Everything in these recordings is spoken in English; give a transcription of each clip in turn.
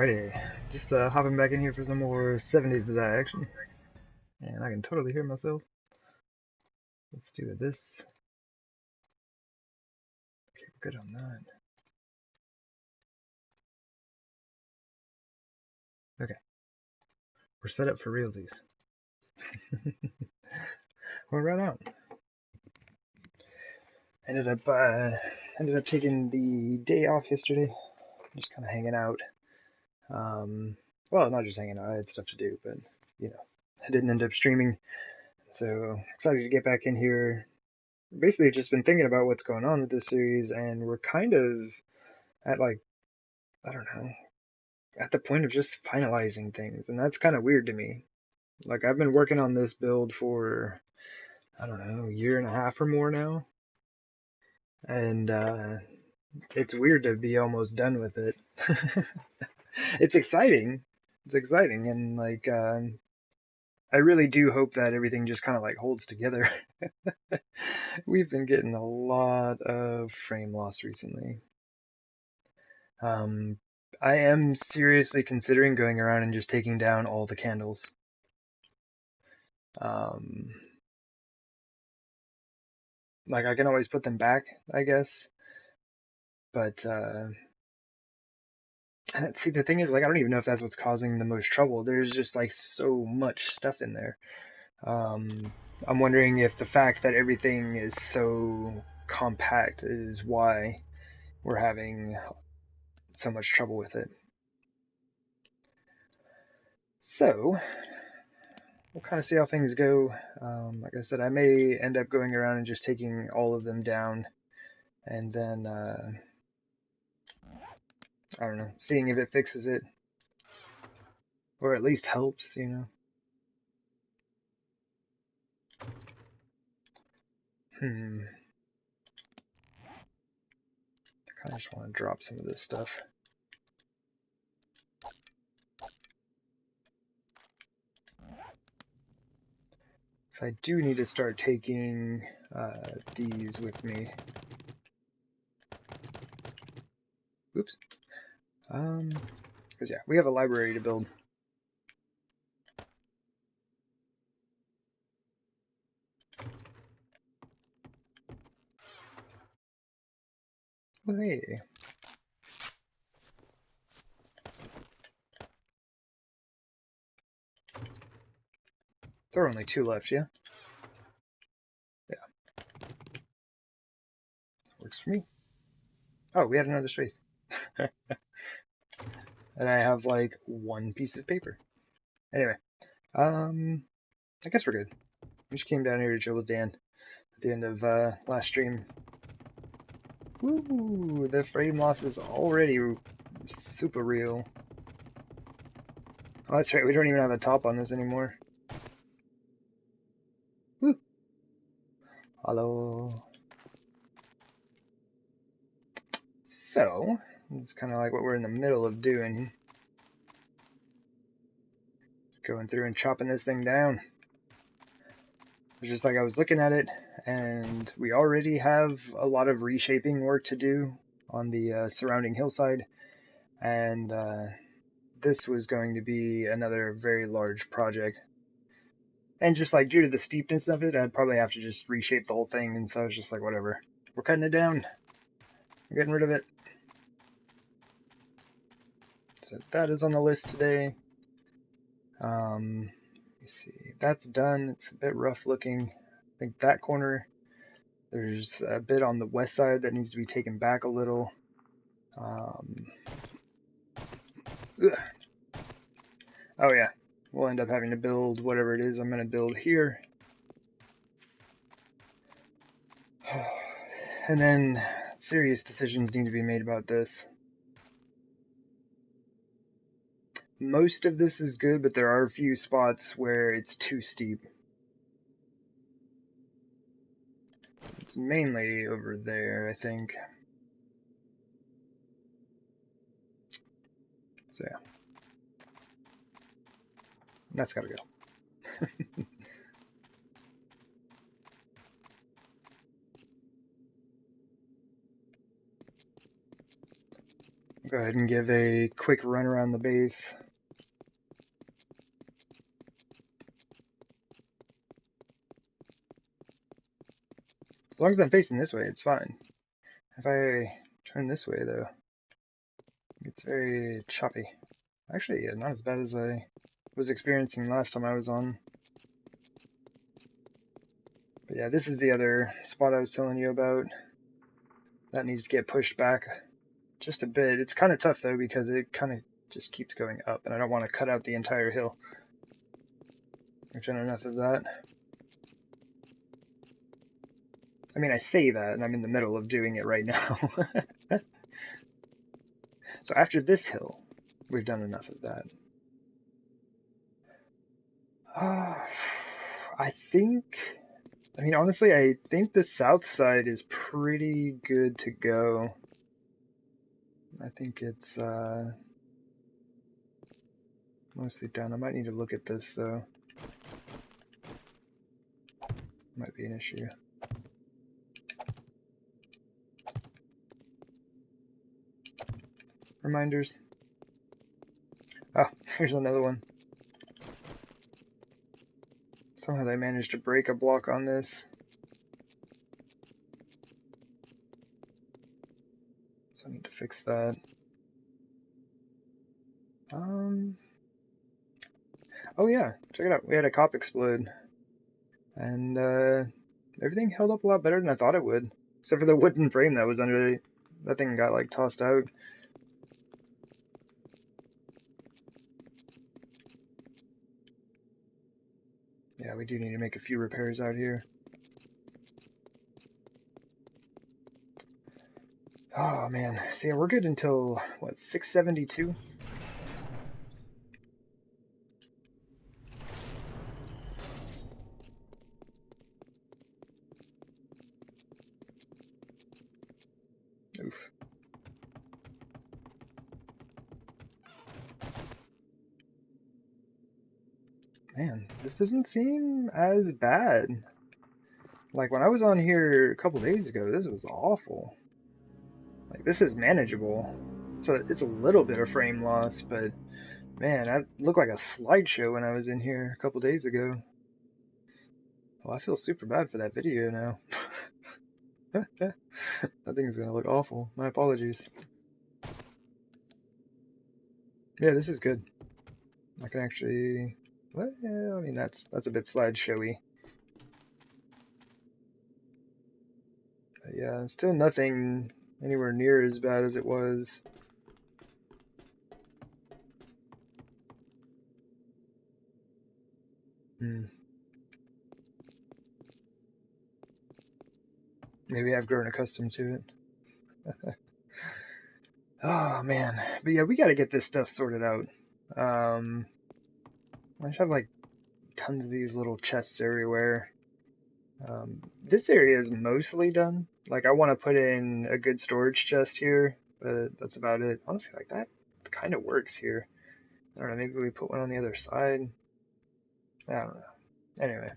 Alrighty, just hopping back in here for some more 70s of that action. And I can totally hear myself. Let's do this. Okay, we're good on that. Okay, we're set up for realsies. Well, right on. Ended up taking the day off yesterday, just kind of hanging out. Well, not just hanging out, I had stuff to do, but you know, I didn't end up streaming. So excited to get back in here. Basically, just been thinking about what's going on with this series, and we're kind of at like, I don't know, at the point of just finalizing things, and that's kind of weird to me. Like, I've been working on this build for, I don't know, a year and a half or more now, and it's weird to be almost done with it. It's exciting. It's exciting, and like, I really do hope that everything just kind of like holds together. We've been getting a lot of frame loss recently. Um, I am seriously considering going around and just taking down all the candles. Um, like I can always put them back, I guess. But and see, the thing is, like, I don't even know if that's what's causing the most trouble. There's just like so much stuff in there. I'm wondering if the fact that everything is so compact is why we're having so much trouble with it. So we'll kind of see how things go. Like I said, I may end up going around and just taking all of them down, and then I don't know, seeing if it fixes it, or at least helps, you know. I kind of just want to drop some of this stuff. So I do need to start taking these with me. Oops. Because yeah, we have a library to build. Well, hey. There are only 2 left, yeah? Yeah. Works for me. Oh, we had another space. And I have like 1 piece of paper. Anyway, I guess we're good. We just came down here to chill with Dan at the end of last stream. Woo! The frame loss is already super real. Oh, that's right, we don't even have a top on this anymore. Woo! Hello. So, it's kind of like what we're in the middle of doing. Going through and chopping this thing down. It's just like I was looking at it, and we already have a lot of reshaping work to do on the surrounding hillside, and this was going to be another very large project. And just like due to the steepness of it, I'd probably have to just reshape the whole thing, and so I was just like, whatever. We're cutting it down. We're getting rid of it. So that is on the list today. Let me see. That's done. It's a bit rough looking. I think that corner, there's a bit on the west side that needs to be taken back a little. Oh yeah, we'll end up having to build whatever it is I'm going to build here. And then serious decisions need to be made about this. Most of this is good, but there are a few spots where it's too steep. It's mainly over there, I think. So yeah. That's gotta go. Go ahead and give a quick run around the base. As long as I'm facing this way, it's fine. If I turn this way, though, it's very choppy. Actually, yeah, not as bad as I was experiencing last time I was on. But yeah, this is the other spot I was telling you about. That needs to get pushed back just a bit. It's kind of tough, though, because it kind of just keeps going up, and I don't want to cut out the entire hill. I've done enough of that. I mean, I say that, and I'm in the middle of doing it right now. So after this hill, we've done enough of that. I think, I mean, honestly, I think the south side is pretty good to go. I think it's mostly done. I might need to look at this, though. Might be an issue. Reminders. Oh, here's another one. Somehow they managed to break a block on this. So I need to fix that. Oh yeah, check it out. We had a cop explode. And everything held up a lot better than I thought it would. Except for the wooden frame that was under it. That thing got like tossed out. Yeah, we do need to make a few repairs out here. Oh man, so yeah, we're good until, what, 672? Oof. Man, this doesn't seem as bad. Like when I was on here a couple days ago, this was awful. Like this is manageable. So it's a little bit of frame loss, but man, I looked like a slideshow when I was in here a couple days ago. Well, I feel super bad for that video now. That thing is gonna look awful. My apologies. Yeah, this is good. I can actually. Well, yeah, I mean that's a bit slideshowy. But yeah, still nothing anywhere near as bad as it was. Maybe I've grown accustomed to it. Oh man, but yeah, we got to get this stuff sorted out. I just have like tons of these little chests everywhere. This area is mostly done. Like I want to put in a good storage chest here, but that's about it. Honestly, like that kind of works here. I don't know, maybe we put one on the other side. I don't know. Anyway.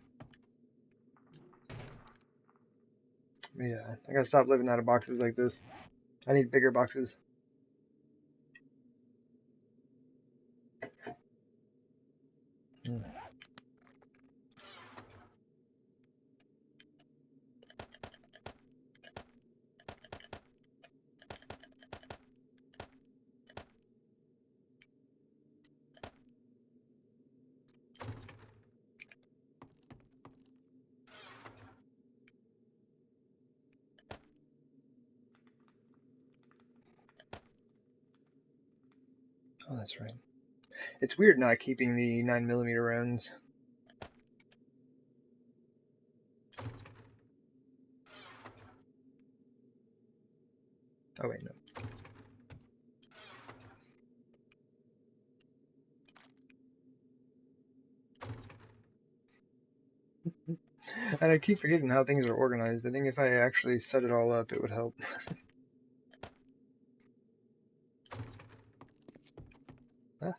Yeah, I gotta stop living out of boxes like this. I need bigger boxes. Hmm. Oh, that's right. It's weird not keeping the 9mm rounds. Oh wait, no. And I keep forgetting how things are organized. I think if I actually set it all up, it would help. Ah.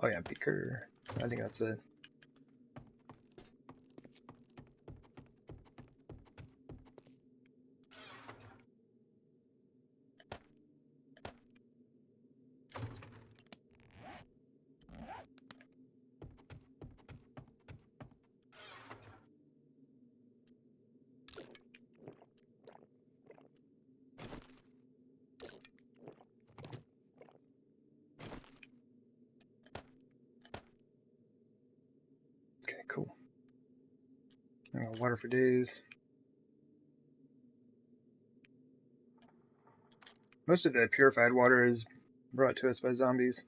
Oh yeah, beaker. I think that's it. cool. I got water for days. Most of the purified water is brought to us by zombies.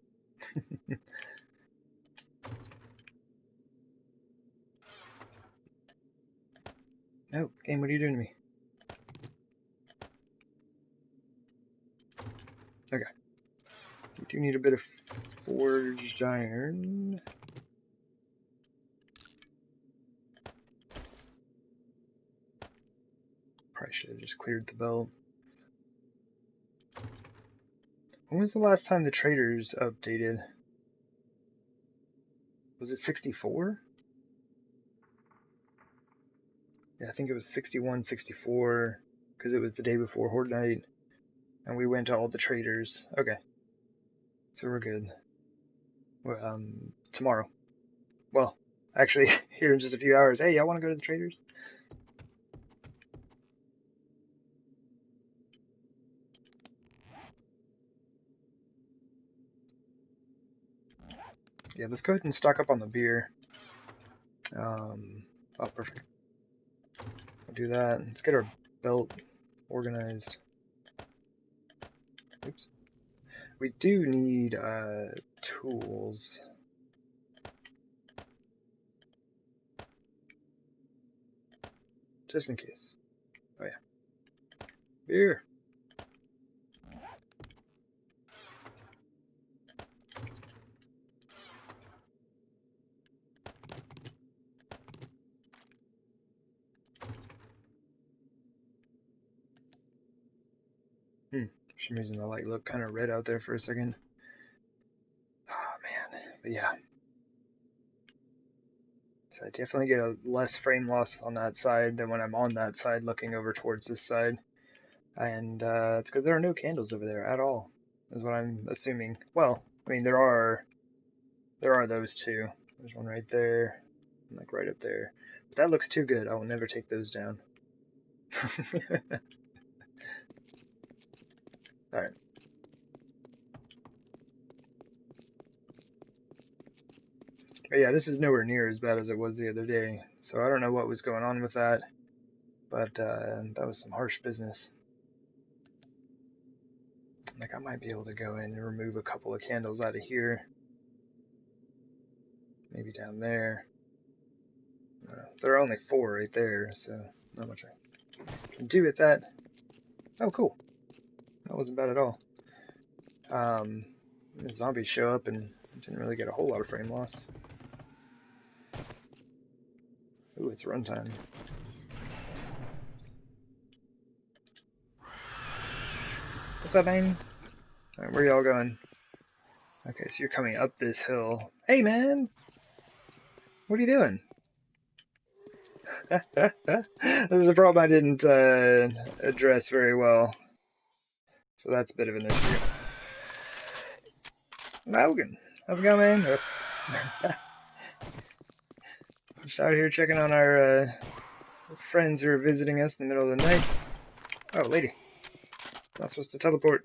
No, game, what are you doing to me? Okay. We do need a bit of forged iron. Probably should have just cleared the belt. When was the last time the traders updated? Was it 64? Yeah, I think it was 61, 64, because it was the day before Horde Night, and we went to all the traders. Okay, so we're good. Well, tomorrow. Well, actually, here in just a few hours. Hey, y'all want to go to the traders? Yeah, let's go ahead and stock up on the beer. Oh, perfect. We'll do that. Let's get our belt organized. Oops. We do need tools. Just in case. Oh yeah. Beer. For some reason the light looked kind of red out there for a second. Oh man. But yeah. So I definitely get a less frame loss on that side than when I'm on that side looking over towards this side. And it's because there are no candles over there at all, is what I'm assuming. Well, I mean there are those two. There's one right there, and like right up there. But that looks too good. I will never take those down. Alright. But yeah, this is nowhere near as bad as it was the other day. So I don't know what was going on with that. But that was some harsh business. Like I might be able to go in and remove a couple of candles out of here. Maybe down there. There are only 4 right there, so not much I can do with that. Oh, cool. That wasn't bad at all. The zombies show up and didn't really get a whole lot of frame loss. Ooh, it's runtime. What's up, man? Alright, where y'all going? Okay, so you're coming up this hill. Hey, man! What are you doing? This is a problem I didn't address very well. So that's a bit of an issue. Logan, how's it going, man? Just out here checking on our friends who are visiting us in the middle of the night. Oh, lady. Not supposed to teleport.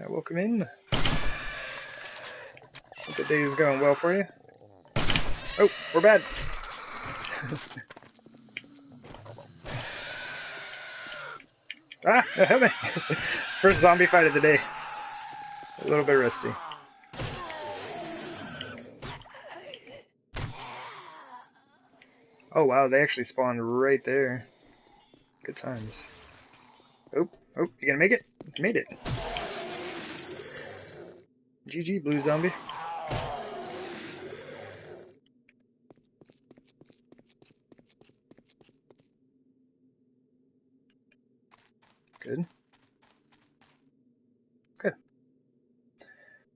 Welcome in. Hope the day is going well for you. Oh, we're bad. Ah, help me. It's first zombie fight of the day. A little bit rusty. Oh wow, they actually spawned right there. Good times. Oh, you gonna make it? You made it. GG, blue zombie. Good. Good.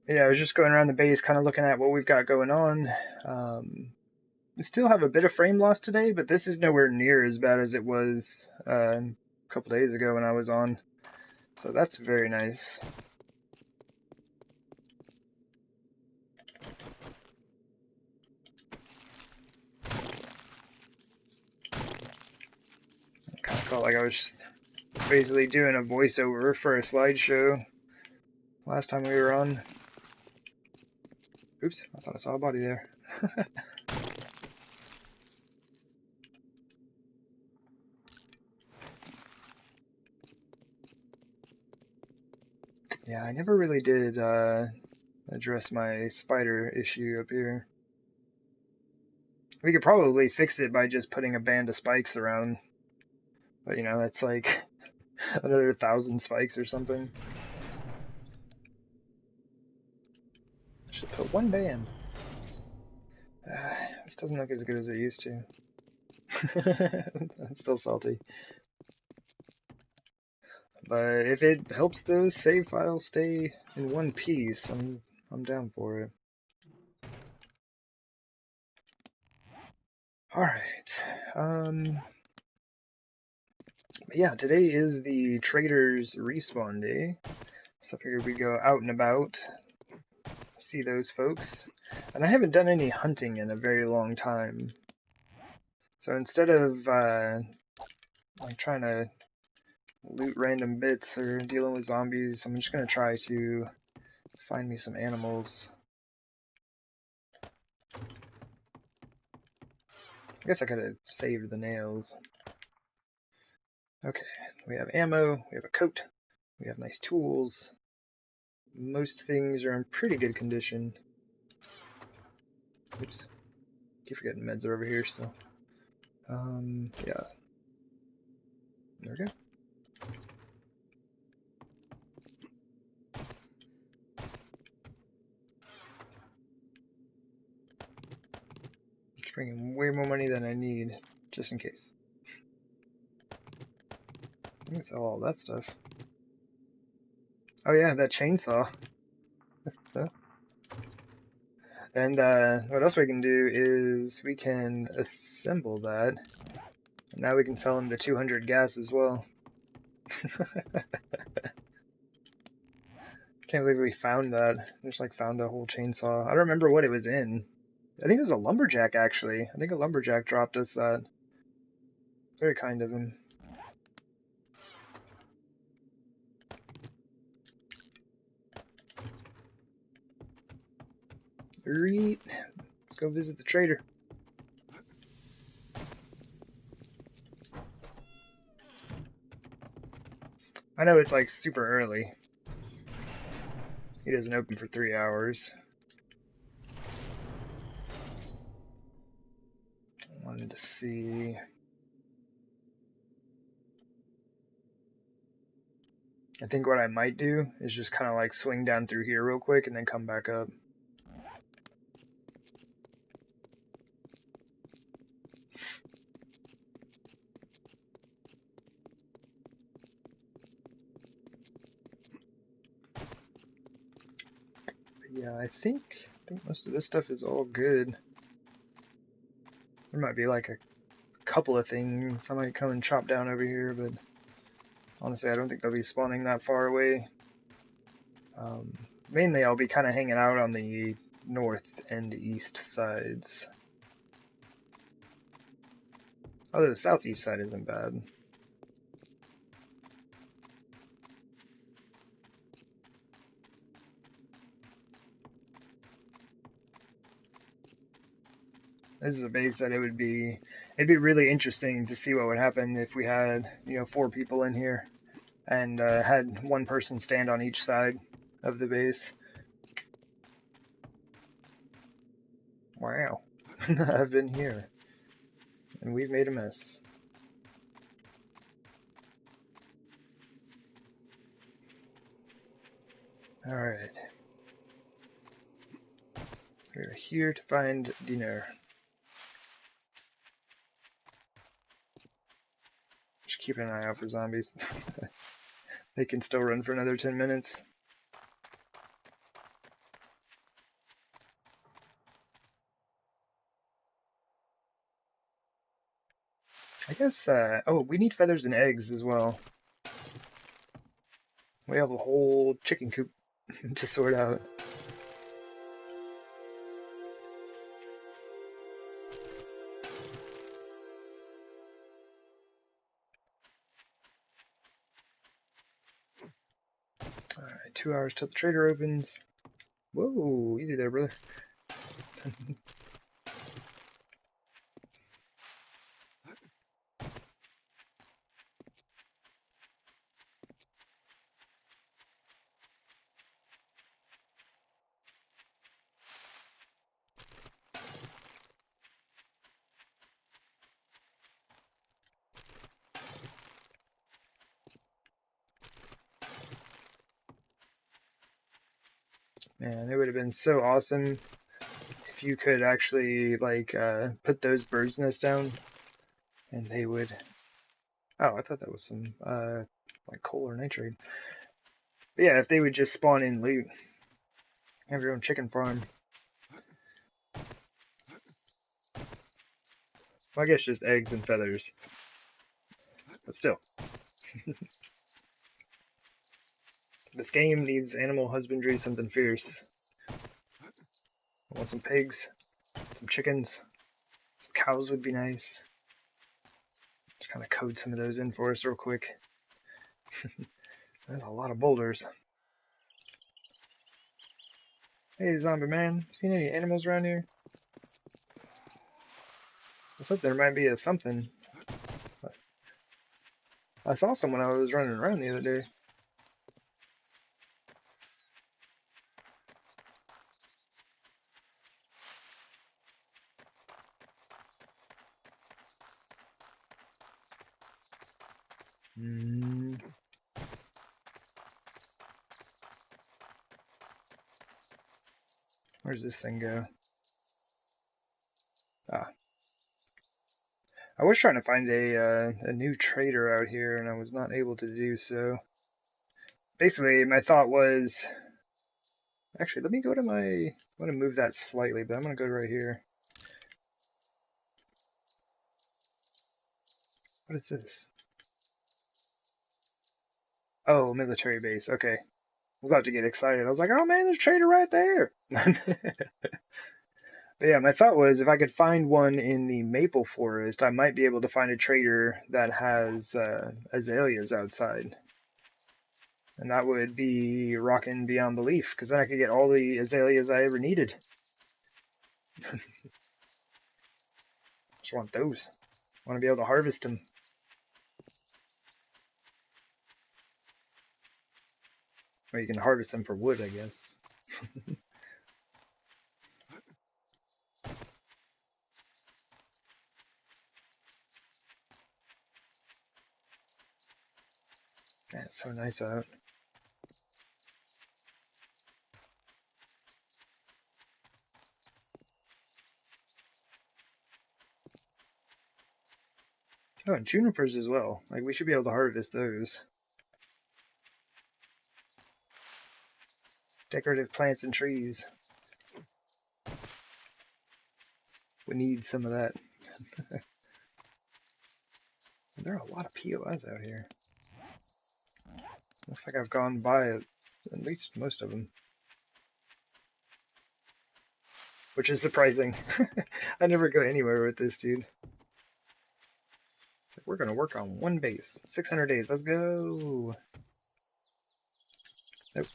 Yeah, I was just going around the base, kind of looking at what we've got going on. We still have a bit of frame loss today, but this is nowhere near as bad as it was a couple days ago when I was on. So that's very nice. I kind of felt like I was basically doing a voiceover for a slideshow last time we were on. Oops, I thought I saw a body there. Yeah, I never really did address my spider issue up here. We could probably fix it by just putting a band of spikes around. But, you know, that's like another 1,000 spikes or something. I should put one band. This doesn't look as good as it used to. It's still salty. But if it helps those save files stay in one piece, I'm down for it. Alright. Yeah, today is the Traders Respawn Day. So I figured we'd go out and about, see those folks. And I haven't done any hunting in a very long time. So instead of like trying to loot random bits or dealing with zombies, I'm just gonna try to find me some animals. I guess I could have saved the nails. Okay, we have ammo, we have a coat, we have nice tools. Most things are in pretty good condition. Oops. Keep forgetting meds are over here still. Yeah. There we go. Just bringing way more money than I need, just in case. I can sell all that stuff. Oh yeah, that chainsaw. And what else we can do is we can assemble that. And now we can sell them the 200 gas as well. Can't believe we found that. Just like found a whole chainsaw. I don't remember what it was in. I think it was a lumberjack actually. I think a lumberjack dropped us that. Very kind of him. Alright, let's go visit the trader. I know it's like super early. He doesn't open for 3 hours. I wanted to see. I think what I might do is just kind of like swing down through here real quick and then come back up. Yeah, I think most of this stuff is all good. There might be like a couple of things I might come and chop down over here, but honestly, I don't think they'll be spawning that far away. Mainly, I'll be kind of hanging out on the north and east sides. Although the southeast side isn't bad. This is a base that it'd be really interesting to see what would happen if we had, you know, 4 people in here and had one person stand on each side of the base. Wow. I've been here. And we've made a mess. Alright. We're here to find dinner. Just keeping an eye out for zombies. They can still run for another 10 minutes. I guess, oh, we need feathers and eggs as well. We have a whole chicken coop to sort out. Alright, 2 hours till the trader opens. Whoa, easy there, brother. Man, it would have been so awesome if you could actually like put those birds' nests down, and they would. Oh, I thought that was some like coal or nitrate. But yeah, if they would just spawn in loot, have your own chicken farm. Well, I guess just eggs and feathers, but still. This game needs animal husbandry, something fierce. I want some pigs, some chickens, some cows would be nice. Just kind of code some of those in for us real quick. There's a lot of boulders. Hey, zombie man, seen any animals around here? I thought there might be a something. I saw someone I was running around the other day. Where's this thing go? Ah. I was trying to find a new trader out here, and I was not able to do so. Basically, my thought was... Actually, let me go to my... I'm going to move that slightly, but I'm going to go right here. What is this? Oh, military base. Okay. I was about to get excited. I was like, oh man, there's a trader right there. But yeah, my thought was if I could find one in the maple forest, I might be able to find a trader that has azaleas outside. And that would be rocking beyond belief, because then I could get all the azaleas I ever needed. Just want those. Want to be able to harvest them. Or you can harvest them for wood, I guess. Man, it's so nice out. Oh, and junipers as well. Like, we should be able to harvest those. Decorative plants and trees. We need some of that. There are a lot of POIs out here. Looks like I've gone by at least most of them. Which is surprising. I never go anywhere with this, dude. We're gonna work on one base. 600 days, let's go! Nope.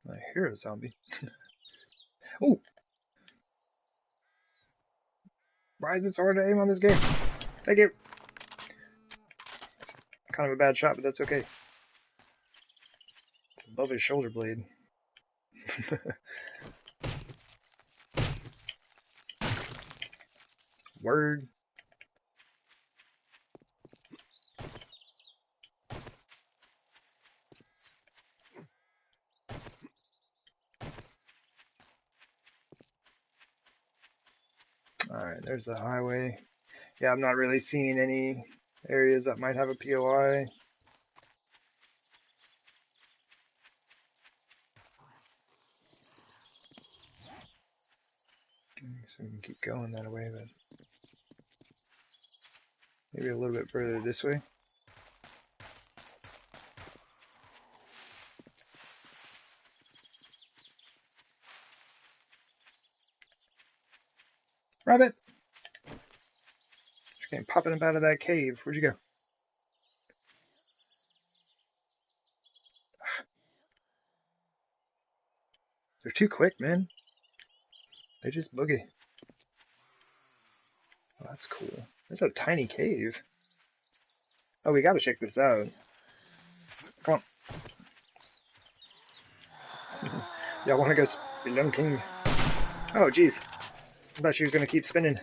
I hear a zombie. Oh! Why is it so hard to aim on this game? Thank you! Kind of a bad shot, but that's okay. It's above his shoulder blade. Word. Alright, there's the highway. Yeah, I'm not really seeing any areas that might have a POI. So we can keep going that way, but... Maybe a little bit further this way. Rabbit! Just came popping up out of that cave. Where'd you go? They're too quick, man. They just boogie. Oh, that's cool. There's a tiny cave. Oh, we gotta check this out. Come on. Y'all wanna go spelunking? Oh, jeez. I thought she was gonna keep spinning.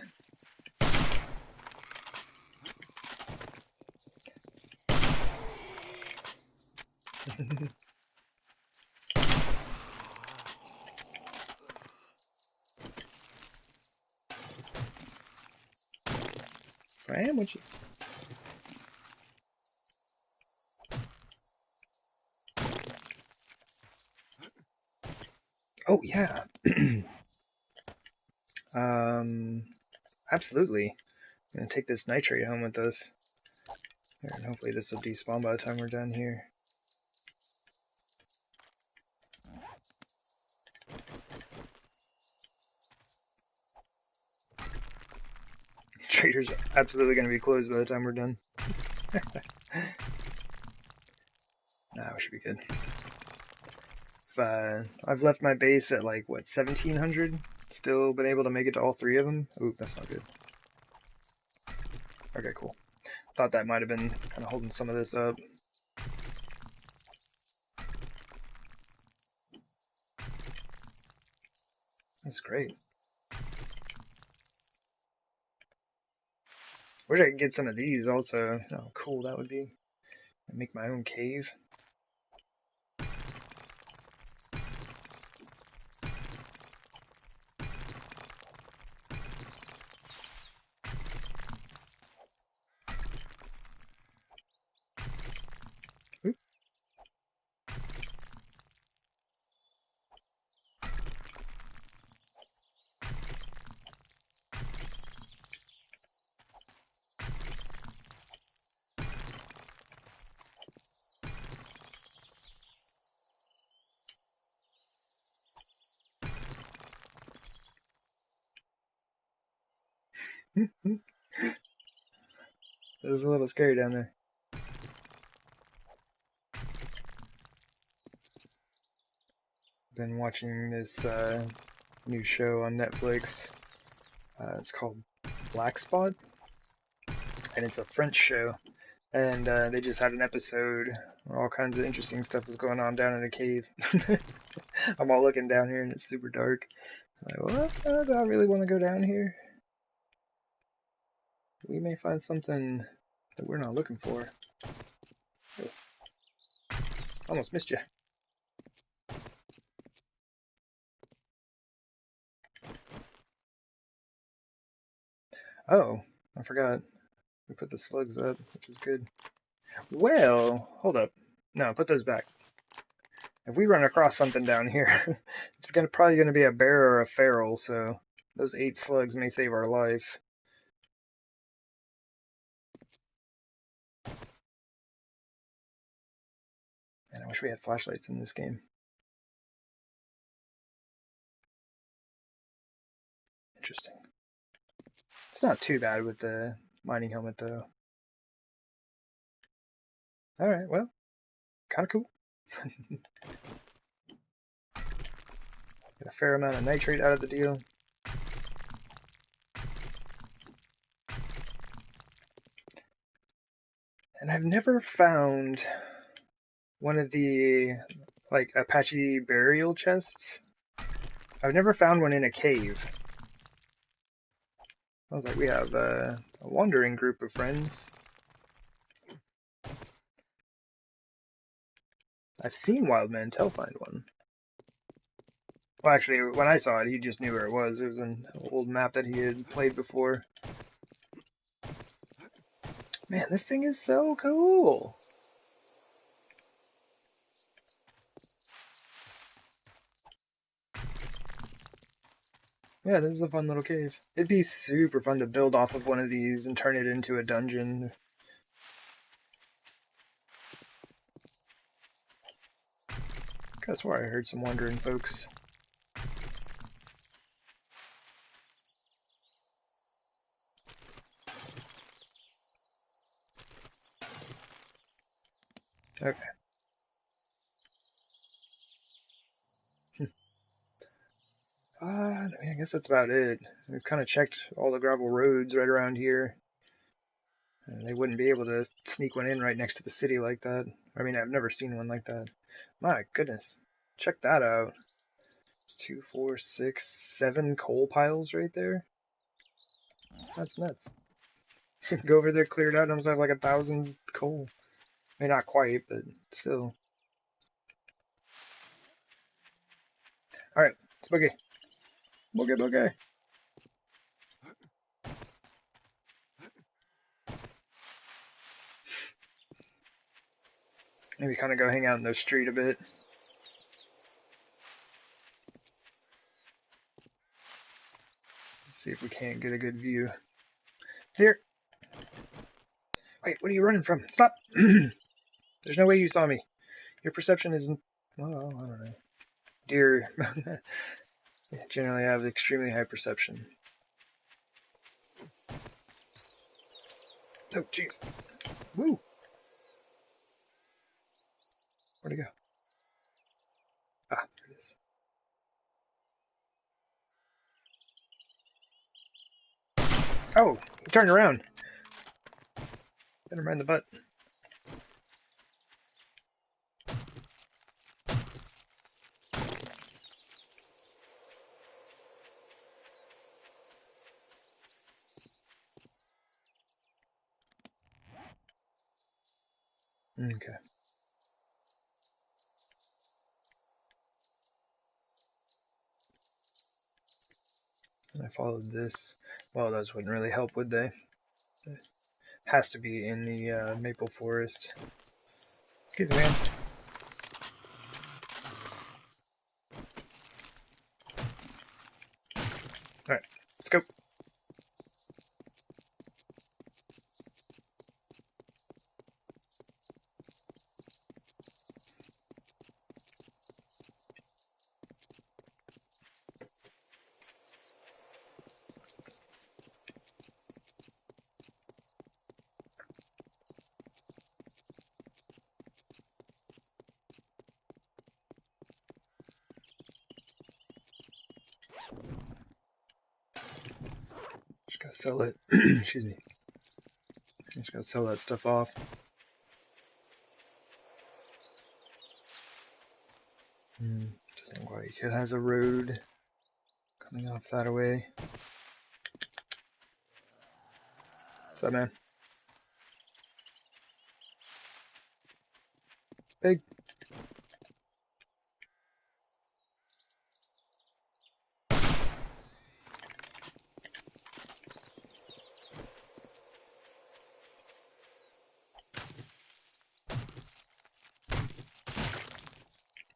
Sandwiches. Oh, yeah. Absolutely. I'm gonna take this nitrate home with us. Here, and hopefully this will despawn by the time we're done here. Trader's absolutely gonna be closed by the time we're done. Nah, we should be good. I've left my base at like, what, 1700? Still been able to make it to all three of them? Ooh, that's not good. Okay, cool. Thought that might have been kind of holding some of this up. That's great. Wish I could get some of these also. Oh, cool that would be. Make my own cave. Oop. It was a little scary down there. Been watching this new show on Netflix. It's called Black Spot, and it's a French show. And they just had an episode where all kinds of interesting stuff was going on down in a cave. I'm all looking down here and it's super dark. I'm like, what? Do I really want to go down here? We may find something that we're not looking for. Oh. Almost missed you. Oh, I forgot. We put the slugs up, which is good. Well, hold up. No, put those back. If we run across something down here, it's probably going to be a bear or a feral, so those 8 slugs may save our life. Man, I wish we had flashlights in this game. Interesting. It's not too bad with the mining helmet, though. Alright, well, kind of cool. Get a fair amount of nitrate out of the deal. And I've never found one of the, like, Apache burial chests. I've never found one in a cave. Sounds like we have a wandering group of friends. I've seen Wild Man Tell find one. Well, actually, when I saw it, he just knew where it was. It was an old map that he had played before. Man, this thing is so cool! Yeah, this is a fun little cave. It'd be super fun to build off of one of these and turn it into a dungeon. That's where I heard some wandering folks. Okay. I mean, I guess that's about it. We've kind of checked all the gravel roads right around here. And they wouldn't be able to sneak one in right next to the city like that. I mean, I've never seen one like that. My goodness. Check that out. 2, 4, 6, 7 coal piles right there. That's nuts. Go over there, clear it out, and almost have like 1,000 coal. I mean, not quite, but still. Alright, it's boogie. Boogie, boogie. Maybe kind of go hang out in the street a bit. See if we can't get a good view. Here. Wait, what are you running from? Stop! There's no way you saw me. Your perception isn't... Well, I don't know. Deer generally have extremely high perception. Oh, jeez. Woo! Where'd it go? Ah, there it is. Oh, he turned around. Hit him right in the butt. Okay. I followed this. Well, those wouldn't really help, would they? It has to be in the maple forest. Excuse me, man. Alright, let's go. Just gotta sell it. Excuse me. Just gotta sell that stuff off. Doesn't look like it has a road coming off that away. What's up, man? Big.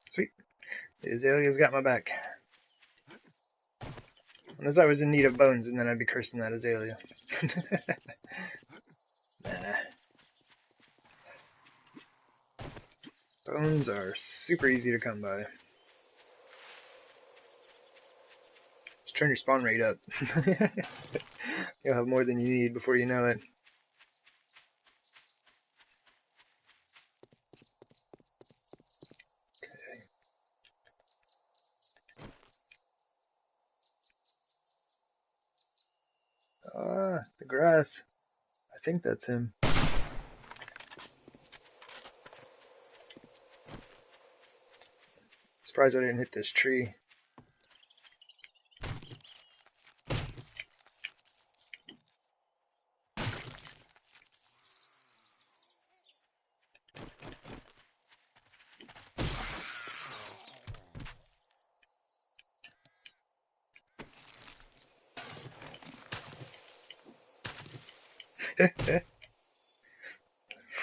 Sweet. The azalea's got my back. Unless I was in need of bones, and then I'd be cursing that azalea. Nah. Bones are super easy to come by. Just turn your spawn rate up. You'll have more than you need before you know it. Ah, the grass. I think that's him. Surprised I didn't hit this tree.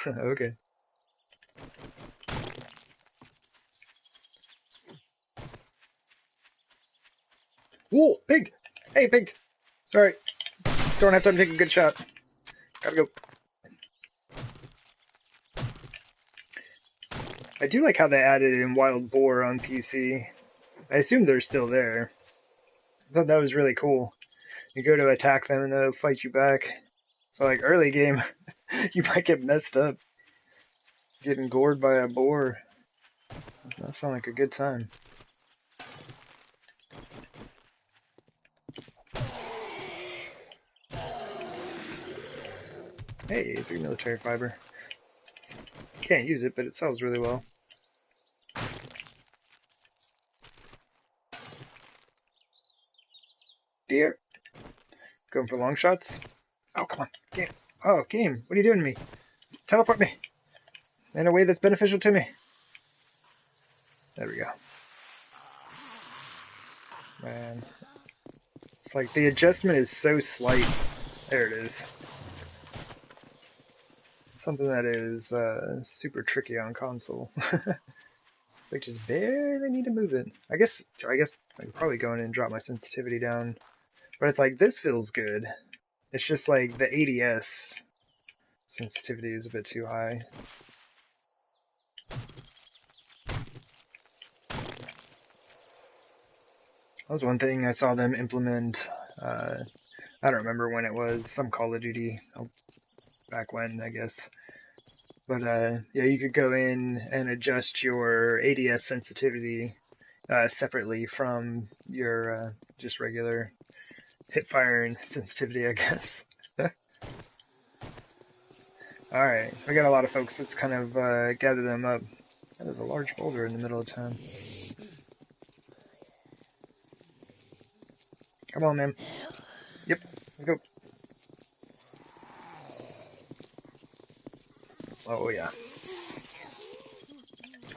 Okay. Whoa, pig! Hey, pig! Sorry. Don't have time to take a good shot. Gotta go. I do like how they added in wild boar on PC. I assume they're still there. I thought that was really cool. You go to attack them and they'll fight you back. So like early game, you might get messed up. Getting gored by a boar. That sounds like a good time. Hey, 3 military fiber. Can't use it, but it sells really well. Deer. Going for long shots. Oh, come on. Game. Oh, game. What are you doing to me? Teleport me. In a way that's beneficial to me. There we go. Man. It's like the adjustment is so slight. There it is. Something that is super tricky on console. Like just barely need to move it. I guess I could probably go in and drop my sensitivity down. But it's like this feels good. It's just like the ADS sensitivity is a bit too high. That was one thing I saw them implement. I don't remember when it was, some Call of Duty, back when, I guess. But yeah, you could go in and adjust your ADS sensitivity separately from your just regular hip fire and sensitivity, I guess. Alright, we got a lot of folks. Let's kind of gather them up. There's a large boulder in the middle of town. Come on, man. Yep, let's go. Oh, yeah.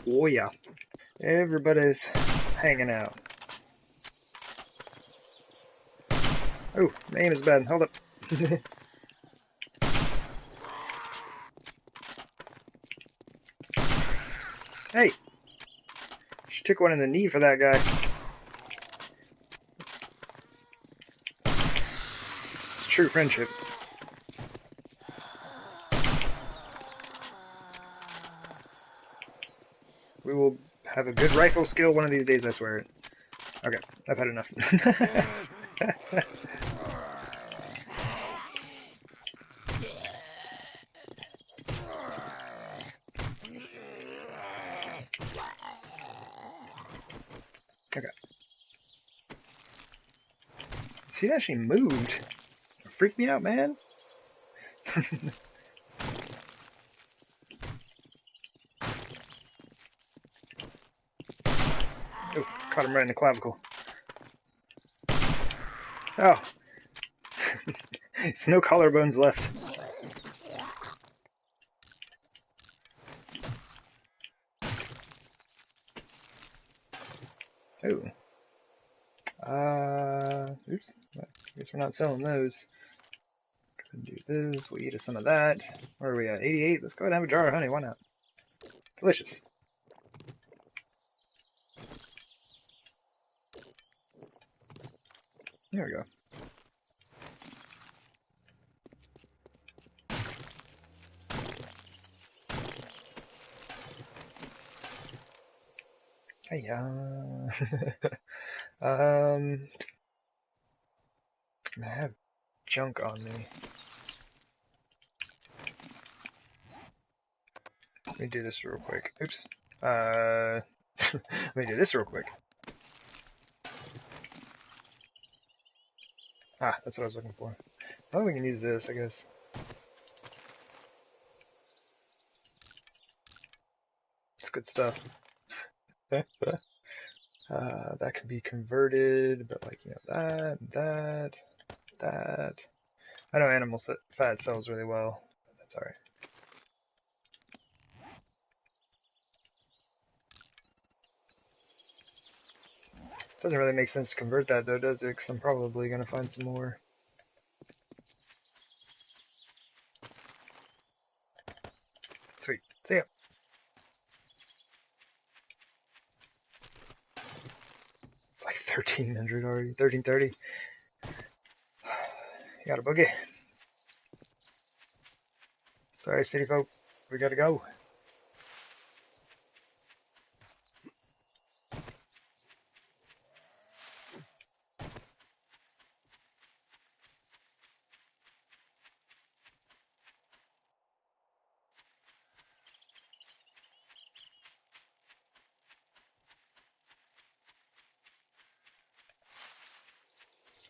Oh, yeah. Everybody's hanging out. Oh, my aim is bad. Hold up. Hey! She took one in the knee for that guy. It's true friendship. We will have a good rifle skill one of these days, I swear it. Okay, I've had enough. Okay. See, it actually moved. It freaked me out, man. Oh, caught him right in the clavicle. Oh. There's no collarbones left. Oh. Oops. I guess we're not selling those. Go and do this. We'll eat some of that. Where are we at? 88? Let's go ahead and have a jar of honey. Why not? Delicious. There we go. Hey, I have junk on me. Let me do this real quick. Oops. Let me do this real quick. Ah, that's what I was looking for. Oh, we can use this, I guess. It's good stuff. That can be converted, but like, you know, that. I know animal fat sells really well. That's alright. Doesn't really make sense to convert that though, does it? Because I'm probably going to find some more. Sweet. See ya. It's like 1300 already. 1330. Got a boogie. Sorry, city folk. We gotta go.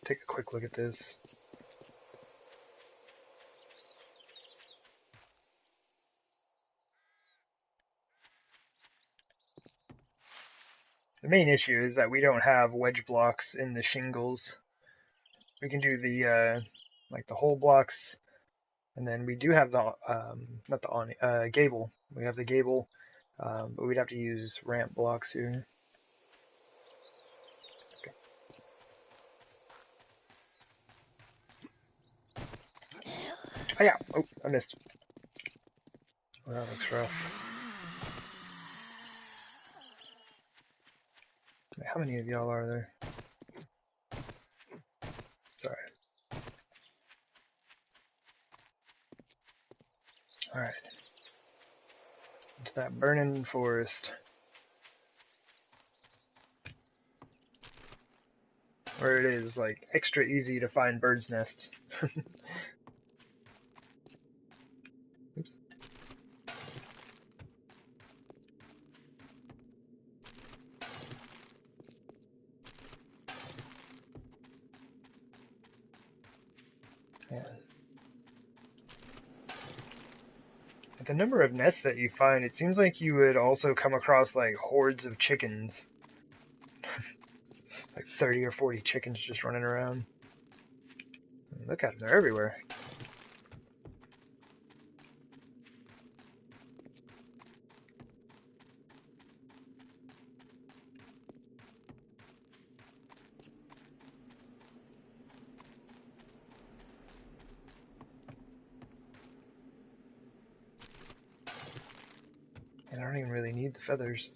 Take a quick look at this. The main issue is that we don't have wedge blocks in the shingles. We can do the like the whole blocks, and then we do have the not the awning, gable. We have the gable, but we'd have to use ramp blocks here. Okay. Oh yeah! Oh, I missed. Well, that looks rough. How many of y'all are there? Sorry. Alright. Into that burning forest. Where it is, like, extra easy to find birds' nests. Oops. Yeah. The number of nests that you find, it seems like you would also come across, like, hordes of chickens. Like 30 or 40 chickens just running around. Look at them, they're everywhere. And I don't even really need the feathers.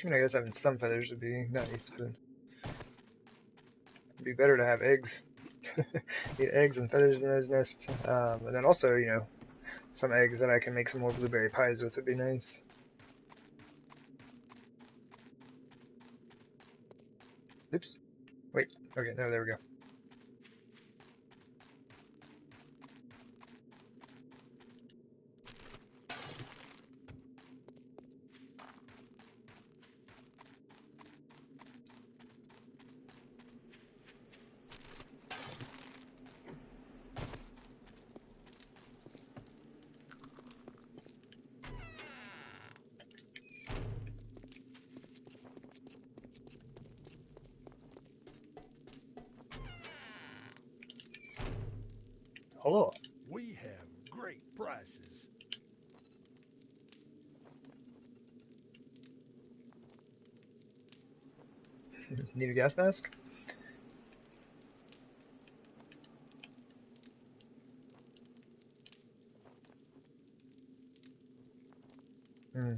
I mean, I guess having some feathers would be nice, but it'd be better to have eggs. Get eggs and feathers in those nests. And then also, you know, some eggs that I can make some more blueberry pies with would be nice. Oops. Wait. Okay, no, there we go. Hello. We have great prices. Need a gas mask? Hmm.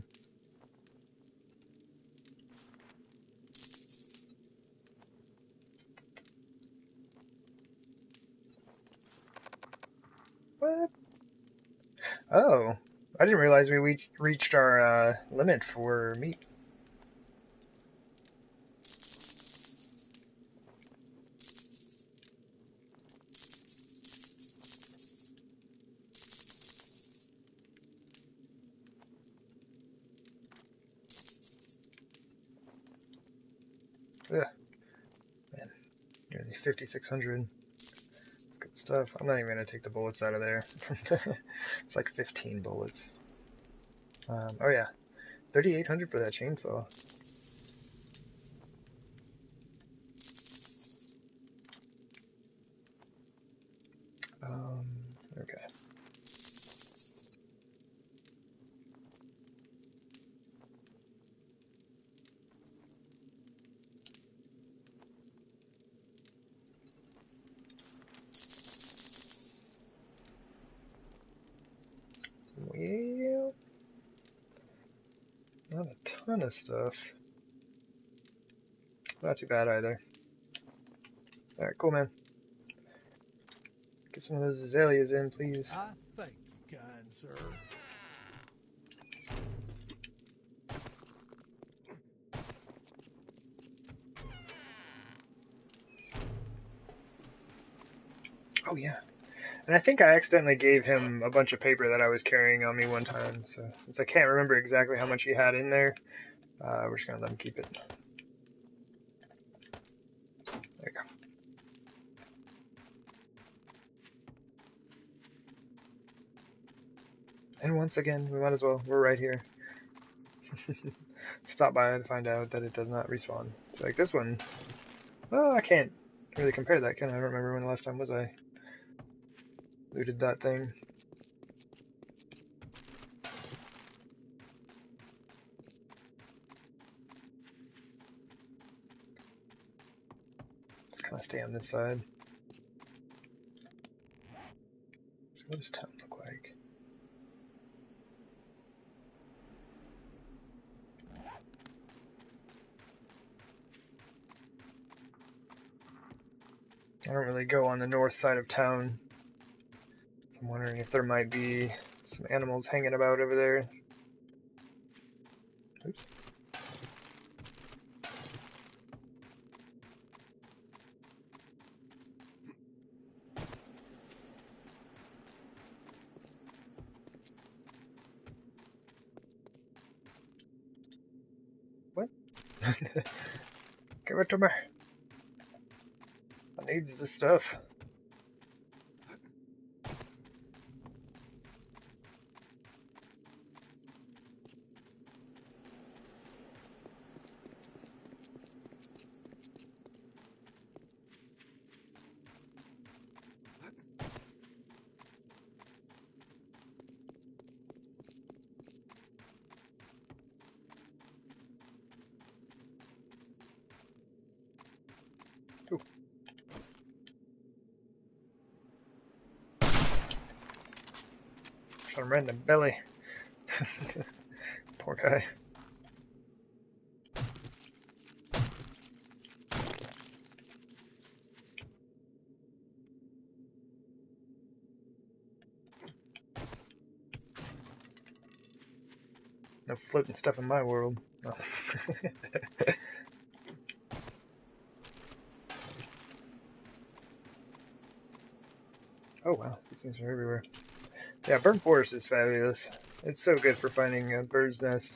What? Oh, I didn't realize we reached our limit for meat. Ugh, man, nearly 5,600. Good stuff. I'm not even gonna take the bullets out of there. It's like 15 bullets. Oh yeah, 3,800 for that chainsaw. Okay. Well, ton of stuff. Not too bad either. Alright, cool, man. Get some of those azaleas in, please. I thank you, kind sir. Oh, yeah. And I think I accidentally gave him a bunch of paper that I was carrying on me one time, so since I can't remember exactly how much he had in there, we're just gonna let him keep it. There you go. And once again, we might as well. We're right here. Stop by and find out that it does not respawn. It's like this one. Well, I can't really compare that, can I? I don't remember when the last time was I looted that thing. Let's kind of stay on this side. So what does town look like? I don't really go on the north side of town. So I'm wondering if there might be some animals hanging about over there. Oops. What? Give it to me. I needs the stuff. Ooh. Shot him right in the belly. Poor guy. No floating stuff in my world. No. Oh wow, these things are everywhere. Yeah, burnt forest is fabulous. It's so good for finding a bird's nest.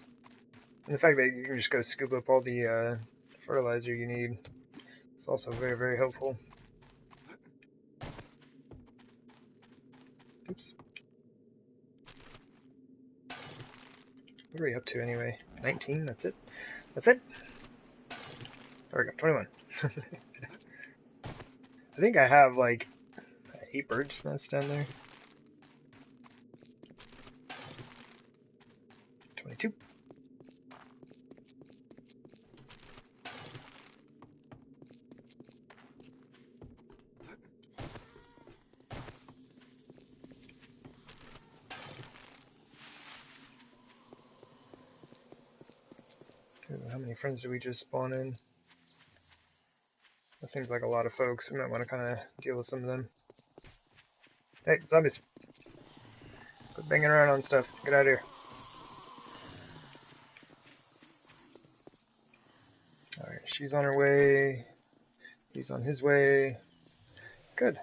And the fact that you can just go scoop up all the fertilizer you need is also very, very helpful. Oops. What are we up to anyway? 19? That's it? That's it? There we go, 21. I think I have like 8 birds nests down there. 22. How many friends do we just spawn in? That seems like a lot of folks. We might want to kind of deal with some of them. Hey, zombies! Quit banging around on stuff. Get out of here. Alright, she's on her way. He's on his way. Good.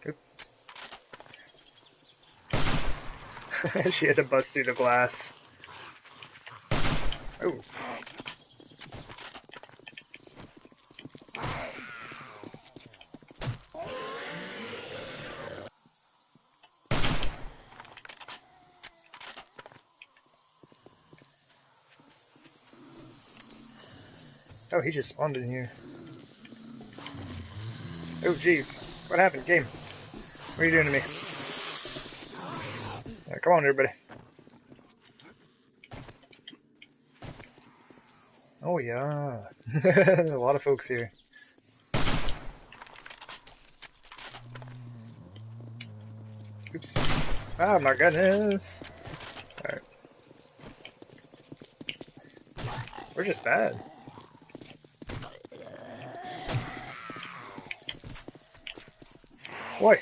Oop. She had to bust through the glass. Oh. Oh, he just spawned in here. Oh, jeez. What happened, game? What are you doing to me? Yeah, come on, everybody. Oh, yeah. A lot of folks here. Oops. Oh, my goodness. Alright. We're just bad. Boy.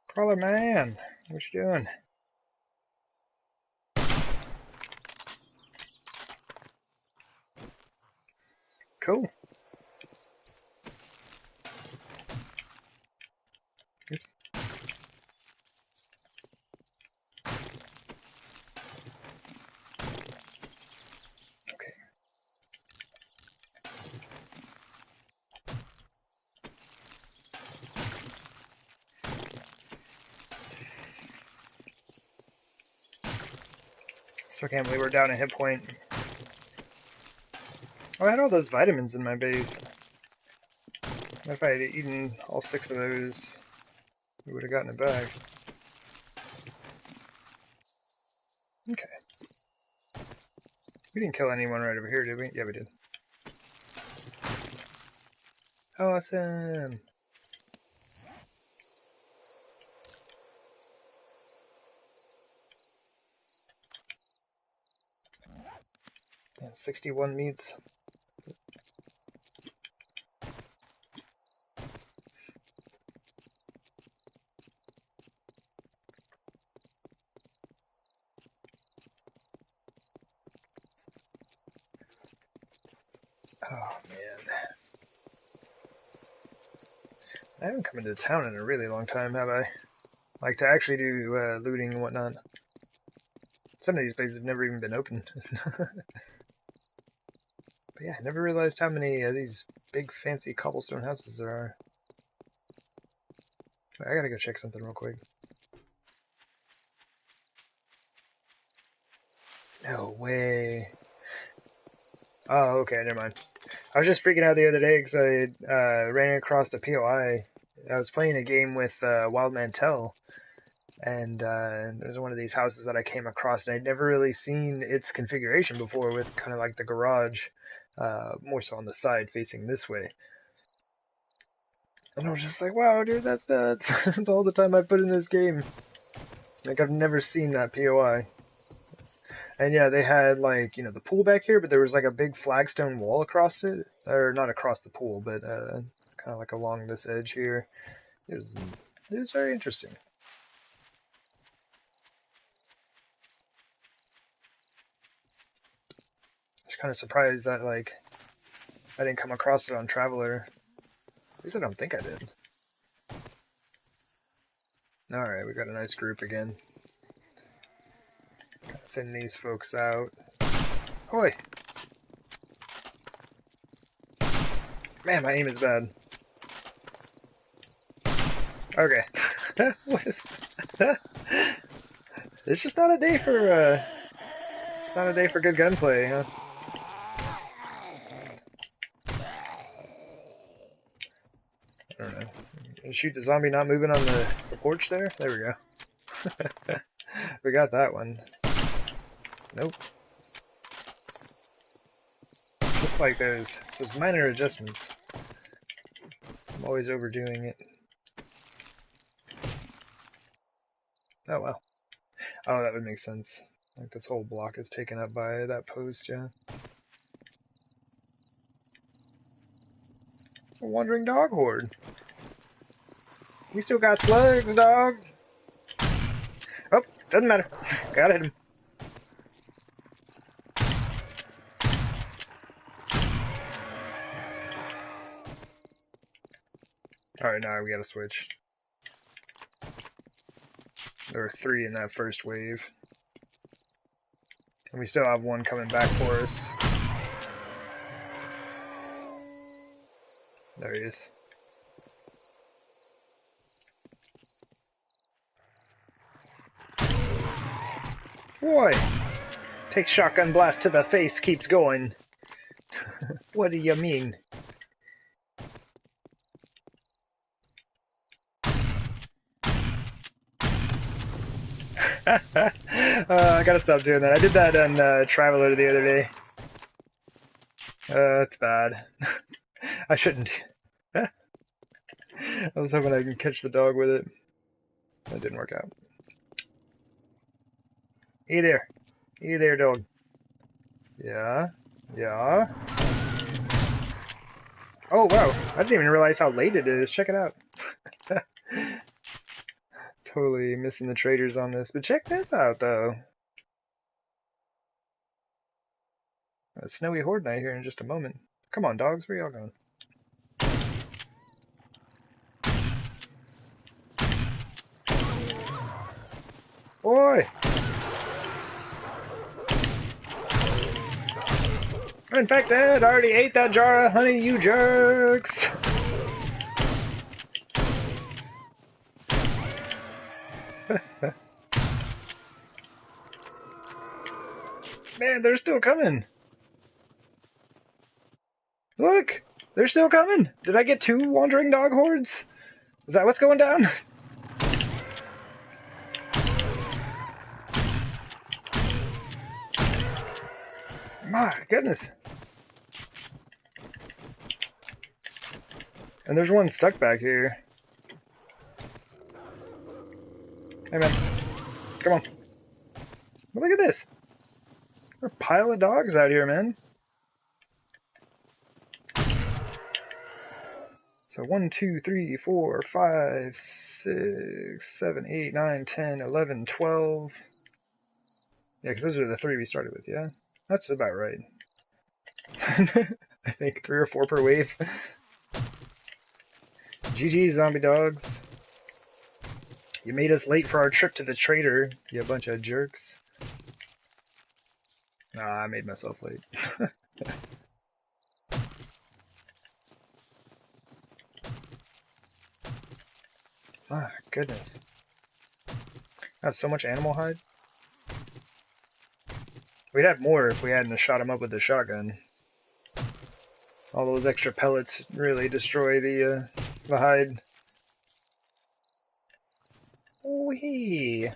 Crawler man, what you doing? Cool. Oops. Okay. So I can't believe we're down a hit point. Oh, I had all those vitamins in my base. If I had eaten all 6 of those, we would have gotten it back. Okay. We didn't kill anyone right over here, did we? Yeah, we did. Awesome! And 61 meats. Oh, man. I haven't come into town in a really long time, have I? Like, to actually do looting and whatnot. Some of these places have never even been opened. But yeah, I never realized how many of these big fancy cobblestone houses there are. I gotta go check something real quick. No way. Oh, okay, never mind. I was just freaking out the other day because I ran across the POI. I was playing a game with Wild Mantel, and there's one of these houses that I came across, and I'd never really seen its configuration before, with kind of like the garage, more so on the side facing this way. And I was just like, wow, dude, that's nuts. That's all the time I put in this game. Like, I've never seen that POI. And yeah, they had, like, you know, the pool back here, but there was like a big flagstone wall across it. Or not across the pool, but kind of like along this edge here. It was very interesting. I was kind of surprised that, like, I didn't come across it on Traveler. At least I don't think I did. Alright, we got a nice group again. Gotta thin these folks out. Hoi! Man, my aim is bad. Okay. What is... It's just not a day for, it's not a day for good gunplay, huh? I don't know. Shoot the zombie not moving on the porch there? There we go. We got that one. Nope. Just like those minor adjustments. I'm always overdoing it. Oh well. Oh, that would make sense. Like this whole block is taken up by that post, yeah. A wandering dog horde. We still got slugs, dog. Oh, doesn't matter. Gotta hit him. Alright, now we gotta switch. There were 3 in that first wave. And we still have one coming back for us. There he is. Boy! Take shotgun blast to the face, keeps going. What do you mean? I gotta stop doing that. I did that on Traveler the other day. It's bad. I shouldn't. I was hoping I can catch the dog with it. That didn't work out. Hey there. Hey there, dog. Yeah. Yeah. Oh, wow. I didn't even realize how late it is. Check it out. Totally missing the traders on this. But check this out, though. A snowy horde night here in just a moment. Come on, dogs. Where y'all going? Boy! I'm infected! I already ate that jar of honey, you jerks! Man, they're still coming! Look! They're still coming! Did I get 2 wandering dog hordes? Is that what's going down? My goodness. And there's one stuck back here. Hey man, come on. Look at this. There's a pile of dogs out here, man. So 1, 2, 3, 4, 5, 6, 7, 8, 9, 10, 11, 12. Yeah, because those are the 3 we started with, yeah? That's about right. I think 3 or 4 per wave. GG, zombie dogs. You made us late for our trip to the trader, you bunch of jerks. Nah, I made myself late. My goodness. I have so much animal hide. We'd have more if we hadn't shot him up with the shotgun. All those extra pellets really destroy the hide. Oh, hey.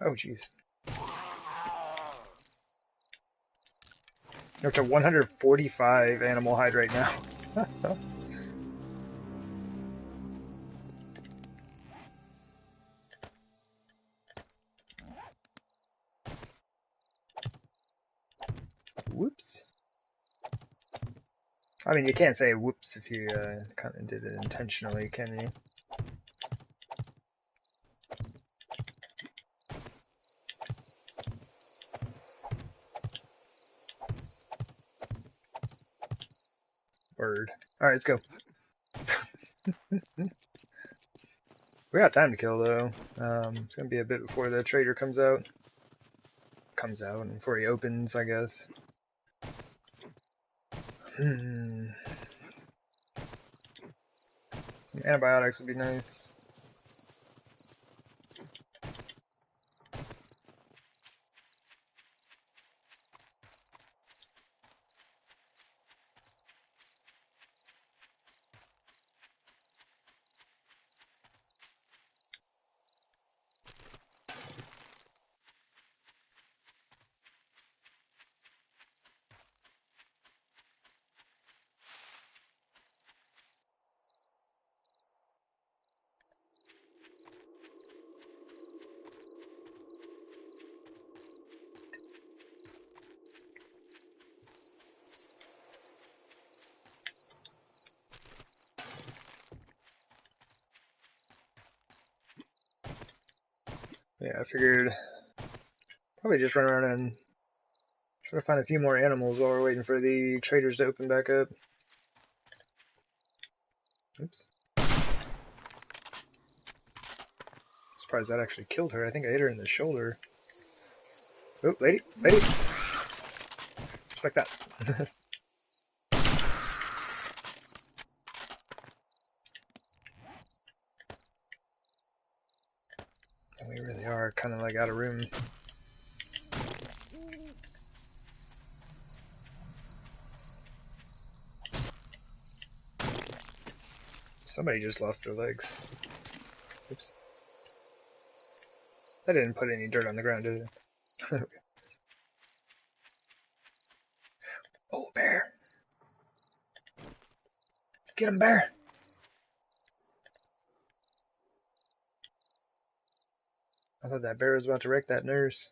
Oh, jeez. We're up to 145 animal hide right now. Whoops. I mean, you can't say whoops if you kind of did it intentionally, can you? Word. Alright, let's go. We got time to kill, though. It's gonna be a bit before the trader comes out. And before he opens, I guess. Some antibiotics would be nice. Yeah, I figured probably just run around and try to find a few more animals while we're waiting for the traders to open back up. Oops. Surprised that actually killed her. I think I hit her in the shoulder. Oh, lady! Just like that. We really are kind of like out of room. Somebody just lost their legs. Oops. I didn't put any dirt on the ground, did I? Okay. Oh, bear! Get him, bear! I thought that bear was about to wreck that nurse.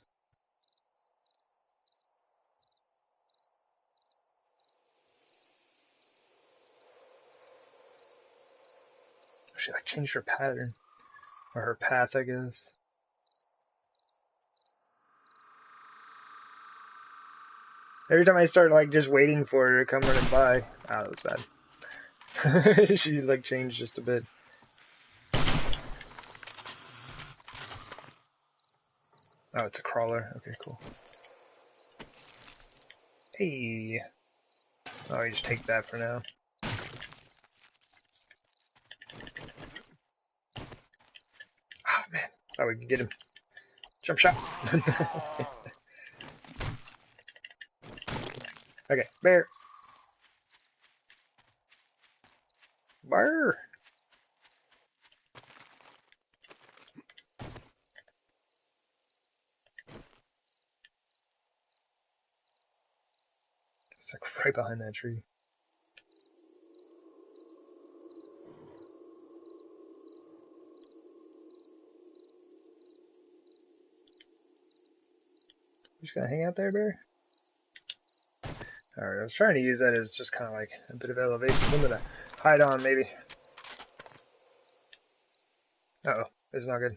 She like changed her pattern. Or her path, I guess. Every time I start like just waiting for her to come running by. Ah, that was bad. She like changed just a bit. Oh, it's a crawler. Okay, cool. Hey. Oh, you just take that for now. Ah, man. Thought we could get him. Jump shot. Okay, bear. Bear. It's like right behind that tree. You just gonna hang out there, bear? Alright, I was trying to use that as just kind of like a bit of elevation. Something to hide on, maybe. Uh-oh, this is not good.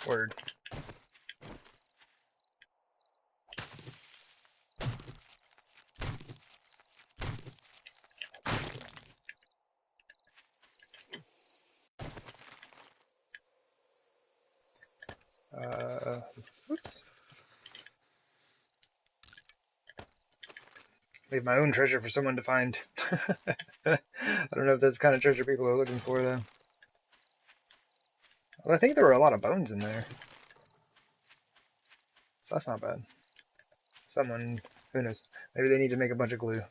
Word. Oops. Leave my own treasure for someone to find. I don't know if that's the kind of treasure people are looking for, though. Well, I think there were a lot of bones in there. So that's not bad. Someone, who knows? Maybe they need to make a bunch of glue.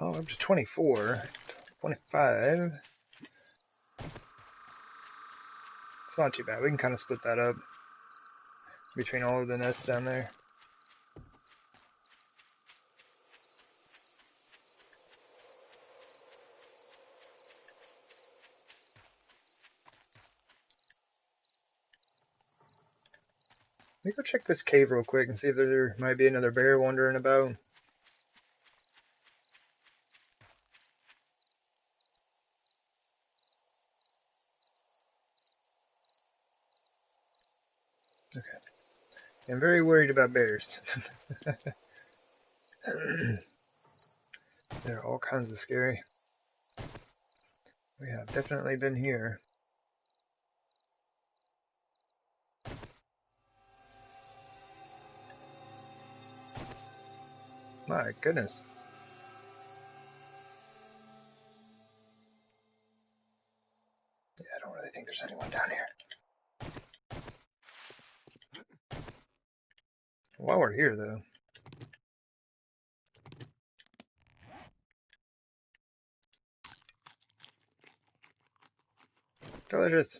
Oh, up to 24. 25. It's not too bad. We can kind of split that up between all of the nests down there. Let me go check this cave real quick and see if there might be another bear wandering about. Okay. I'm very worried about bears. They're all kinds of scary. We have definitely been here. My goodness. Yeah, I don't really think there's anyone down here. While we're here, though. Delicious.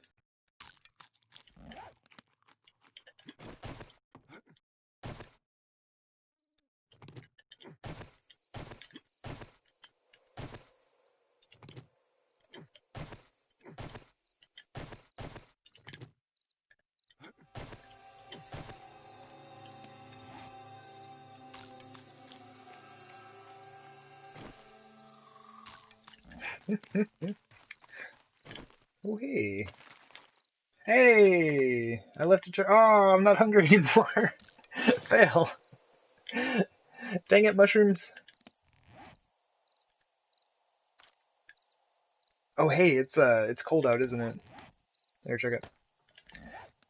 Oh, hey. Hey! I left a oh, I'm not hungry anymore. Fail. Dang it, mushrooms. Oh, hey, it's cold out, isn't it? There, check it.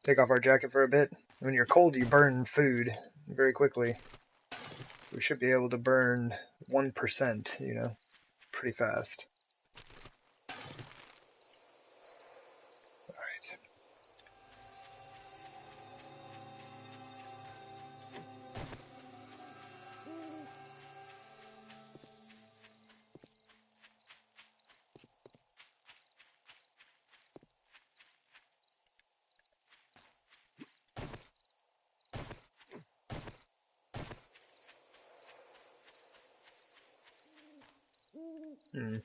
Take off our jacket for a bit. When you're cold, you burn food very quickly. So we should be able to burn 1%, you know, pretty fast. I think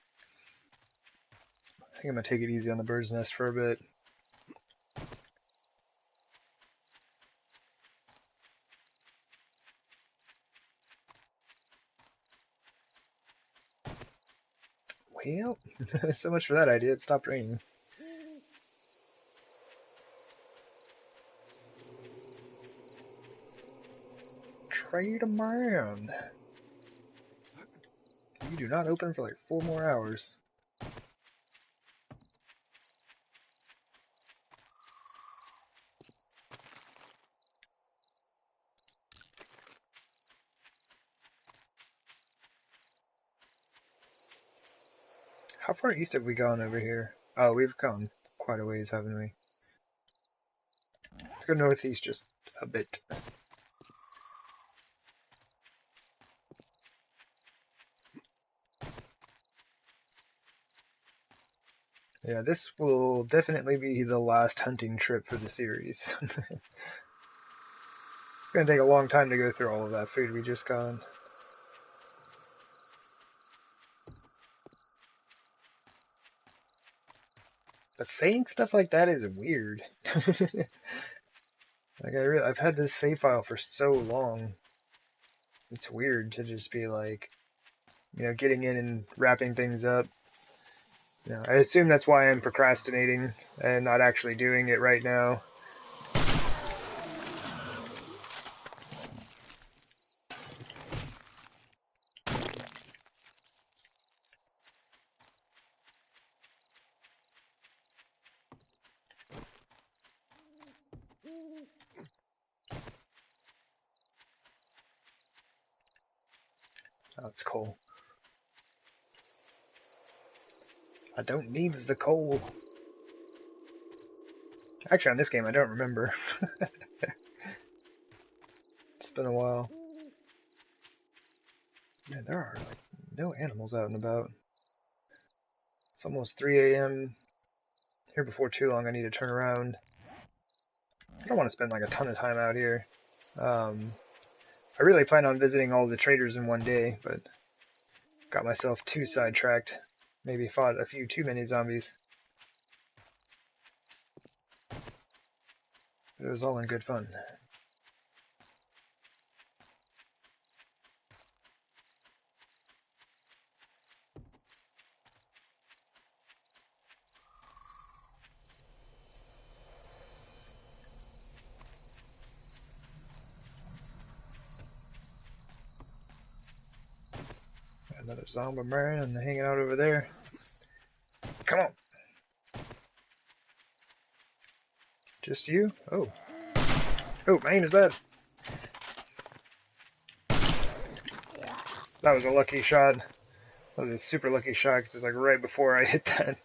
I'm gonna take it easy on the bird's nest for a bit. Well, so much for that idea. It stopped raining. Trade a man. You do not open for like 4 more hours. How far east have we gone over here? Oh, we've gone quite a ways, haven't we? Let's go northeast just a bit. Yeah, this will definitely be the last hunting trip for the series. It's gonna take a long time to go through all of that food we just got. But saying stuff like that is weird. Like I've had this save file for so long. It's weird to just be like, getting in and wrapping things up. I assume that's why I'm procrastinating and not actually doing it right now. Oh, it's coal. I don't need the coal. Actually, on this game, I don't remember. It's been a while. Man, there are like no animals out and about. It's almost 3 a.m. Here before too long, I need to turn around. I don't want to spend like a ton of time out here. I really plan on visiting all the traders in one day, but got myself too sidetracked. Maybe fought a few too many zombies. It was all in good fun. Another zombie man hanging out over there. Come on. Just you? Oh. Oh, my aim is bad. That was a lucky shot. That was a super lucky shot because it's like right before I hit that.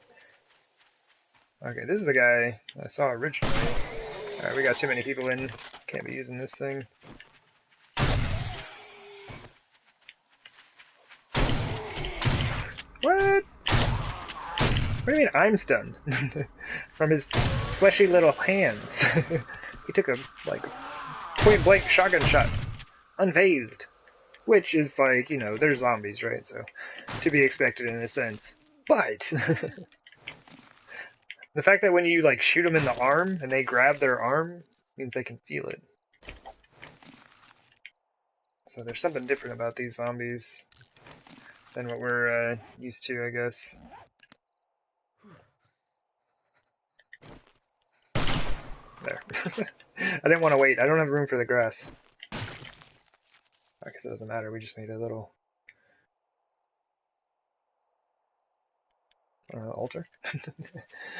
Okay, this is the guy I saw originally. Alright, we got too many people in. Can't be using this thing. What? What do you mean I'm stunned? From his fleshy little hands. He took a, like, point-blank shotgun shot. Unfazed. Which is like, they're zombies, right? So, to be expected in a sense. But, the fact that when you, like, shoot them in the arm, and they grab their arm, means they can feel it. So there's something different about these zombies than what we're used to, I guess. There. I didn't want to wait. I don't have room for the grass. I guess it doesn't matter. We just made a little altar.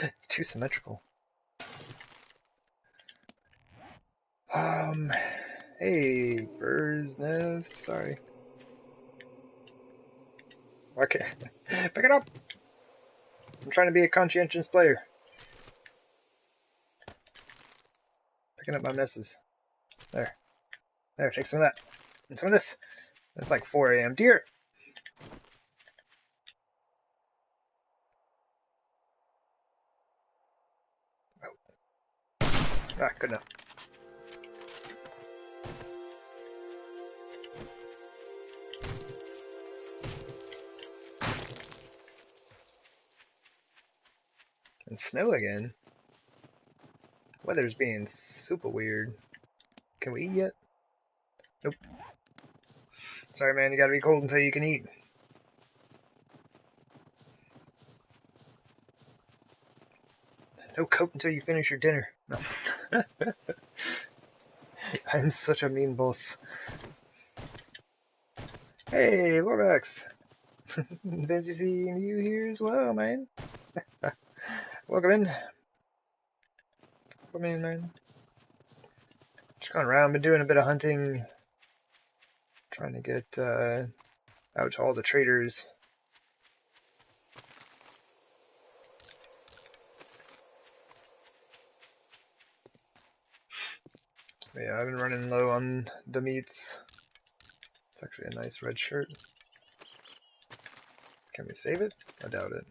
It's too symmetrical. Hey, bird's nest. Sorry. Okay. Pick it up! I'm trying to be a conscientious player. Picking up my messes. There. There, take some of that. And some of this. It's like 4 a.m. Deer! Oh. Ah, good enough. And snow again. Weather's being super weird. Can we eat yet? Nope. Sorry, man, you gotta be cold until you can eat. No coat until you finish your dinner. No. I'm such a mean boss. Hey, Lorbex! Fancy seeing you here as well, man. Welcome in. Welcome in, man. Just going around, been doing a bit of hunting. Trying to get out to all the traders. But yeah, I've been running low on the meats. It's actually a nice red shirt. Can we save it? I doubt it.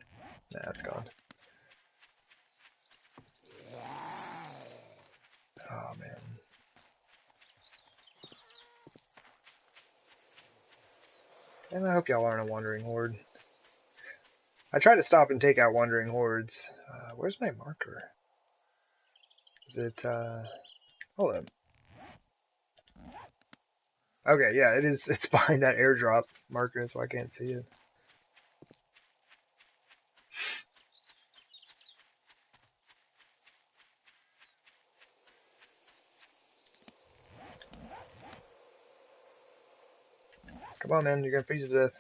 Nah, it's gone. Oh, man. And I hope y'all aren't a wandering horde. I try to stop and take out wandering hordes. Where's my marker? Is it, hold up. Okay, yeah, it is. It's behind that airdrop marker, so I can't see it. Come on, man, you're gonna freeze to death.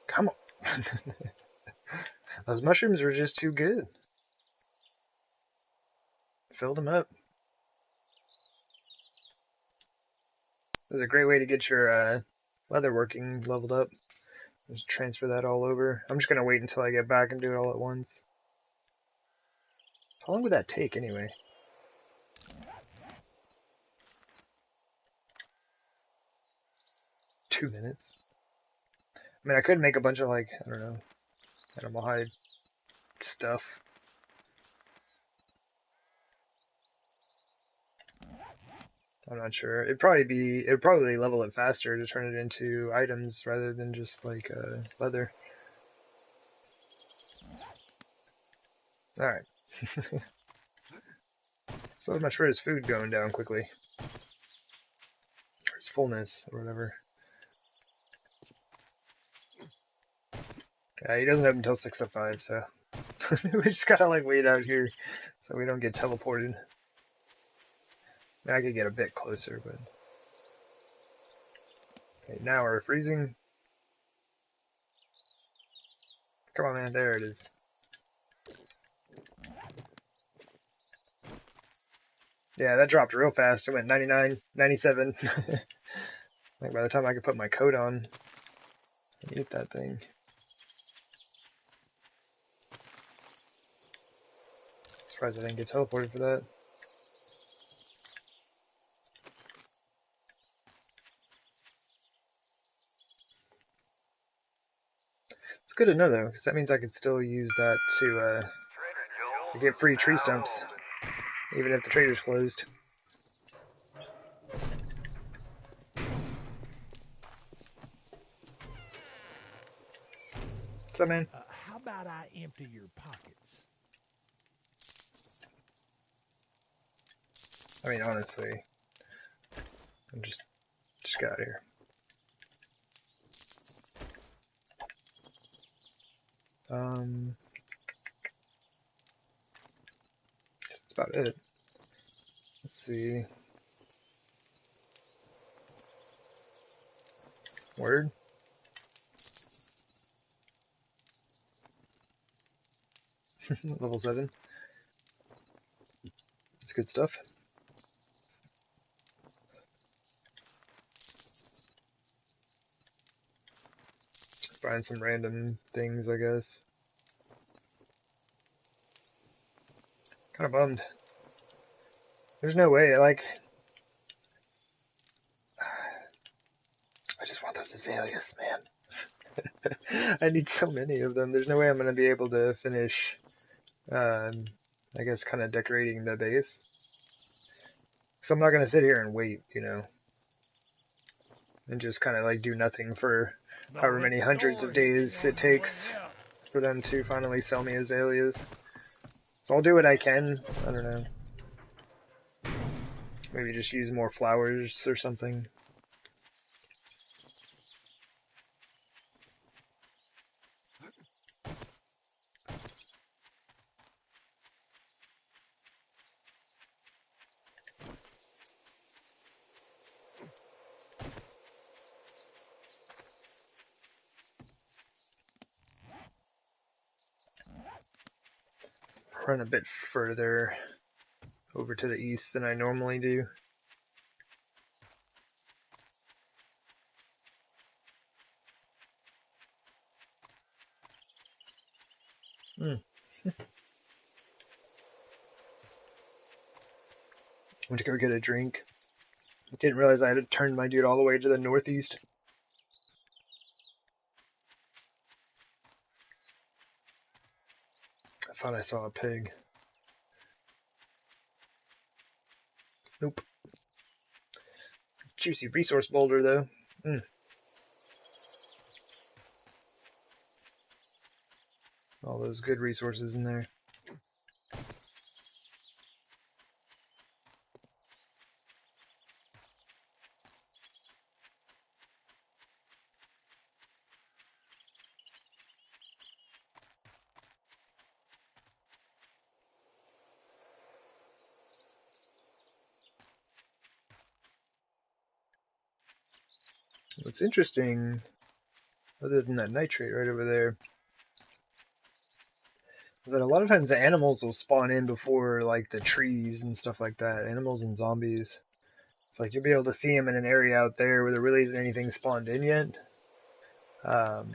Come on. Those mushrooms were just too good. Filled them up. This is a great way to get your leather working leveled up. Just transfer that all over. I'm just gonna wait until I get back and do it all at once. How long would that take anyway? Two minutes. I mean, I could make a bunch of, like, I don't know, animal hide stuff. I'm not sure. It'd probably level it faster to turn it into items rather than just like leather. Alright. So much for his food going down quickly. Or his fullness, or whatever. Yeah, he doesn't have until 6:05, so we just gotta like wait out here so we don't get teleported. I could get a bit closer, but okay, now we're freezing. Come on, man, there it is. Yeah, that dropped real fast. It went 99, 97. Like by the time I could put my coat on and eat that thing. Surprised I didn't get teleported for that. It's good to know though, because that means I could still use that to get free tree stumps, even if the trader's closed. What's up, man? How about I empty your pockets? I mean, honestly, I'm just get out of here. That's about it. Let's see. Word. Level 7. It's good stuff. Find some random things, I guess. Kind of bummed. There's no way, like... I just want those azaleas, man. I need so many of them. There's no way I'm going to be able to finish, I guess, kind of decorating the base. So I'm not going to sit here and wait, you know, and just kind of like do nothing for however many hundreds of days it takes for them to finally sell me azaleas. So I'll do what I can. I don't know. Maybe just use more flowers or something. Run a bit further over to the east than I normally do. Went to go get a drink. Didn't realize I had turned my dude all the way to the northeast. I thought I saw a pig. Nope. Juicy resource boulder, though. All those good resources in there. What's interesting, other than that nitrate right over there, is that a lot of times the animals will spawn in before like the trees and stuff like that. Animals and zombies. It's like you'll be able to see them in an area out there where there really isn't anything spawned in yet. And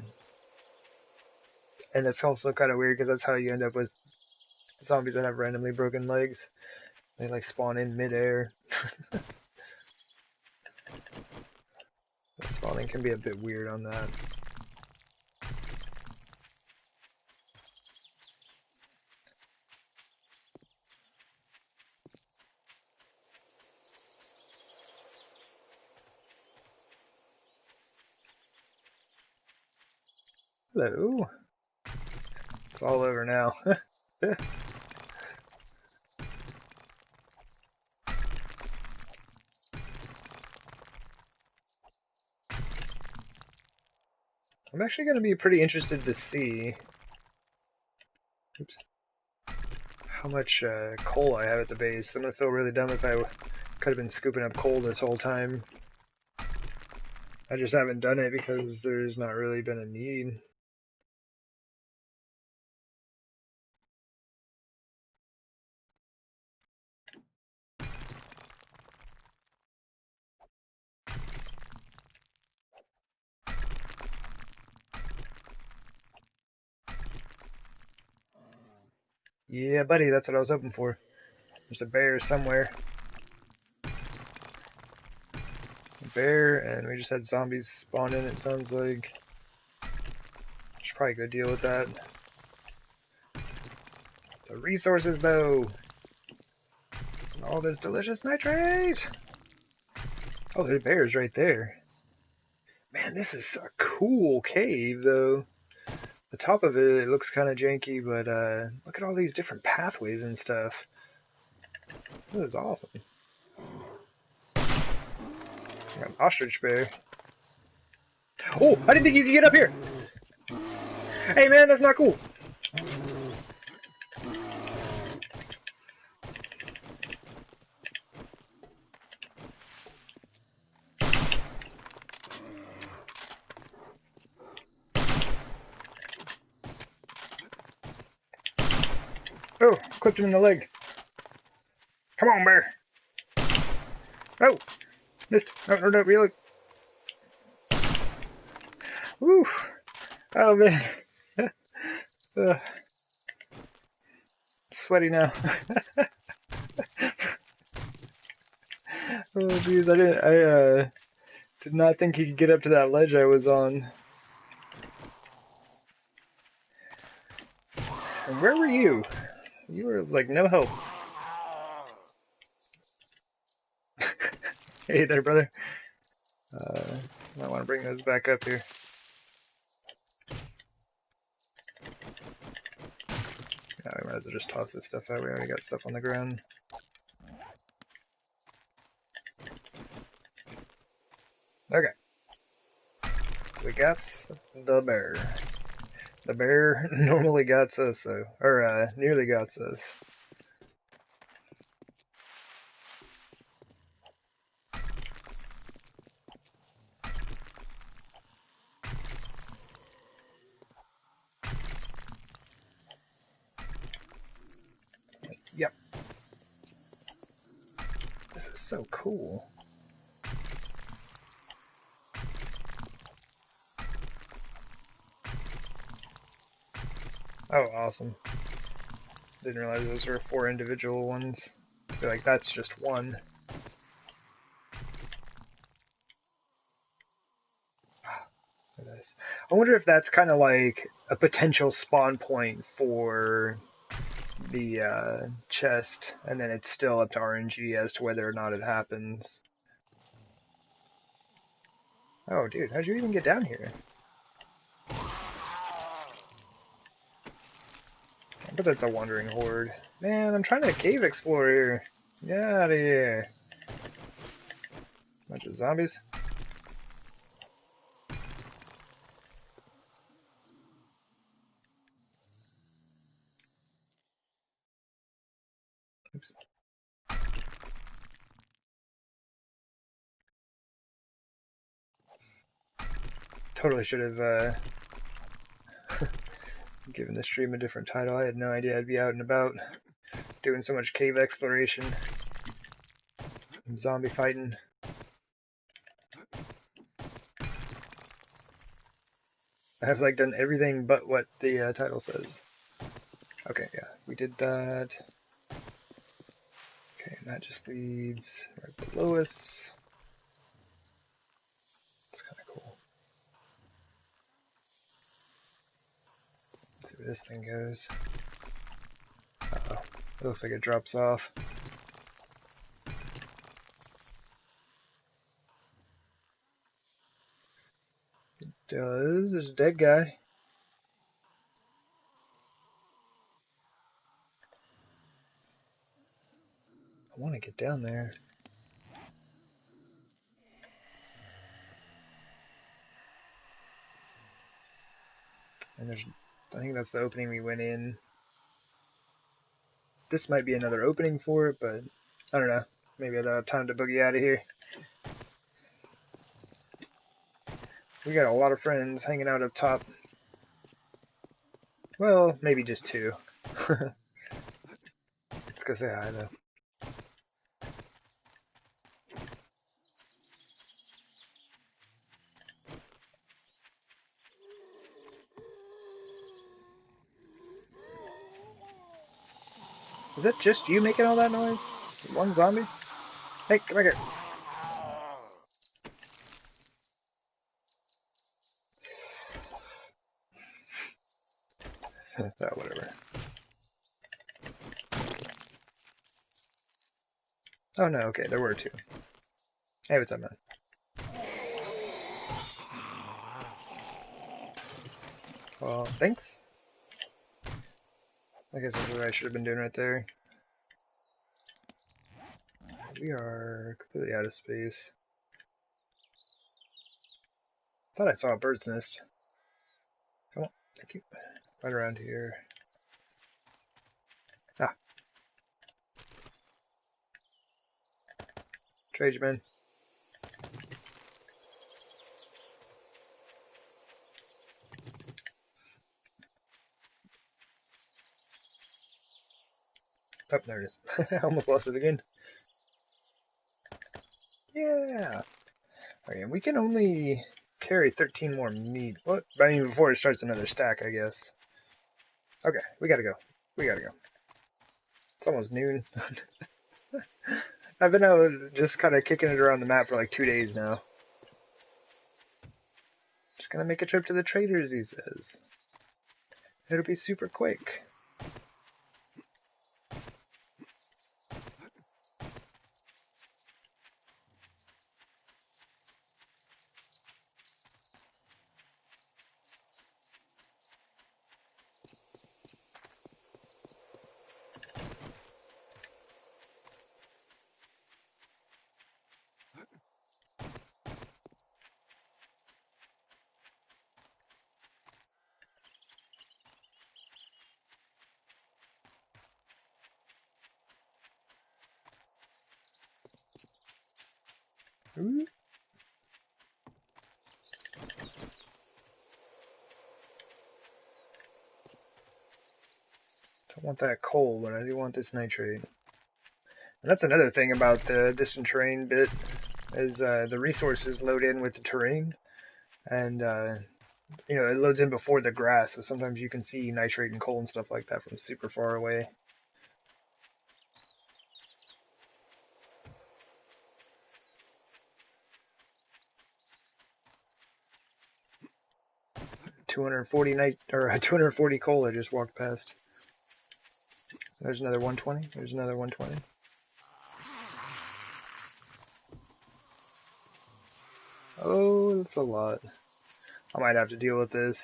it's also kind of weird because that's how you end up with zombies that have randomly broken legs. They like spawn in midair. Spawning can be a bit weird on that. Hello. It's all over now. I'm actually going to be pretty interested to see how much coal I have at the base. I'm going to feel really dumb if I could have been scooping up coal this whole time. I just haven't done it because there's not really been a need. Yeah, buddy, that's what I was hoping for. There's a bear somewhere. A bear, and we just had zombies spawn in, it sounds like. Should probably go deal with that. The resources, though! All this delicious nitrate! Oh, the bear's right there. Man, this is a cool cave, though. The top of it looks kind of janky, but look at all these different pathways and stuff. This is awesome. Got an ostrich bear. Oh, I didn't think you could get up here! Hey man, that's not cool! Oh, clipped him in the leg. Come on, bear. Oh, missed. Oh, no, reload. Woo. Oh, man. Sweaty now. Oh, jeez, I did not think he could get up to that ledge I was on. And where were you? You were like no help. Hey there, brother. Might want to bring those back up here. Yeah, we might as well just toss this stuff out. We already got stuff on the ground. Okay. We got the bear. The bear normally got us, though. Or, nearly got us. Yep. This is so cool. Oh, awesome. Didn't realize those were 4 individual ones. I feel like that's just one. I wonder if that's kind of like a potential spawn point for the chest, and then it's still up to RNG as to whether or not it happens. Oh, dude, how'd you even get down here? I bet that's a wandering horde. Man, I'm trying to cave explore here. Get out of here. Bunch of zombies. Oops. Totally should have given the stream a different title. I had no idea I'd be out and about doing so much cave exploration and zombie fighting. I have like done everything but what the title says. Okay, yeah, we did that. Okay, and that just leads right below us. It's kind of cool. Let's see where this thing goes. Uh-oh, it looks like it drops off. It does. There's a dead guy. I want to get down there. And there's, I think that's the opening we went in. This might be another opening for it, but I don't know. Maybe I don't have time to boogie out of here. We got a lot of friends hanging out up top. Well, maybe just 2. Let's go say hi, though. Is that just you making all that noise? One zombie? Hey, come back here. Oh, whatever. Oh no, okay, there were 2. Hey, what's up, man? Well, thanks. I guess that's what I should have been doing right there. We are completely out of space. Thought I saw a bird's nest. Come on, thank you. Right around here. Ah. Tradesman. Oh, there it is. I almost lost it again. Yeah. Okay, we can only carry 13 more meat. What? I mean, before it starts another stack, I guess. Okay, we gotta go. We gotta go. It's almost noon. I've been out just kind of kicking it around the map for like 2 days now. Just gonna make a trip to the traders, he says. It'll be super quick. Ooh. Don't want that coal, but I do want this nitrate. And that's another thing about the distant terrain bit, is the resources load in with the terrain, and you know, it loads in before the grass, so sometimes you can see nitrate and coal and stuff like that from super far away. Or 240 coal I just walked past. There's another 120. There's another 120. Oh, that's a lot. I might have to deal with this.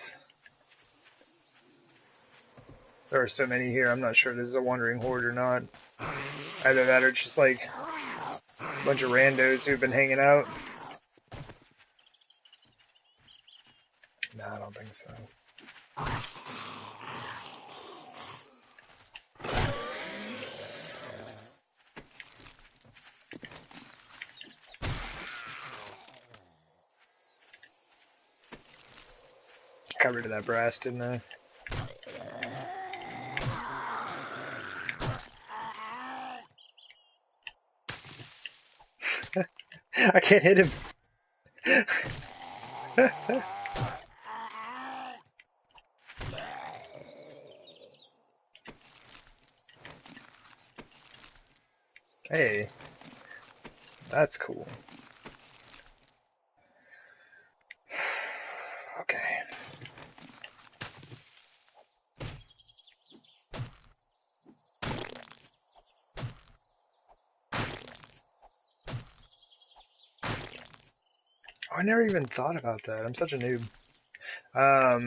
There are so many here, I'm not sure this is a wandering horde or not. Either that or just like a bunch of randos who've been hanging out. No, I don't think so. Got rid of that brass, didn't I? I can't hit him. Hey, that's cool. Okay. Oh, I never even thought about that. I'm such a noob. I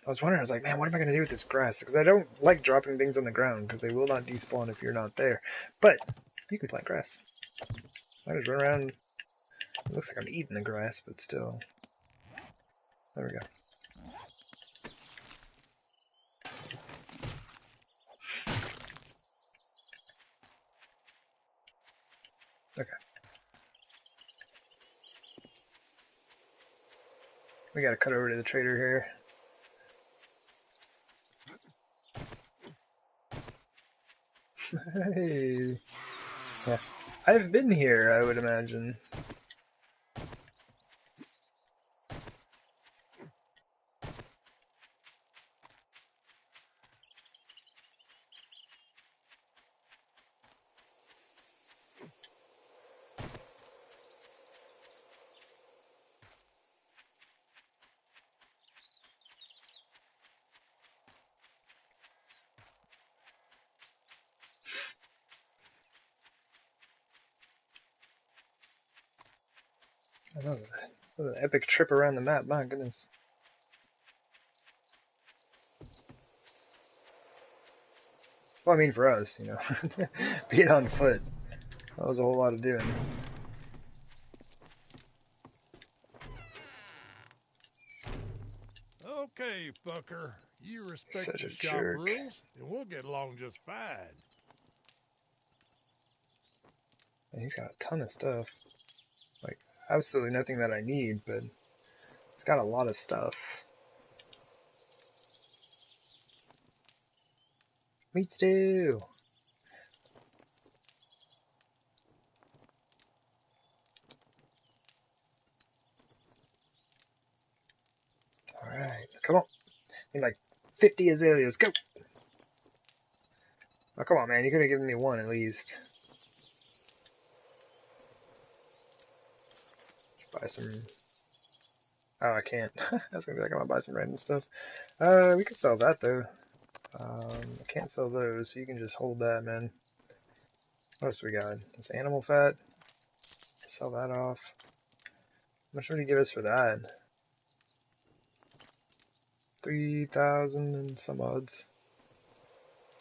was wondering, I was like, man, what am I going to do with this grass? Because I don't like dropping things on the ground, because they will not despawn if you're not there. But, you can plant grass. I just run around. It looks like I'm eating the grass, but still. There we go. Okay. We gotta cut over to the trader here. Hey. Yeah. I've been here, I would imagine. I know. That was an epic trip around the map, my goodness. Well, I mean for us, you know. Being on foot. That was a whole lot of doing. Okay, fucker. You respect Such the a shop jerk. rules, and we'll get along just fine. And he's got a ton of stuff. Like, absolutely nothing that I need, but he's got a lot of stuff. Meat stew! Come on. Need like 50 azaleas. Go! Oh, come on, man. You could have given me one at least. Buy some... Oh, I can't. I was gonna be like, I'm gonna buy some random stuff. We could sell that, though. I can't sell those, so you can just hold that, man. What else we got? This animal fat. Sell that off. How much would he give us for that? 3,000 and some odds.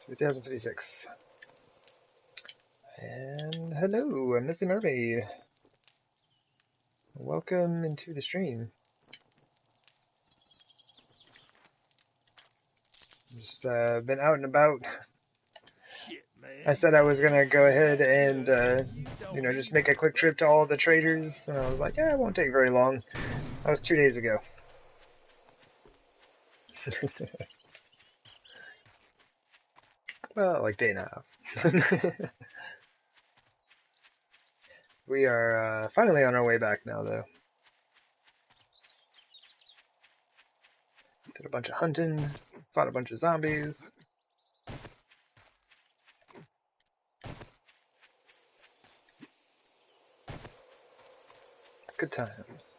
3,056. And hello, I'm Missy Mermaid. Welcome into the stream. Just been out and about. Shit, man. I said I was gonna go ahead and just make a quick trip to all the traders, and I was like, yeah, it won't take very long. That was 2 days ago. Well, like day and a half. We are finally on our way back now, though. Did a bunch of hunting, fought a bunch of zombies. Good times.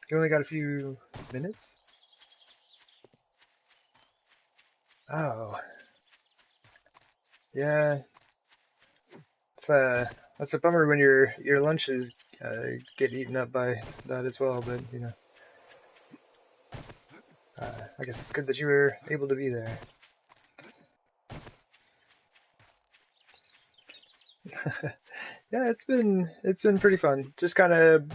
You only got a few minutes? Oh. Yeah. That's a bummer when your lunches get eaten up by that as well, but you know. I guess it's good that you were able to be there. Yeah, it's been pretty fun. Just kind of,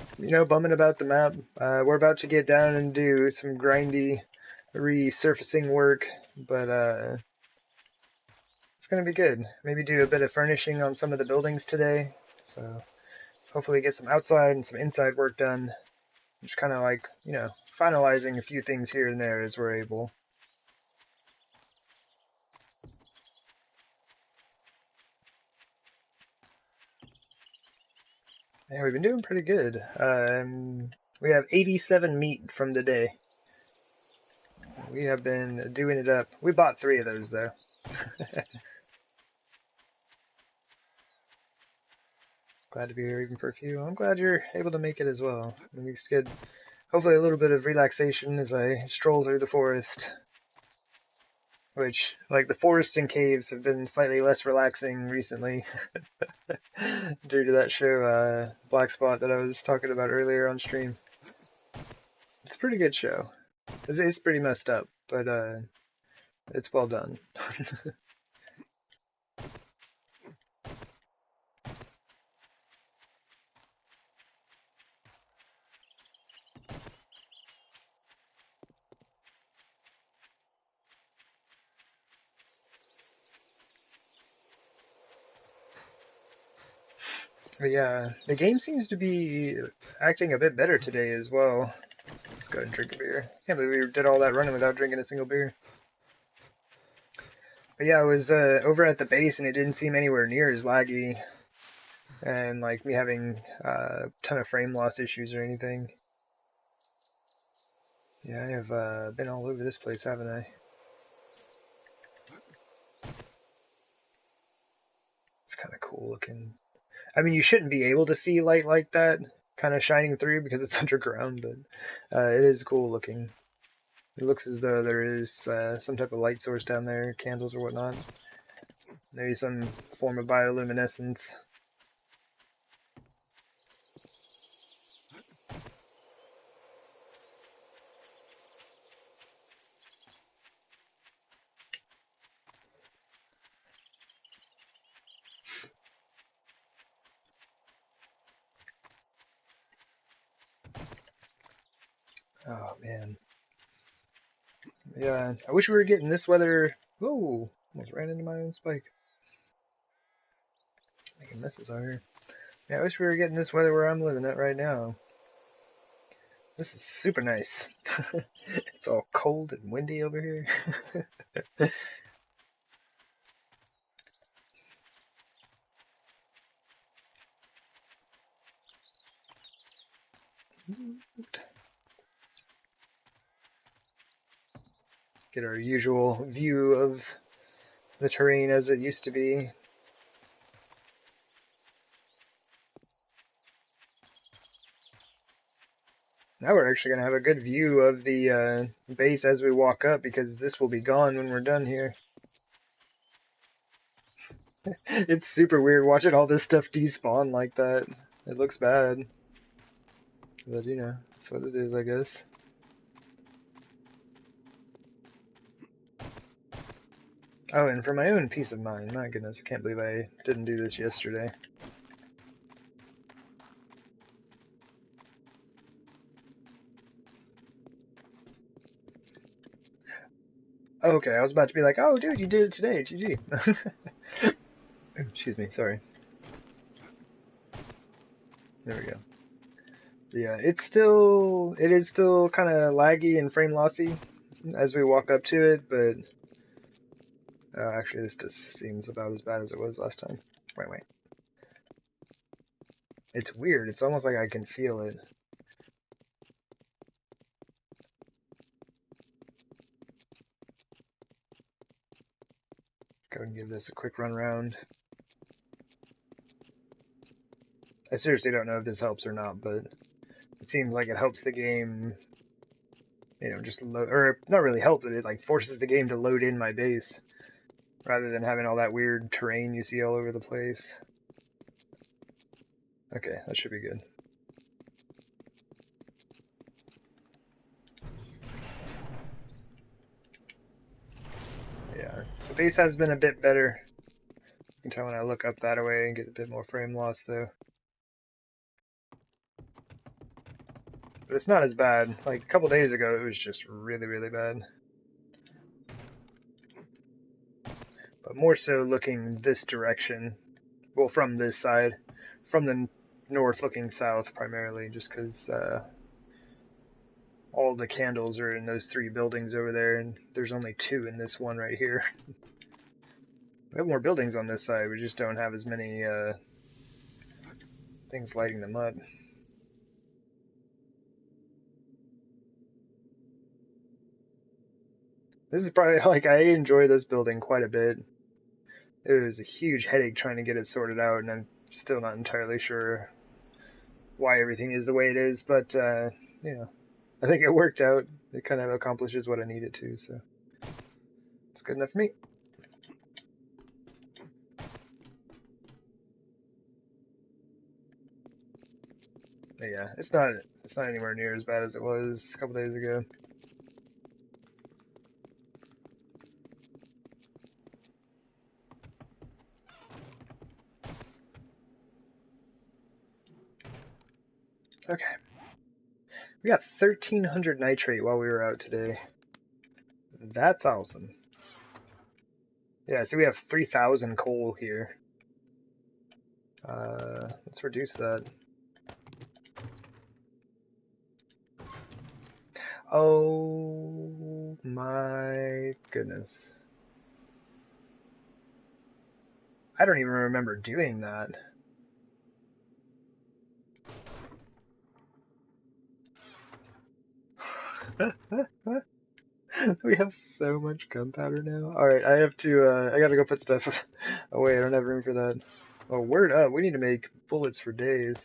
bumming about the map. We're about to get down and do some grindy resurfacing work, but it's gonna be good. Maybe do a bit of furnishing on some of the buildings today. So hopefully get some outside and some inside work done. Just kind of like, finalizing a few things here and there as we're able. Yeah, we've been doing pretty good. We have 87 meat from the day. We have been doing it up. We bought 3 of those, though. Glad to be here even for a few. I'm glad you're able to make it as well. At least get, hopefully, a little bit of relaxation as I stroll through the forest. Which, like, the forest and caves have been slightly less relaxing recently. Due to that show, Black Spot, that I was talking about earlier on stream. It's a pretty good show. It's pretty messed up, but it's well done. But yeah, the game seems to be acting a bit better today as well. Let's go ahead and drink a beer. Can't believe we did all that running without drinking a single beer. But yeah, I was over at the base and it didn't seem anywhere near as laggy and like me having a ton of frame loss issues or anything. Yeah, I have been all over this place, haven't I? It's kind of cool looking. I mean, you shouldn't be able to see light like that kind of shining through because it's underground, but it is cool looking. It looks as though there is some type of light source down there, candles or whatnot. Maybe some form of bioluminescence. Oh, man. Yeah, I wish we were getting this weather. Whoa, almost ran into my own spike. Making messes out here. Yeah, I wish we were getting this weather where I'm living at right now. This is super nice. It's all cold and windy over here. Get our usual view of the terrain as it used to be. Now we're actually going to have a good view of the base as we walk up, because this will be gone when we're done here. It's super weird watching all this stuff despawn like that. It looks bad. But, you know, that's what it is, I guess. Oh, and for my own peace of mind, my goodness, I can't believe I didn't do this yesterday. Okay, I was about to be like, oh, dude, you did it today, GG. Excuse me, sorry. There we go. Yeah, it is still kind of laggy and frame lossy as we walk up to it, but actually this just seems about as bad as it was last time. Wait. It's weird. It's almost like I can feel it. Go and give this a quick run around. I seriously don't know if this helps or not, but it seems like it helps the game, you know, just load, or not really help, but it like forces the game to load in my base rather than having all that weird terrain you see all over the place. Okay, that should be good. Yeah, the base has been a bit better. You can tell when I look up that way and get a bit more frame loss though. But it's not as bad. Like a couple days ago, it was just really, really bad. But more so looking this direction. Well, from this side. From the north looking south primarily, just because all the candles are in those 3 buildings over there, and there's only 2 in this one right here. We have more buildings on this side, we just don't have as many things lighting them up. This is probably, like, I enjoy this building quite a bit. It was a huge headache trying to get it sorted out, and I'm still not entirely sure why everything is the way it is, but, you know, I think it worked out. It kind of accomplishes what I need it to, so it's good enough for me. But yeah, it's not anywhere near as bad as it was a couple days ago. Okay. We got 1,300 nitrate while we were out today. That's awesome. Yeah, so we have 3,000 coal here. Let's reduce that. Oh my goodness. I don't even remember doing that. We have so much gunpowder now. Alright, I have to, I gotta go put stuff away. I don't have room for that. Oh, word up. We need to make bullets for days.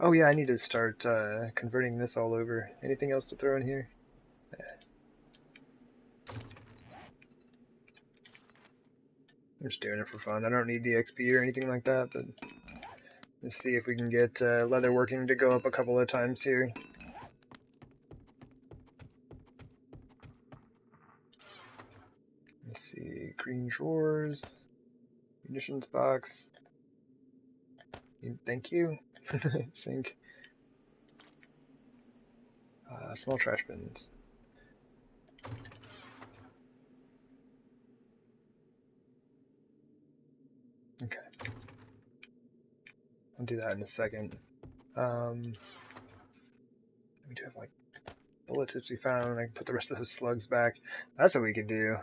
Oh yeah, I need to start, converting this all over. Anything else to throw in here? I'm just doing it for fun. I don't need the XP or anything like that, but let's see if we can get leather working to go up a couple of times here. Let's see, green drawers, munitions box. Thank you. I think. Small trash bins. Okay. I'll do that in a second. We do have like bullet tips we found. I can put the rest of those slugs back. That's what we could do.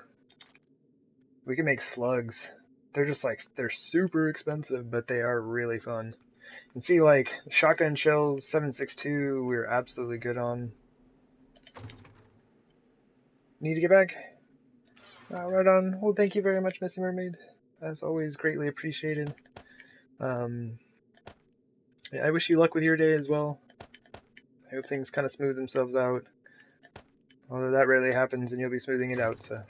We can make slugs. They're just like, they're super expensive, but they are really fun. And see, like, shotgun shells, 7.62, we're absolutely good on. Need to get back? Right on. Well, thank you very much, Missy Mermaid. As always, greatly appreciated. Yeah, I wish you luck with your day as well. I hope things kind of smooth themselves out. Although that rarely happens and you'll be smoothing it out, so.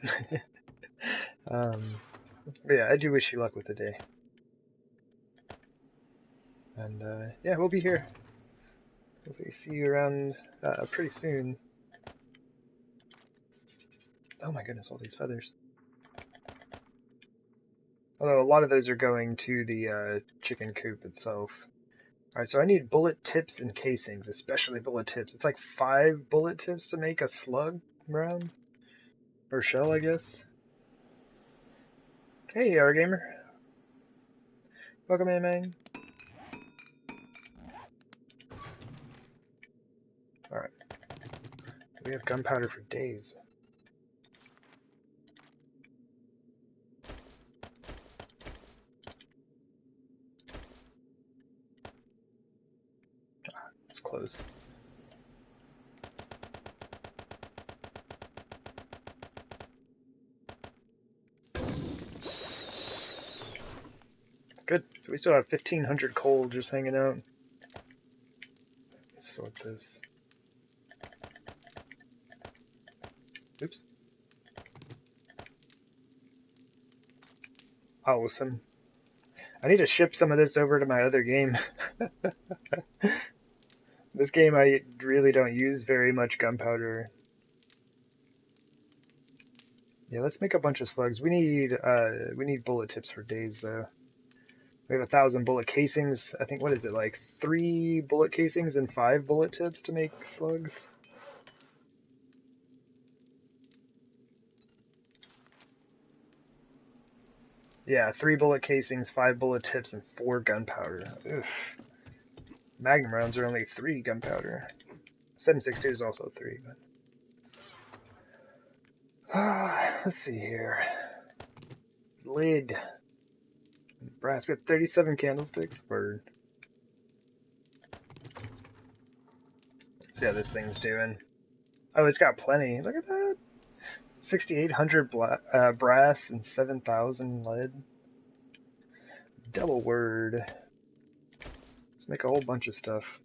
But yeah, I do wish you luck with the day. And yeah, we'll be here. Hopefully see you around pretty soon. Oh my goodness, all these feathers. Although a lot of those are going to the chicken coop itself. Alright, so I need bullet tips and casings, especially bullet tips. It's like 5 bullet tips to make a slug round. Or shell, I guess. Hey, Gamer. Welcome in, man. Alright. We have gunpowder for days. It's close. Good. So we still have 1,500 coal just hanging out. Let's sort this. Oops. Awesome. I need to ship some of this over to my other game. This game I really don't use very much gunpowder. Yeah, let's make a bunch of slugs. We need bullet tips for days though. We have 1,000 bullet casings. I think, what is it, like 3 bullet casings and 5 bullet tips to make slugs? Yeah, 3 bullet casings, 5 bullet tips, and 4 gunpowder. Oof. Magnum rounds are only 3 gunpowder. 7.62 is also 3, but... let's see here. Lid. Brass. We have 37 candlesticks. Word. See how this thing's doing. Oh, it's got plenty. Look at that. 6,800 brass and 7,000 lead. Double word. Let's make a whole bunch of stuff.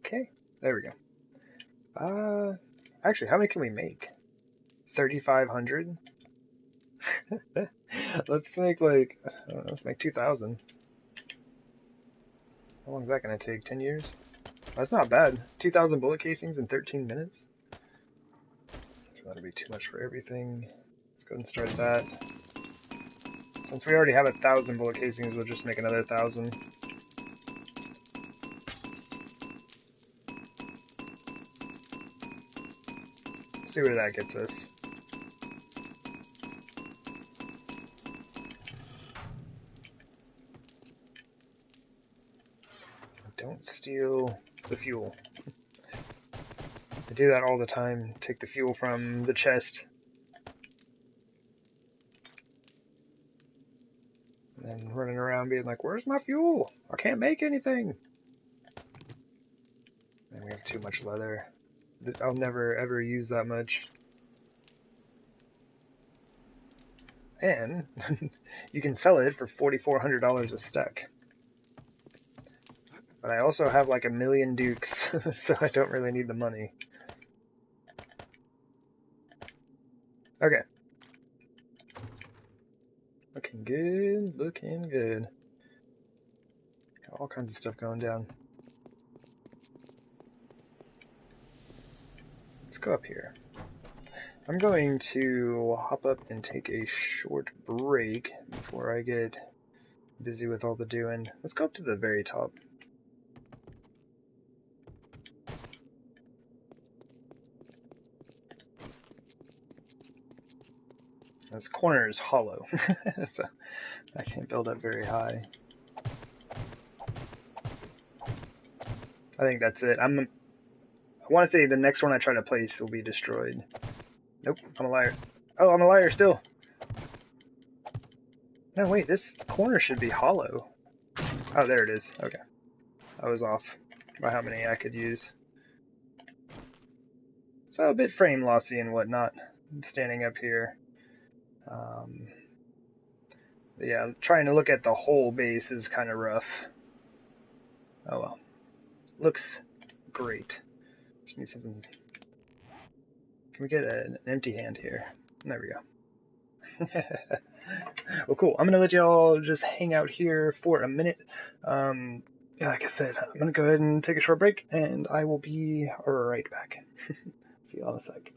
Okay, there we go. Actually, how many can we make? 3,500? Let's make like, I don't know, let's make 2,000. How long is that going to take? 10 years? That's not bad. 2,000 bullet casings in 13 minutes? So that'll be too much for everything. Let's go ahead and start that. Since we already have 1,000 bullet casings, we'll just make another 1,000. See where that gets us. Don't steal the fuel. I do that all the time. Take the fuel from the chest. And then running around being like, where's my fuel? I can't make anything. And we have too much leather. I'll never ever use that much. And you can sell it for $4,400 a stack. But I also have like 1,000,000 dukes, so I don't really need the money. Okay. Looking good, looking good. Got all kinds of stuff going down. Let's go up here. I'm going to hop up and take a short break before I get busy with all the doing. Let's go up to the very top. This corner is hollow, so I can't build up very high. I think that's it. I want to say the next one I try to place will be destroyed. Nope, I'm a liar. Oh, I'm a liar still. No, wait, this corner should be hollow. Oh, there it is. Okay. I was off by how many I could use. So a bit frame lossy and whatnot, standing up here. Yeah, trying to look at the whole base is kind of rough. Oh well. Looks great. Just need something. Can we get an empty hand here? There we go. Well, cool. I'm going to let y'all just hang out here for a minute. Yeah, like I said, I'm going to go ahead and take a short break, and I will be right back. See y'all in a sec.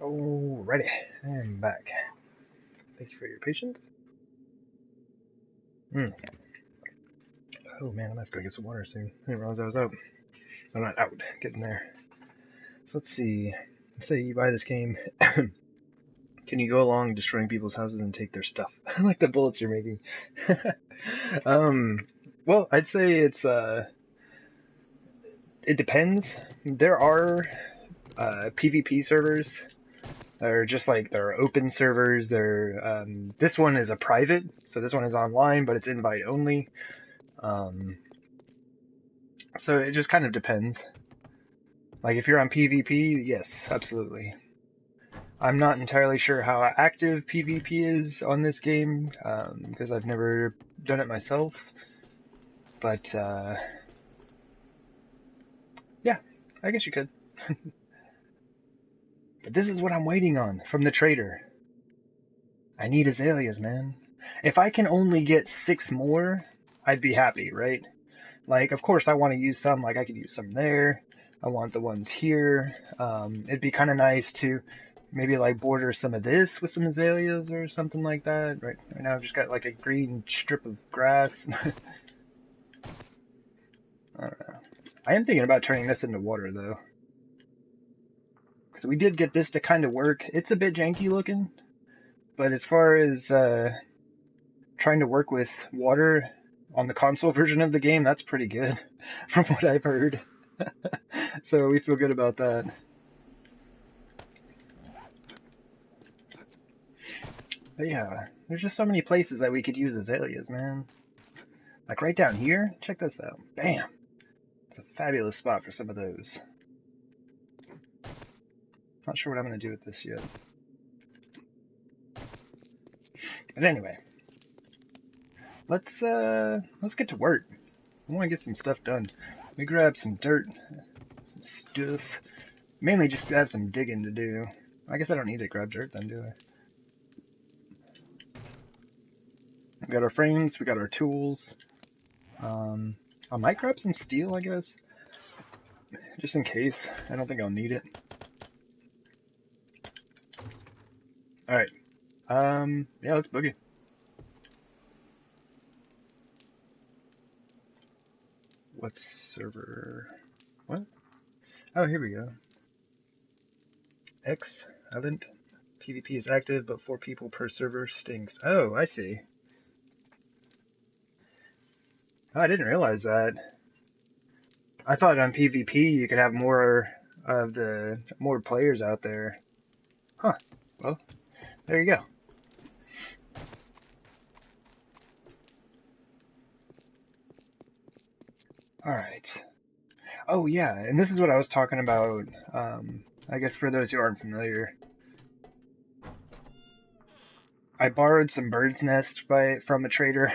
Alrighty, I'm back. Thank you for your patience. Oh man, I'm gonna have to go get some water soon. I didn't realize I was out. I'm not out, getting there. So let's see. Let's say you buy this game. Can you go along destroying people's houses and take their stuff? I like the bullets you're making. Well, I'd say it depends. There are PvP servers. They're just like there are open servers. This one is a private, so this one is online, but it's invite only. So it just kind of depends. Like if you're on PvP, yes, absolutely. I'm not entirely sure how active PvP is on this game, because I've never done it myself. But, yeah, I guess you could. But this is what I'm waiting on from the trader. I need azaleas, man. If I can only get 6 more, I'd be happy, right? Like, of course, I want to use some. Like, I could use some there. I want the ones here. It'd be kind of nice to maybe, like, border some of this with some azaleas or something like that. Right now, I've just got, like, a green strip of grass. I don't know. I am thinking about turning this into water, though. Because we did get this to kind of work. It's a bit janky looking. But as far as trying to work with water on the console version of the game, that's pretty good, from what I've heard. So we feel good about that. But yeah, there's just so many places that we could use azaleas, man. Like right down here, check this out. Bam! It's a fabulous spot for some of those. Not sure what I'm going to do with this yet. But anyway, let's get to work. I want to get some stuff done. Let me grab some dirt, some stuff. Mainly just to have some digging to do. I guess I don't need to grab dirt then, do I? We got our frames, we got our tools. I might grab some steel, I guess. Just in case. I don't think I'll need it. Alright. Yeah, let's boogie. What's server? What? Oh, here we go. X, Island. PvP is active, but 4 people per server stinks. Oh, I see. Oh, I didn't realize that. I thought on PvP you could have more players out there. Huh. Well, there you go. Alright. Oh yeah, and this is what I was talking about, I guess for those who aren't familiar. I borrowed some bird's nest from a trader.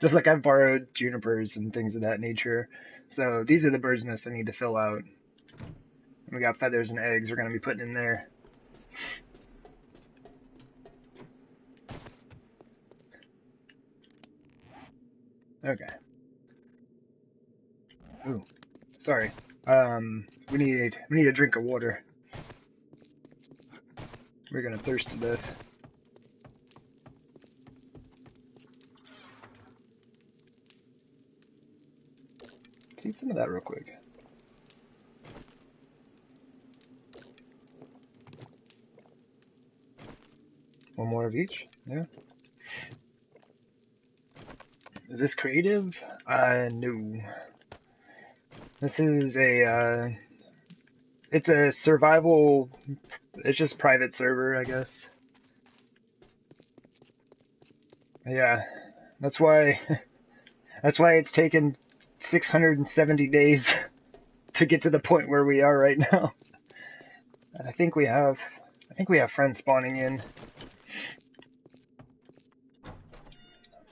Just like I've borrowed junipers and things of that nature. So these are the bird's nests I need to fill out. And we got feathers and eggs we're going to be putting in there. Okay. Ooh, sorry. We need a drink of water. We're gonna thirst to death. Let's eat some of that real quick. One more of each? Yeah. Is this creative? No. This is it's a survival, it's just private server, I guess. Yeah, that's why it's taken 670 days to get to the point where we are right now. And I think we have friends spawning in.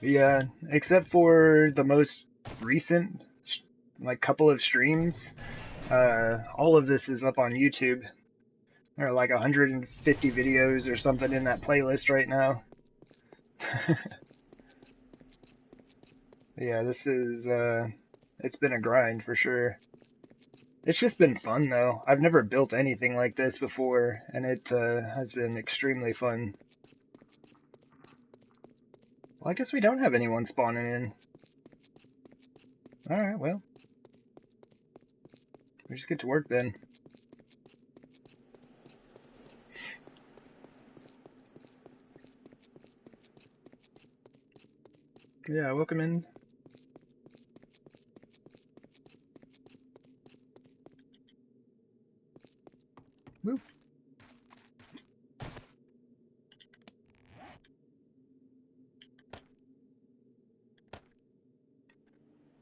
Yeah, except for the most recent, like, couple of streams, all of this is up on YouTube. There are like 150 videos or something in that playlist right now. Yeah, this is, it's been a grind for sure. It's just been fun though. I've never built anything like this before, and it has been extremely fun. Well, I guess we don't have anyone spawning in. Alright, well. We just get to work then. Yeah, welcome in. Woo.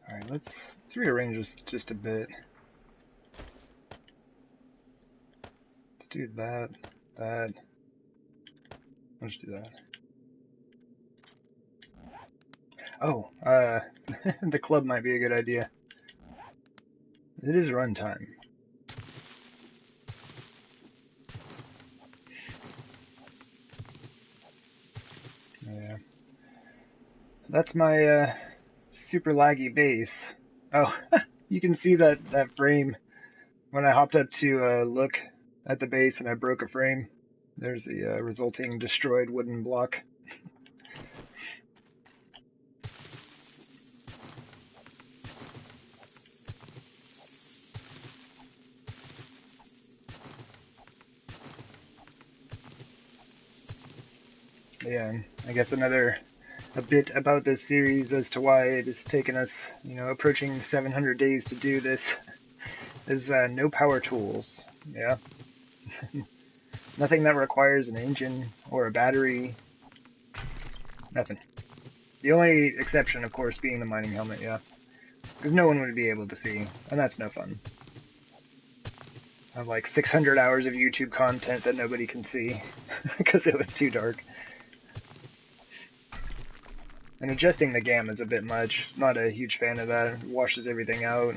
Alright, let's rearrange this just a bit. Let's do that. Let's do that. Oh, the club might be a good idea. It is runtime. Yeah. That's my super laggy base. Oh, you can see that frame when I hopped up to look at the base and I broke a frame. There's the resulting destroyed wooden block. Yeah, I guess a bit about this series as to why it has taken us, approaching 700 days to do this is no power tools. Yeah, nothing that requires an engine or a battery. Nothing. The only exception, of course, being the mining helmet. Yeah, because no one would be able to see, and that's no fun. I have like 600 hours of YouTube content that nobody can see because it was too dark. And adjusting the gamma is a bit much. Not a huge fan of that. It washes everything out.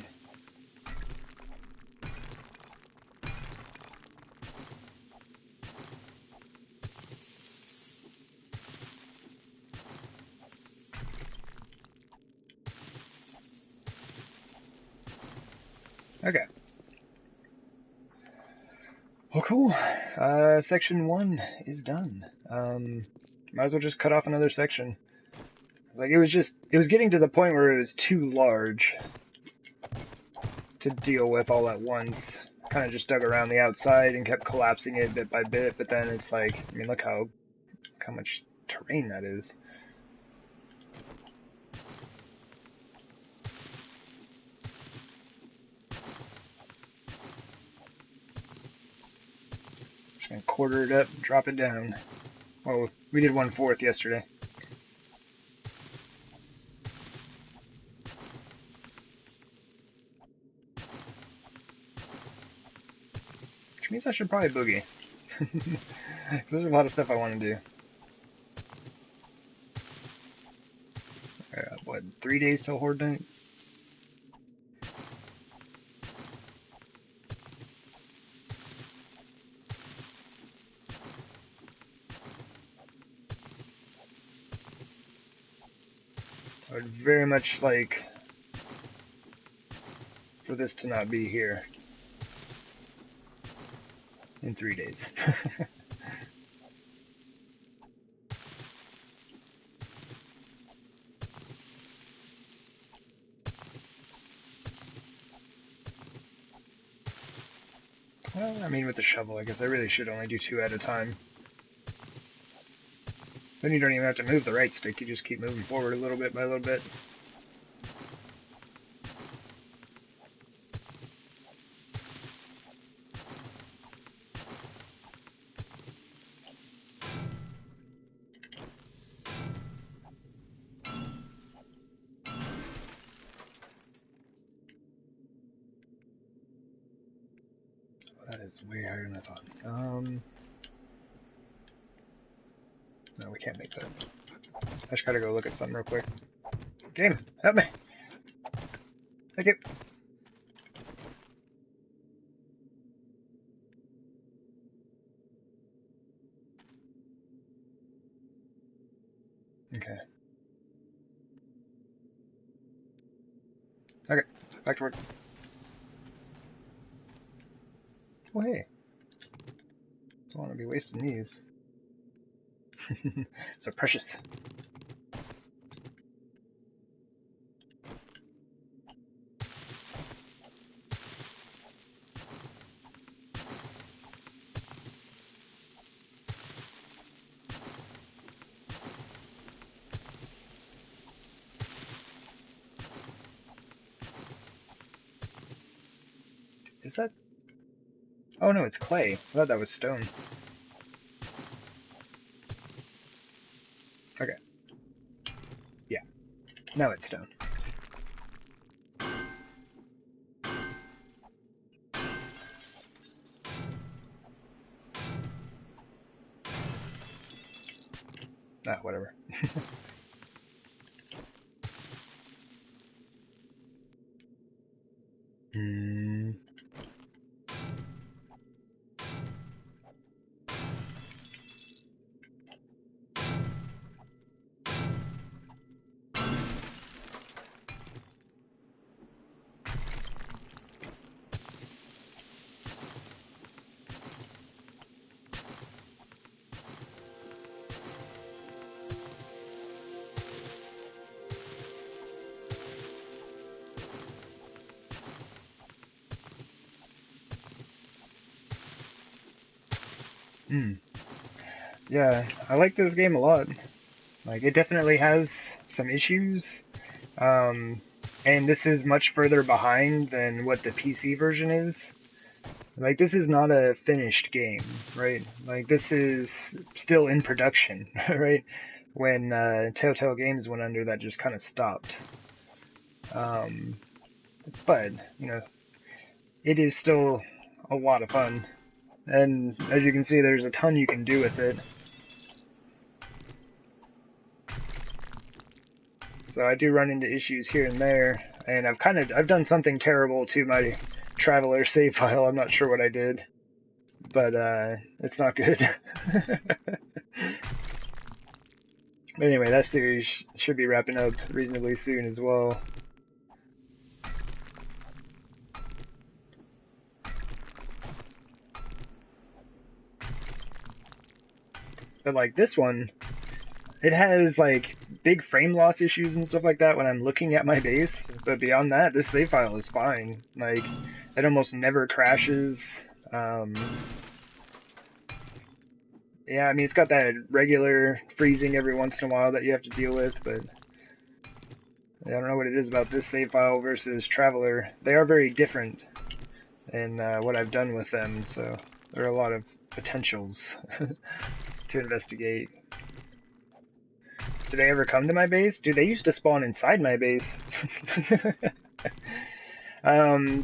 Okay. Well, cool. Section 1 is done. Might as well just cut off another section. Like, it was getting to the point where it was too large to deal with all at once. Kind of just dug around the outside and kept collapsing it bit by bit, but then it's like, I mean, look how much terrain that is. Just gonna quarter it up and drop it down. Well, we did 1/4 yesterday. Which means I should probably boogie. There's a lot of stuff I want to do. What, 3 days till Horde Night? I would very much like for this to not be here in 3 days. Well, I mean, with the shovel, I guess I really should only do 2 at a time. Then you don't even have to move the right stick, you just keep moving forward a little bit by little bit. That is way higher than I thought. No, we can't make that. I just gotta go look at something real quick. Game, help me! Thank you. Okay. Okay, back to work. Oh, hey. Don't want to be wasting these. So precious. Is that... Oh no, it's clay. I thought that was stone. Okay. Yeah. Now it's stone. Ah, whatever. Hmm. Mm. Yeah, I like this game a lot. Like, it definitely has some issues. Um, and this is much further behind than what the PC version is. Like, this is not a finished game, right? Like, this is still in production, right? When Telltale Games went under, that just kind of stopped. Um, but, you know, it is still a lot of fun. And as you can see, there's a ton you can do with it. So I do run into issues here and there, and I've done something terrible to my Traveler save file. I'm not sure what I did, but it's not good. But anyway, that series should be wrapping up reasonably soon as well. But like this one, it has like big frame loss issues and stuff like that when I'm looking at my base. But beyond that, this save file is fine. Like it almost never crashes. Um, yeah, I mean it's got that regular freezing every once in a while that you have to deal with, but I don't know what it is about this save file versus Traveler. They are very different in what I've done with them, so there are a lot of potentials to investigate. Do they ever come to my base? Dude, they used to spawn inside my base.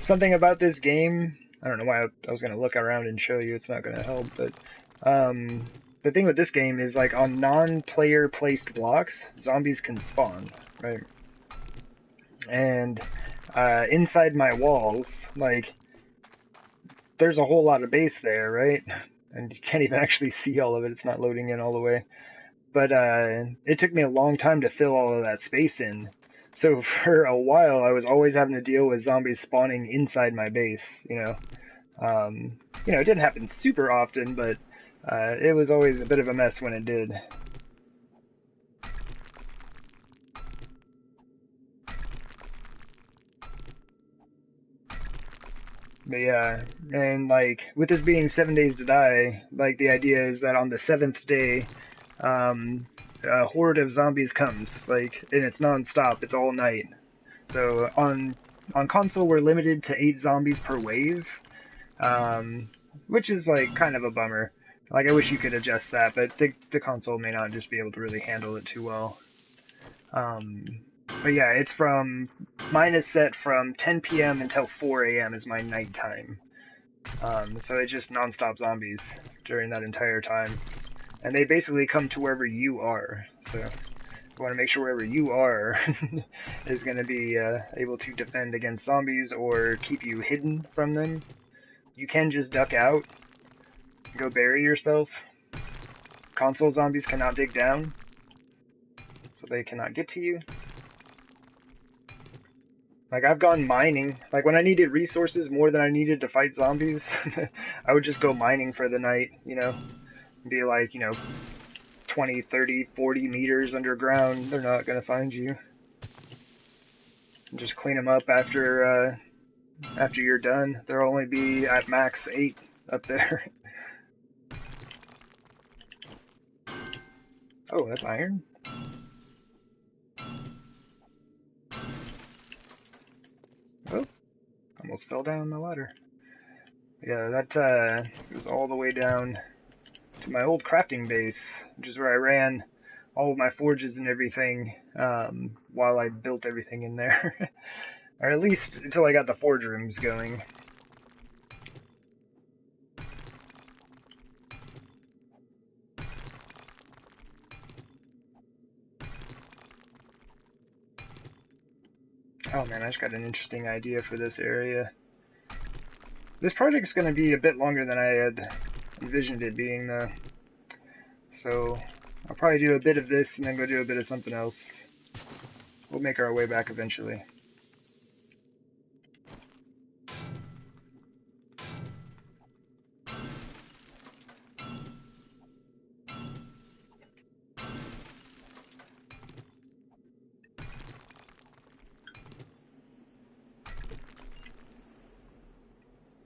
Something about this game, I don't know why I was going to look around and show you, it's not going to help, but the thing with this game is like on non-player placed blocks, zombies can spawn, right? And inside my walls, like, there's a whole lot of base there, right? And you can't even actually see all of it, it's not loading in all the way. But it took me a long time to fill all of that space in. So for a while, I was always having to deal with zombies spawning inside my base, you know. It didn't happen super often, but it was always a bit of a mess when it did. But yeah, and like with this being 7 days to die, like the idea is that on the seventh day, a horde of zombies comes, like, and it's non-stop, it's all night. So on console, we're limited to 8 zombies per wave, um, which is like kind of a bummer. Like I wish you could adjust that, but the console may not just be able to really handle it too well. Um, but yeah, mine is set from 10 p.m. until 4 a.m. is my nighttime. So it's just nonstop zombies during that entire time, and they basically come to wherever you are. So you want to make sure wherever you are is going to be able to defend against zombies or keep you hidden from them. You can just duck out, go bury yourself. Console zombies cannot dig down, so they cannot get to you. Like, I've gone mining. Like, when I needed resources more than I needed to fight zombies, I would just go mining for the night, you know? Be like, 20, 30, 40 meters underground. They're not going to find you. Just clean them up after you're done. There'll only be at max 8 up there. Oh, that's iron? Oh, almost fell down the ladder. Yeah, that goes all the way down to my old crafting base, which is where I ran all of my forges and everything while I built everything in there. Or at least until I got the forge rooms going. Oh man, I just got an interesting idea for this area. This project's going to be a bit longer than I had envisioned it being, though. So I'll probably do a bit of this and then go do a bit of something else. We'll make our way back eventually.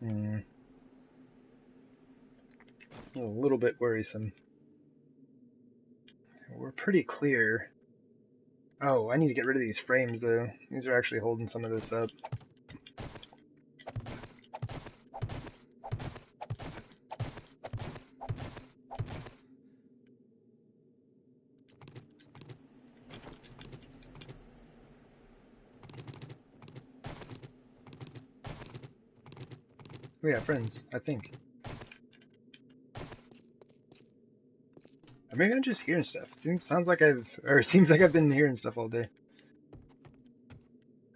Hmm. A little bit worrisome. We're pretty clear. Oh, I need to get rid of these frames though. These are actually holding some of this up. We have friends, I think. Or maybe I'm just hearing stuff. Seems like I've been hearing stuff all day.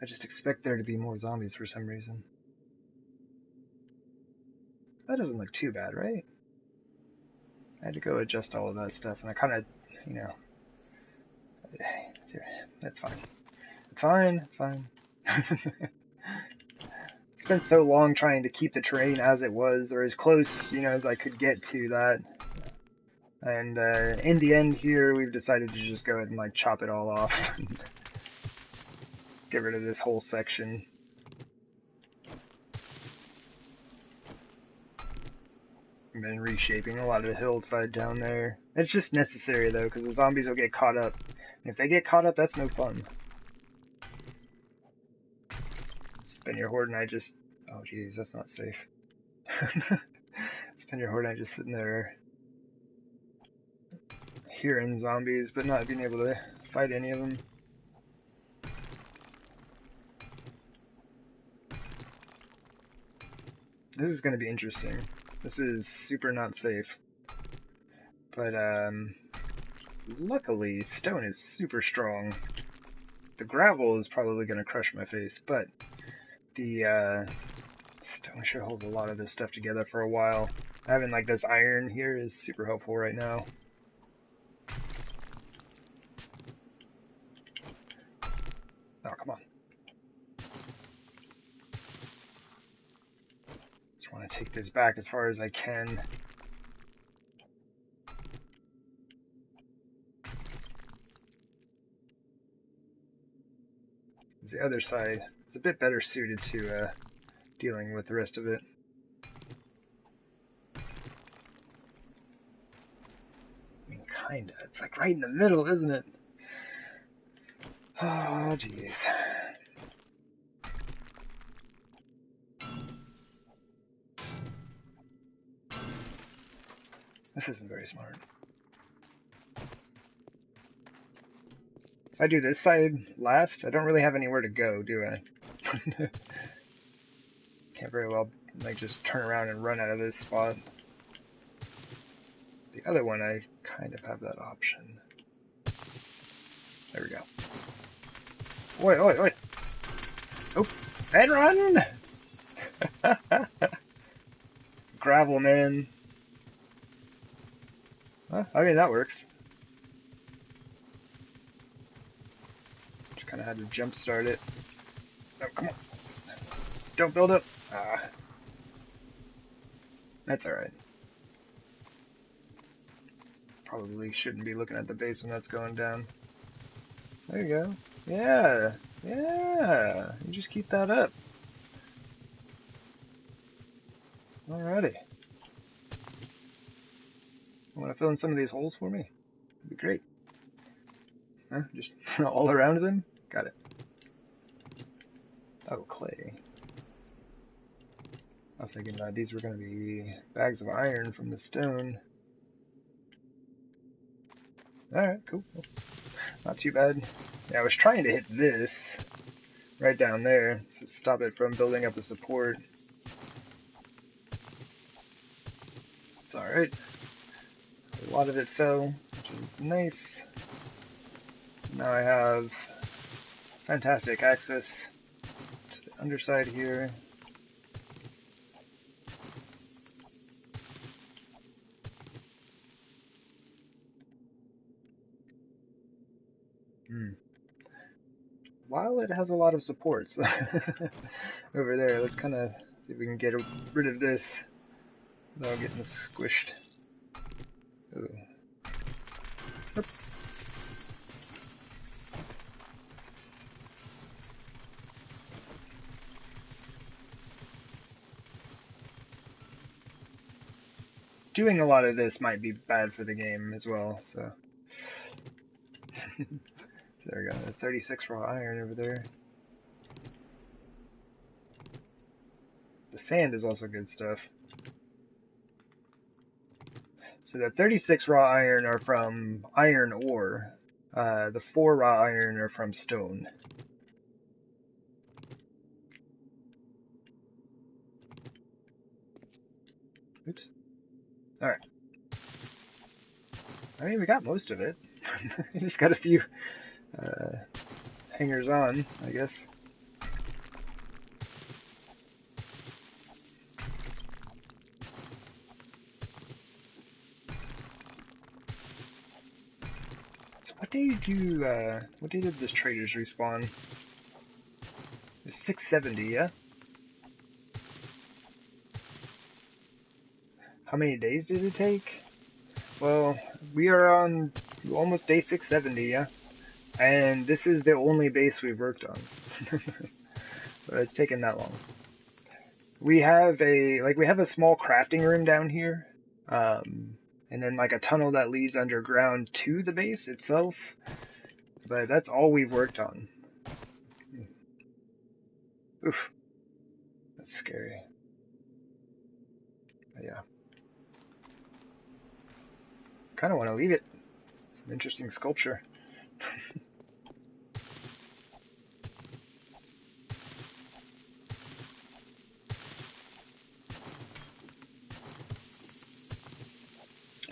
I just expect there to be more zombies for some reason. That doesn't look too bad, right? I had to go adjust all of that stuff, and I kind of, you know, that's fine. It's fine. It's fine. Spent so long trying to keep the terrain as it was, or as close, you know, as I could get to that. And in the end here, we've decided to just go ahead and like chop it all off. Get rid of this whole section. I've been reshaping a lot of the hillside down there. It's just necessary though, because the zombies will get caught up. And if they get caught up, that's no fun. Spin your horde and I just... Oh geez, that's not safe. Spin your horde and I just sitting there hearing zombies, but not being able to fight any of them. This is going to be interesting. This is super not safe. But, luckily, stone is super strong. The gravel is probably going to crush my face, but the, stone should hold a lot of this stuff together for a while. Having, like, this iron here is super helpful right now. Oh, come on. Just want to take this back as far as I can. The other side is a bit better suited to dealing with the rest of it. I mean, kinda. It's like right in the middle, isn't it? Oh, jeez. This isn't very smart. If I do this side last, I don't really have anywhere to go, do I? Can't very well, like, just turn around and run out of this spot. The other one, I kind of have that option. There we go. Oi, oi, oi! Oh, and run! Gravel, man. Well, I mean, that works. Just kind of had to jump start it. Oh, come on. Don't build up. Ah. That's alright. Probably shouldn't be looking at the base when that's going down. There you go. Yeah. Yeah. You just keep that up. Alrighty. Want to fill in some of these holes for me? That'd be great. Huh? Just all around them? Got it. Oh, clay. I was thinking these were going to be bags of iron from the stone. Alright, cool. Not too bad. Yeah, I was trying to hit this right down there to stop it from building up a support. It's alright. A lot of it fell, which is nice. Now I have fantastic access to the underside here. While it has a lot of supports over there, let's kind of see if we can get rid of this without getting squished. Ooh. Oop. doing a lot of this might be bad for the game as well, so. There we go, 36 raw iron over there. The sand is also good stuff. So the 36 raw iron are from iron ore. The 4 raw iron are from stone. Oops. Alright. I mean, we got most of it. We just got a few hangers on, I guess. So what day did this traders respawn? It was 670, yeah? How many days did it take? Well, we are on almost day 670, yeah? And this is the only base we've worked on. But it's taken that long. We have a small crafting room down here. And then like a tunnel that leads underground to the base itself. But that's all we've worked on. Oof. That's scary. But yeah. Kinda wanna leave it. It's an interesting sculpture.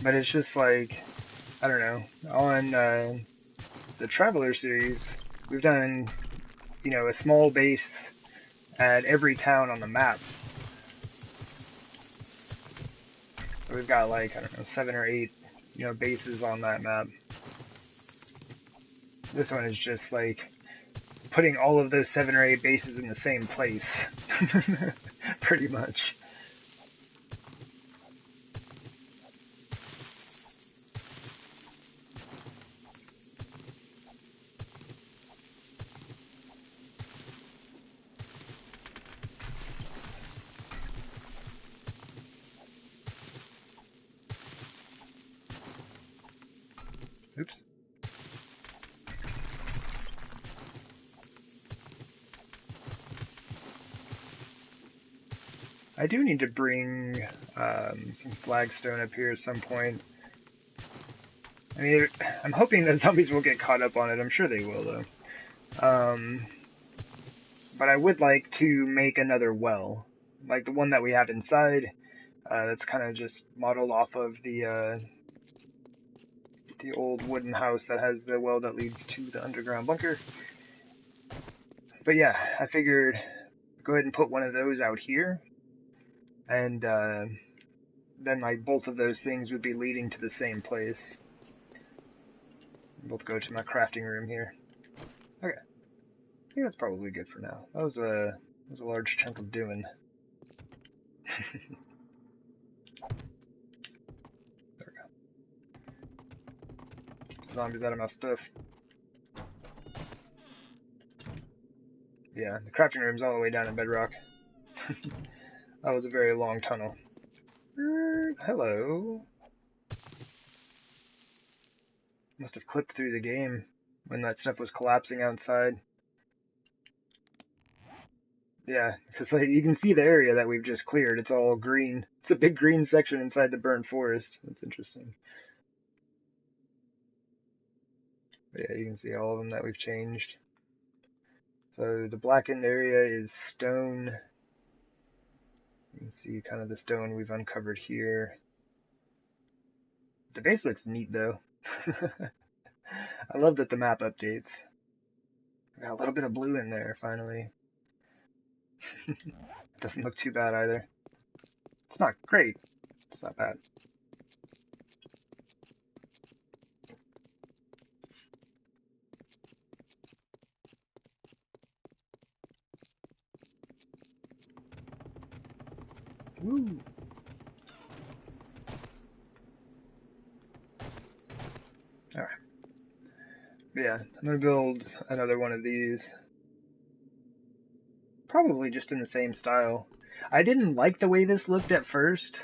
But it's just like, I don't know, on the Traveler series, we've done, a small base at every town on the map. So we've got like, I don't know, 7 or 8, bases on that map. This one is just like putting all of those 7 or 8 bases in the same place. Pretty much. Oops. I do need to bring some flagstone up here at some point. I mean, I'm hoping that zombies will get caught up on it. I'm sure they will, though. But I would like to make another well. Like the one that we have inside. That's kind of just modeled off of the old wooden house that has the well that leads to the underground bunker. But yeah, I figured go ahead and put one of those out here. And then like both of those things would be leading to the same place. Both go to my crafting room here. Okay. I think that's probably good for now. That was a large chunk of doing. There we go. Zombies out of my stuff. Yeah, the crafting room's all the way down in bedrock. That was a very long tunnel. Hello. Must have clipped through the game when that stuff was collapsing outside. Yeah, because like, you can see the area that we've just cleared. It's all green. It's a big green section inside the burnt forest. That's interesting. But yeah, you can see all of them that we've changed. So the blackened area is stone. You can see kind of the stone we've uncovered here. The base looks neat though. I love that the map updates. Got a little bit of blue in there finally. Doesn't look too bad either. It's not great. It's not bad. Woo! Alright. Yeah, I'm gonna build another one of these. Probably just in the same style. I didn't like the way this looked at first.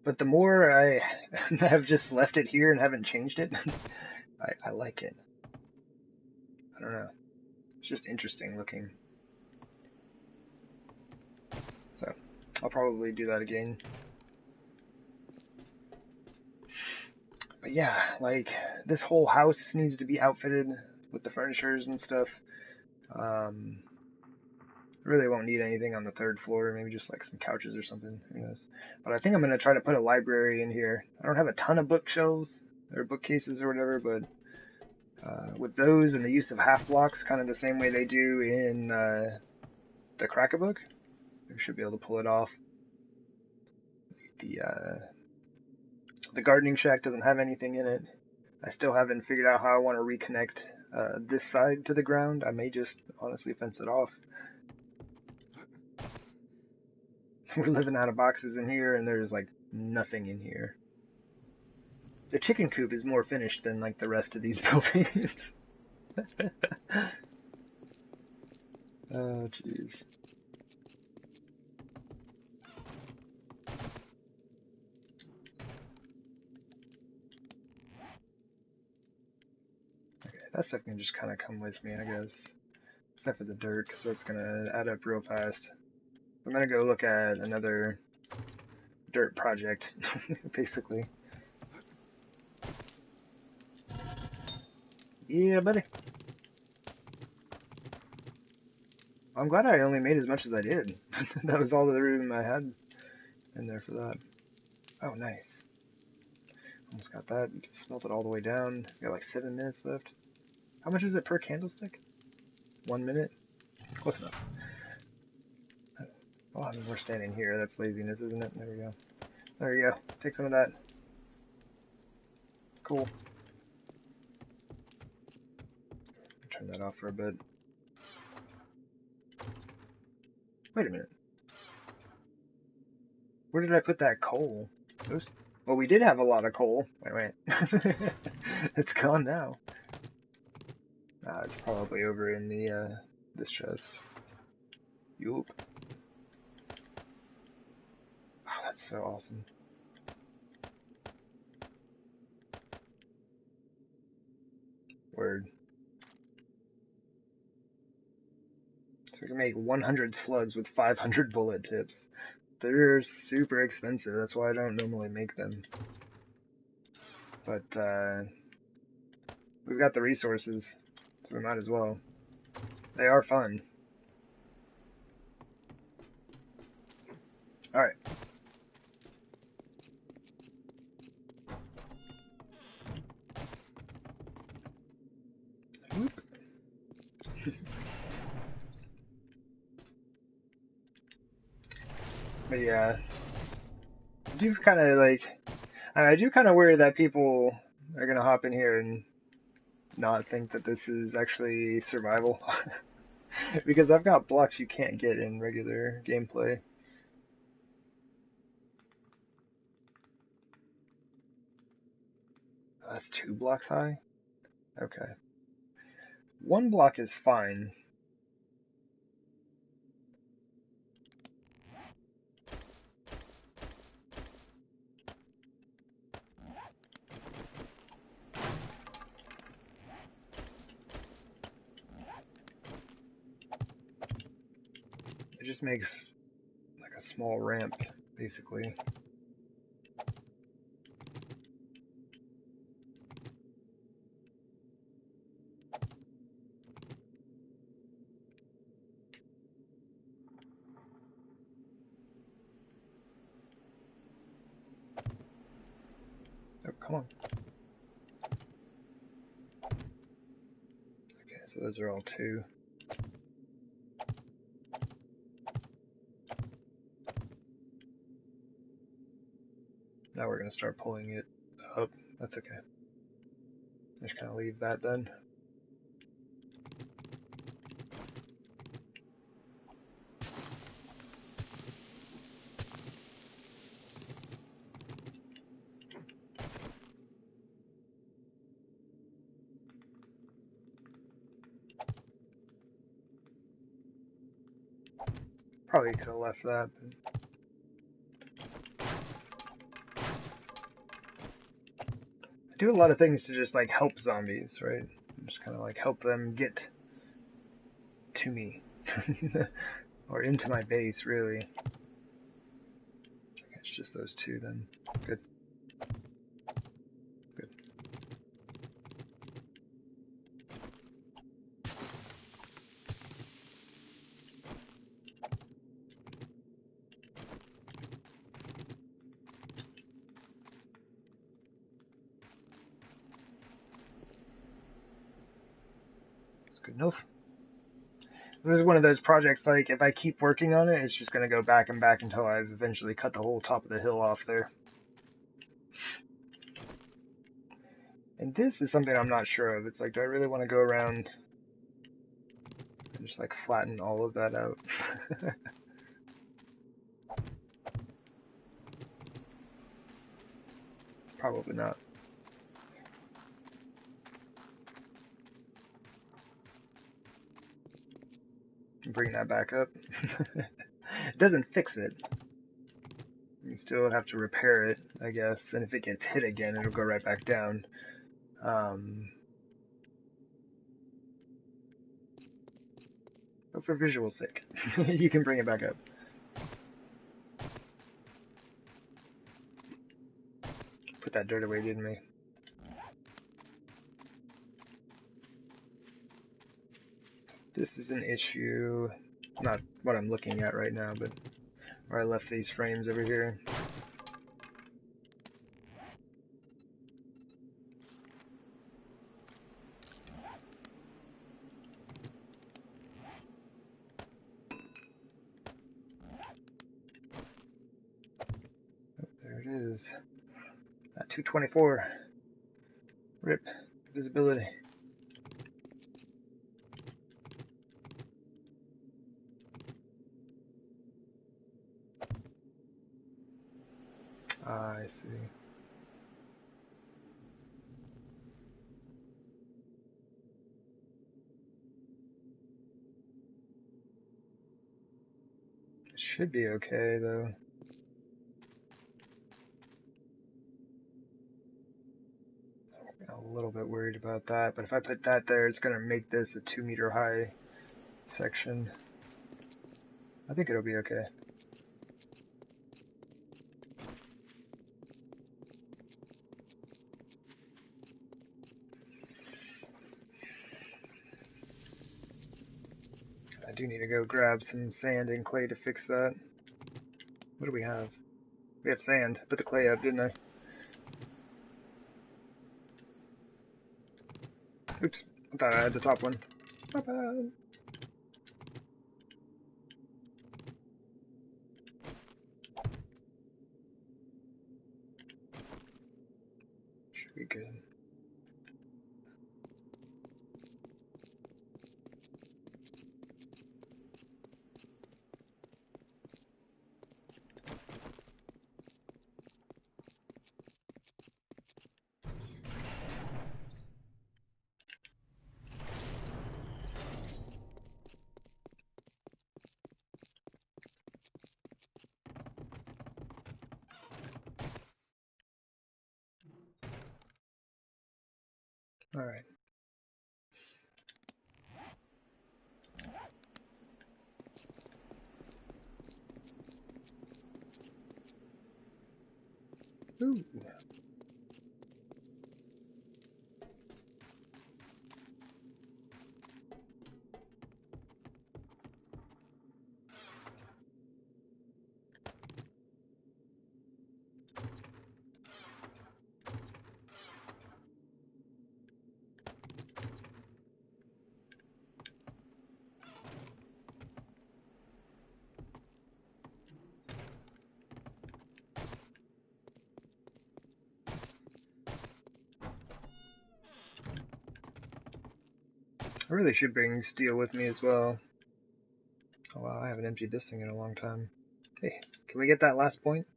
But the more I have just left it here and haven't changed it, I like it. I don't know. It's just interesting looking. So I'll probably do that again. But yeah, like this whole house needs to be outfitted with the furnitures and stuff. Really won't need anything on the third floor, maybe just like some couches or something, who knows. But I think I'm going to try to put a library in here. I don't have a ton of bookshelves or bookcases or whatever, but with those and the use of half blocks, kind of the same way they do in the Crack-A-Book, we should be able to pull it off. The gardening shack doesn't have anything in it. I still haven't figured out how I want to reconnect this side to the ground. I may just honestly fence it off. We're living out of boxes in here, and there's like nothing in here. The chicken coop is more finished than like the rest of these buildings. Oh, jeez. Okay, that stuff can just kind of come with me, I guess. Except for the dirt, because that's going to add up real fast. I'm going to go look at another dirt project, basically. Yeah, buddy. I'm glad I only made as much as I did. That was all the room I had in there for that. Oh, nice. Almost got that. Smelted all the way down. Got like 7 minutes left. How much is it per candlestick? 1 minute? Close enough. Oh, I mean, we're standing here. That's laziness, isn't it? There we go. There you go. Take some of that. Cool. Turn that off for a bit. Wait a minute. Where did I put that coal? Oops. Well, we did have a lot of coal. Wait. It's gone now. It's probably over in the this chest. Yup. Oh, that's so awesome. Word. So we can make 100 slugs with 500 bullet tips. They're super expensive. That's why I don't normally make them. But we've got the resources, so we might as well. They are fun. Alright. But yeah, I do kind of like, I do kind of worry that people are gonna hop in here and not think that this is actually survival. Because I've got blocks you can't get in regular gameplay. That's 2 blocks high? Okay. 1 block is fine. It just makes like a small ramp, basically. Oh, come on. Okay, so those are all 2. Now we're going to start pulling it up. That's okay. Just kind of leave that then. Probably could have left that, but do a lot of things to just like help zombies, right? Just kind of like help them get to me. Or into my base, really. It's just those two then. Good. Good. That's good enough. This is one of those projects, like, if I keep working on it, it's just going to go back and back until I've eventually cut the whole top of the hill off there. And this is something I'm not sure of. It's like, do I really want to go around and just, like, flatten all of that out? Probably not. Bring that back up. It doesn't fix it. You still have to repair it, I guess, and if it gets hit again, it'll go right back down. But for visual sake, you can bring it back up. Put that dirt away, didn't we? This is an issue, not what I'm looking at right now, but where I left these frames over here. Oh, there it is. That 224. Rip. Visibility. Ah, I see. It should be okay, though. I'm a little bit worried about that, but if I put that there, it's going to make this a 2-meter high section. I think it'll be okay. I do need to go grab some sand and clay to fix that. What do we have? We have sand. Put the clay up, didn't I? Oops. I thought I had the top one. My bad. Should be good. Alright. Ooh. I really should bring steel with me as well. Oh wow, I haven't emptied this thing in a long time. Hey, can we get that last point?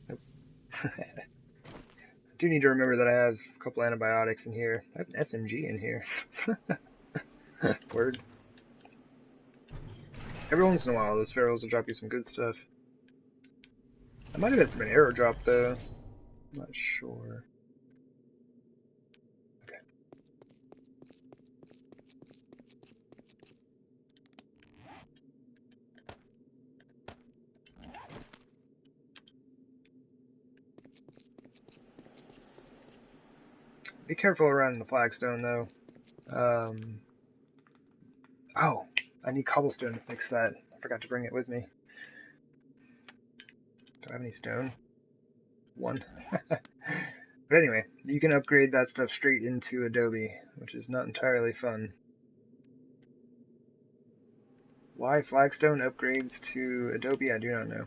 Nope. I do need to remember that I have a couple antibiotics in here. I have an SMG in here. Word. Every once in a while, those ferals will drop you some good stuff. That might have been from an arrow drop, though. I'm not sure. Okay. Be careful around the flagstone, though. Oh, I need cobblestone to fix that. I forgot to bring it with me. Do I have any stone? One. But anyway, you can upgrade that stuff straight into Adobe, which is not entirely fun. Why flagstone upgrades to Adobe, I do not know.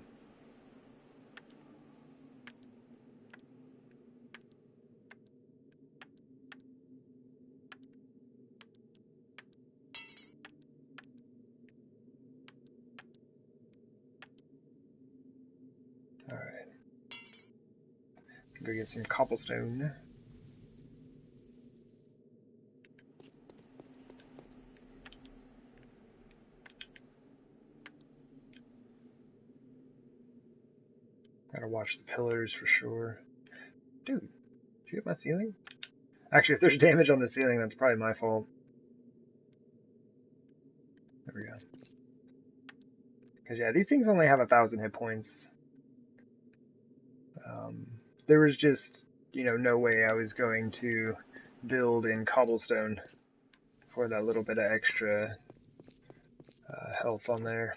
Alright. Go get some cobblestone. Gotta watch the pillars for sure. Dude, did you hit my ceiling? Actually, if there's damage on the ceiling, that's probably my fault. There we go. Because, yeah, these things only have 1,000 hit points. There was just, no way I was going to build in cobblestone for that little bit of extra health on there.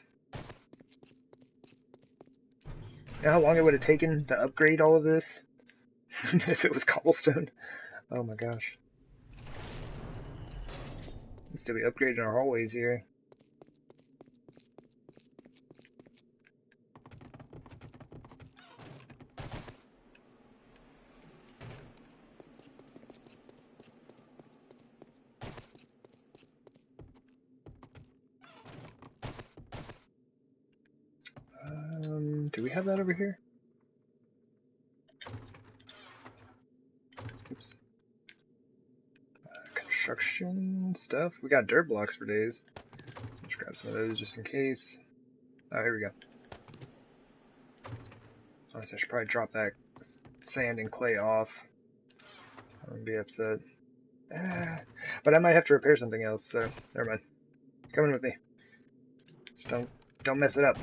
You know how long it would have taken to upgrade all of this? If it was cobblestone? Oh my gosh. Still be upgrading our hallways here. Do we have that over here? Oops. Construction stuff. We got dirt blocks for days. Let's grab some of those just in case. Oh, here we go. Honestly, I should probably drop that sand and clay off. I wouldn't be upset. But I might have to repair something else, so never mind. Come in with me. Just don't mess it up.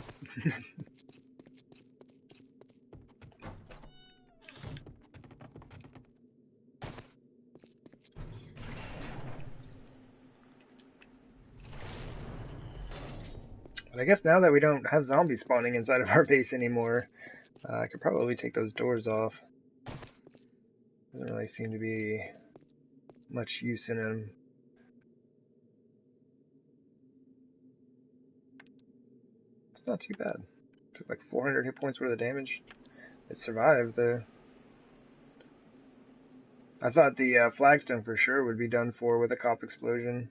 But I guess now that we don't have zombies spawning inside of our base anymore, I could probably take those doors off. Doesn't really seem to be much use in them. It's not too bad. Took like 400 hit points worth of damage. It survived though. I thought the flagstone for sure would be done for with a cop explosion.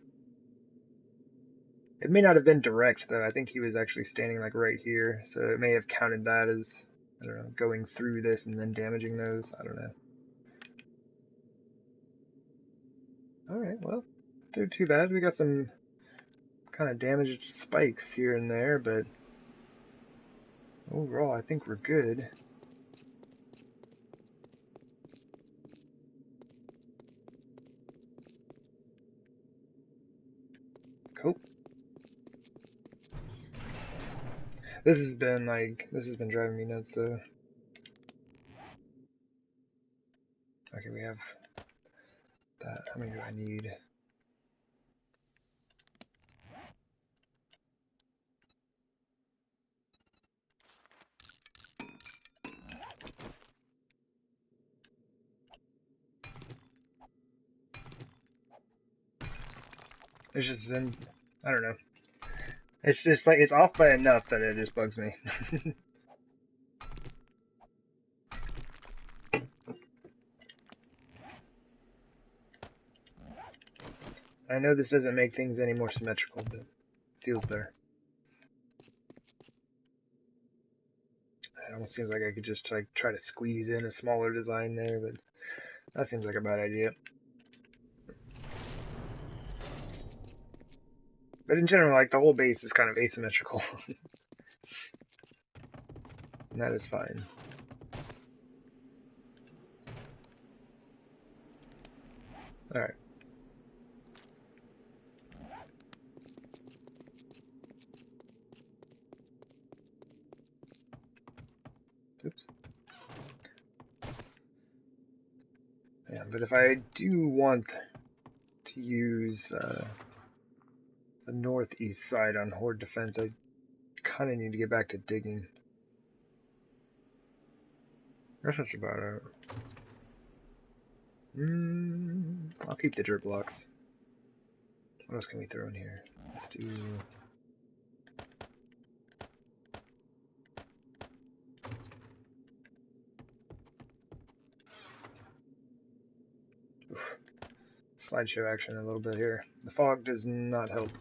It may not have been direct though. I think he was actually standing like right here, so it may have counted that as, I don't know, going through this and then damaging those. I don't know. Alright, well, not too bad. We got some kind of damaged spikes here and there, but overall I think we're good. Cool. This has been driving me nuts though. Okay, we have that. How many do I need? It's just been, I don't know. It's just like, it's off by enough that it just bugs me. I know this doesn't make things any more symmetrical, but it feels better. It almost seems like I could just like try to squeeze in a smaller design there, but that seems like a bad idea. But in general, like the whole base is kind of asymmetrical. And that is fine. Alright. Oops. Yeah, but if I do want to use the northeast side on Horde defense, I kind of need to get back to digging. That's not about it. I'll keep the dirt blocks. What else can we throw in here? Let's do... Oof. Slideshow action a little bit here. The fog does not help.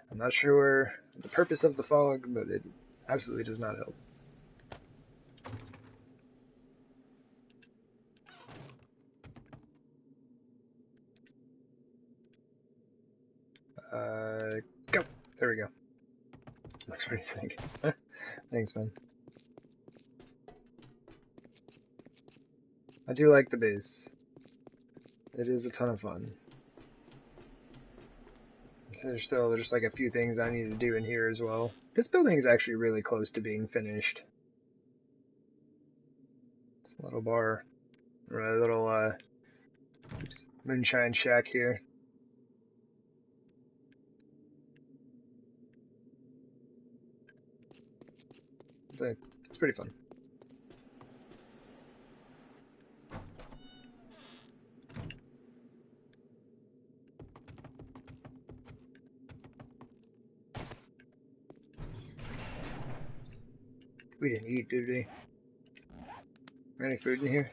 I'm not sure the purpose of the fog, but it absolutely does not help. Go! There we go. Looks pretty sick. Thanks, man. I do like the base. It is a ton of fun. There's still just like a few things I need to do in here as well. This building is actually really close to being finished. It's a little bar, or a little moonshine shack here. It's pretty fun. We didn't eat, did we? Any food in here?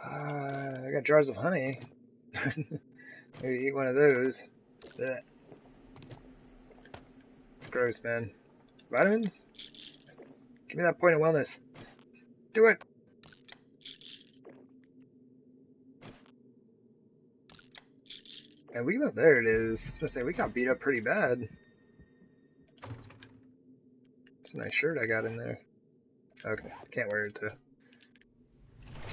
I got jars of honey. Maybe eat one of those. Blech. It's gross, man. Vitamins? Give me that point of wellness. Do it! And there it is. I was gonna say, we got beat up pretty bad. It's a nice shirt I got in there. Okay, can't wear it though.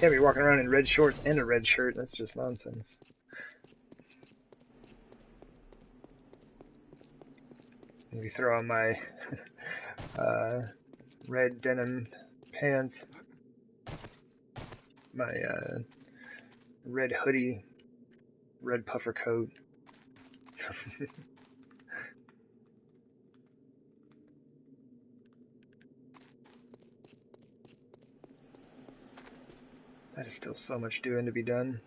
Can't be walking around in red shorts and a red shirt. That's just nonsense. Maybe throw on my red denim pants, my red hoodie, red puffer coat. That is still so much doing to be done.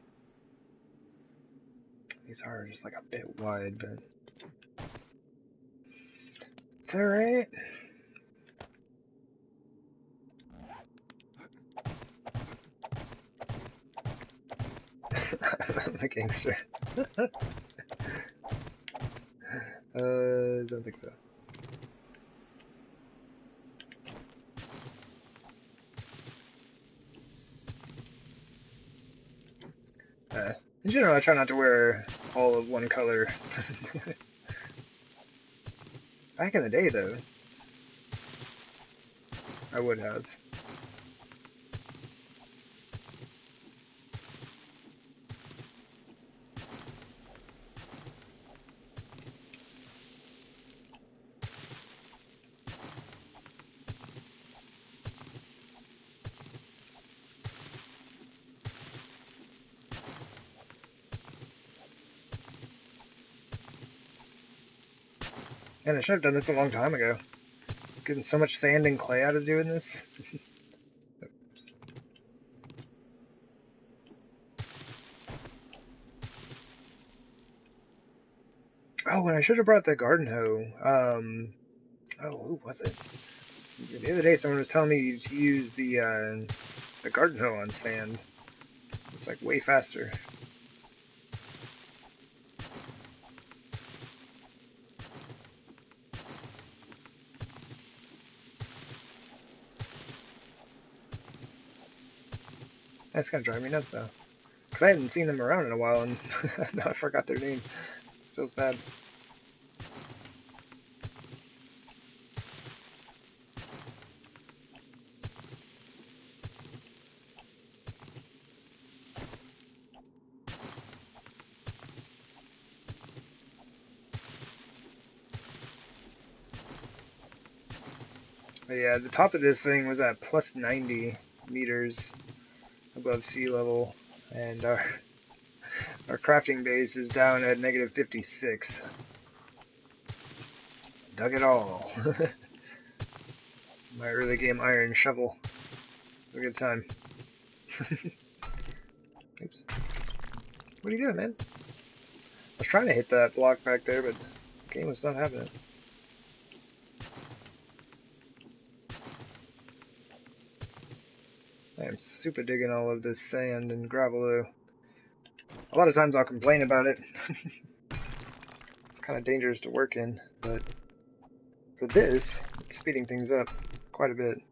These are just like a bit wide, but it's alright. I'm a gangster. Don't think so. In general, I try not to wear all of one color. Back in the day, though, I would have. And I should have done this a long time ago. Getting so much sand and clay out of doing this. Oh, and I should have brought the garden hoe. Oh, who was it? The other day, someone was telling me to use the garden hoe on sand. It's like way faster. That's kind of driving me nuts, though. Because I hadn't seen them around in a while, and now I forgot their name. Feels bad. But yeah, the top of this thing was at plus 90 meters above sea level, and our crafting base is down at negative 56. Dug it all. My early game iron shovel. It was a good time. Oops. What are you doing, man? I was trying to hit that block back there, but the game was not having it. I am super digging all of this sand and gravel though. A lot of times I'll complain about it. It's kind of dangerous to work in, but for this, it's speeding things up quite a bit.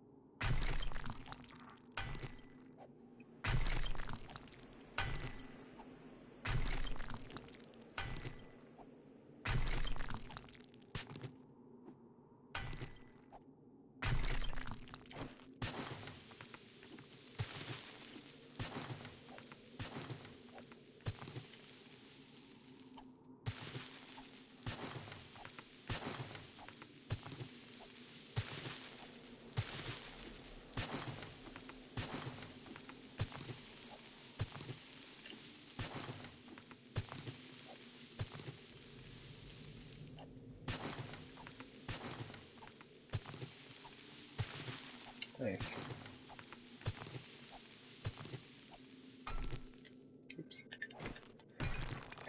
Nice. Oops.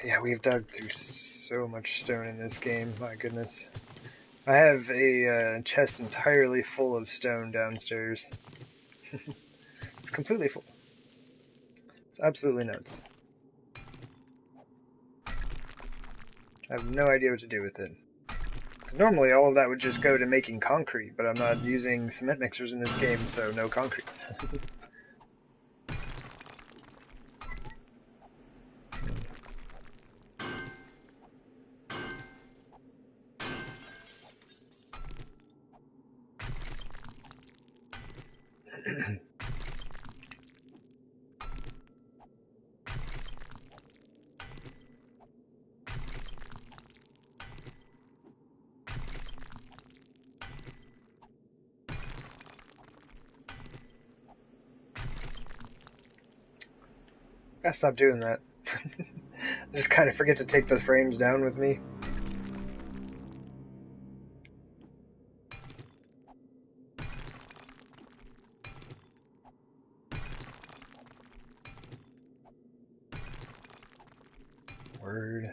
Yeah, we've dug through so much stone in this game, my goodness. I have a chest entirely full of stone downstairs. It's completely full. It's absolutely nuts. I have no idea what to do with it. Because normally all of that would just go to making concrete, but I'm not using cement mixers in this game, so no concrete. Gotta stop doing that. I just kind of forget to take the frames down with me. Word.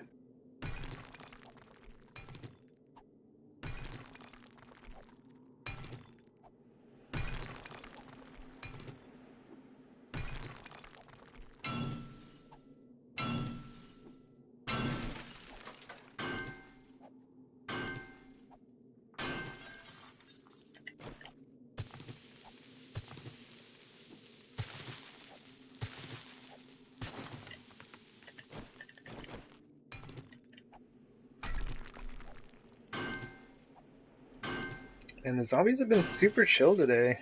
And the zombies have been super chill today.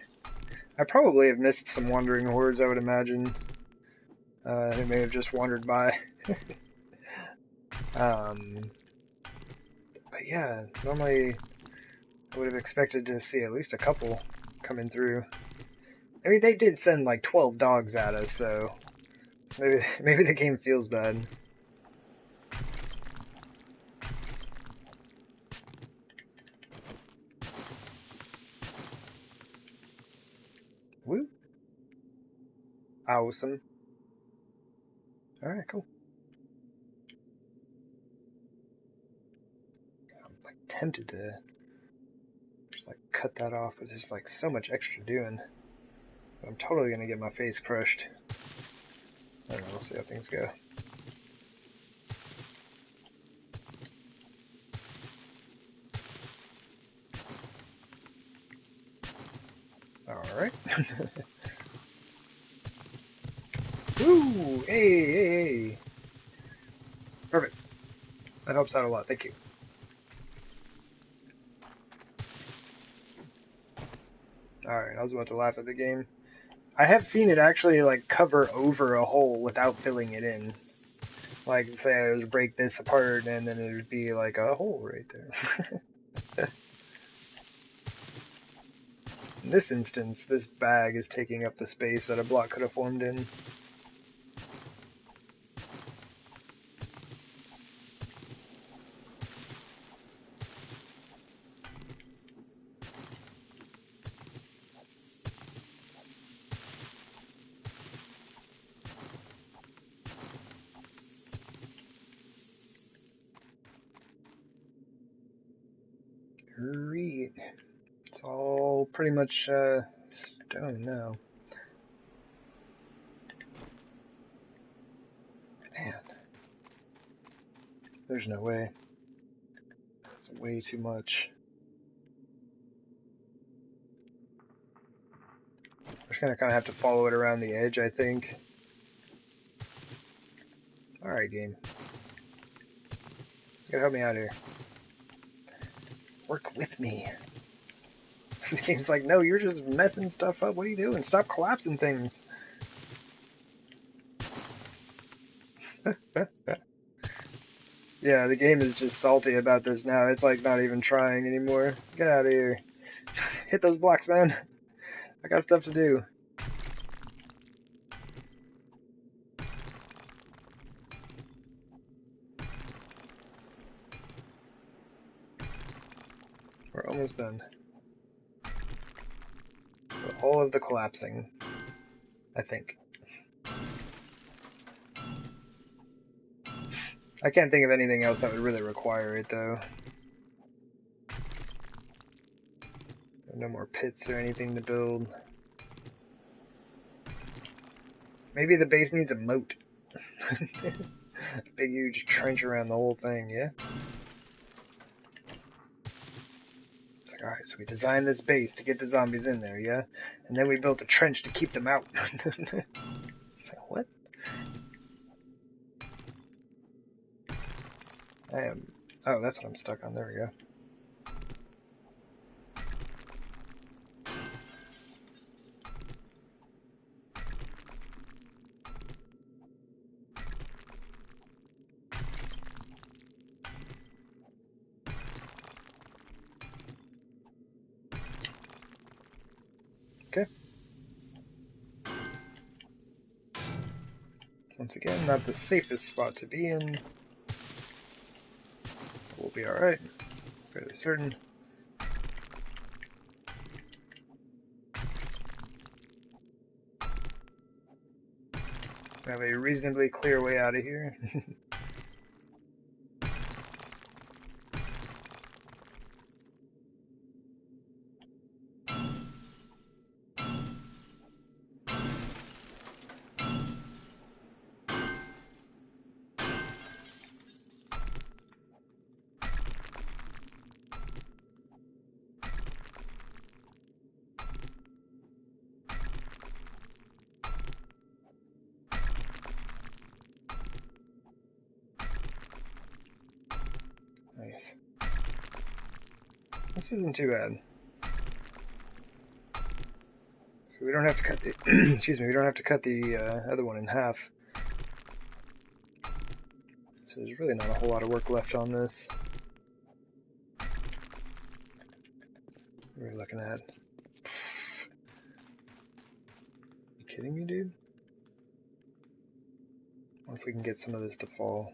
I probably have missed some wandering hordes, I would imagine. They may have just wandered by. But yeah, normally I would have expected to see at least a couple coming through. I mean, they did send like 12 dogs at us, though. Maybe the game feels bad. Woo! Awesome. Alright, cool. I'm like tempted to just like cut that off, but there's like so much extra doing. I'm totally gonna get my face crushed. I don't know, we'll see how things go. Alright. Woo! Hey, hey, hey! Perfect. That helps out a lot, thank you. Alright, I was about to laugh at the game. I have seen it actually like cover over a hole without filling it in. Like, say I would break this apart and then it would be like a hole right there. this instance, this bag is taking up the space that a block could have formed in. Great. It's all pretty much stone now. Man. There's no way. That's way too much. We're just gonna kind of have to follow it around the edge, I think. Alright, game. You gotta help me out here. Work with me. The game's like, no, you're just messing stuff up. What are you doing? Stop collapsing things. Yeah, the game is just salty about this now. It's like not even trying anymore. Get out of here. Hit those blocks, man. I got stuff to do. We're almost done. With all of the collapsing, I think. I can't think of anything else that would really require it, though. No more pits or anything to build. Maybe the base needs a moat. Big, huge trench around the whole thing, yeah? It's like, alright, so we designed this base to get the zombies in there, yeah? And then we built a trench to keep them out. It's like, what? I am... Oh, that's what I'm stuck on. There we go. Okay. Once again, not the safest spot to be in. We'll be alright. Fairly certain. We have a reasonably clear way out of here. Nice. This isn't too bad. So we don't have to cut the excuse me, we don't have to cut the other one in half. So there's really not a whole lot of work left on this. What are we looking at? You kidding me, dude? What if we can get some of this to fall?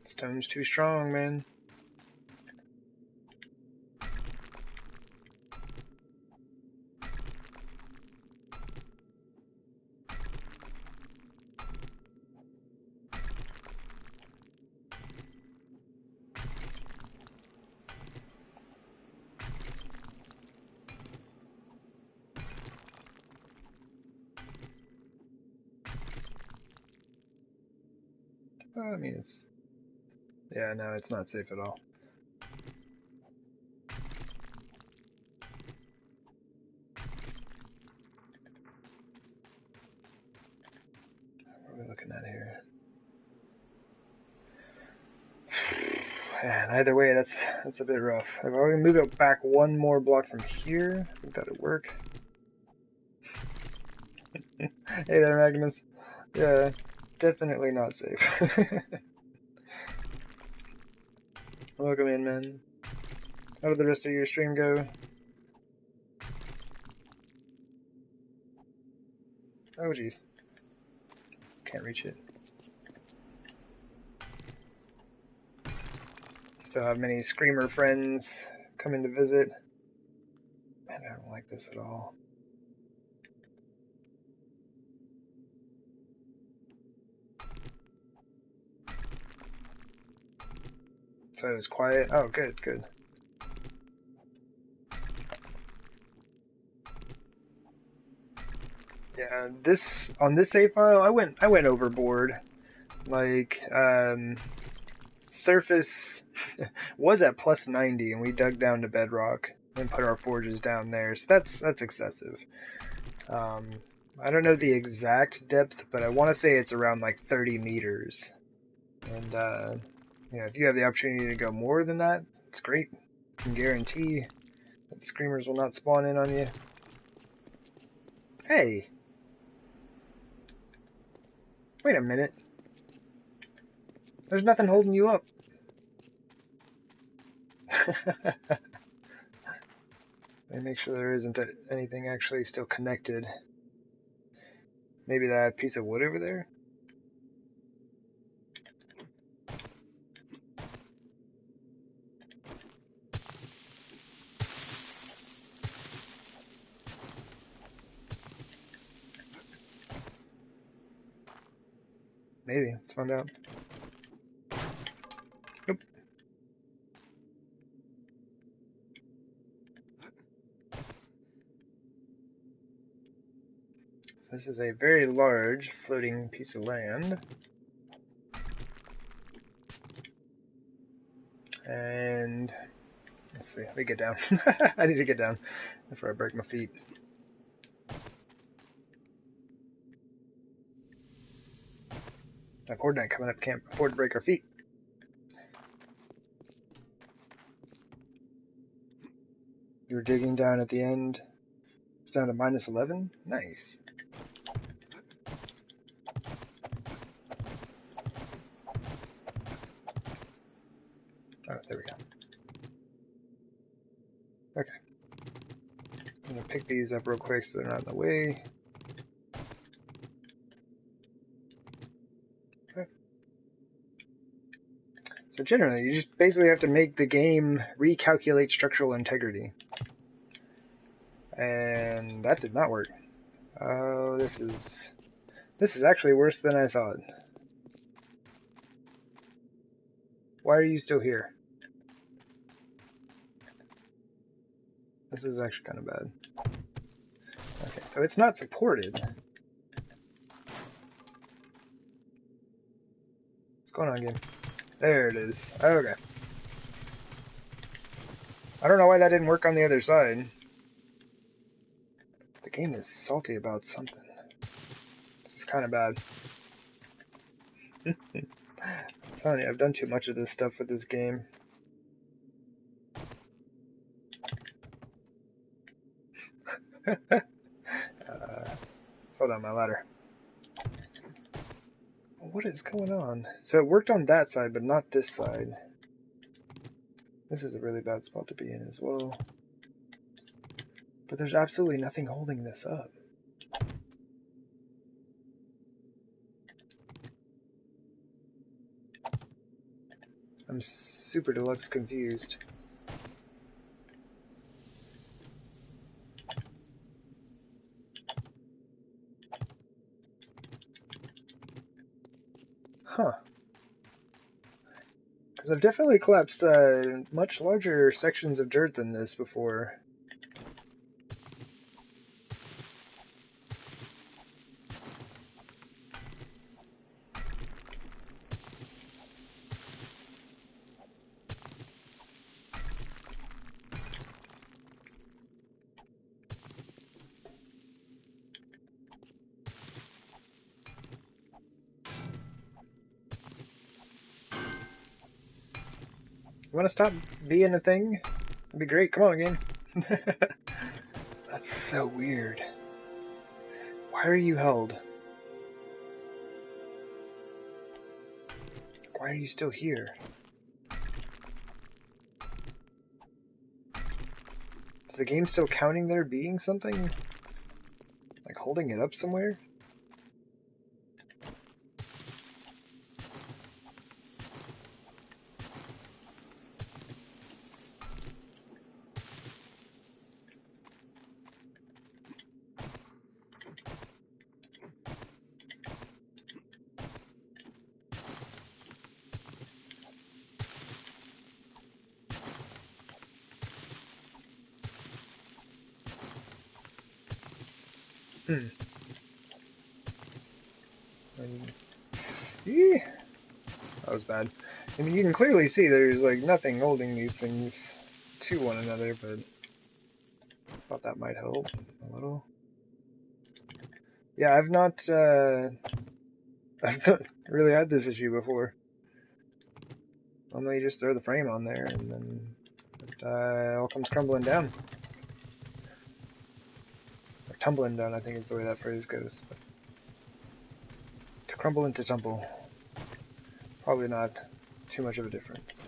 Stone's too strong, man. I mean, it's... Yeah, no, it's not safe at all. And either way, that's a bit rough. If I can move it back one more block from here, I think that'll work. Hey there, Magnus. Yeah, definitely not safe. Welcome in, man. How did the rest of your stream go? Oh, jeez. Can't reach it. Still have many Screamer friends coming to visit. Man, I don't like this at all. So it was quiet. Oh, good, good. Yeah, on this save file, I went overboard. Like, surface was at plus 90, and we dug down to bedrock and put our forges down there. So that's excessive. I don't know the exact depth, but I want to say it's around like 30 meters. And you know, if you have the opportunity to go more than that, it's great. I can guarantee that the screamers will not spawn in on you. Hey, wait a minute. There's nothing holding you up. Let me make sure there isn't anything actually still connected. Maybe that piece of wood over there? Maybe. Let's find out. Nope. So this is a very large floating piece of land. And let's see, let me get down. I need to get down before I break my feet. That coordinate coming up can't afford to break our feet. You were digging down at the end. It's down to minus 11? Nice. Oh, there we go. Okay. I'm gonna pick these up real quick so they're not in the way. Okay. So generally, you just basically have to make the game recalculate structural integrity. And that did not work. Oh, this is actually worse than I thought. Why are you still here? This is actually kind of bad. Okay, so it's not supported. What's going on, game? There it is. Okay. I don't know why that didn't work on the other side. The game is salty about something. This is kind of bad. I'm telling you, I've done too much of this stuff with this game. Hold on, my ladder. What is going on? So it worked on that side, but not this side. This is a really bad spot to be in as well. But there's absolutely nothing holding this up. I'm super deluxe confused. Huh. Because I've definitely collapsed much larger sections of dirt than this before. wanna stop being a thing? That'd be great. Come on, game. That's so weird. Why are you held? Why are you still here? Is the game still counting there being something? Like holding it up somewhere? Hmm. That was bad. I mean, you can clearly see there's like nothing holding these things to one another, but I thought that might help a little. Yeah, I've not really had this issue before. Normally you just throw the frame on there and then it all comes crumbling down. Or tumbling down, I think is the way that phrase goes. But to crumble and to tumble, probably not too much of a difference.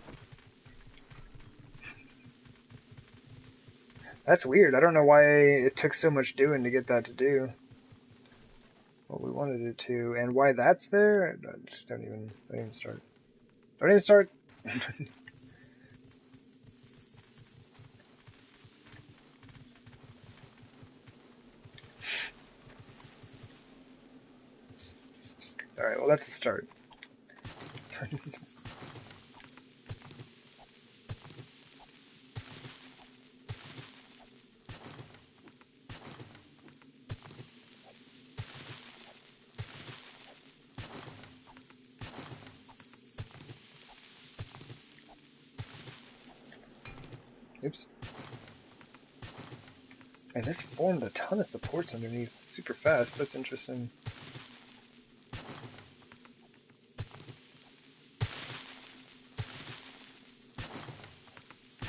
That's weird. I don't know why it took so much doing to get that to do what we wanted it to, and why that's there. I just don't even start. Don't even start. Alright, well that's a start. Oops. And this formed a ton of supports underneath super fast. That's interesting.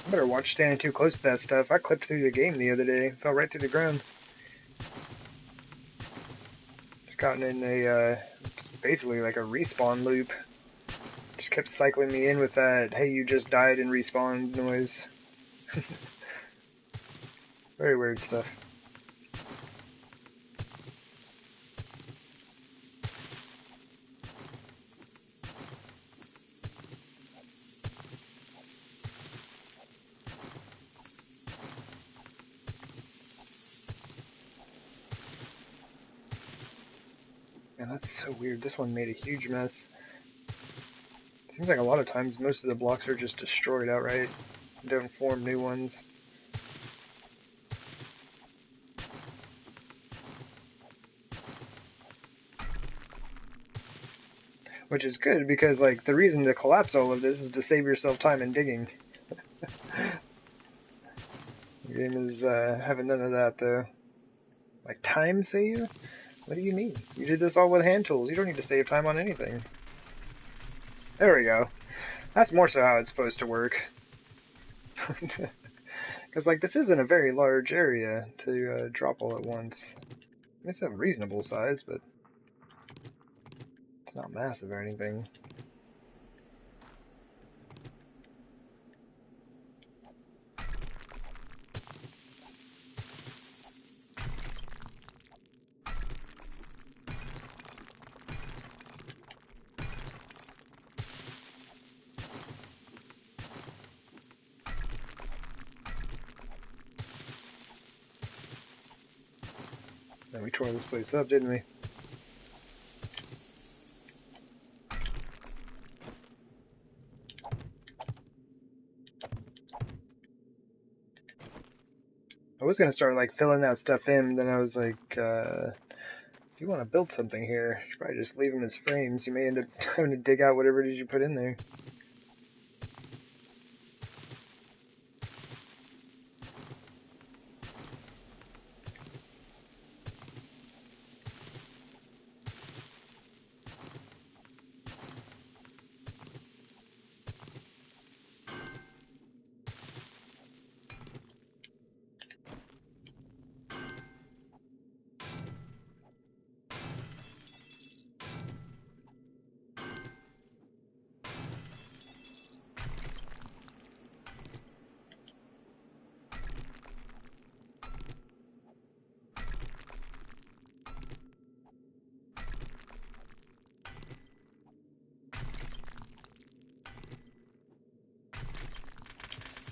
I better watch standing too close to that stuff. I clipped through the game the other day. Fell right through the ground. Just gotten in a, basically like a respawn loop. Just kept cycling me in with that, hey, you just died and respawned noise. Very weird stuff. Man, that's so weird. This one made a huge mess. Seems like a lot of times most of the blocks are just destroyed outright. Don't form new ones. Which is good, because like the reason to collapse all of this is to save yourself time in digging. The game is having none of that though. Like time save? What do you mean? You did this all with hand tools. You don't need to save time on anything. There we go. That's more so how it's supposed to work. Because like this isn't a very large area to drop all at once. It's a reasonable size, but it's not massive or anything. And we tore this place up, didn't we? I was gonna start like filling that stuff in, then I was like, if you want to build something here, you should probably just leave them as frames. You may end up having to dig out whatever it is you put in there.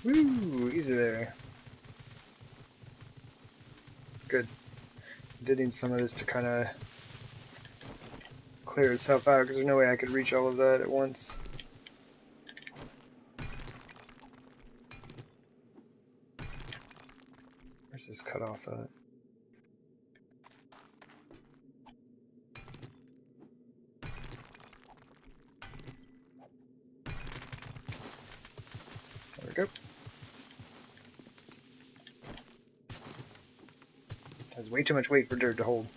Woo! Easy there. Good. Did need some of this to kind of clear itself out, because there's no way I could reach all of that at once. Where's this cut off at? There we go. There's way too much weight for dirt to hold.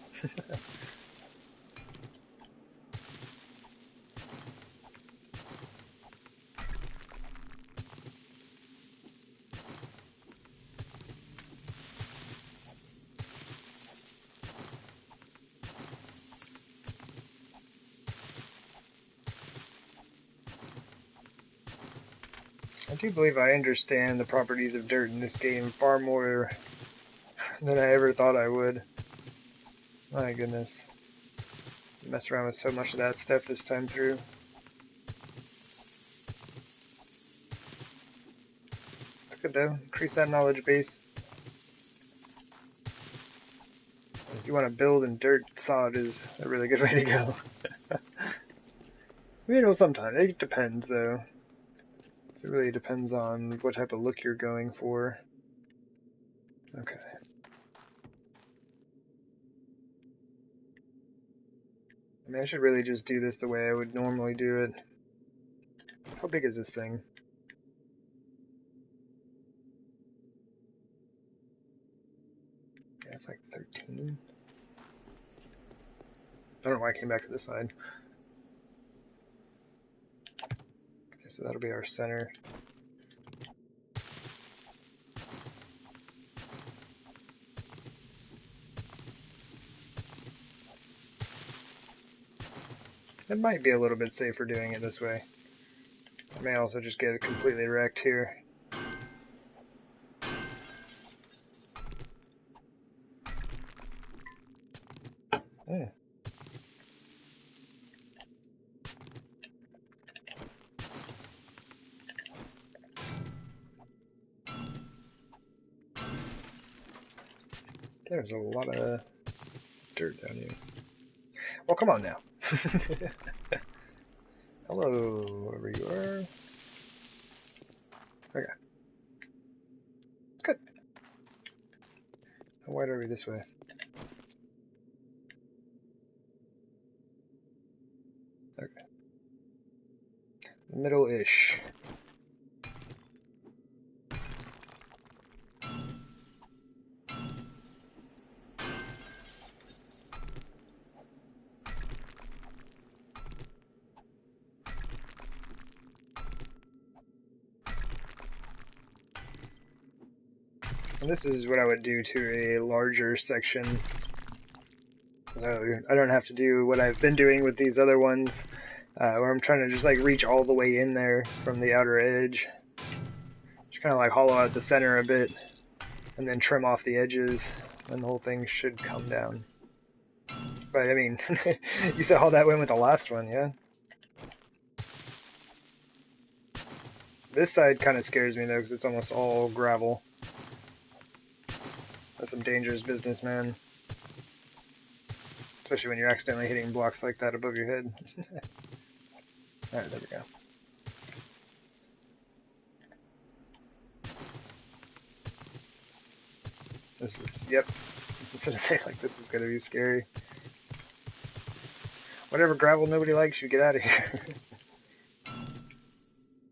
I do believe I understand the properties of dirt in this game far more than I ever thought I would. My goodness. Mess around with so much of that stuff this time through. It's good though. Increase that knowledge base. If you want to build in dirt, sod is a really good way to go. You know, sometimes. It depends though. It really depends on what type of look you're going for. Okay. I mean, I should really just do this the way I would normally do it. How big is this thing? Yeah, it's like 13. I don't know why I came back to this side. Okay, so that'll be our center. It might be a little bit safer doing it this way. I may also just get it completely wrecked here. Yeah. There's a lot of dirt down here. Well, come on now. Hello, wherever you are. Okay. Good. How wide are we this way? Okay. Middle-ish. And this is what I would do to a larger section. So I don't have to do what I've been doing with these other ones, where I'm trying to just like reach all the way in there from the outer edge. Just kind of like hollow out the center a bit, and then trim off the edges, and the whole thing should come down. But I mean, you saw how that went with the last one, yeah? This side kind of scares me though, because it's almost all gravel. That's some dangerous business, man. Especially when you're accidentally hitting blocks like that above your head. Alright, there we go. This is, yep. I was gonna say, like, this is gonna be scary. Whatever gravel nobody likes, you get out of here.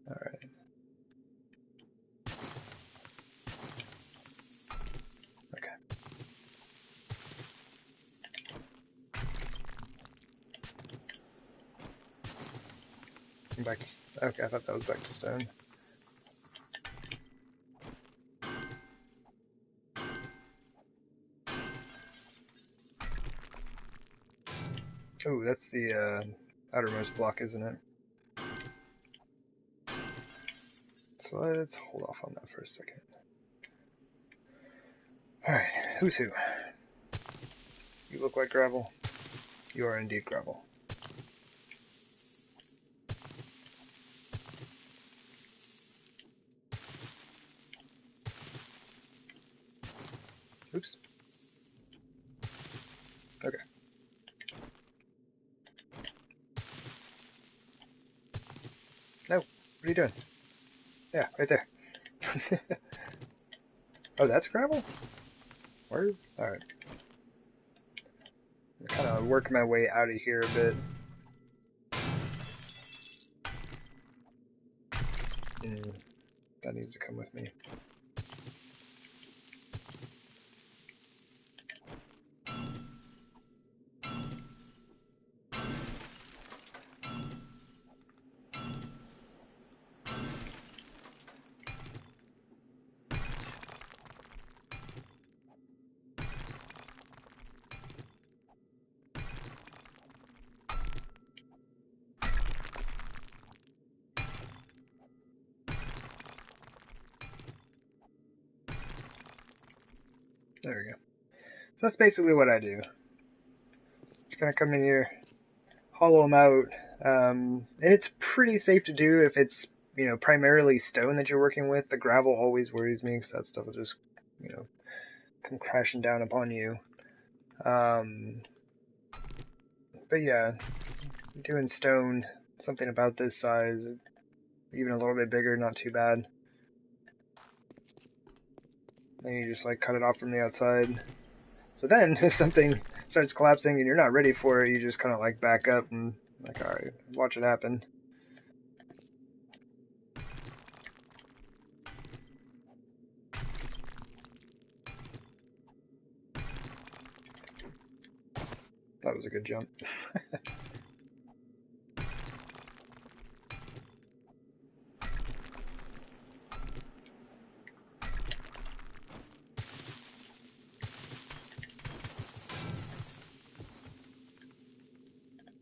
Alright. Okay. I'm back to, okay, I thought that was back to stone. Oh, that's the outermost block, isn't it? So let's hold off on that for a second. Alright, who's who? You look like gravel. You are indeed gravel. Oops. Okay. No, what are you doing? Yeah, right there. Oh, that's gravel? Where? Alright. I'm kind of working my way out of here a bit. That needs to come with me. There we go. So that's basically what I do. Just kind of come in here, hollow them out, and it's pretty safe to do if it's, you know, primarily stone that you're working with. The gravel always worries me because that stuff will just, you know, come crashing down upon you. But yeah, doing stone, something about this size, even a little bit bigger, not too bad. Then you just like cut it off from the outside. So then if something starts collapsing and you're not ready for it, you just kind of like back up and like, alright, watch it happen. That was a good jump.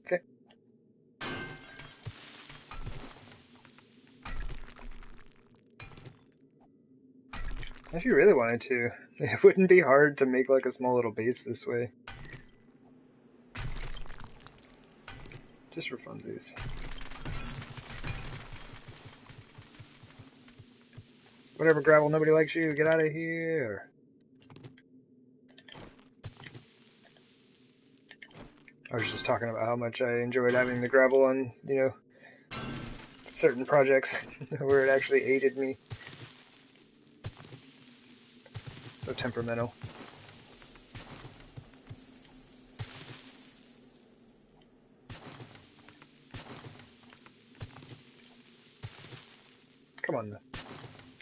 Okay. If you really wanted to, it wouldn't be hard to make like a small little base this way. Just for funsies. Whatever, gravel, nobody likes you, get out of here. I was just talking about how much I enjoyed having the gravel on, you know, certain projects where it actually aided me. So temperamental. Come on.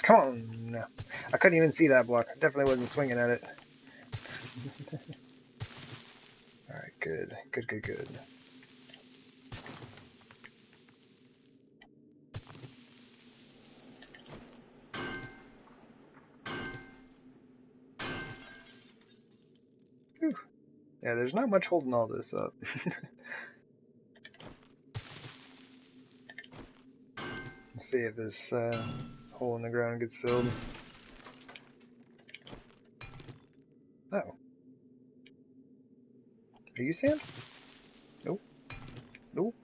Come on. No. I couldn't even see that block. I definitely wasn't swinging at it. Alright, good. Good, good, good. Whew. Yeah, there's not much holding all this up. Let's see if this hole in the ground gets filled. Oh. Are you sand? Nope. Nope.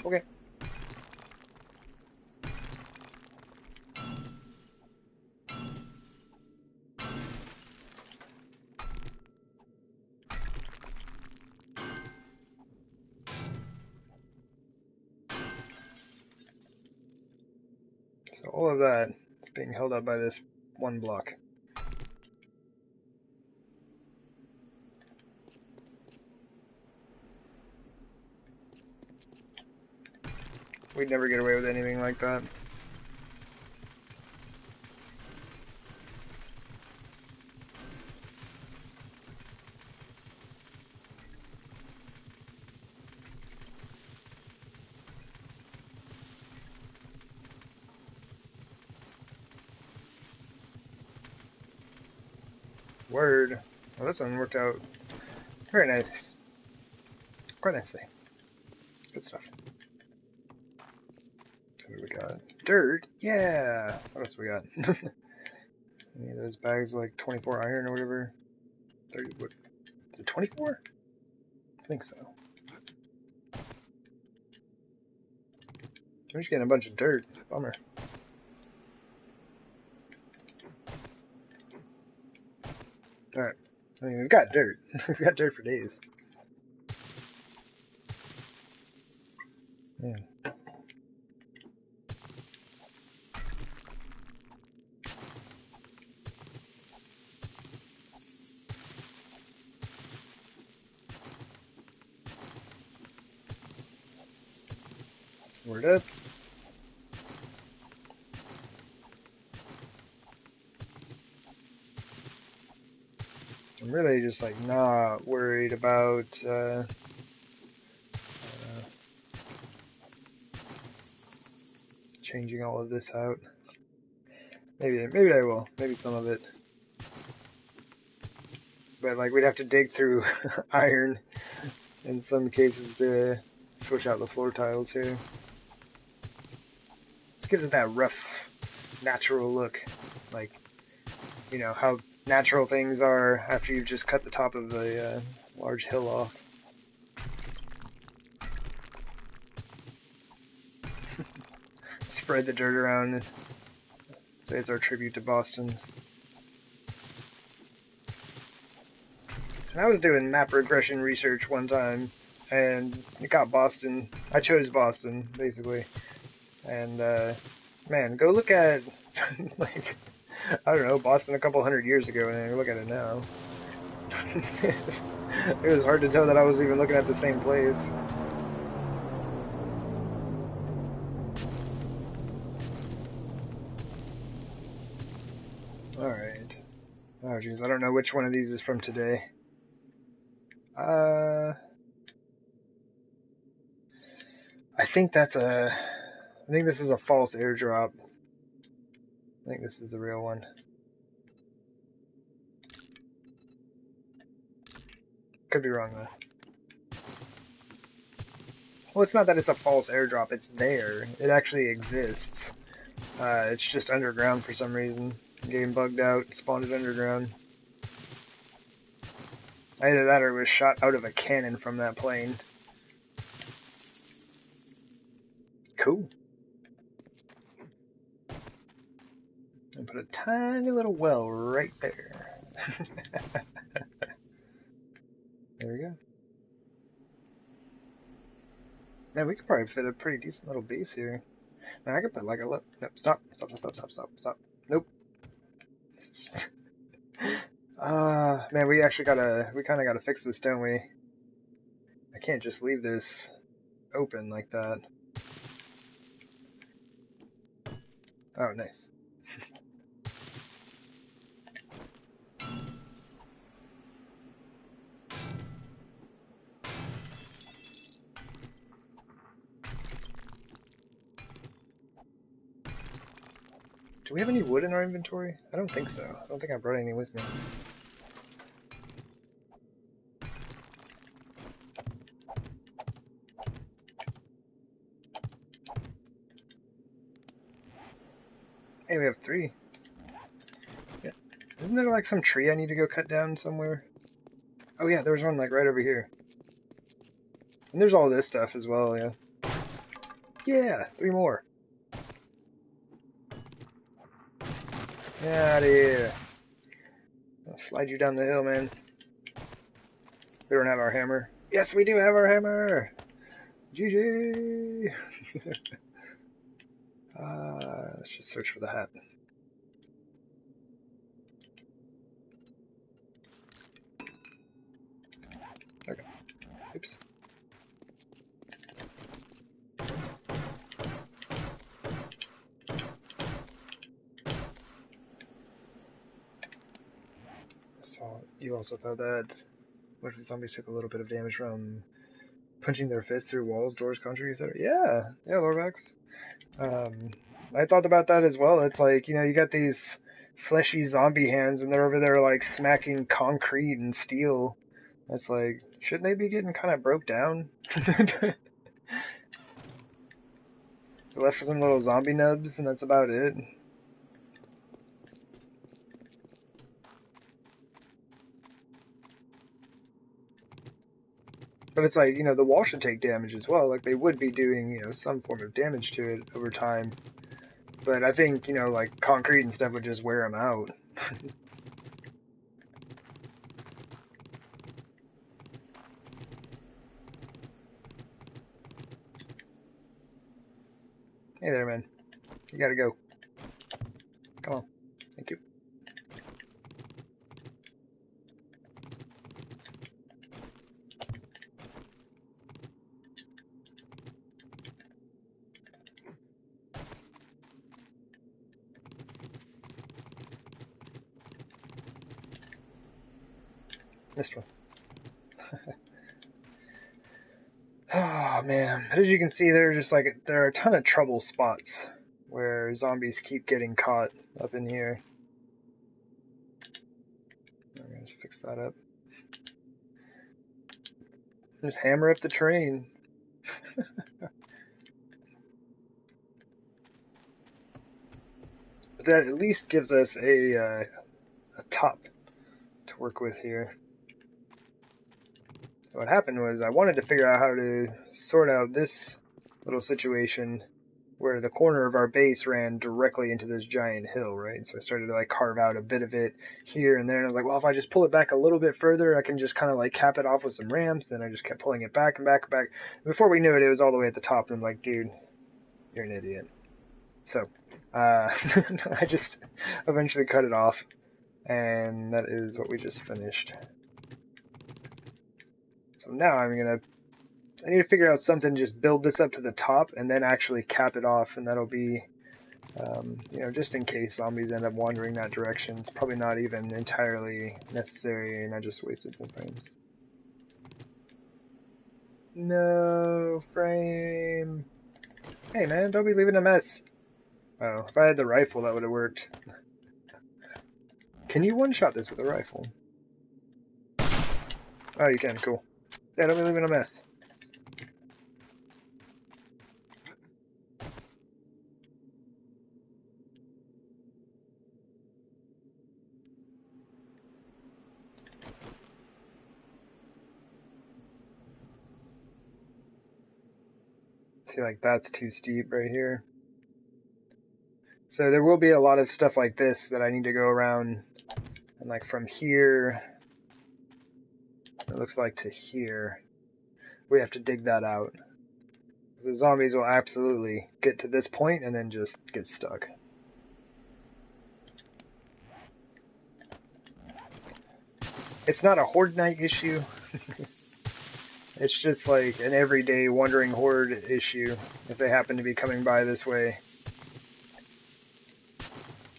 Okay. So all of that is being held up by this one block. We'd never get away with anything like that. Word. Well, this one worked out very nice. Quite nicely. Good stuff. So what do we got? Dirt? Yeah! What else we got? Any of those bags like 24 iron or whatever? 30, what? Is it 24? I think so. I'm just getting a bunch of dirt. Bummer. Alright. I mean, we've got dirt. We've got dirt for days. Yeah. Word up. I'm really just like not worried about changing all of this out. Maybe I will. Maybe some of it. But like we'd have to dig through iron in some cases to switch out the floor tiles here. This gives it that rough, natural look. Like, you know, how natural things are after you've just cut the top of a large hill off. Spread the dirt around. Say it's our tribute to Boston. And I was doing map regression research one time, and it got Boston. I chose Boston, basically. And, man, go look at, like, I don't know, Boston a couple hundred years ago, and then look at it now. It was hard to tell that I was even looking at the same place. Alright. Oh, jeez, I don't know which one of these is from today. I think that's I think this is a false airdrop. I think this is the real one. Could be wrong though. Well, it's not that it's a false airdrop, it's there. It actually exists. It's just underground for some reason. Game bugged out, spawned it underground. Either that or it was shot out of a cannon from that plane. Cool. And put a tiny little well right there. There we go. Man, we could probably fit a pretty decent little base here. Man, I could put like a nope, stop. Nope. Man, we kinda gotta fix this, don't we? I can't just leave this open like that. Oh, nice. Do we have any wood in our inventory? I don't think so. I don't think I brought any with me. Hey, we have 3. Yeah. Isn't there like some tree I need to go cut down somewhere? Oh yeah, there's one like right over here. And there's all this stuff as well, yeah. Yeah, 3 more. Get out of here. I'll slide you down the hill, man. We don't have our hammer. Yes, we do have our hammer! GG! Let's just search for the hat. Okay. Oops. So, you also thought that what if the zombies took a little bit of damage from punching their fists through walls, doors, concrete, etc.? Yeah, Lorvax. I thought about that as well. It's like, you know, you got these fleshy zombie hands and they're over there like smacking concrete and steel. That's like, shouldn't they be getting kind of broke down? They're left for some little zombie nubs and that's about it. But it's like, you know, the wall should take damage as well. Like they would be doing, you know, some form of damage to it over time. But I think, you know, like concrete and stuff would just wear them out. there, man. You gotta go. Come on. Thank you. Missed one. Oh man, as you can see, there are a ton of trouble spots where zombies keep getting caught up in here. I'm gonna fix that up. Just hammer up the terrain. But that at least gives us a top to work with here. What happened was I wanted to figure out how to sort out this little situation where the corner of our base ran directly into this giant hill, right? So I started to like carve out a bit of it here and there, and I was like, well, if I just pull it back a little bit further, I can just kind of like cap it off with some ramps. Then I just kept pulling it back and back and back. Before we knew it, it was all the way at the top, and I'm like, dude, you're an idiot. So I just eventually cut it off, and that is what we just finished. So now I need to figure out something, just build this up to the top and then actually cap it off, and that'll be, just in case zombies end up wandering that direction. It's probably not even entirely necessary, and I just wasted some frames. No, frame. Hey man, don't be leaving a mess. Oh, if I had the rifle, that would have worked. Can you one-shot this with a rifle? Oh, you can, cool. Yeah, don't be leaving a mess. See, like, that's too steep right here. So there will be a lot of stuff like this that I need to go around, and like from here, it looks like to here, we have to dig that out. The zombies will absolutely get to this point and then just get stuck. It's not a Horde Night issue. It's just like an everyday wandering horde issue if they happen to be coming by this way.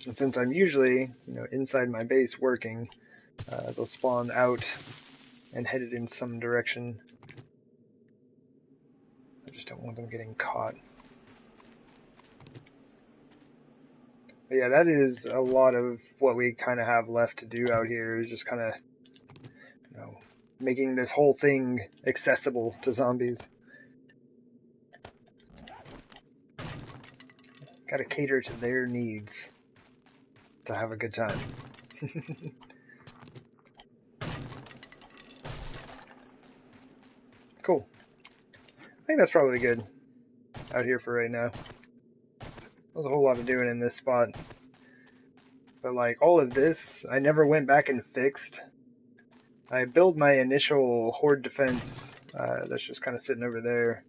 And since I'm usually, inside my base working, they'll spawn out and headed in some direction. I just don't want them getting caught. But yeah, that is a lot of what we kind of have left to do out here, is just kind of, making this whole thing accessible to zombies. Gotta cater to their needs to have a good time. Cool. I think that's probably good out here for right now. There's a whole lot of doing in this spot. But like all of this, I never went back and fixed. I built my initial horde defense, that's just kind of sitting over there,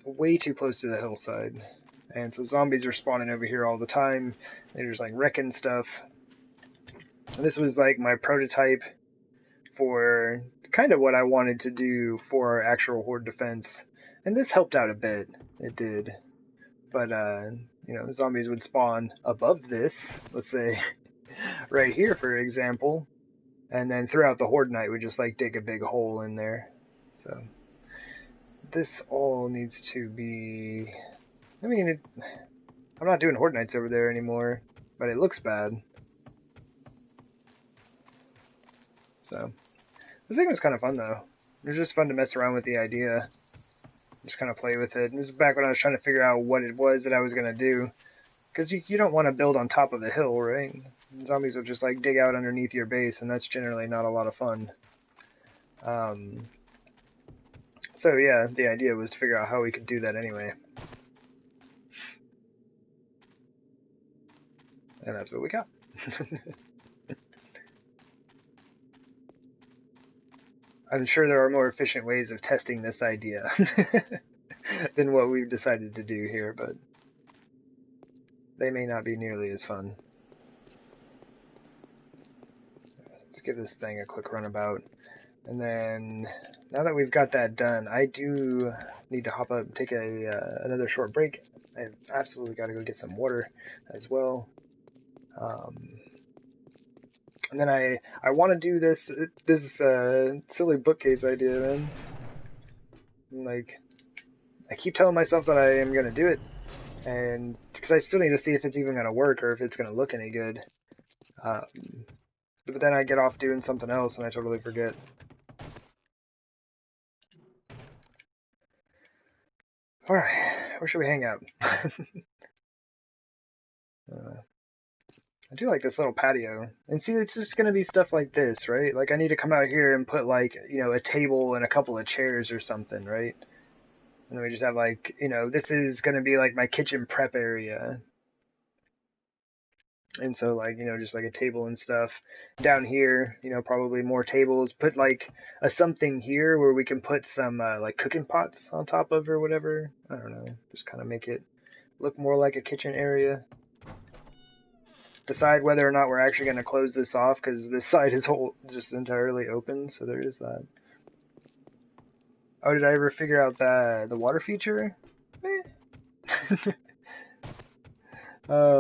way too close to the hillside. And so zombies are spawning over here all the time. They're just like wrecking stuff. And this was like my prototype for kind of what I wanted to do for our actual horde defense. And this helped out a bit. It did. But, zombies would spawn above this, let's say, right here, for example. And then throughout the Horde Night, we just like dig a big hole in there. So this all needs to be. I'm not doing Horde Nights over there anymore, but it looks bad. So this thing was kind of fun though. It was just fun to mess around with the idea, just kind of play with it. And this is back when I was trying to figure out what it was that I was gonna do, because you don't want to build on top of a hill, right? Zombies will just like dig out underneath your base, and that's generally not a lot of fun. So yeah, the idea was to figure out how we could do that anyway. And that's what we got. I'm sure there are more efficient ways of testing this idea. than what we've decided to do here, but they may not be nearly as fun. Let's give this thing a quick runabout. And then, now that we've got that done, I do need to hop up and take another short break. I've absolutely got to go get some water as well. And then I want to do this silly bookcase idea, man. Like, I keep telling myself that I am going to do it, and because I still need to see if it's even going to work or if it's going to look any good. But then I get off doing something else and I totally forget. Alright, where should we hang out? I do like this little patio. And see, it's just going to be stuff like this, right? Like, I need to come out here and put, like, you know, a table and a couple of chairs or something, right? And then we just have, like, you know, this is going to be, like, my kitchen prep area. And so, like, you know, just, like, a table and stuff. Down here, you know, probably more tables. Put, like, a something here where we can put some, like, cooking pots on top of or whatever. I don't know. Just kind of make it look more like a kitchen area. Decide whether or not we're actually going to close this off, because this side is just entirely open, so there is that. Oh, did I ever figure out the water feature? Here, let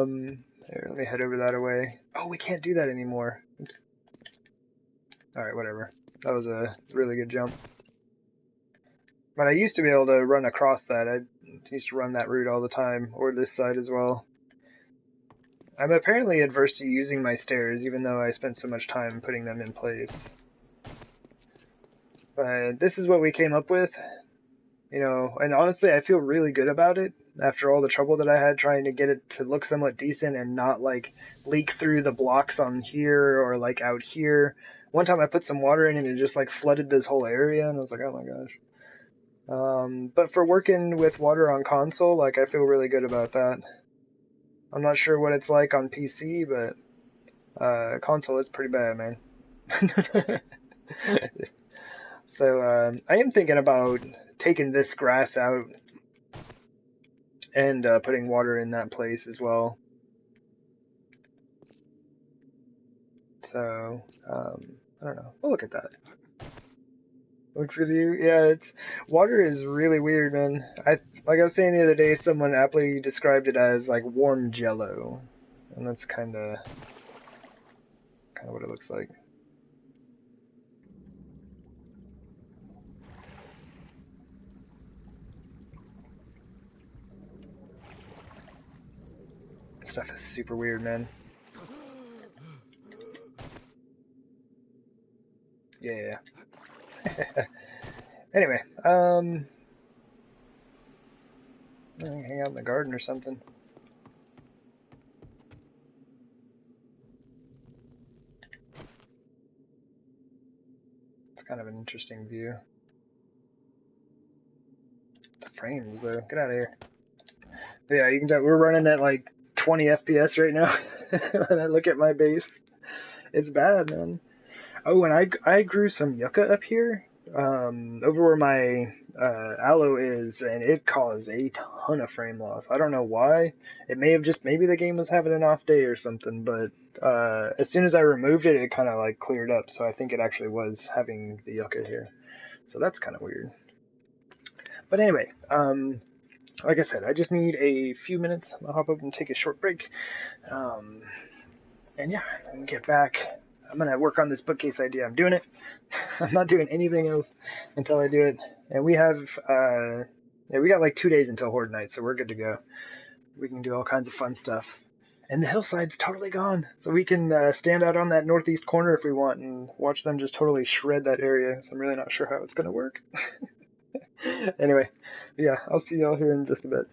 me head over that way. Oh, we can't do that anymore. Oops. Alright, whatever. That was a really good jump. But I used to be able to run across that. I used to run that route all the time, or this side as well. I'm apparently adverse to using my stairs, even though I spent so much time putting them in place. But this is what we came up with, you know, and honestly, I feel really good about it after all the trouble that I had trying to get it to look somewhat decent and not, like, leak through the blocks on here or, like, out here. One time I put some water in and it just, like, flooded this whole area, and I was like, oh my gosh. But for working with water on console, like, I feel really good about that. I'm not sure what it's like on PC, but console is pretty bad, man. So I am thinking about taking this grass out and putting water in that place as well. So I don't know. We'll look at that. Looks good to you? Yeah, water is really weird, man. Like I was saying the other day, someone aptly described it as like warm jello, and that's kind of what it looks like. Stuff is super weird, man. Yeah. Anyway, hang out in the garden or something. It's kind of an interesting view. The frames, though. Get out of here. But yeah, you can tell we're running at like 20 FPS right now. When I look at my base, it's bad, man. Oh, and I grew some yucca up here, over where my aloe is, and it caused a ton of frame loss. I don't know why. It may have maybe the game was having an off day or something, but as soon as I removed it, it kind of like cleared up. So I think it actually was having the yucca here. So that's kind of weird. But anyway, like I said, I just need a few minutes. I'll hop up and take a short break. And yeah, and get back. I'm gonna work on this bookcase idea. I'm doing it. I'm not doing anything else until I do it. And we have, we got like 2 days until Horde Night, so we're good to go. We can do all kinds of fun stuff. And the hillside's totally gone, so we can stand out on that northeast corner if we want and watch them just totally shred that area. So I'm really not sure how it's gonna work. Anyway, yeah, I'll see y'all here in just a bit.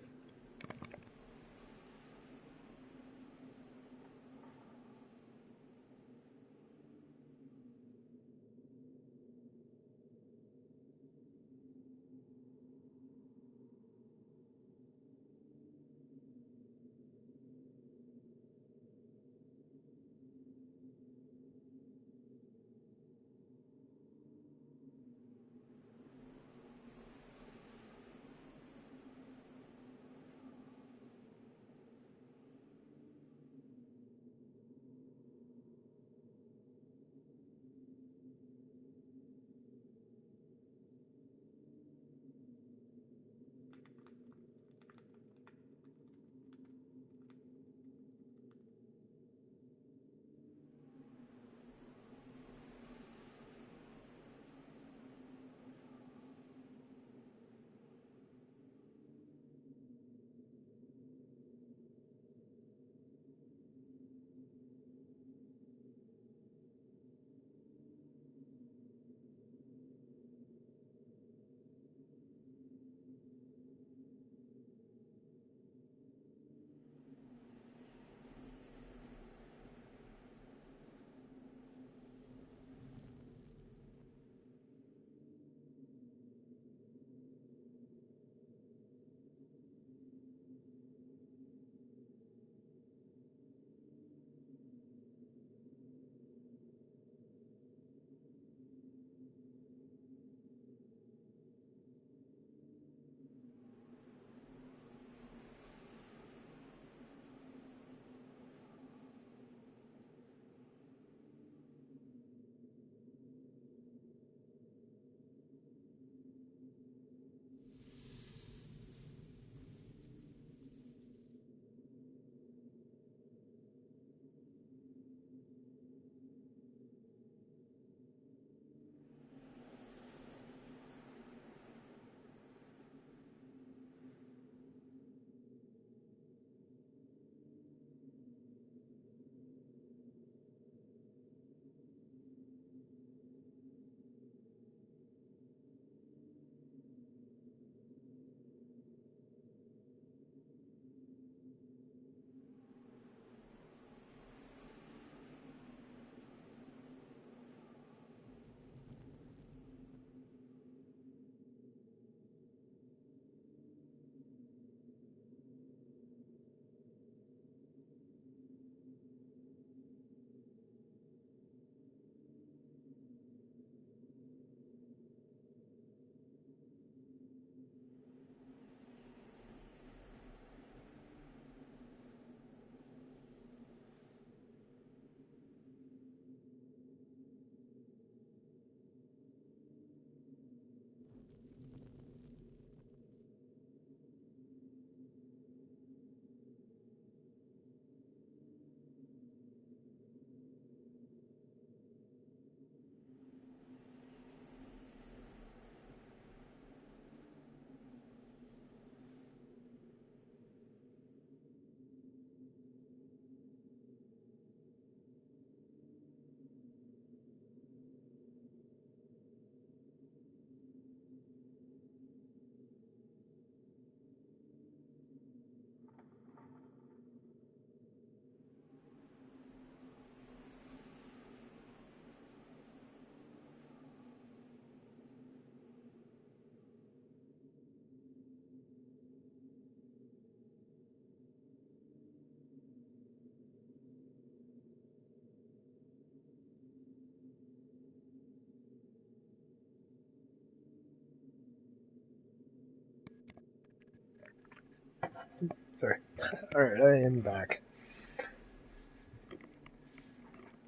Alright, I am back.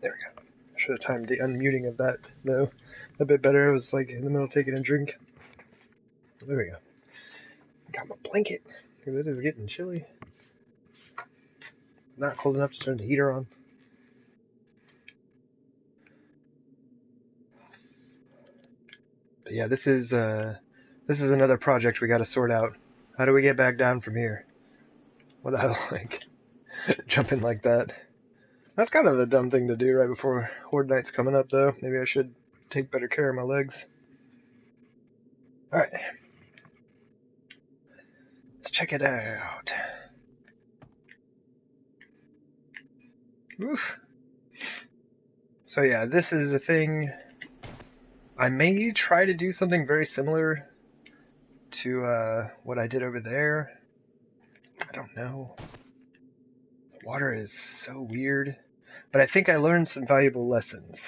There we go. I should have timed the unmuting of that, though, a bit better. I was like in the middle of taking a drink. There we go. Got my blanket, because it is getting chilly. Not cold enough to turn the heater on. But yeah, this is another project we gotta sort out. How do we get back down from here? Without, like, jumping like that. That's kind of a dumb thing to do right before Horde Night's coming up, though. Maybe I should take better care of my legs. Alright. Let's check it out. Oof. So yeah, this is a thing. I may try to do something very similar to what I did over there. I don't know. The water is so weird. But I think I learned some valuable lessons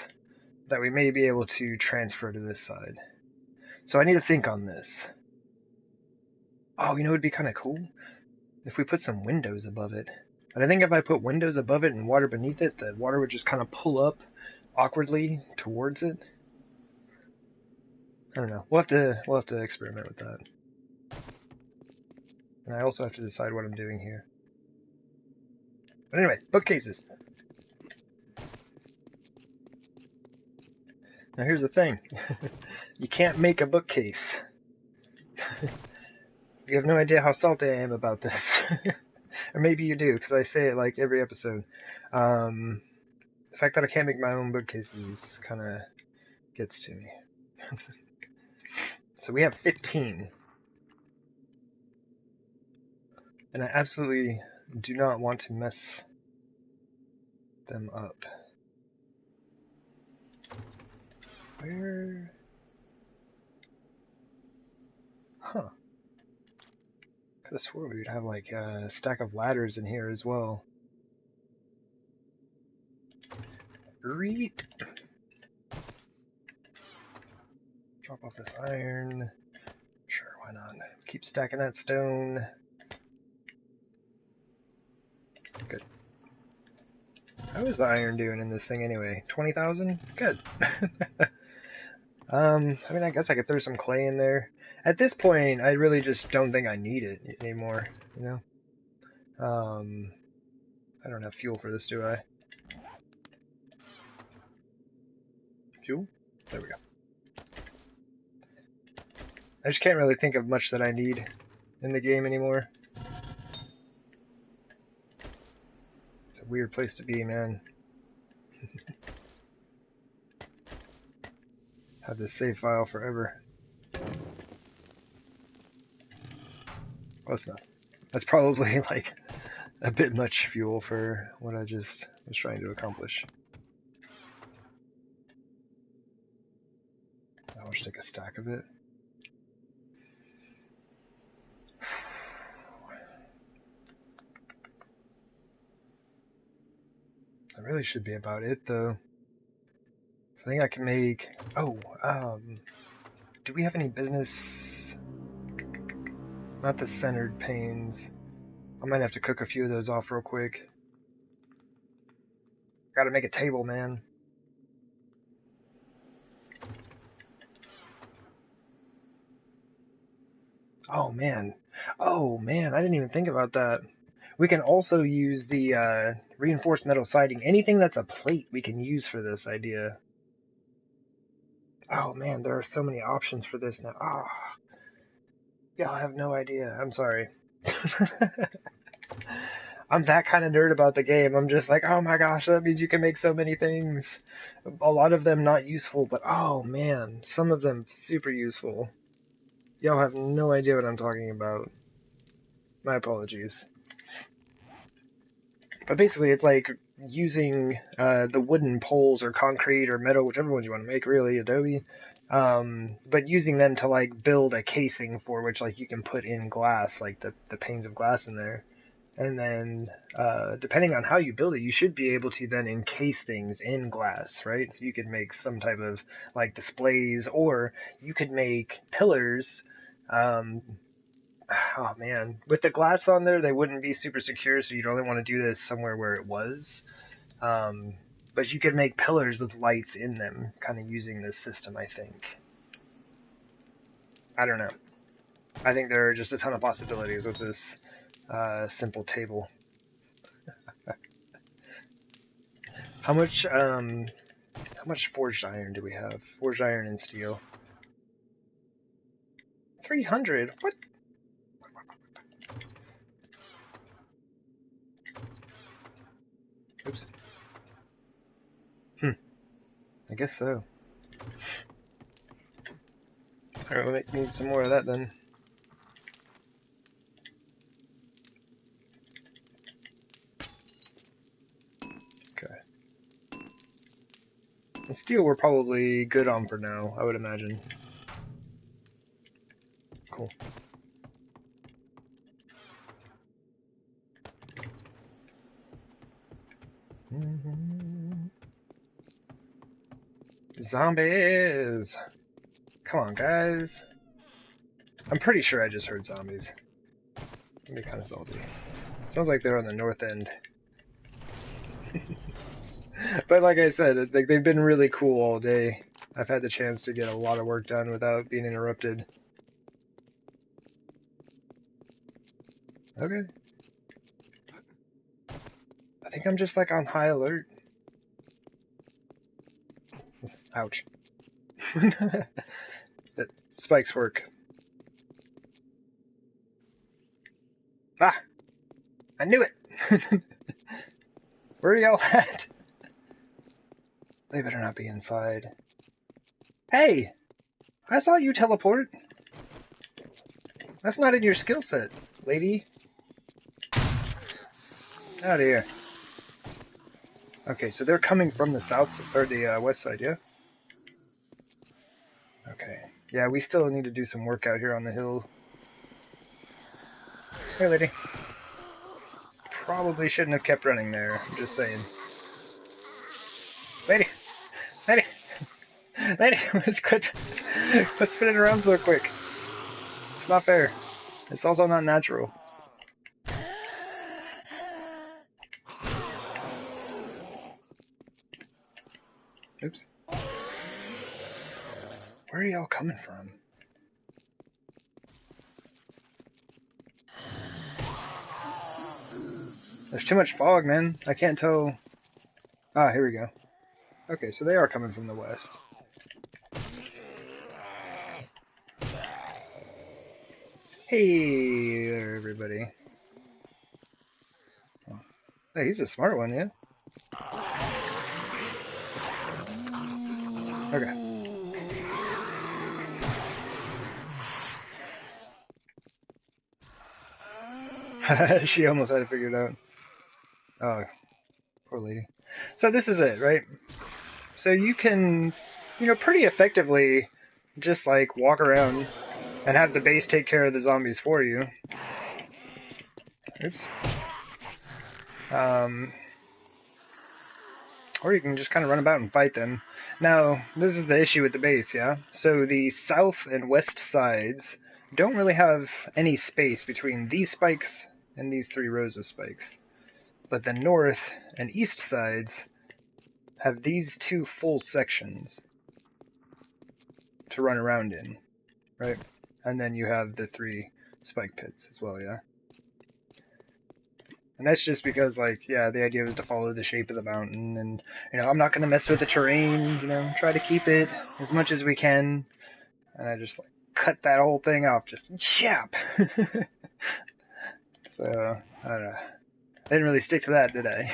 that we may be able to transfer to this side. So I need to think on this. Oh, you know what would be kind of cool? If we put some windows above it. But I think if I put windows above it and water beneath it, the water would just kind of pull up awkwardly towards it. I don't know. We'll have to experiment with that. And I also have to decide what I'm doing here. But anyway, bookcases. Now here's the thing. You can't make a bookcase. You have no idea how salty I am about this. Or maybe you do, because I say it like every episode. The fact that I can't make my own bookcases kind of gets to me. So we have 15. And I absolutely do not want to mess them up. Where? Huh. Could have swore we would have like a stack of ladders in here as well. Reet. Drop off this iron. Sure, why not? Keep stacking that stone. Good. How is the iron doing in this thing anyway? 20,000? Good. I mean, I guess I could throw some clay in there. At this point, I really just don't think I need it anymore, you know? I don't have fuel for this, do I? Fuel? There we go. I just can't really think of much that I need in the game anymore. It's a weird place to be, man. Have this save file forever. Close enough. That's probably like a bit much fuel for what I just was trying to accomplish. I'll just take a stack of it. That really should be about it, though. I think I can make... Oh, do we have any business? Not the centered panes. I might have to cook a few of those off real quick. Gotta make a table, man. Oh, man. Oh, man, I didn't even think about that. We can also use the reinforced metal siding. Anything that's a plate we can use for this idea. Oh, man, there are so many options for this now. Ah, oh, y'all have no idea. I'm sorry. I'm that kind of nerd about the game. I'm just like, oh my gosh, that means you can make so many things. A lot of them not useful, but oh man, some of them super useful. Y'all have no idea what I'm talking about. My apologies. But basically, it's like using the wooden poles or concrete or metal, whichever ones you want to make, really, adobe. But using them to like build a casing for which like you can put in glass, like the panes of glass in there. And then, depending on how you build it, you should be able to then encase things in glass, right? So you could make some type of, like, displays, or you could make pillars, Oh man, with the glass on there, they wouldn't be super secure, so you'd only want to do this somewhere where it was. Um, but you could make pillars with lights in them, kind of using this system, I think. I don't know. I think there are just a ton of possibilities with this simple table. How much forged iron do we have? Forged iron and steel. 300? What? Oops. I guess so. Alright, we'll need some more of that then. Okay. And steel we're probably good on for now, I would imagine. Cool. Zombies! Come on, guys. I'm pretty sure I just heard zombies. That'd be kind of salty. Sounds like they're on the north end. But like I said, they've been really cool all day. I've had the chance to get a lot of work done without being interrupted. Okay. I think I'm just like on high alert. Ouch. That spikes work. Ah! I knew it! Where are y'all at? They better not be inside. Hey! I saw you teleport. That's not in your skill set, lady. Out of here. Okay, so they're coming from the south, or the west side, yeah? Okay. Yeah, we still need to do some work out here on the hill. Hey, lady. Probably shouldn't have kept running there, I'm just saying. Lady! Lady! Lady! Quit spinning around so quick. It's not fair. It's also not natural. Oops. Where are y'all coming from? There's too much fog, man. I can't tell. Ah, here we go. Okay, so they are coming from the west. Hey there, everybody. Oh. Hey, he's a smart one, yeah? Okay. She almost had it figured out. Oh, poor lady. So this is it, right? So you can, pretty effectively just like walk around and have the base take care of the zombies for you. Oops. Or you can just kind of run about and fight them. Now, this is the issue with the base, yeah? So the south and west sides don't really have any space between these spikes and these 3 rows of spikes. But the north and east sides have these 2 full sections to run around in, right? And then you have the 3 spike pits as well, yeah? And that's just because, like, yeah, the idea was to follow the shape of the mountain, and, I'm not going to mess with the terrain, try to keep it as much as we can. And I just, like, cut that whole thing off, just chap! So, I don't know. I didn't really stick to that, did I?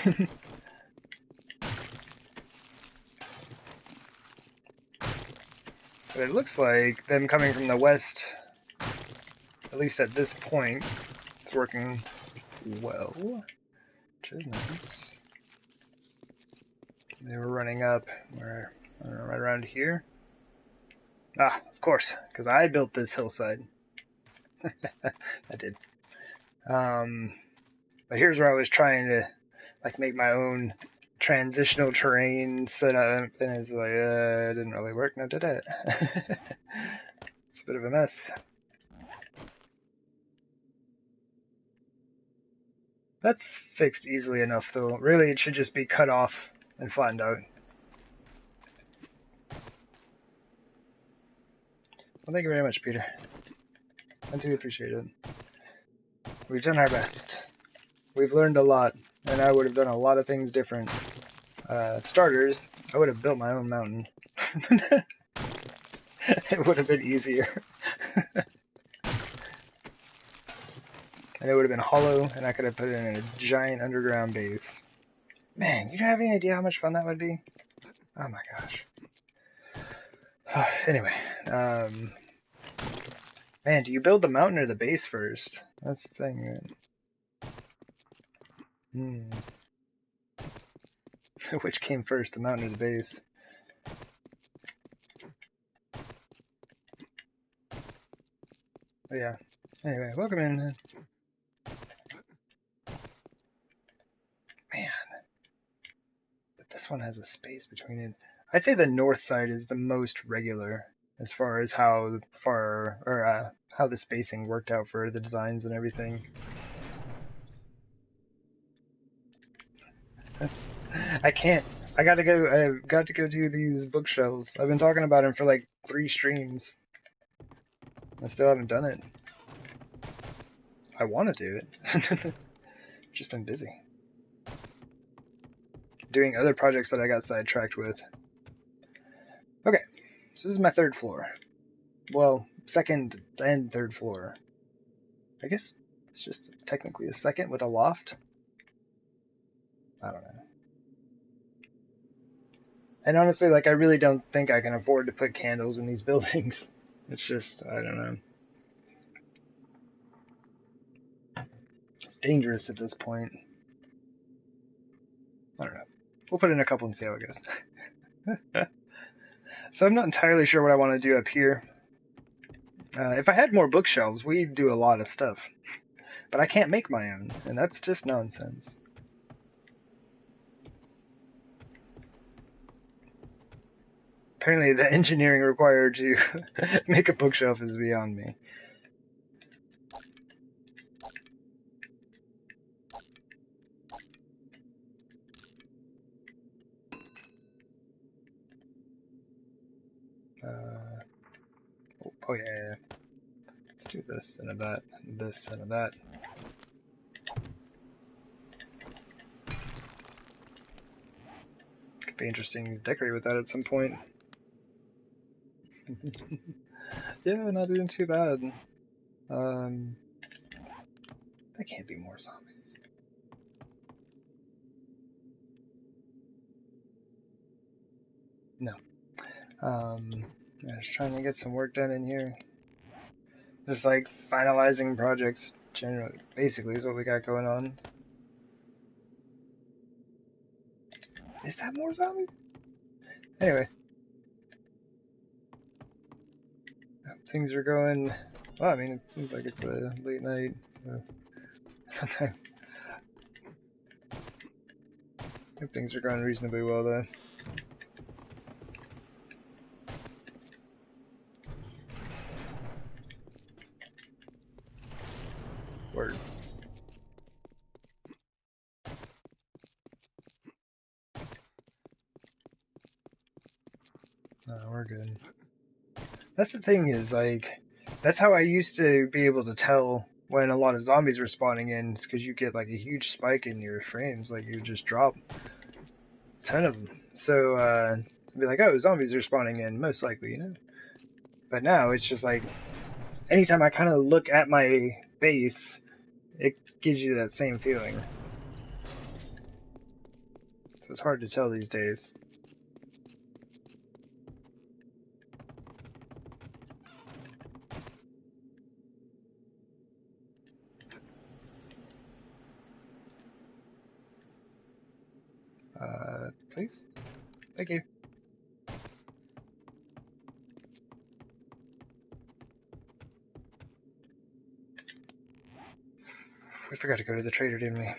But it looks like them coming from the west, at least at this point, it's working well, which is nice. They were running up, right around here. Ah, of course, because I built this hillside. I did. But here's where I was trying to, like, make my own transitional terrain setup, and it's like, it didn't really work, now did it? It's a bit of a mess. That's fixed easily enough, though. Really, it should just be cut off and flattened out. Well, thank you very much, Peter. I do appreciate it. We've done our best. We've learned a lot, and I would have done a lot of things different. Starters, I would have built my own mountain. It would have been easier. And it would have been hollow, and I could have put it in a giant underground base. Man, you don't have any idea how much fun that would be? Oh my gosh. Anyway, man, do you build the mountain or the base first? That's the thing. Which came first, the mountain or the base? But yeah. Anyway, welcome in. Man. But this one has a space between it. I'd say the north side is the most regular as far as how far, or how the spacing worked out for the designs and everything. I can't. I got to go do these bookshelves. I've been talking about them for like 3 streams. I still haven't done it. I want to do it. Just been busy. Doing other projects that I got sidetracked with. Okay, so this is my 3rd floor. Well, 2nd and 3rd floor. I guess it's just technically a 2nd with a loft. I don't know. And honestly, like, I really don't think I can afford to put candles in these buildings. It's just, I don't know. It's dangerous at this point. I don't know. We'll put in a couple and see how it goes. So I'm not entirely sure what I want to do up here. If I had more bookshelves, we'd do a lot of stuff. But I can't make my own, and that's just nonsense. Apparently the engineering required to make a bookshelf is beyond me. Oh yeah. Let's do this and a that, and this and a that. Could be interesting to decorate with that at some point. Yeah, not doing too bad. There can't be more zombies. No. I'm just trying to get some work done in here. Just like finalizing projects, generally, basically, is what we got going on. Is that more zombies? Anyway. Things are going, well, I mean, it seems like it's a late night, so I hope things are going reasonably well, though. Word. No, we're good. That's the thing is, like, that's how I used to be able to tell when a lot of zombies were spawning in, because you get, like, a huge spike in your frames, like, you just drop a ton of them. So, I'd be like, oh, zombies are spawning in, most likely, you know? But now, it's just like, anytime I kind of look at my base, it gives you that same feeling. So it's hard to tell these days. Please? Thank you. We forgot to go to the trader, didn't we?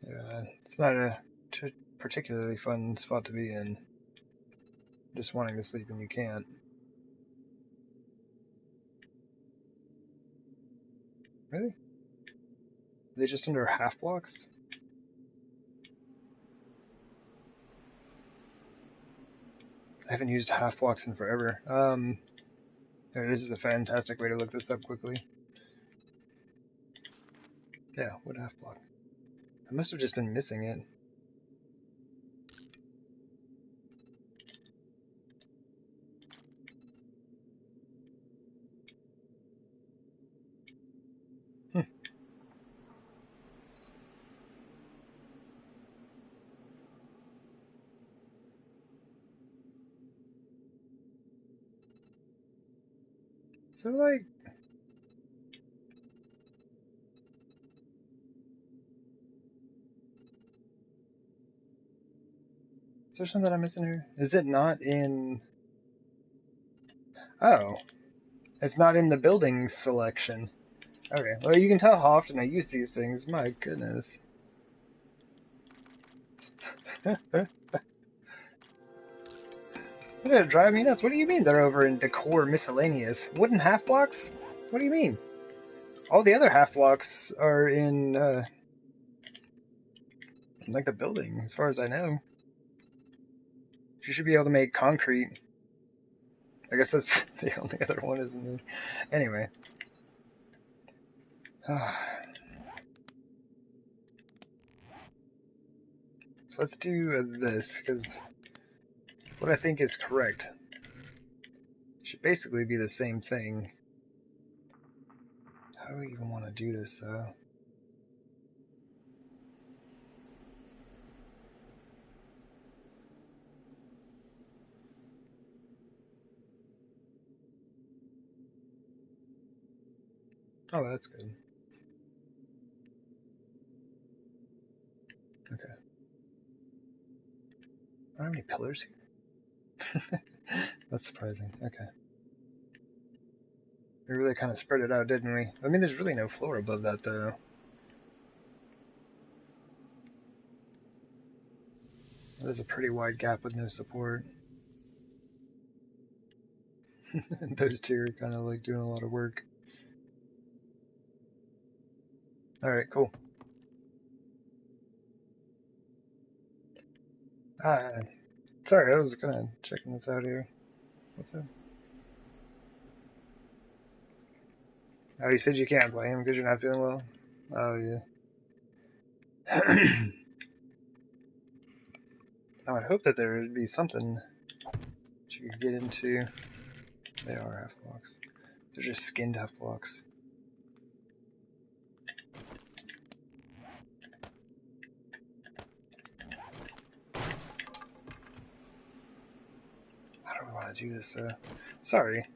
Yeah, it's not a particularly fun spot to be in. Just wanting to sleep and you can't. Really? Are they just under half blocks? I haven't used half blocks in forever. This is a fantastic way to look this up quickly. Yeah, what half block? I must have just been missing it. So, like, is there something I'm missing here? Is it not in... Oh, it's not in the building selection. Okay, well, you can tell how often I use these things. My goodness. It's gonna drive me nuts. What do you mean they're over in decor miscellaneous? Wooden half blocks? What do you mean? All the other half blocks are in, like the building, as far as I know. You should be able to make concrete. I guess that's the only other one, isn't it? Anyway. So let's do this, because what I think is correct should basically be the same thing. How do we even want to do this, though? Oh, that's good. Okay. I don't have any pillars here. That's surprising. Okay. We really kind of spread it out, didn't we? I mean, there's really no floor above that, though. There's a pretty wide gap with no support. Those two are kind of like doing a lot of work. Alright, cool. Sorry, I was kind of checking this out here. What's that? Oh, you said you can't play him because you're not feeling well? Oh, yeah. I would hope that there would be something that you could get into. They are half blocks. They're just skinned half blocks. How do we want to do this, though? Sorry.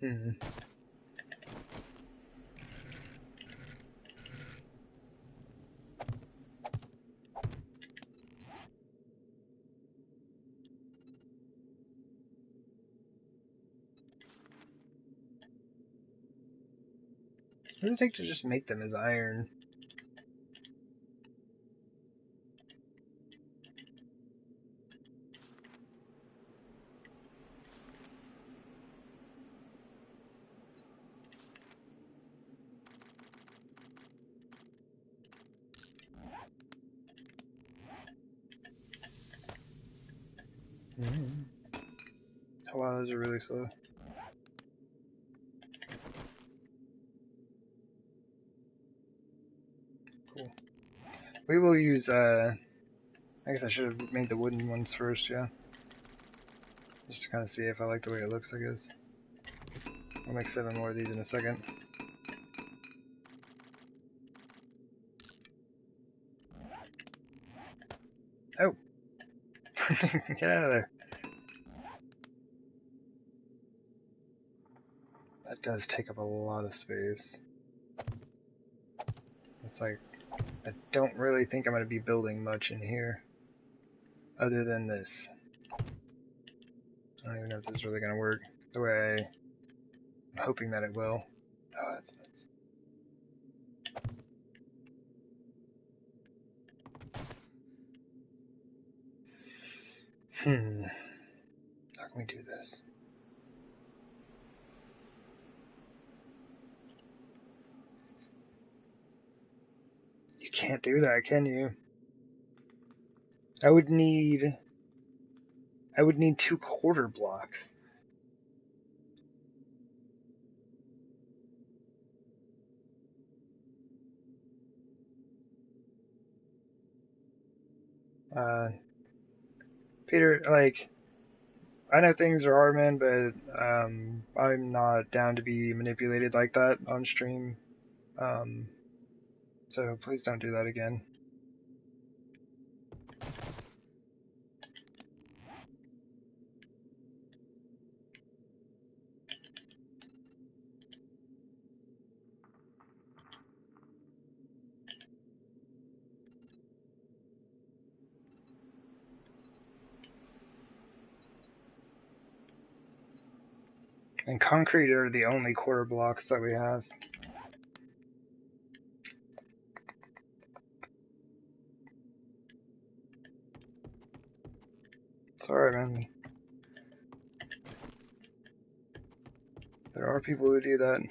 Hmm. What does it take to just make them as iron? Oh wow, those are really slow. Cool. We will use, I guess I should have made the wooden ones first, yeah. Just to kind of see if I like the way it looks, I guess. I'll make 7 more of these in a second. Oh! Get out of there. That does take up a lot of space. like, I don't really think I'm going to be building much in here other than this. I don't even know if this is really going to work the way I'm hoping that it will. Oh, that's nuts. How can we do this? You can't do that, can you? I would need 2 quarter blocks. Peter, like, I know things are hard, man, but I'm not down to be manipulated like that on stream. So please don't do that again. And concrete are the only quarter blocks that we have. Sorry, man. There are people who do that,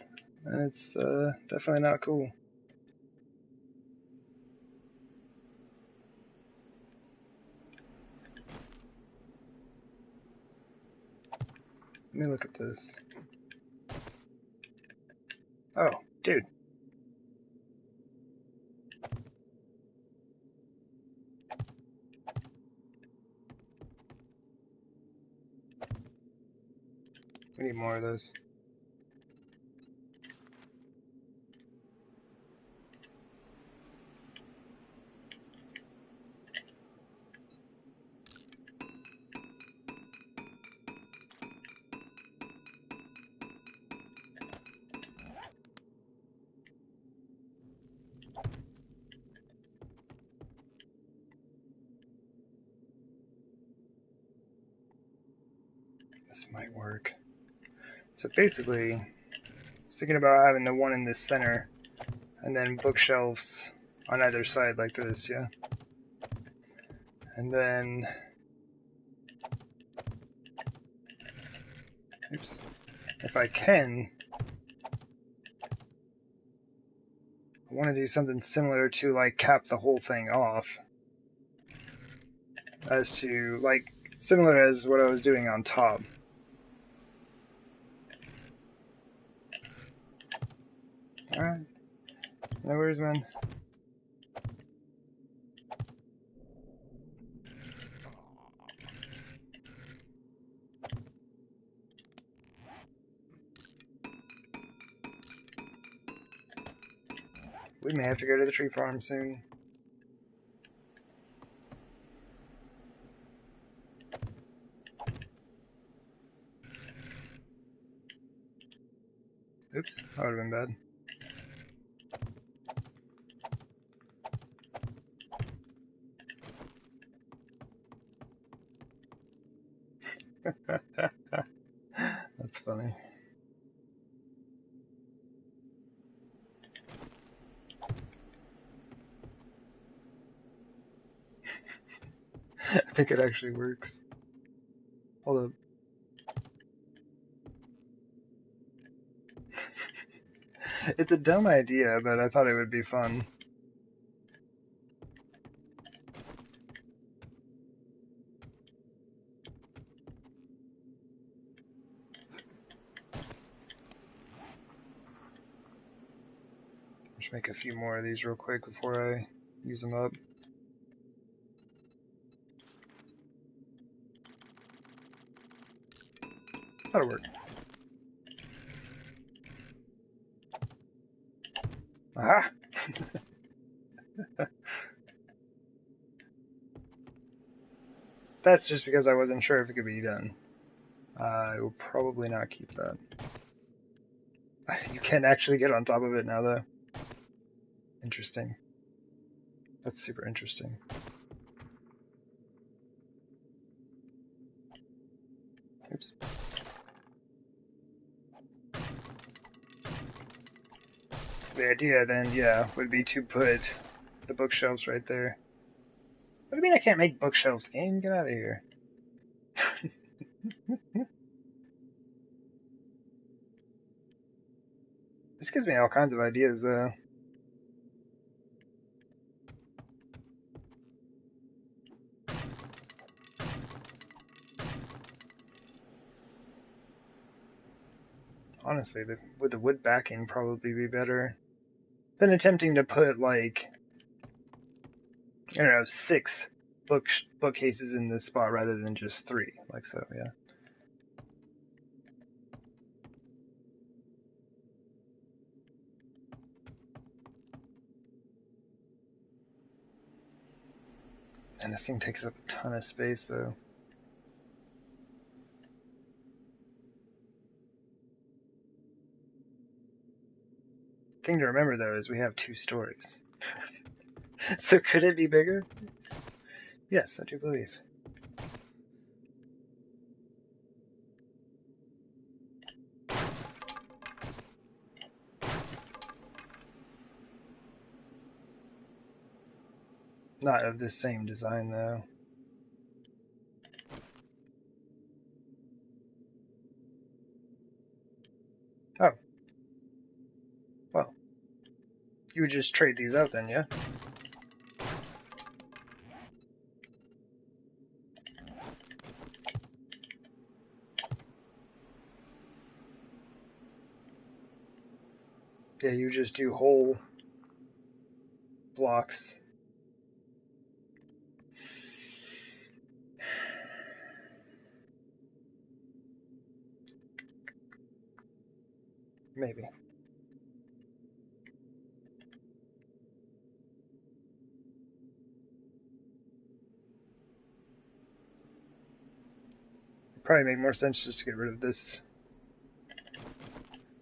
and it's definitely not cool. Let me look at this. Oh, dude. We need more of those. This might work. So basically, I was thinking about having the one in the center, and then bookshelves on either side like this, yeah? And then... Oops. If I can... I want to do something similar to, like, cap the whole thing off. As to, like, similar as what I was doing on top. Alright. No worries, man. We may have to go to the tree farm soon. Oops, that would have been bad. That's funny. I think it actually works. Hold up. It's a dumb idea, but I thought it would be fun. Just make a few more of these real quick before I use them up. That'll work. Aha! That's just because I wasn't sure if it could be done. I will probably not keep that. You can actually get on top of it now, though. Interesting. That's super interesting. Oops. The idea then, yeah, would be to put the bookshelves right there. What do you mean I can't make bookshelves, game? Get out of here. This gives me all kinds of ideas, though. Honestly, would the wood backing probably be better than attempting to put, like, I don't know, 6 bookcases in this spot rather than just 3, like so, yeah. And this thing takes up a ton of space, though. Thing to remember, though, is we have 2 stories. So could it be bigger? Yes, I do believe. Not of this same design, though. Oh. Well. You would just trade these out then, yeah? Yeah, you just do whole blocks. Maybe. It'd probably make more sense just to get rid of this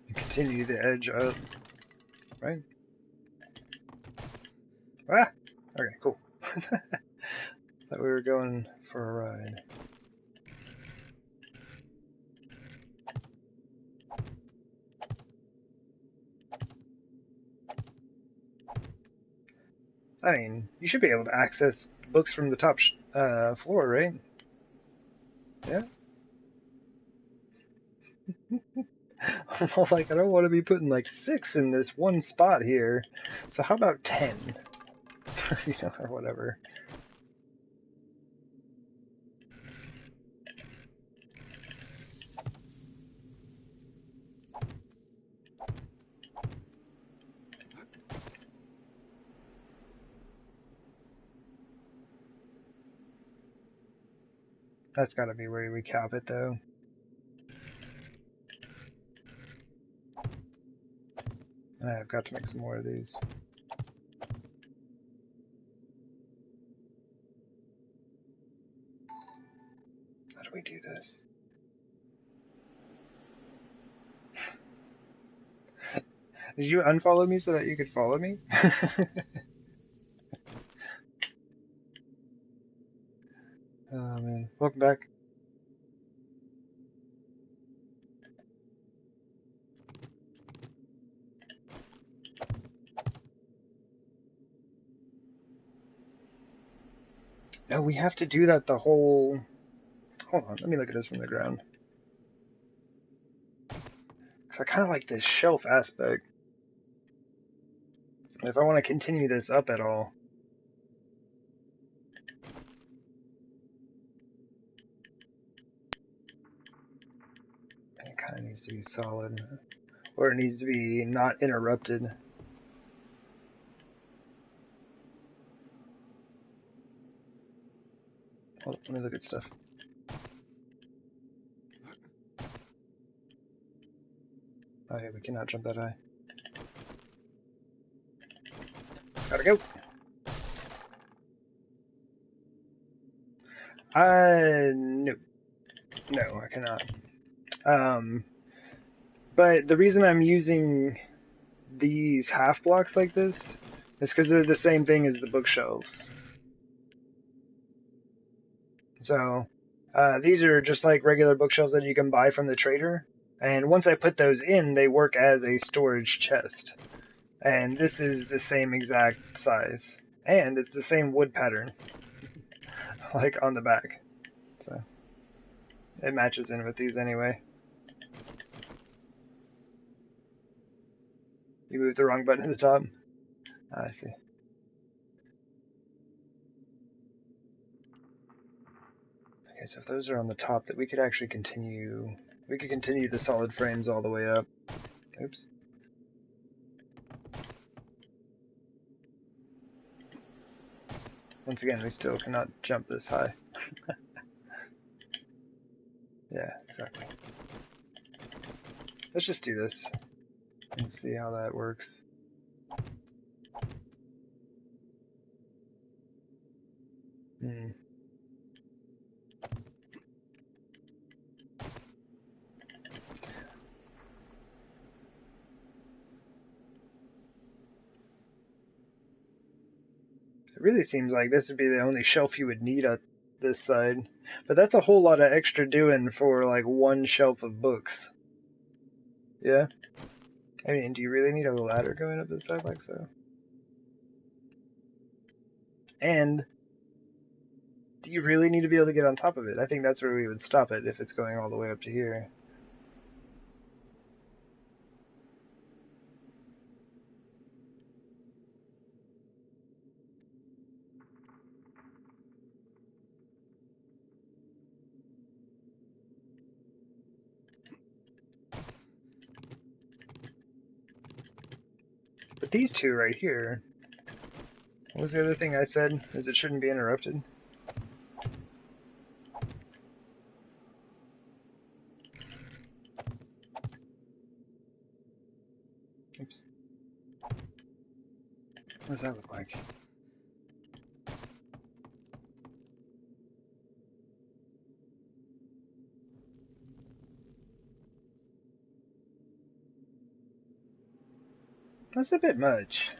and continue the edge up, right? Ah! Okay, cool. Thought we were going for a ride. I mean, you should be able to access books from the top floor, right? Yeah? Well, like, I don't want to be putting like 6 in this one spot here. So how about 10? You know, or whatever. That's gotta be where we cap it, though. And I've got to make some more of these. How do we do this? Did you unfollow me so that you could follow me? Oh man, welcome back. No, we have to do that the whole... Hold on, let me look at this from the ground. Because I kind of like this shelf aspect. If I want to continue this up at all... It kind of needs to be solid. Or it needs to be not interrupted. Hold on, let me look at stuff. Oh yeah, we cannot jump that high. Gotta go! No. No, I cannot. But the reason I'm using these half blocks like this It's because they're the same thing as the bookshelves. So, these are just like regular bookshelves that you can buy from the trader. And once I put those in, they work as a storage chest. And this is the same exact size. And it's the same wood pattern, like on the back. So, it matches in with these anyway. You moved the wrong button at the top? I see. Okay, so if those are on the top, that we could actually continue... We could continue the solid frames all the way up. Oops. Once again, we still cannot jump this high. Yeah, exactly. Let's just do this and see how that works. Hmm. It really seems like this would be the only shelf you would need at this side. But that's a whole lot of extra doing for like one shelf of books. Yeah? I mean, do you really need a ladder going up this side like so? And do you really need to be able to get on top of it? I think that's where we would stop it if it's going all the way up to here. But these two right here, what was the other thing I said? Is it shouldn't be interrupted? Oops. What does that look like? That's a bit much.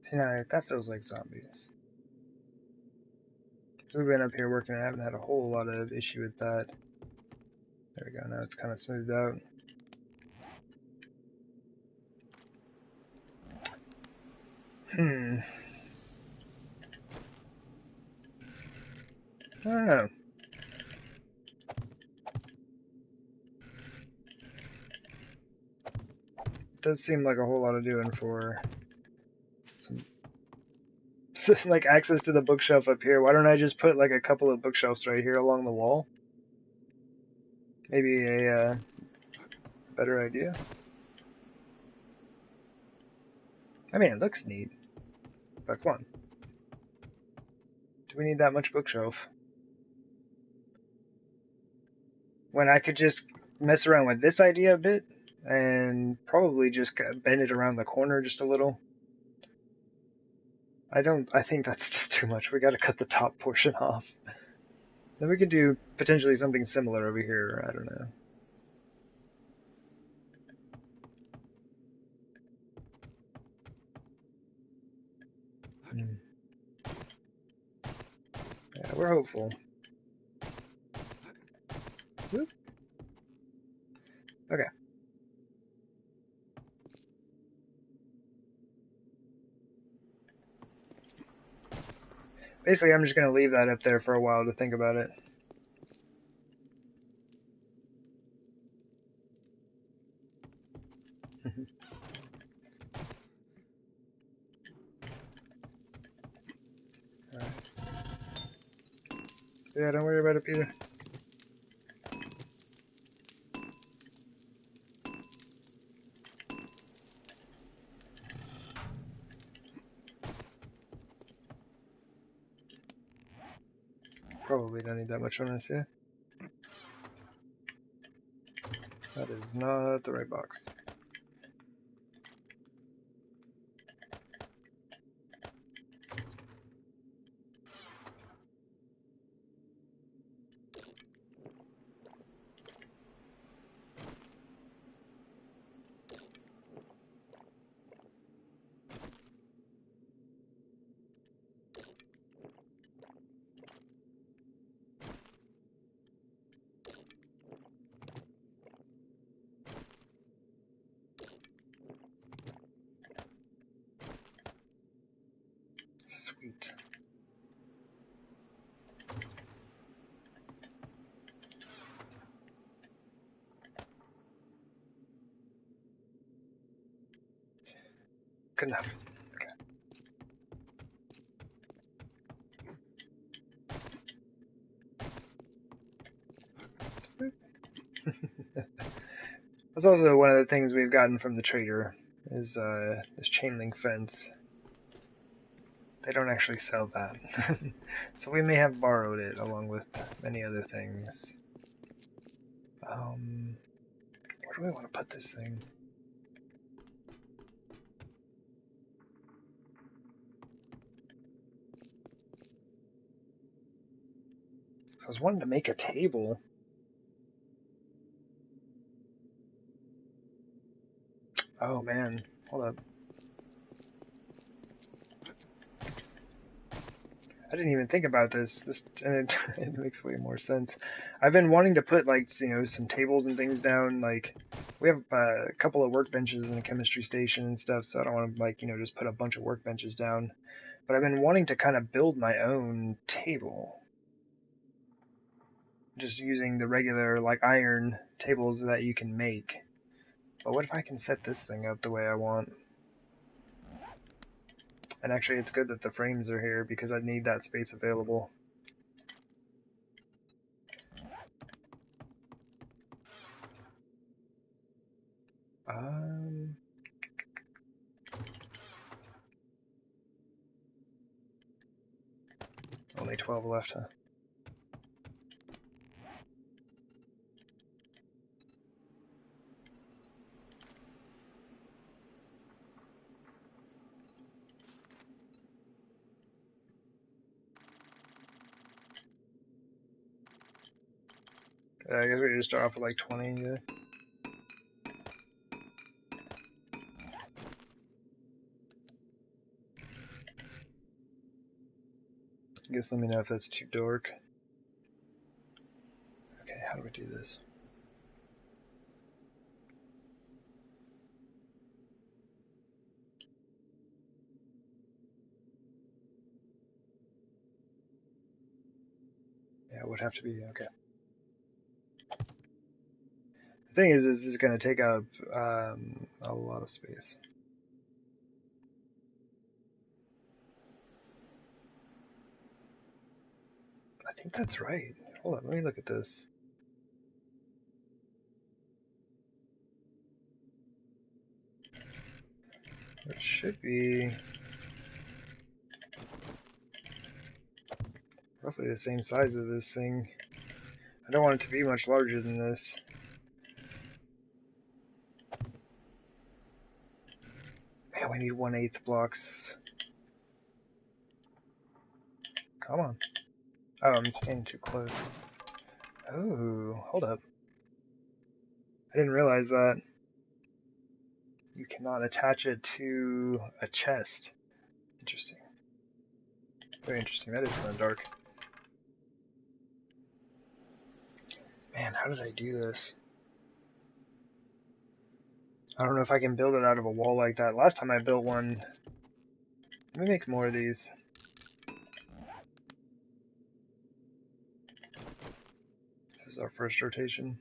See, now that feels like zombies. So we've been up here working and I haven't had a whole lot of issue with that. There we go, now it's kind of smoothed out. I don't know. It does seem like a whole lot of doing for some like access to the bookshelf up here. Why don't I just put like a couple of bookshelves right here along the wall? Maybe a better idea. I mean, it looks neat, but come on. Do we need that much bookshelf? When I could just mess around with this idea a bit and probably just bend it around the corner just a little. I think that's just too much. We gotta cut the top portion off. Then we could do potentially something similar over here. I don't know. Yeah, we're hopeful. Whoop. Okay. Basically, I'm just going to leave that up there for a while to think about it. Alright. Yeah, don't worry about it, Peter. Probably don't need that much on this, yeah? That is not the right box. Sweet. Good enough. Okay. That's also one of the things we've gotten from the trader is this chain link fence. They don't actually sell that. So we may have borrowed it along with many other things. Where do we want to put this thing? So I was wanting to make a table. Oh man, hold up. I didn't even think about this. And it makes way more sense. I've been wanting to put like some tables and things down. Like we have a couple of workbenches and a chemistry station and stuff, so I don't want to like just put a bunch of workbenches down. But I've been wanting to kind of build my own table, just using the regular like iron tables that you can make. But what if I can set this thing up the way I want? And actually, it's good that the frames are here because I need that space available. Only 12 left, huh? I guess we just start off with like 20. Yeah. I guess let me know if that's too dark. Okay, how do we do this? Yeah, it would have to be, okay. The thing is it's going to take up a lot of space. I think that's right. Hold on, let me look at this. It should be roughly the same size as this thing. I don't want it to be much larger than this. Man, we need 1/8 blocks. Come on. Oh, I'm standing too close. Oh, hold up. I didn't realize that. You cannot attach it to a chest. Interesting. Very interesting. That is kind of dark. Man, how did I do this? I don't know if I can build it out of a wall like that. Last time I built one... Let me make more of these. This is our first rotation.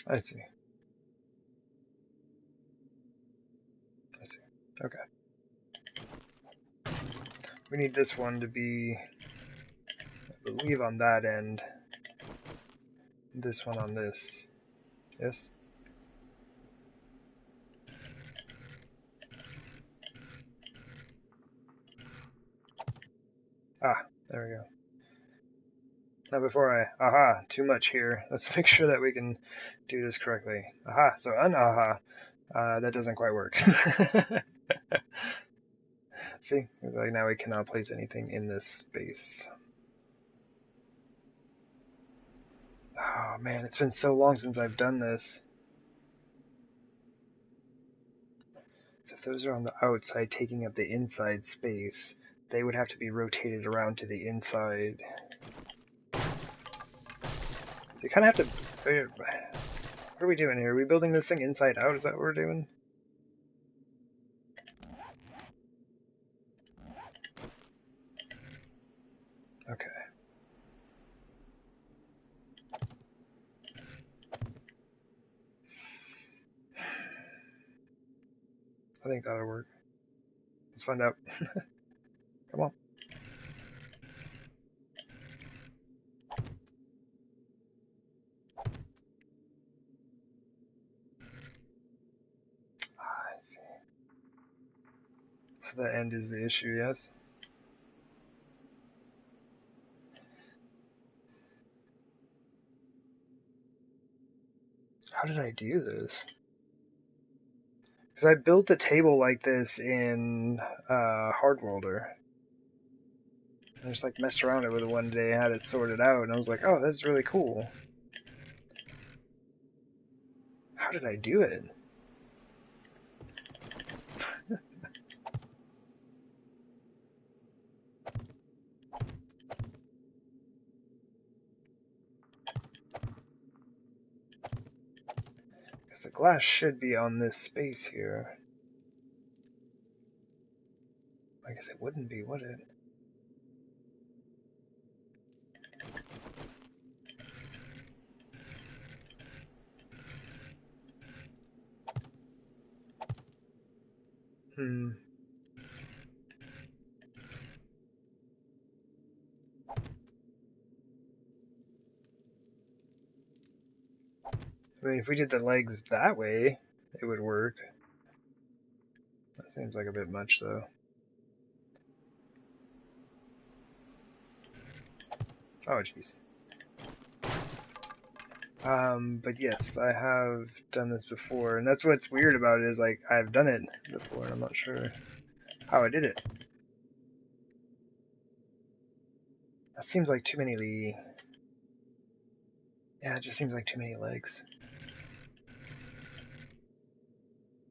I see. I see. Okay. We need this one to be, I believe, on that end. This one on this. Yes? Ah, there we go. Now before aha, too much here. Let's make sure that we can do this correctly. Aha, so un-aha. That doesn't quite work. See, like now we cannot place anything in this space. Oh man, it's been so long since I've done this. So if those are on the outside taking up the inside space, they would have to be rotated around to the inside. So you kind of have to... What are we doing here? Are we building this thing inside out? Is that what we're doing? Okay. I think that'll work. Let's find out. Come on. I see. So the end is the issue, yes? How did I do this? Because I built a table like this in Hardworlder. I just like messed around with it one day, had it sorted out, and I was like, oh, that's really cool. How did I do it? Because the glass should be on this space here. I guess it wouldn't be, would it? Hmm. I mean, if we did the legs that way, it would work. That seems like a bit much, though. Oh, jeez. But yes, I have done this before, and that's what's weird about it, is like, I've done it before, and I'm not sure how I did it. That seems like too many... Yeah, it just seems like too many legs.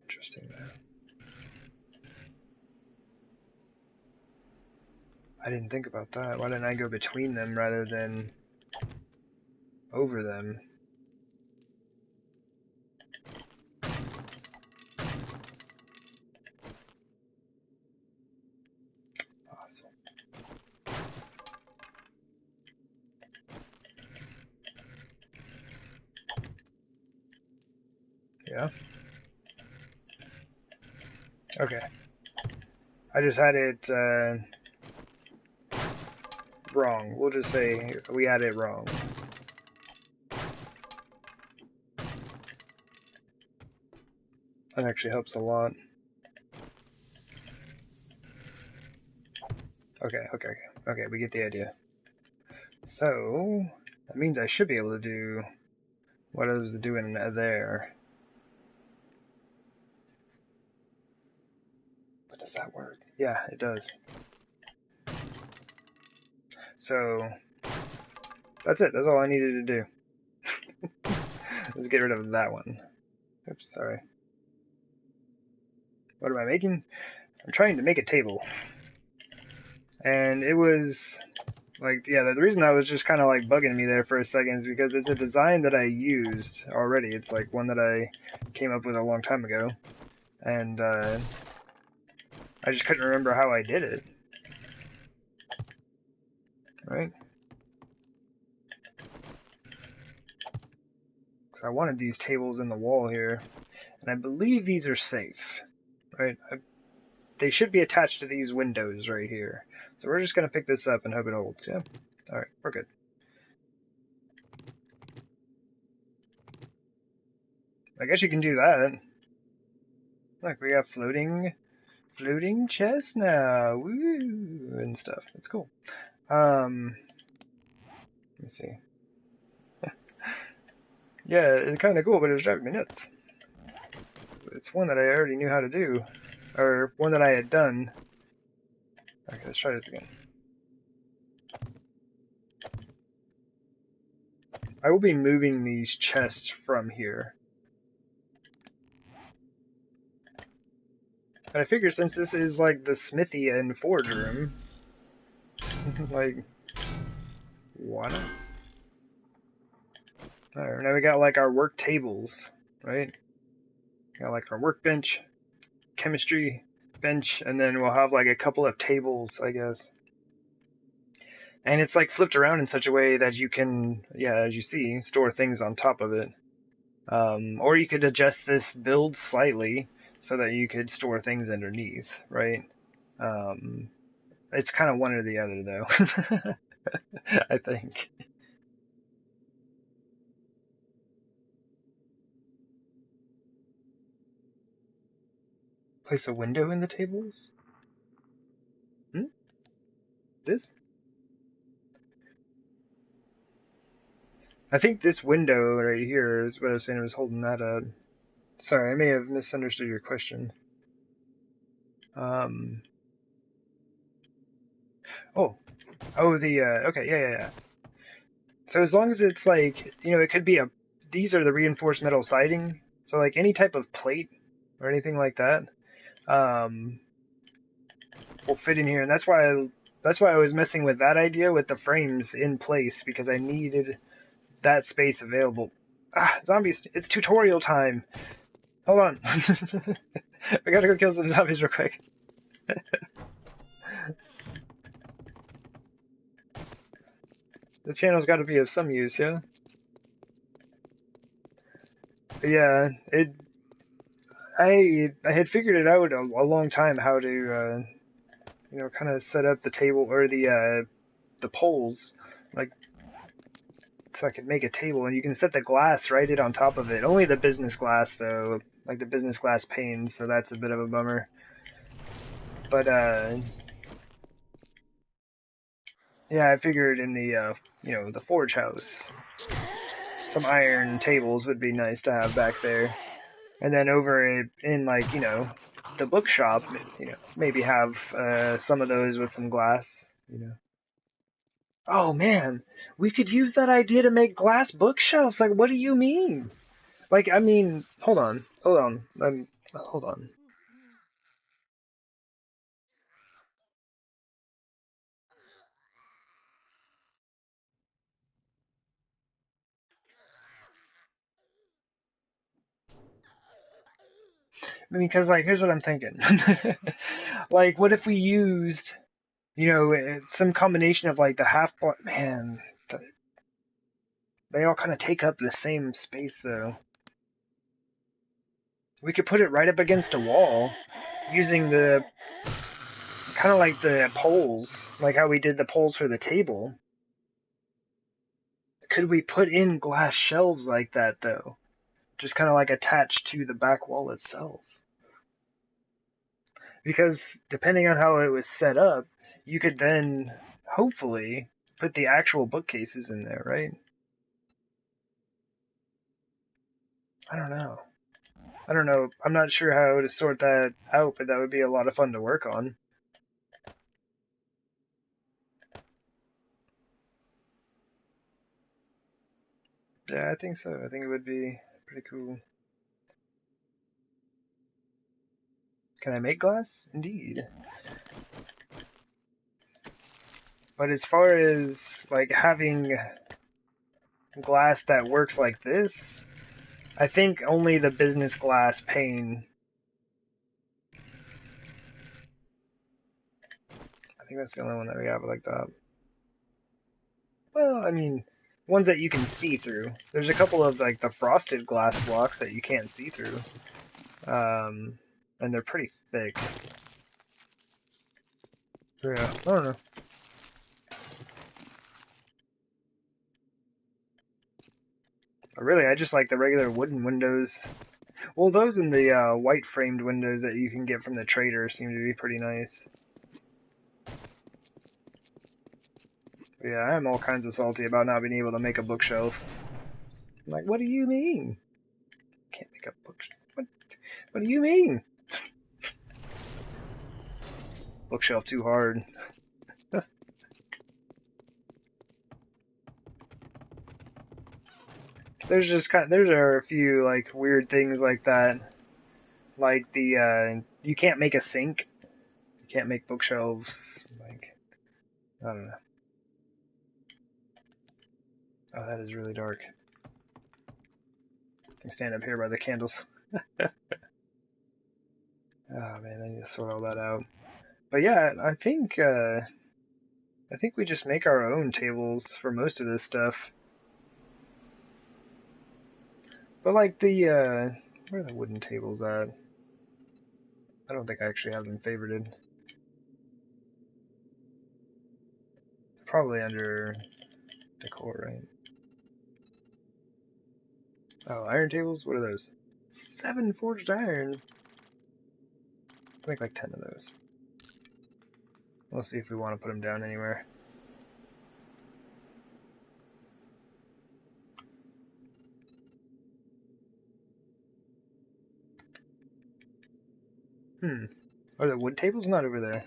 Interesting, though. I didn't think about that. Why didn't I go between them rather than over them? Awesome. Yeah? Okay. I just had it wrong. We'll just say we had it wrong. That actually helps a lot. Okay, we get the idea. So, that means I should be able to do what I was doing there. But does that work? Yeah, it does. So, that's it. That's all I needed to do. Let's get rid of that one. Oops, sorry. What am I making? I'm trying to make a table. And it was... Like, yeah, the reason that was just kind of like bugging me there for a second is because it's a design that I used already. It's like one that I came up with a long time ago. And I just couldn't remember how I did it. Right? Because I wanted these tables in the wall here. And I believe these are safe. Right? They should be attached to these windows right here. So we're just going to pick this up and hope it holds. Yeah? Alright, we're good. I guess you can do that. Look, we got floating chests now. Woo! And stuff. It's cool. Let me see. Yeah, it's kind of cool, but it was driving me nuts. It's one that I already knew how to do. Or one that I had done. Okay, let's try this again. I will be moving these chests from here. But I figure since this is like the smithy and forge room, like, why not? Alright, now we got like our work tables, right? Got like our workbench, chemistry bench, and then we'll have like a couple of tables, I guess. And it's like flipped around in such a way that you can, yeah, as you see, store things on top of it. Or you could adjust this build slightly so that you could store things underneath, right? It's kind of one or the other, though. I think. Place a window in the tables? Hmm? This? I think this window right here is what I was saying. I was holding that up. Sorry, I may have misunderstood your question. Um. Oh. Oh, okay, yeah. So as long as it's like, it could be these are the reinforced metal siding. So like any type of plate or anything like that, um, will fit in here. And that's why I was messing with that idea with the frames in place because I needed that space available. Ah, zombies! It's tutorial time. Hold on. We gotta go kill some zombies real quick. The channel's got to be of some use, yeah. But yeah, I had figured it out a long time how to kind of set up the table or the poles, like so I could make a table, and you can set the glass right on top of it. Only the business glass though, like the business glass panes, so that's a bit of a bummer. But yeah, I figured in the forge house, some iron tables would be nice to have back there. And then over in like, the bookshop, maybe have some of those with some glass. Oh man, we could use that idea to make glass bookshelves. Like, what do you mean? Like, I mean, hold on. I mean, because like, here's what I'm thinking. Like, what if we used, some combination of like the half block? Man, they all kind of take up the same space though. We could put it right up against a wall, using the kind of like the poles, like how we did the poles for the table. Could we put in glass shelves like that though? Just kind of like attached to the back wall itself. Because depending on how it was set up, you could then hopefully put the actual bookcases in there, right? I don't know. I don't know. I'm not sure how to sort that out, but that would be a lot of fun to work on. Yeah, I think so. I think it would be pretty cool. Can I make glass? Indeed. But as far as like having glass that works like this, I think only the business glass pane. I think that's the only one that we have like that. Well, I mean, ones that you can see through. There's a couple of like the frosted glass blocks that you can't see through. And they're pretty thick. So, yeah, I don't know. Really, I just like the regular wooden windows. Well, those and the white framed windows that you can get from the trader seem to be pretty nice. But yeah, I am all kinds of salty about not being able to make a bookshelf. I'm like, what do you mean? Can't make a bookshelf? What do you mean? Bookshelf too hard. There are a few like weird things like that Like the you can't make a sink. You can't make bookshelves. Like, I don't know. Oh, that is really dark. I can stand up here by the candles. Oh man, I need to sort all that out. But yeah, I think we just make our own tables for most of this stuff. But like the where are the wooden tables at? I don't think I actually have them favorited. Probably under decor, right? Oh, iron tables? What are those? 7 forged iron. I'll make like 10 of those. We'll see if we want to put them down anywhere. Are the wood tables not over there?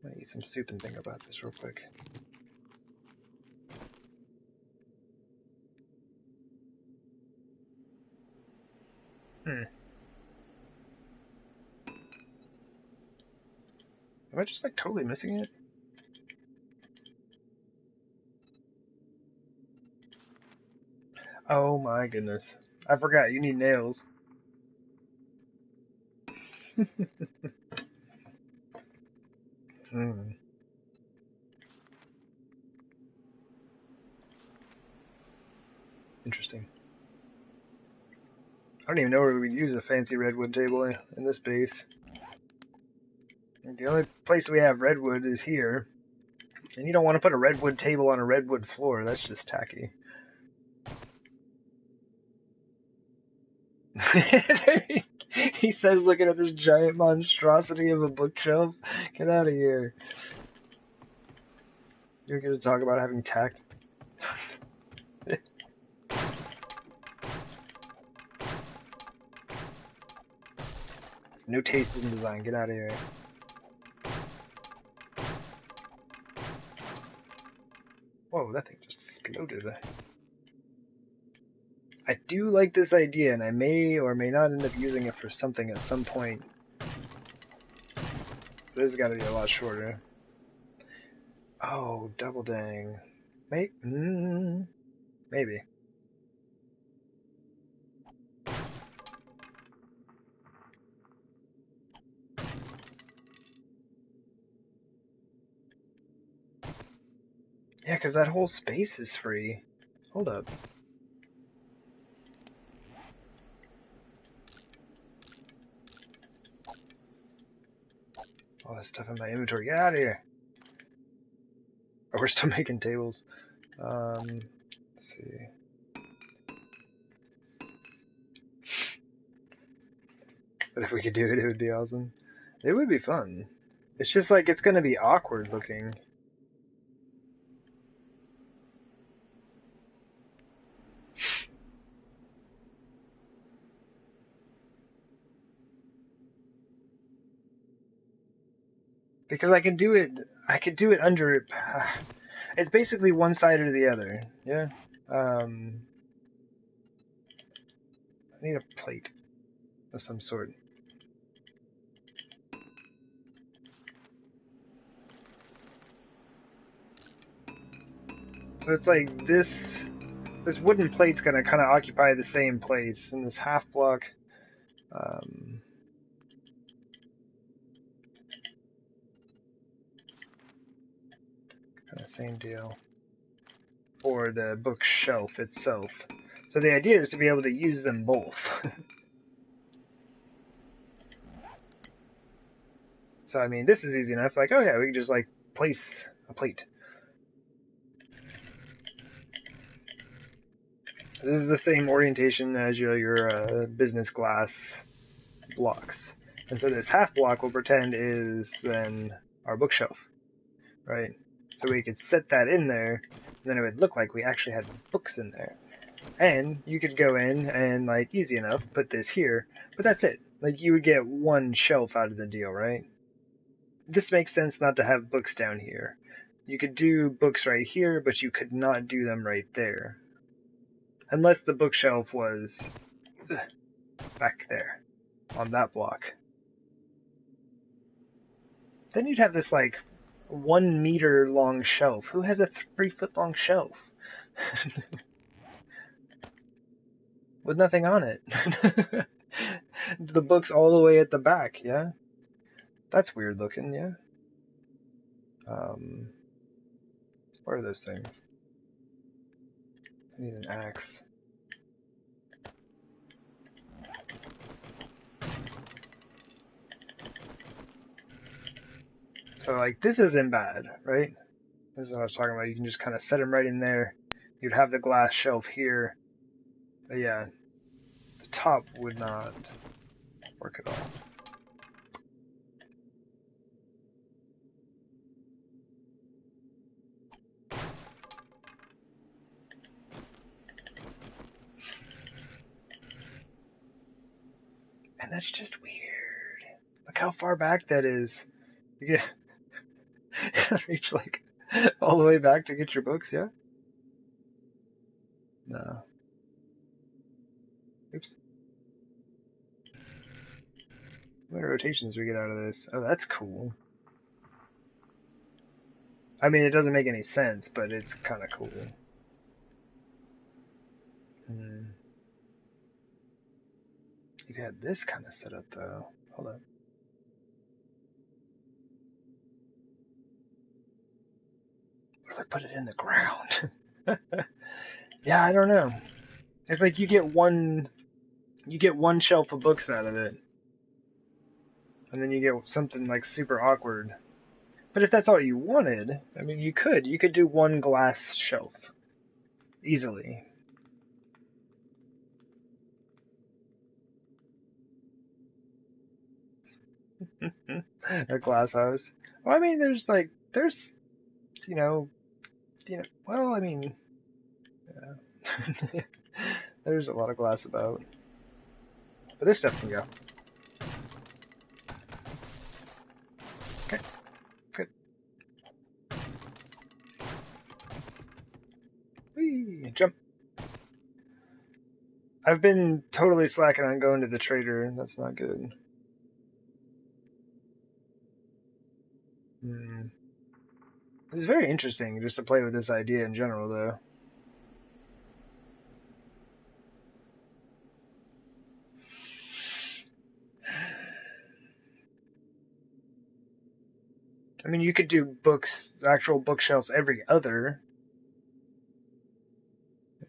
I'm gonna eat some soup and think about this real quick. Am I just like totally missing it? Oh my goodness. I forgot, you need nails. Interesting. I don't even know where we'd use a fancy redwood table in this base. The only place we have redwood is here. And you don't want to put a redwood table on a redwood floor, that's just tacky. He says looking at this giant monstrosity of a bookshelf. Get out of here. You're gonna talk about having tact? No taste in design, get out of here. Whoa, that thing just exploded. I do like this idea, and I may or may not end up using it for something at some point. This has got to be a lot shorter. Oh, double dang. Maybe. Yeah, because that whole space is free. Hold up. All this stuff in my inventory. Get out of here. Oh, we're still making tables. Let's see. But if we could do it, it would be awesome. It would be fun. It's just like it's gonna be awkward looking. Because I could do it under it. It's basically one side or the other. Yeah. I need a plate of some sort. So it's like this wooden plate's gonna kind of occupy the same place, and this half block. Kind of same deal. For the bookshelf itself. So the idea is to be able to use them both. So I mean, this is easy enough. Like, oh yeah, we can just like place a plate. This is the same orientation as your business glass blocks. And so this half block we'll pretend is then our bookshelf, right? So we could set that in there, and then it would look like we actually had books in there. And you could go in and, like, easy enough, put this here, but that's it. Like, you would get one shelf out of the deal, right? This makes sense not to have books down here. You could do books right here, but you could not do them right there. Unless the bookshelf was back there on that block. Then you'd have this like 1 meter long shelf. Who has a 3 foot long shelf? With nothing on it. The book's all the way at the back, yeah? That's weird looking, yeah? What are those things? I need an axe. So, like, this isn't bad, right? This is what I was talking about. You can just kind of set them right in there. You'd have the glass shelf here. But yeah, the top would not work at all. And that's just weird. Look how far back that is. You get reach like all the way back to get your books, yeah? No. Oops. What rotations we get out of this? Oh, that's cool. I mean, it doesn't make any sense, but it's kind of cool. You've had this kind of setup, though. Hold on. What if I put it in the ground? Yeah, I don't know. It's like you get one shelf of books out of it, and then you get something like super awkward. But if that's all you wanted, I mean, you could do one glass shelf easily. A glass house. Well, I mean, there's well, I mean, yeah. There's a lot of glass about. But this stuff can go. Okay, good. Whee, jump. I've been totally slacking on going to the trader. That's not good. It's very interesting just to play with this idea in general, though. I mean, you could do books, actual bookshelves every other.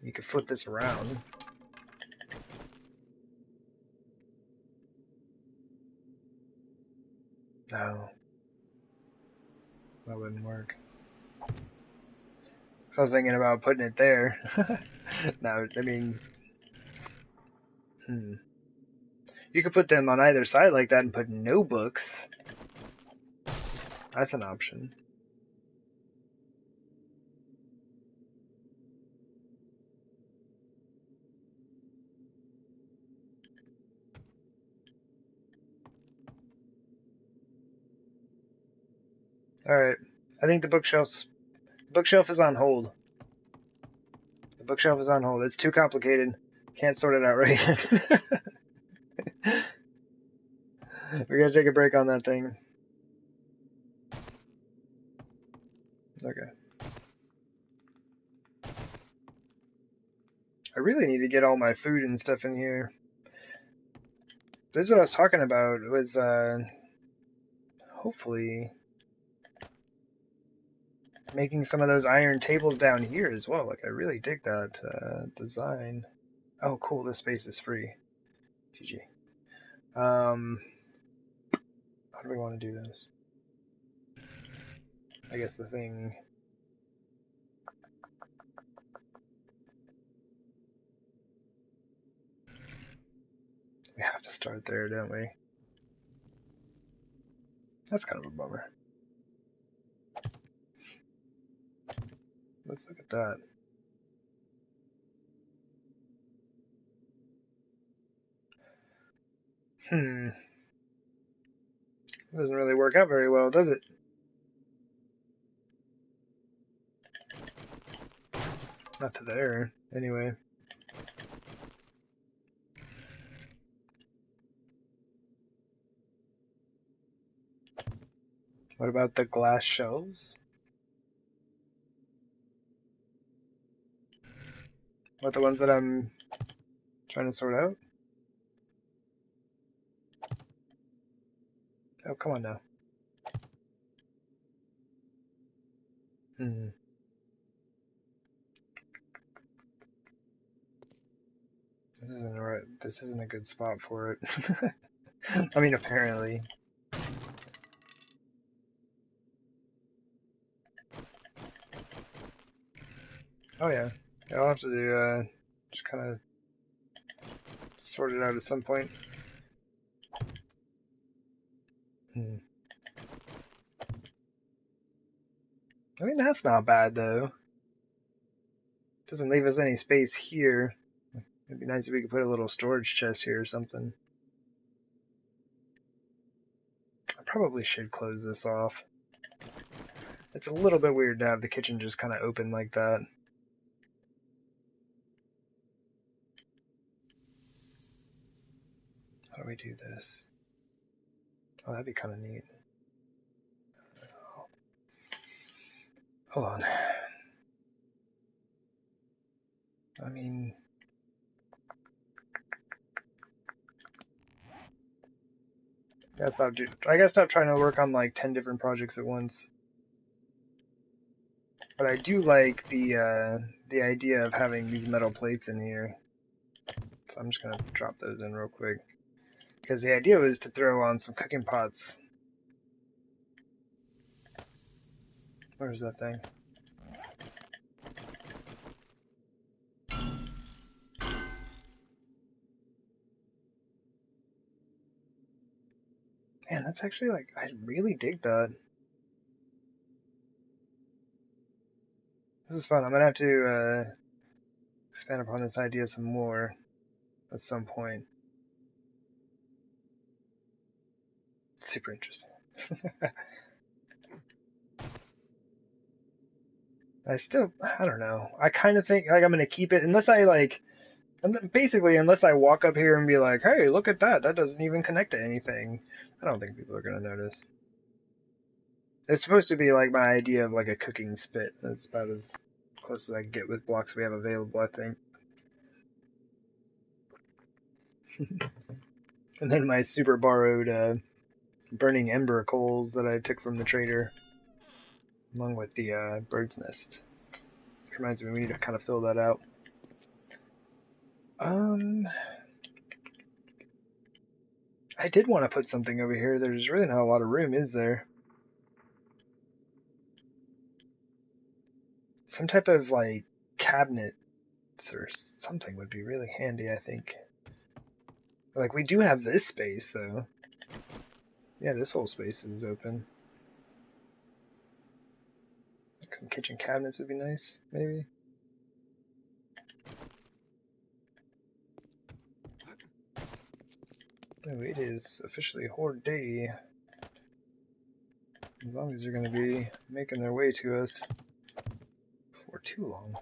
You could flip this around. No. That wouldn't work. So I was thinking about putting it there. No, I mean... You could put them on either side like that and put no books. That's an option. Alright. I think the bookshelf is on hold. The bookshelf is on hold. It's too complicated. Can't sort it out right. We're gonna take a break on that thing. Okay. I really need to get all my food and stuff in here. This is what I was talking about. Was hopefully making some of those iron tables down here as well. Like I really dig that design. Oh, cool! This space is free. GG. How do we want to do this? I guess the thing. We have to start there, don't we? That's kind of a bummer. Let's look at that. It doesn't really work out very well, does it? Not to there, anyway. What about the glass shelves? What, the ones that I'm trying to sort out? Oh, come on now. Hmm. This isn't a good spot for it. I mean, apparently. Oh yeah. Yeah, I'll have to do, just kind of sort it out at some point. Hmm. I mean, that's not bad, though. Doesn't leave us any space here. It'd be nice if we could put a little storage chest here or something. I probably should close this off. It's a little bit weird to have the kitchen just kind of open like that. How do we do this? Oh, that'd be kind of neat. Hold on. I mean, I gotta stop trying to work on like 10 different projects at once. But I do like the idea of having these metal plates in here. So I'm just gonna drop those in real quick. Because the idea was to throw on some cooking pots. Where's that thing? Man, that's actually like, I really dig that. This is fun. I'm gonna have to expand upon this idea some more at some point. It's super interesting. I don't know. I kind of think like I'm gonna keep it unless I like, basically unless I walk up here and be like, hey, look at that. That doesn't even connect to anything. I don't think people are gonna notice. It's supposed to be like my idea of like a cooking spit. That's about as close as I can get with blocks we have available, I think. And then my super borrowed burning ember coals that I took from the trader, along with the bird's nest. Which reminds me, we need to kind of fill that out. I did want to put something over here. There's really not a lot of room, is there? Some type of like cabinets or something would be really handy, I think. Like we do have this space though. Yeah, this whole space is open. Some kitchen cabinets would be nice, maybe. Oh, it is officially Horde Day. As long as they're going to be making their way to us for too long.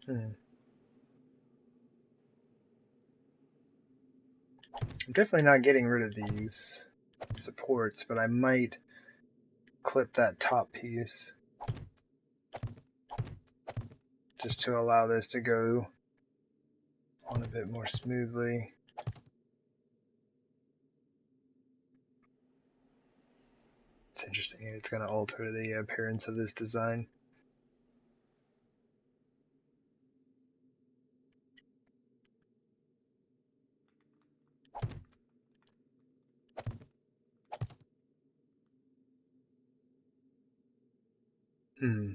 I'm definitely not getting rid of these supports, but I might clip that top piece just to allow this to go on a bit more smoothly. It's interesting. It's going to alter the appearance of this design. Hmm.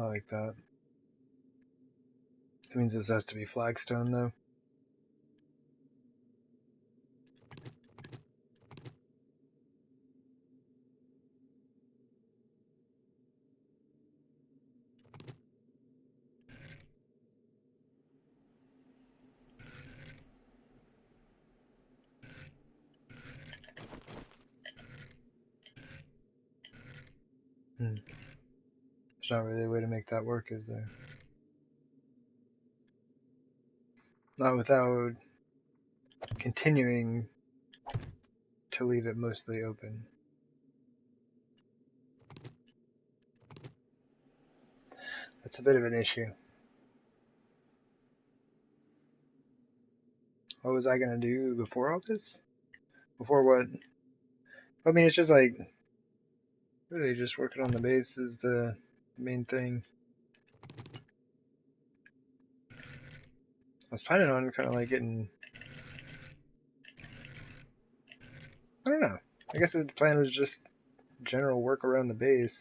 I like that. That means this has to be flagstone, though. There's not really a way to make that work, is there? Not without continuing to leave it mostly open. That's a bit of an issue. What was I gonna do before all this? Before what? I mean, it's just like, really just working on the base is the main thing. I was planning on kind of like getting, I don't know. I guess the plan was just general work around the base.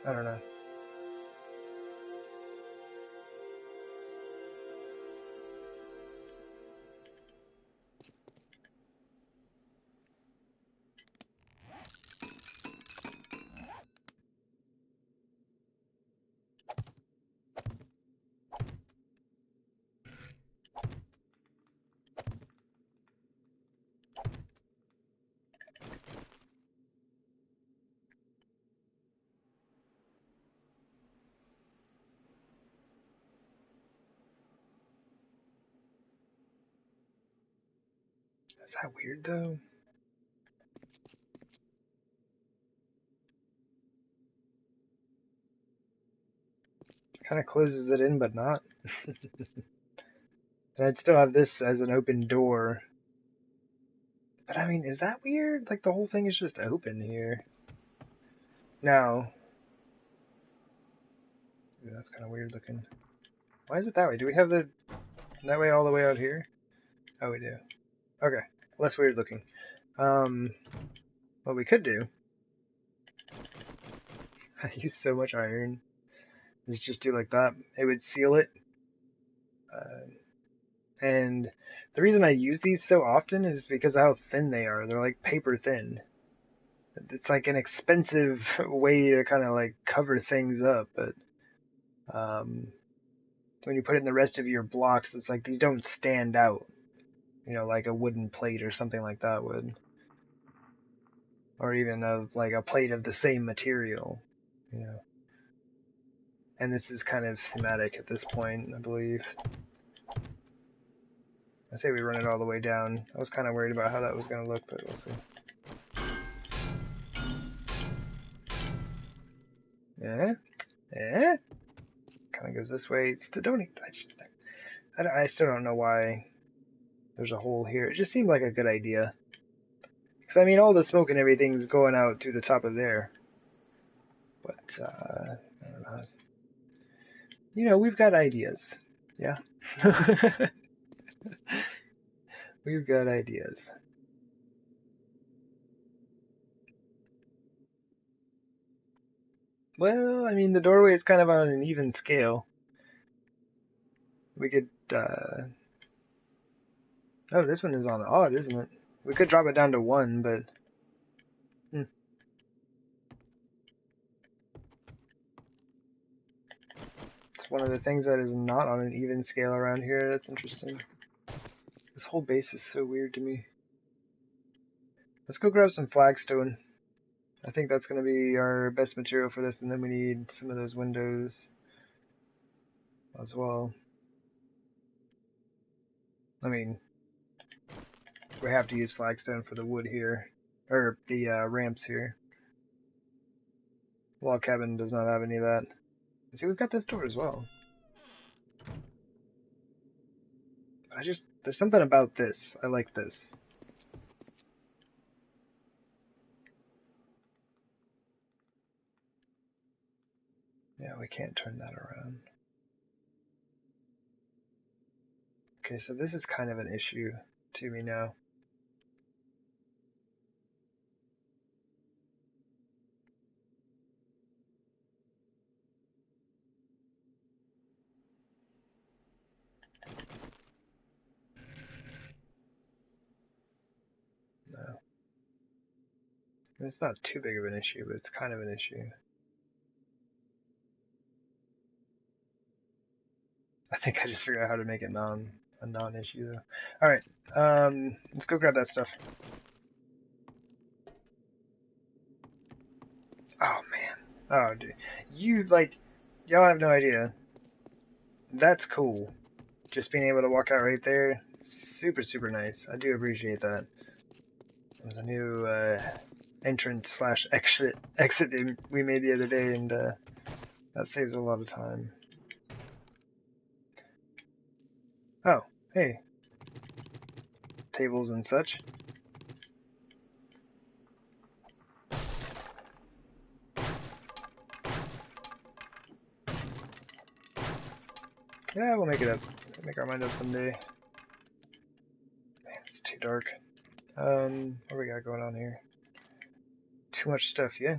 I don't know. Is that weird though? Kind of closes it in, but not. And I'd still have this as an open door. But I mean, is that weird? Like the whole thing is just open here. Now, ooh, that's kind of weird looking. Why is it that way? Do we have the that way all the way out here? Oh, we do. Okay, less weird looking. What we could do, I use so much iron, is just do like that. It would seal it. And the reason I use these so often is because of how thin they are. They're like paper thin. It's like an expensive way to kind of like cover things up, but when you put it in the rest of your blocks, it's like these don't stand out, you know, like a wooden plate or something like that would. Or even like a plate of the same material, you know. And this is kind of thematic at this point, I believe. I say we run it all the way down. I was kind of worried about how that was going to look, but we'll see. Yeah, yeah. Kind of goes this way. Still don't. I still don't know why there's a hole here. It just seemed like a good idea. Because I mean, all the smoke and everything's going out through the top of there. But I don't know. You know, we've got ideas. Yeah. We've got ideas. Well, I mean, the doorway is kind of on an even scale. We could, oh, this one is on odd, isn't it? We could drop it down to 1, but, It's one of the things that is not on an even scale around here. That's interesting. This whole base is so weird to me. Let's go grab some flagstone. I think that's going to be our best material for this, and then we need some of those windows as well. I mean, we have to use flagstone for the wood here, or the ramps here. Log cabin does not have any of that. See, we've got this door as well. There's something about this. I like this. Yeah, we can't turn that around. Okay, so this is kind of an issue to me now. No. It's not too big of an issue, but it's kind of an issue. I think I just figured out how to make it a non-issue though. Alright, let's go grab that stuff. Oh man. Oh dude. Y'all have no idea. That's cool. Just being able to walk out right there. Super, super nice. I do appreciate that. There's a new entrance slash exit that we made the other day, and that saves a lot of time. Oh, hey. Tables and such. Yeah, we'll make it up. Make our mind up someday. Man, it's too dark. What do we got going on here? Too much stuff, yeah.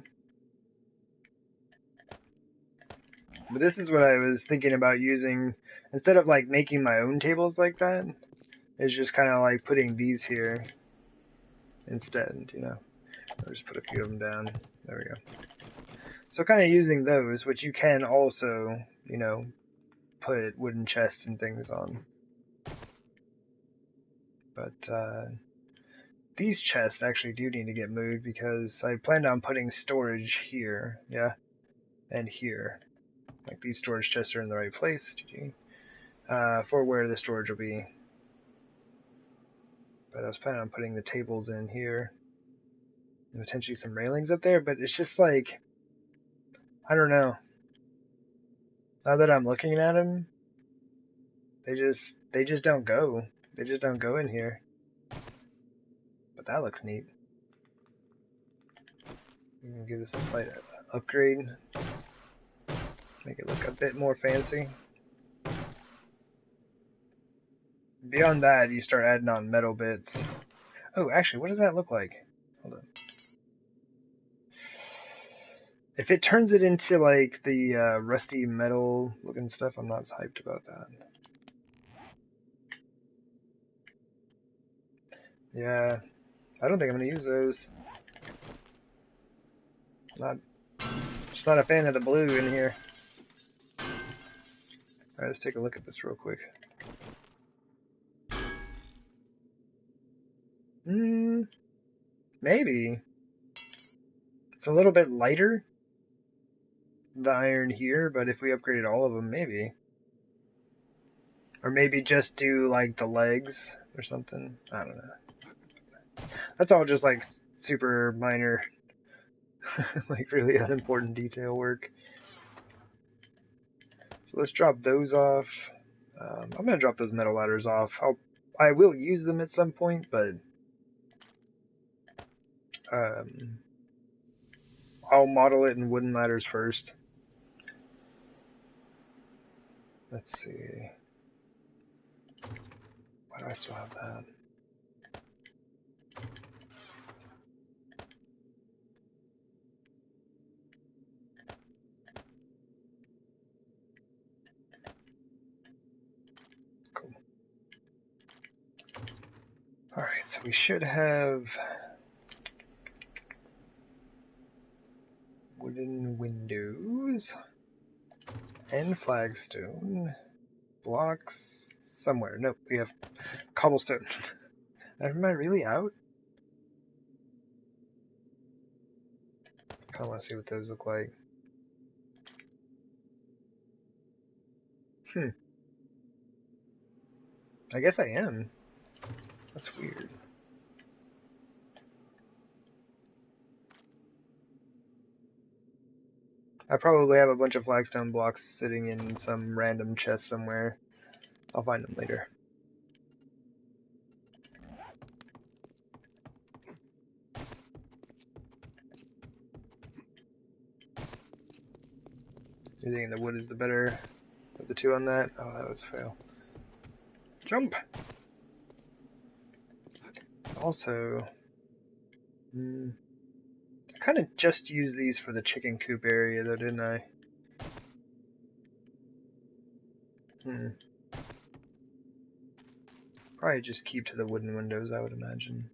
But this is what I was thinking about using. Instead of like making my own tables like that, is just kind of like putting these here instead, you know. I'll just put a few of them down. There we go. So kind of using those, which you can also, you know, put wooden chests and things on. But these chests actually do need to get moved because I planned on putting storage here, yeah, and here. Like these storage chests are in the right place, for where the storage will be. But I was planning on putting the tables in here and potentially some railings up there, but it's just like, I don't know. Now that I'm looking at them, they just don't go. They just don't go in here. But that looks neat. We can give this a slight upgrade. Make it look a bit more fancy. Beyond that, you start adding on metal bits. Oh, actually, what does that look like? Hold on. If it turns it into like the rusty metal looking stuff, I'm not hyped about that. Yeah, I don't think I'm gonna use those. Just not a fan of the blue in here. Alright, let's take a look at this real quick. Maybe. It's a little bit lighter, the iron here, but if we upgraded all of them, maybe. Or maybe just do like the legs or something. I don't know. That's all just like super minor, like really unimportant detail work. So let's drop those off. I'm gonna drop those metal ladders off. I will use them at some point, but I'll model it in wooden ladders first. Let's see. Why do I still have that? Cool. Alright, so we should have wooden windows and flagstone blocks somewhere. Nope, we have cobblestone. Am I really out? I kind of want to see what those look like. I guess I am. That's weird. I probably have a bunch of flagstone blocks sitting in some random chest somewhere. I'll find them later. You're thinking the wood is the better of the two on that? Oh, that was a fail. Jump! Also, I kind of just used these for the chicken coop area though, didn't I? Probably just keep to the wooden windows, I would imagine.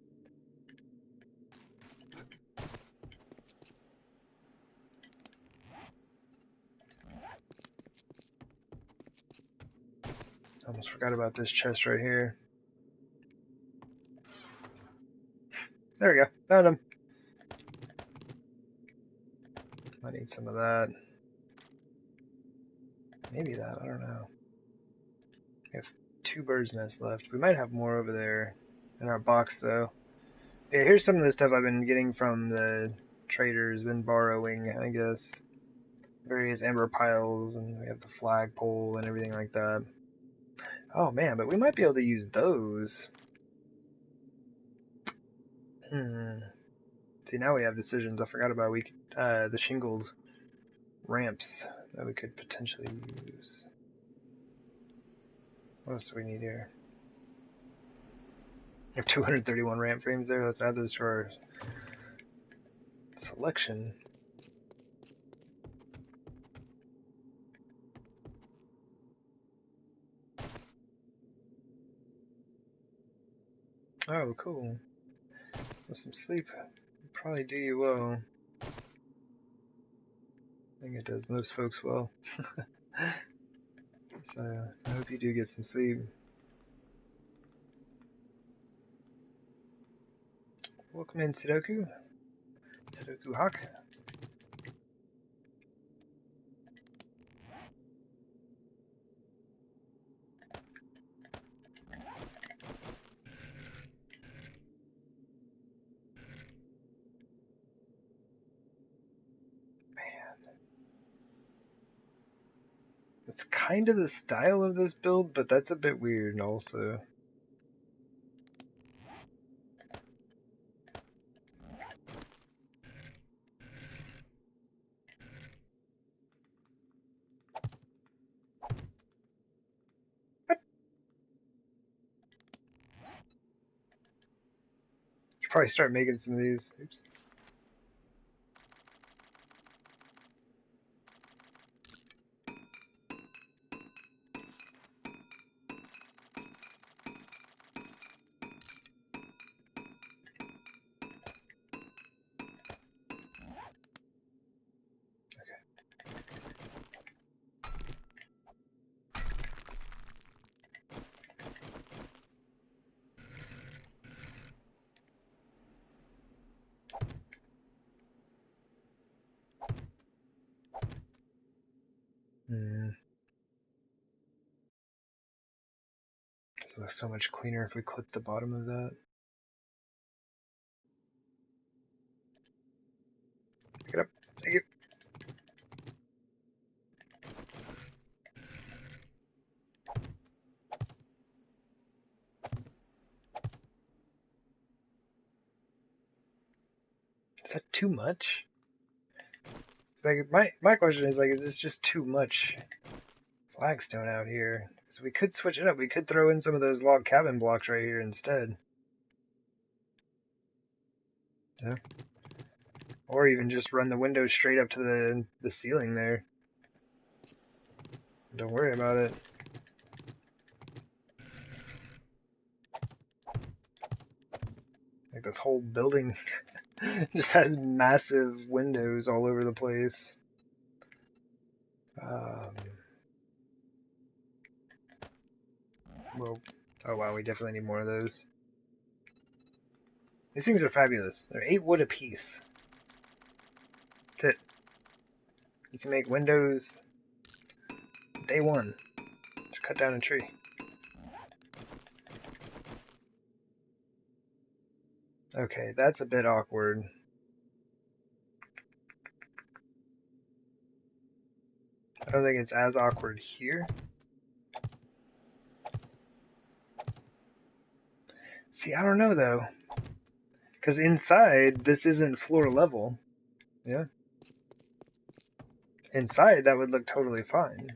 Almost forgot about this chest right here. There we go. Found him. I need some of that. Maybe that. I don't know. We have 2 bird's nests left. We might have more over there in our box, though. Yeah, here's some of the stuff I've been getting from the traders, been borrowing, I guess. Various ember piles, and we have the flagpole and everything like that. Oh man, but we might be able to use those. See, now we have decisions. I forgot about the shingled ramps that we could potentially use. What else do we need here? We have 231 ramp frames there. Let's add those to our selection. Oh, cool. With some sleep, probably do you well. I think it does most folks well. So, I hope you do get some sleep. Welcome in, Sudoku. Sudoku Hawk. It's kind of the style of this build, but that's a bit weird also. Should probably start making some of these. Oops. This looks so much cleaner if we clip the bottom of that. Pick it up. Thank you. Is that too much? Like my question is like, is this just too much flagstone out here? Because we could switch it up. We could throw in some of those log cabin blocks right here instead. Yeah. Or even just run the windows straight up to the ceiling there. Don't worry about it. Like this whole building just has massive windows all over the place. Well, oh wow, we definitely need more of those. These things are fabulous. They're 8 wood apiece. That's it. You can make windows day one. Just cut down a tree. Okay, that's a bit awkward. I don't think it's as awkward here. See, I don't know though. Because inside, this isn't floor level. Yeah. inside, that would look totally fine.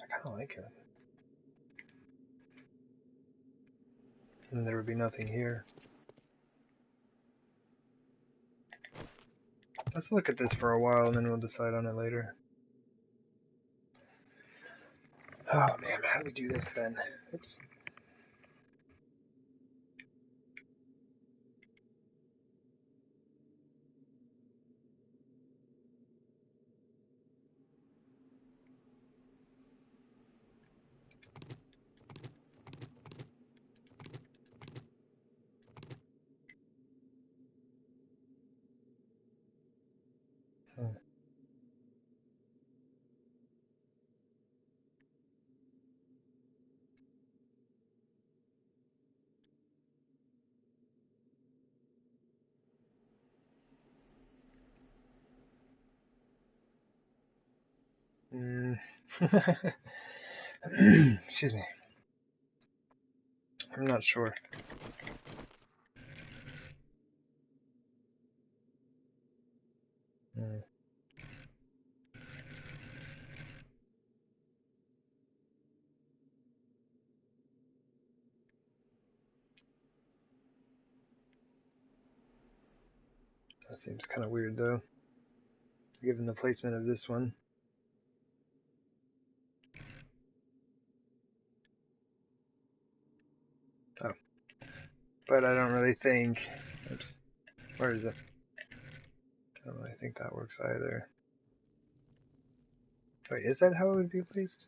I kind of like it. And there would be nothing here. Let's look at this for a while and then we'll decide on it later. Oh man, how do we do this then? Oops. Excuse me. I'm not sure. That seems kind of weird though, given the placement of this one. Oh. But I don't really think... Oops. Where is it? I don't really think that works either. Wait, is that how it would be placed?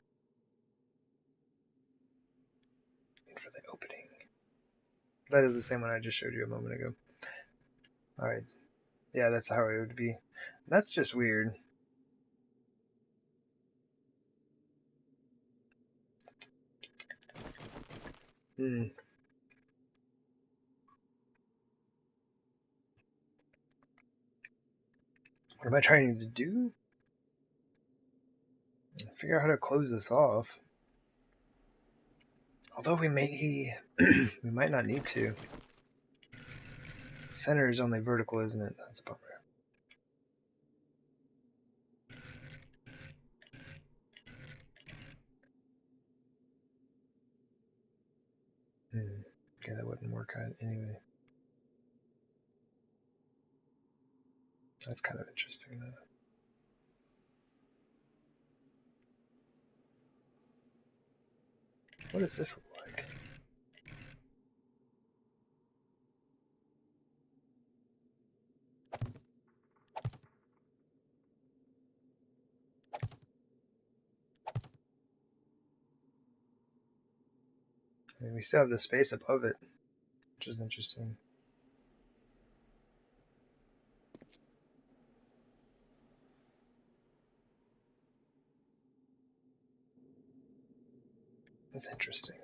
For the opening. That is the same one I just showed you a moment ago. Alright. Yeah, that's how it would be. That's just weird. What am I trying to do? Figure out how to close this off. Although we may... we might not need to. Center is only vertical, isn't it? That's a bummer. Okay, that wouldn't work out anyway. That's kind of interesting though. What does this look like? I mean, we still have the space above it, which is interesting. That's interesting.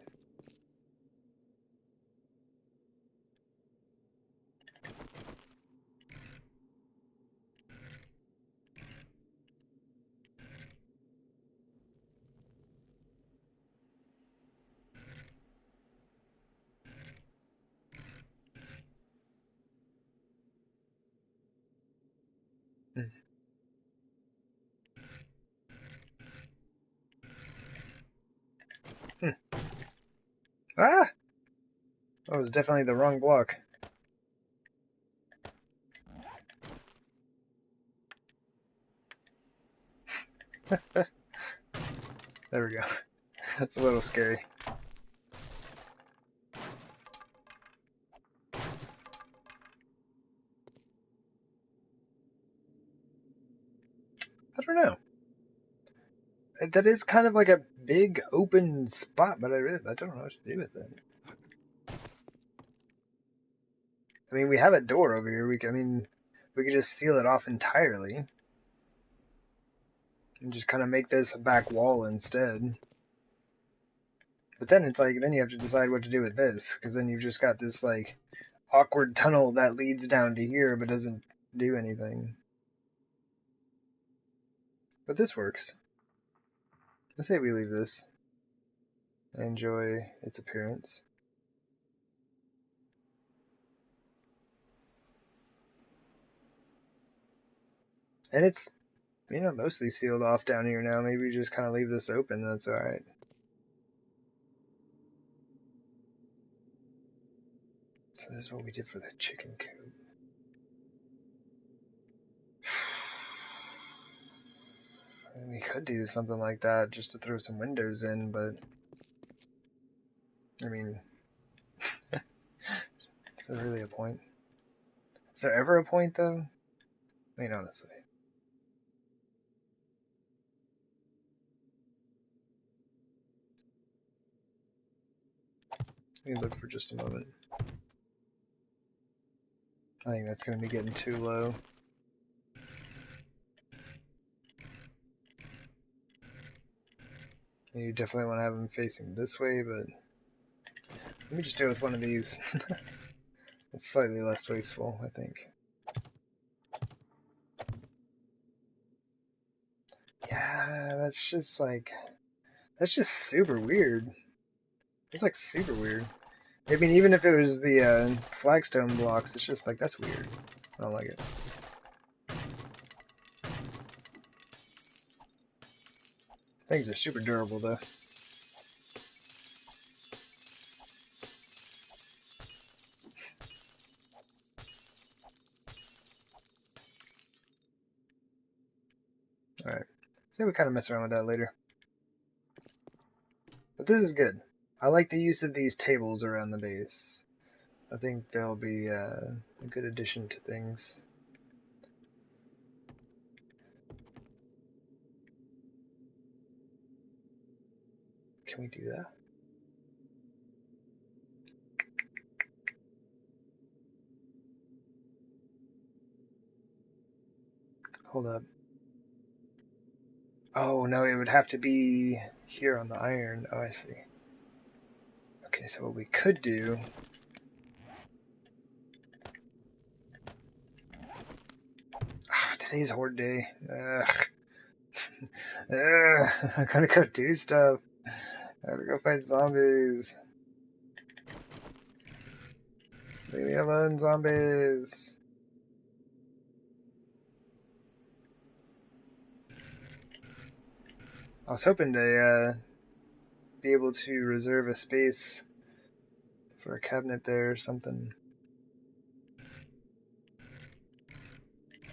Ah! That was definitely the wrong block. There we go. That's a little scary. I don't know. That is kind of like a big open spot, but I don't know what to do with it. I mean, we have a door over here. We could just seal it off entirely. And just kind of make this a back wall instead. But then it's like, then you have to decide what to do with this, because then you've just got this, like, awkward tunnel that leads down to here, but doesn't do anything. But this works. Let's say we leave this. I enjoy its appearance. And it's, mostly sealed off down here now. Maybe we just kind of leave this open. That's alright. So this is what we did for the chicken coop. We could do something like that just to throw some windows in, but I mean, is there really a point? Is there ever a point, though? I mean, honestly. Let me look for just a moment. I think that's going to be getting too low. You definitely want to have them facing this way, but let me just do it with one of these. It's slightly less wasteful, I think. Yeah, that's just super weird. It's like super weird. I mean, even if it was the flagstone blocks, it's just like, that's weird. I don't like it. Things are super durable, though. Alright. So we kind of mess around with that later. But this is good. I like the use of these tables around the base. I think they'll be a good addition to things. Can we do that? Hold up. Oh, no, it would have to be here on the iron. Oh, I see. Okay, so what we could do... today's horde day. Ugh. I gotta go do stuff. I gotta go fight zombies. Leave me alone, zombies. I was hoping to be able to reserve a space for a cabinet there or something.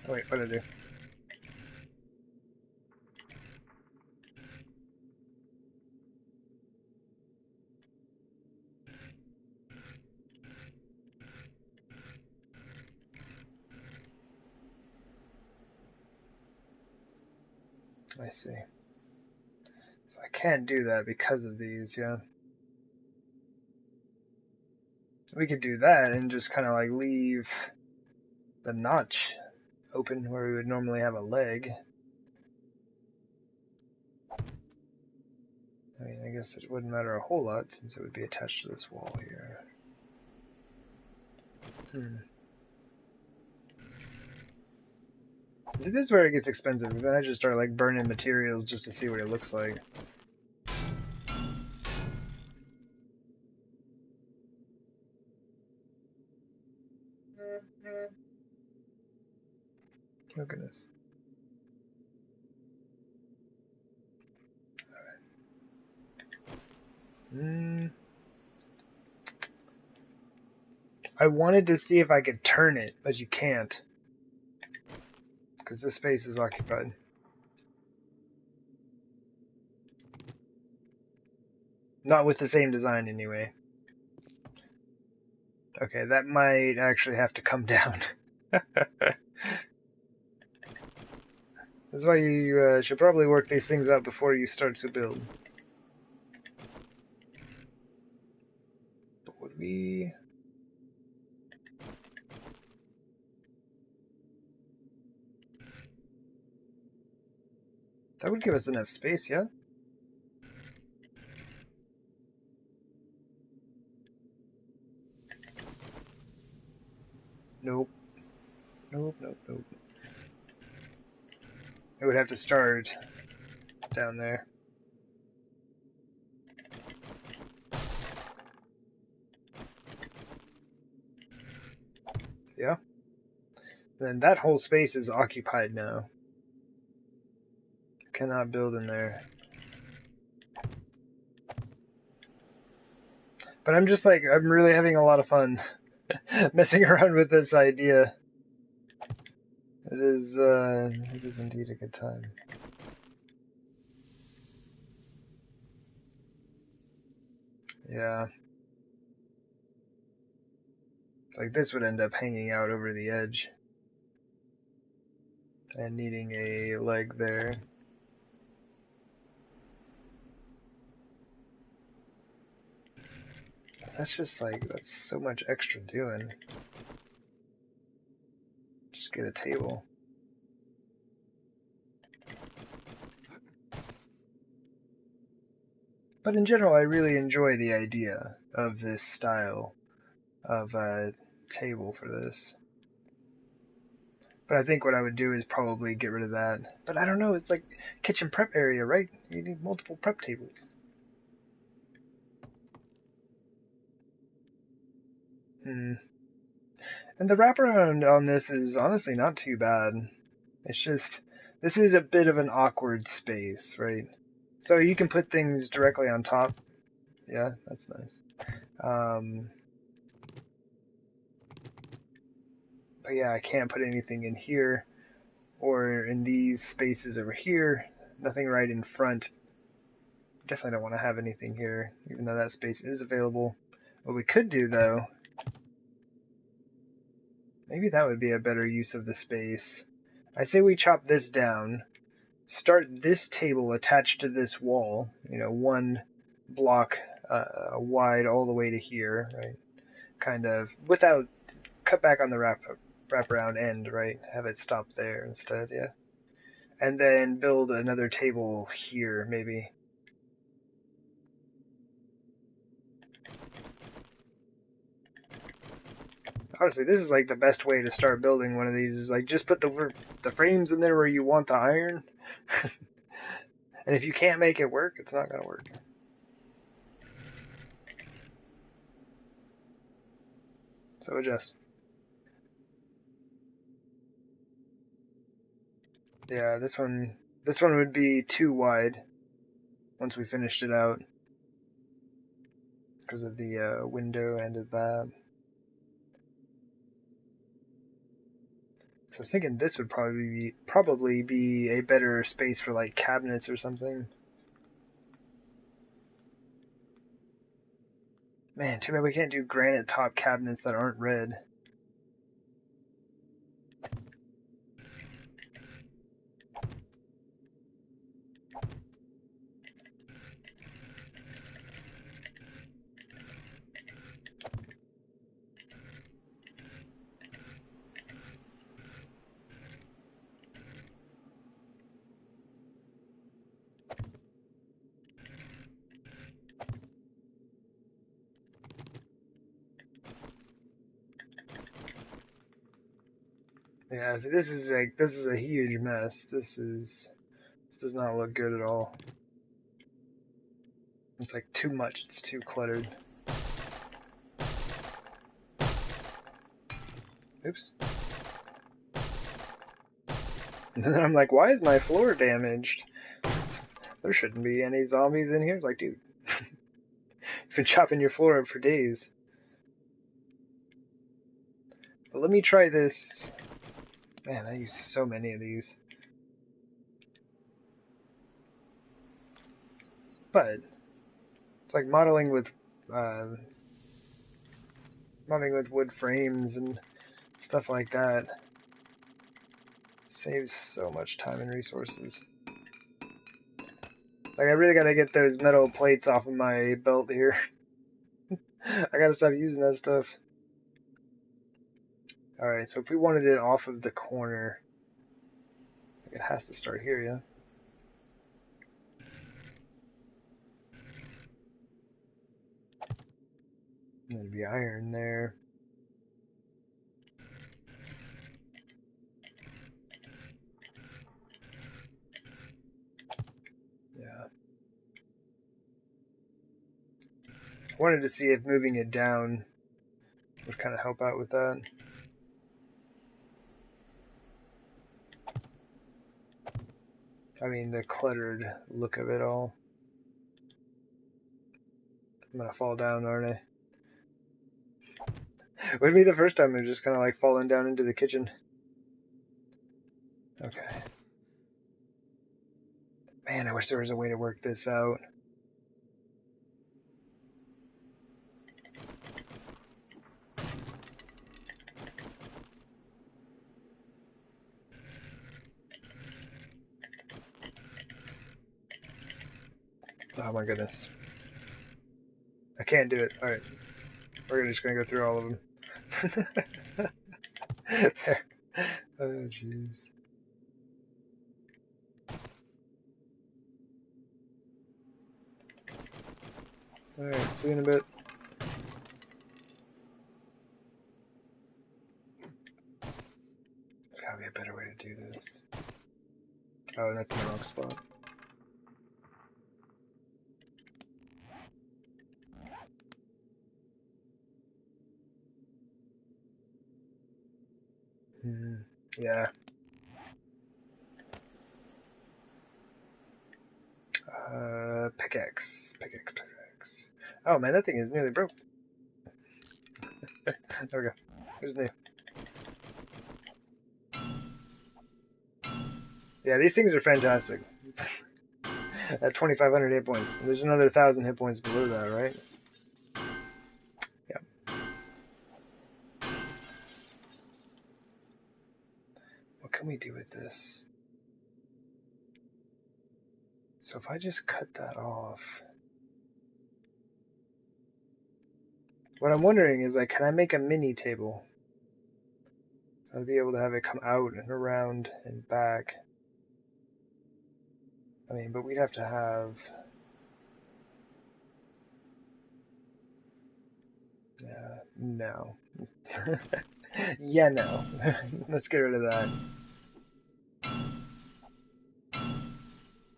Oh wait, what did I do? I see. So I can't do that because of these, yeah. We could do that and just kind of like leave the notch open where we would normally have a leg. I mean, I guess it wouldn't matter a whole lot since it would be attached to this wall here. See, this is where it gets expensive, because then I just start like burning materials just to see what it looks like. Oh goodness. I wanted to see if I could turn it, but you can't. Because this space is occupied. Not with the same design, anyway. Okay, that might actually have to come down. That's why you should probably work these things out before you start to build. But would we... That would give us enough space, yeah? Nope. Nope, nope, nope. It would have to start down there. Yeah? Then that whole space is occupied now. Cannot build in there. But I'm just like, I'm really having a lot of fun messing around with this idea. It is indeed a good time. Yeah. Like this would end up hanging out over the edge. And needing a leg there. That's just like, that's so much extra doing. Just get a table. But in general, I really enjoy the idea of this style of table for this. But I think what I would do is probably get rid of that. But I don't know, it's like kitchen prep area, right? You need multiple prep tables. And the wraparound on this is honestly not too bad. It's just, this is a bit of an awkward space, right? So you can put things directly on top. Yeah, that's nice. But yeah, I can't put anything in here or in these spaces over here. Nothing right in front. Definitely don't want to have anything here, even though that space is available. What we could do, though, maybe that would be a better use of the space. I say we chop this down, start this table attached to this wall, you know, one block wide all the way to here, right? Kind of, without, cut back on the wraparound end, right? Have it stop there instead, yeah. And then build another table here, maybe. Honestly, this is like the best way to start building one of these. Is like just put the frames in there where you want the iron, and if you can't make it work, it's not gonna work. So adjust. Yeah, this one would be too wide once we finished it out because of the window end of that. So I was thinking this would probably be a better space for like cabinets or something. Man, too bad we can't do granite top cabinets that aren't red. Yeah, so this is a huge mess. This does not look good at all. It's like too much. It's too cluttered. Oops. And then I'm like, why is my floor damaged? There shouldn't be any zombies in here. It's like, dude, you've been chopping your floor up for days. But let me try this. Man, I use so many of these. But it's like modeling with wood frames and stuff like that. Saves so much time and resources. Like, I really gotta get those metal plates off of my belt here. I gotta stop using that stuff. Alright, so if we wanted it off of the corner, it has to start here, yeah? There'd be iron there. Yeah. I wanted to see if moving it down would kind of help out with that. I mean, the cluttered look of it all. I'm gonna fall down, aren't I? Would be the first time I'm just kind of like falling down into the kitchen. Okay. Man, I wish there was a way to work this out. Oh my goodness. I can't do it. Alright. We're just gonna go through all of them. There. Oh, jeez. Alright, see you in a bit. There's gotta be a better way to do this. Oh, that's in the wrong spot. Yeah. Pickaxe. Pickaxe. Oh man, that thing is nearly broke. There we go. Here's new. Yeah, these things are fantastic. At 2,500 hit points. There's another 1,000 hit points below that, right? Yeah. What can we do with this? So if I just cut that off... What I'm wondering is, like, can I make a mini table? So I'd be able to have it come out and around and back. I mean, but we'd have to have... no. Yeah, no. Let's get rid of that.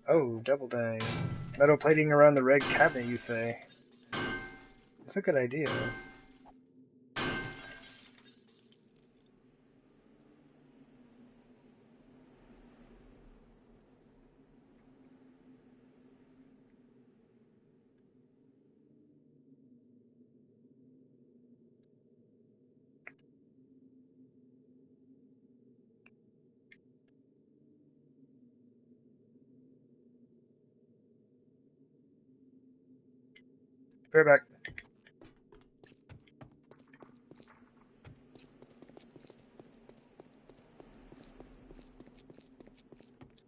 Oh, double dang. Metal plating around the red cabinet, you say? That's a good idea. Be right back.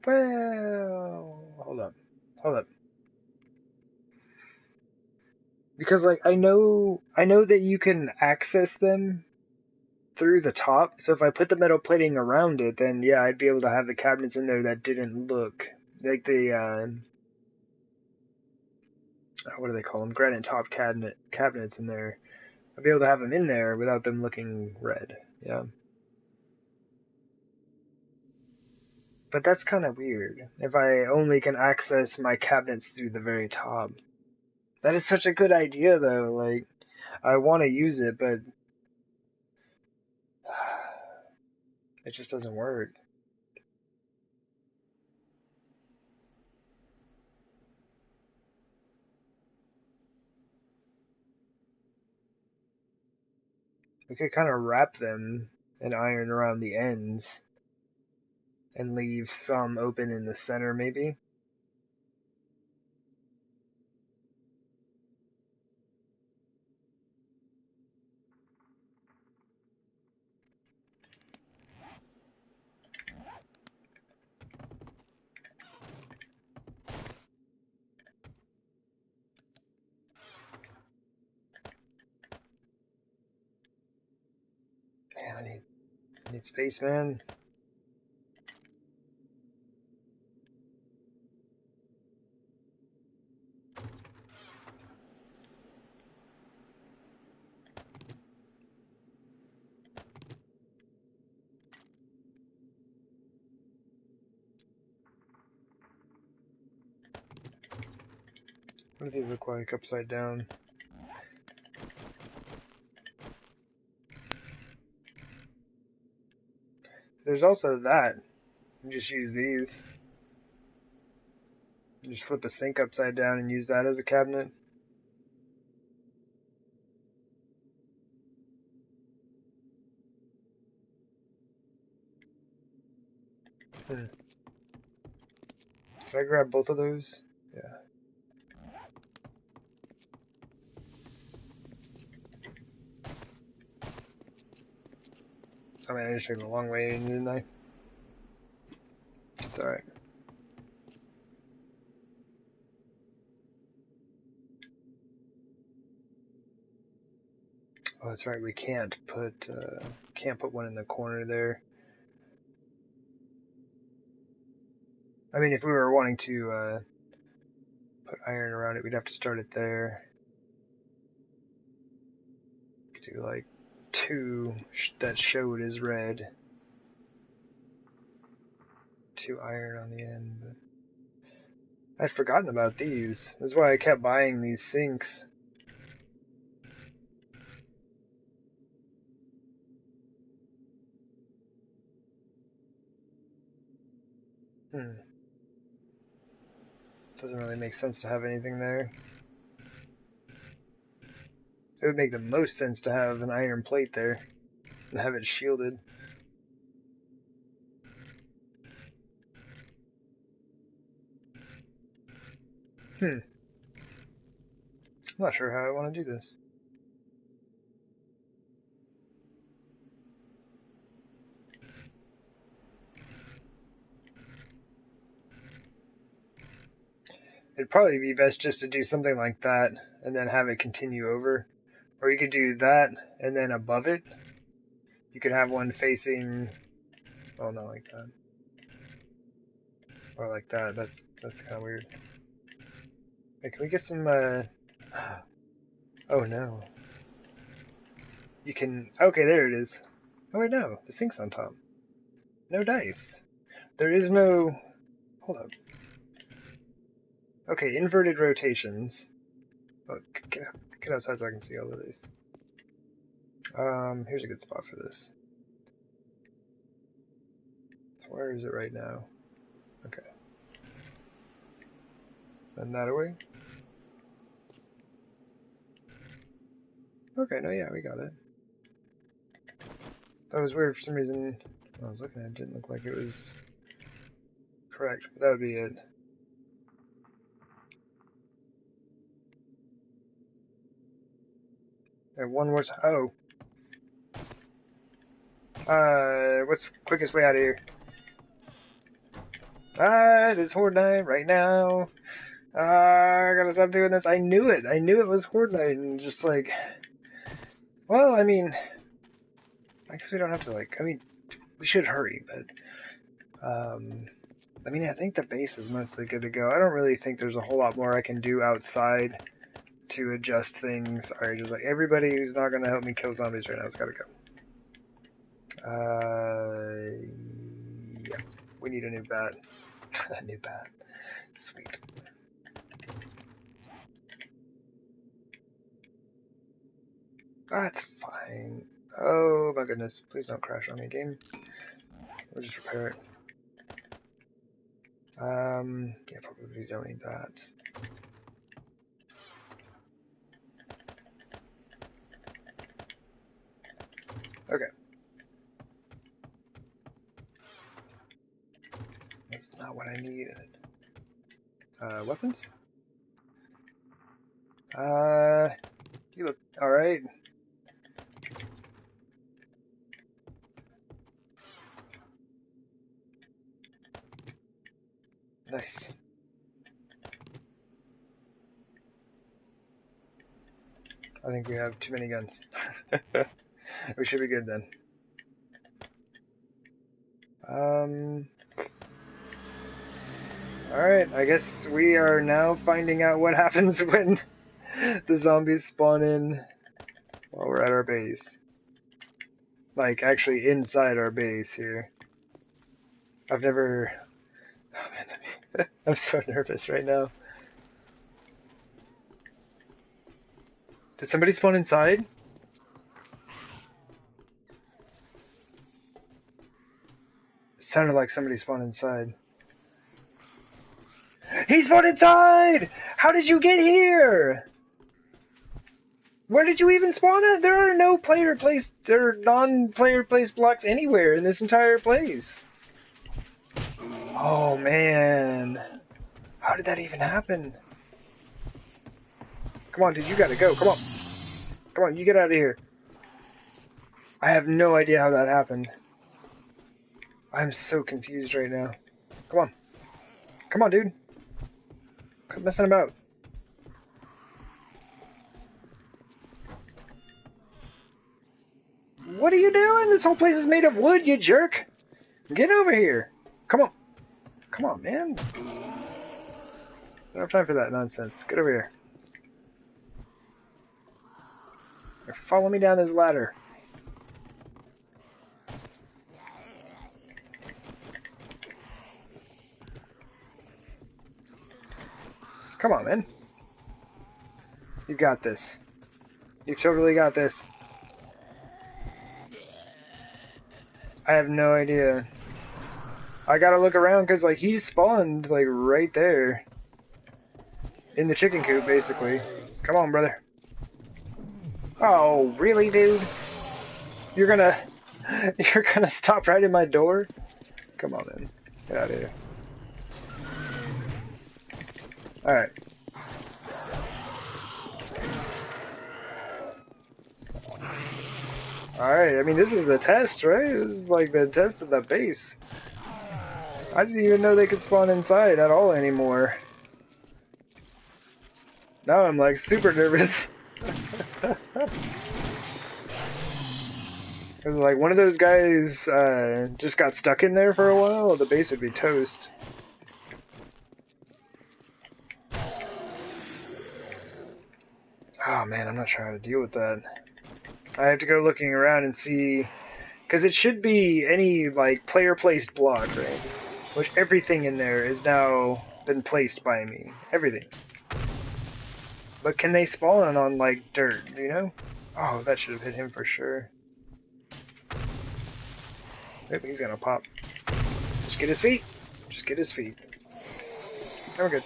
Well, hold up. Because like I know that you can access them through the top. So if I put the metal plating around it, then yeah, I'd be able to have the cabinets in there that didn't look like the what do they call them? Granite top cabinets in there. I'd be able to have them in there without them looking red. Yeah. But that's kind of weird. If I only can access my cabinets through the very top. That is such a good idea, though. Like, I want to use it, but it just doesn't work. We could kind of wrap them in iron around the ends and leave some open in the center, maybe. Man, I need space, man. What do these look like upside down? There's also that. You just use these. Just flip a sink upside down and use that as a cabinet. Can I grab both of those? Yeah. I mean, I just took the long way in, didn't I? It's alright. Oh, that's right. We can't put one in the corner there. I mean, if we were wanting to put iron around it, we'd have to start it there. Could do like 2 that showed as red. 2 iron on the end. But I'd forgotten about these. That's why I kept buying these sinks. Doesn't really make sense to have anything there. It would make the most sense to have an iron plate there and have it shielded. I'm not sure how I want to do this. It'd probably be best just to do something like that and then have it continue over. Or you could do that and then above it, you could have one facing, oh, not like that. Or like that. That's kind of weird. Hey, can we get some, oh no. You can, okay, there it is. Oh wait, no, the sink's on top. No dice. There is no, hold up. Okay, inverted rotations. Oh, get outside so I can see all of these. Here's a good spot for this. So where is it right now? Okay. Then that away. Okay, no, yeah, we got it. That was weird for some reason. I was looking at it, didn't look like it was correct, but that would be it. And one more time. Oh. What's the quickest way out of here? It's Horde Night right now. I gotta stop doing this. I knew it. I knew it was Horde Night, and just like, well, I mean, I guess we don't have to like. I mean, we should hurry, but I mean, I think the base is mostly good to go. I don't really think there's a whole lot more I can do outside to adjust things. Alright, just like everybody who's not gonna help me kill zombies right now has gotta go. Yeah. We need a new bat. A new bat. Sweet. That's fine. Oh my goodness. Please don't crash on me, game. We'll just repair it. Yeah, probably don't need that. Okay. That's not what I needed. Weapons? You look alright. Nice. I think we have too many guns. We should be good then. Alright, I guess we are now finding out what happens when the zombies spawn in while we're at our base. Like, actually inside our base here. I've never... Oh man, I'm so nervous right now. Did somebody spawn inside? It sounded like somebody spawned inside. He spawned inside! How did you get here? Where did you even spawn at? There are no there are non-player place blocks anywhere in this entire place. Oh man. How did that even happen? Come on, dude, you gotta go. Come on. Come on, you get out of here. I have no idea how that happened. I'm so confused right now. Come on. Come on, dude. Quit messing about. What are you doing? This whole place is made of wood, you jerk. Get over here. Come on. Come on, man. I don't have time for that nonsense. Get over here. Follow me down this ladder. Come on, man. You got this. You've totally got this. I have no idea. I gotta look around because, like, he spawned, like, right there. In the chicken coop, basically. Come on, brother. Oh, really, dude? You're gonna stop right in my door? Come on, man. Get out of here. Alright. Alright, I mean, this is the test, right? This is like the test of the base. I didn't even know they could spawn inside at all anymore. Now I'm like super nervous. Cause like one of those guys just got stuck in there for a while, the base would be toast. Oh man, I'm not sure how to deal with that. I have to go looking around and see, because it should be any like player placed block, right? Which everything in there is now been placed by me. Everything. But can they spawn on like dirt, you know? Oh, that should have hit him for sure. Yep, he's gonna pop. Just get his feet. Just get his feet. And we're good.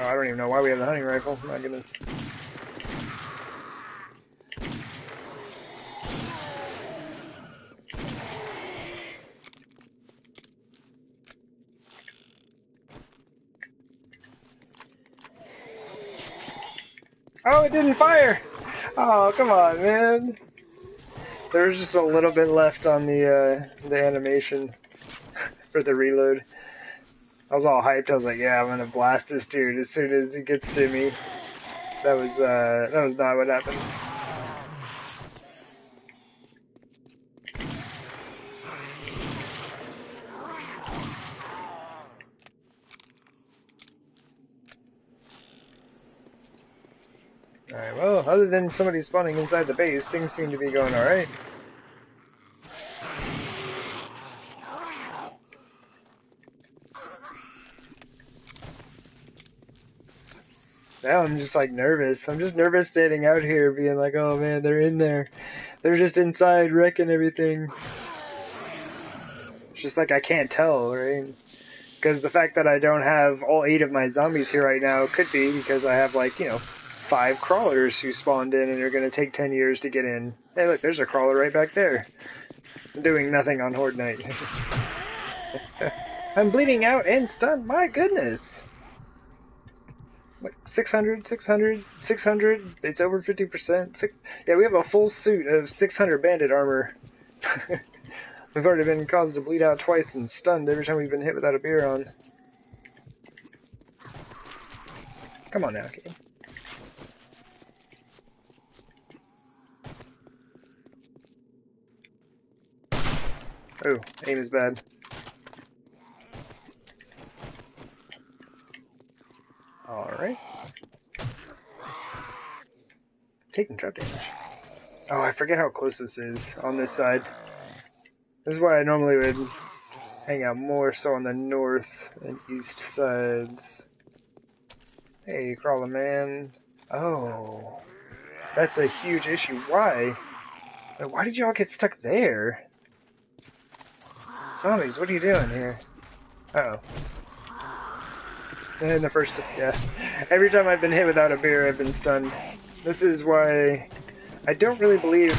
Oh, I don't even know why we have the hunting rifle. My goodness. Oh, it didn't fire! Oh, come on, man. There's just a little bit left on the animation for the reload. I was all hyped. I was like, yeah, I'm gonna blast this dude as soon as he gets to me. That was not what happened. Alright, well, other than somebody spawning inside the base, things seem to be going alright. Now I'm just like nervous. I'm just nervous standing out here being like, oh man, they're in there. They're just inside wrecking everything. It's just like I can't tell, right? Because the fact that I don't have all 8 of my zombies here right now could be because I have like, 5 crawlers who spawned in and are going to take 10 years to get in. Hey look, there's a crawler right back there. I'm doing nothing on Horde Night. I'm bleeding out and stunned, my goodness! Like 600, 600, 600, it's over 50%. Yeah, we have a full suit of 600 bandit armor. We've already been caused to bleed out twice and stunned every time we've been hit without a beer on. Come on now, kid. Oh, aim is bad. Alright. Taking trap damage. Oh, I forget how close this is on this side. This is why I normally would hang out more so on the north and east sides. Hey, crawler man. Oh, that's a huge issue. Why? Why did y'all get stuck there? Zombies, what are you doing here? Uh-oh. And the first, yeah. Every time I've been hit without a beer, I've been stunned. This is why I don't really believe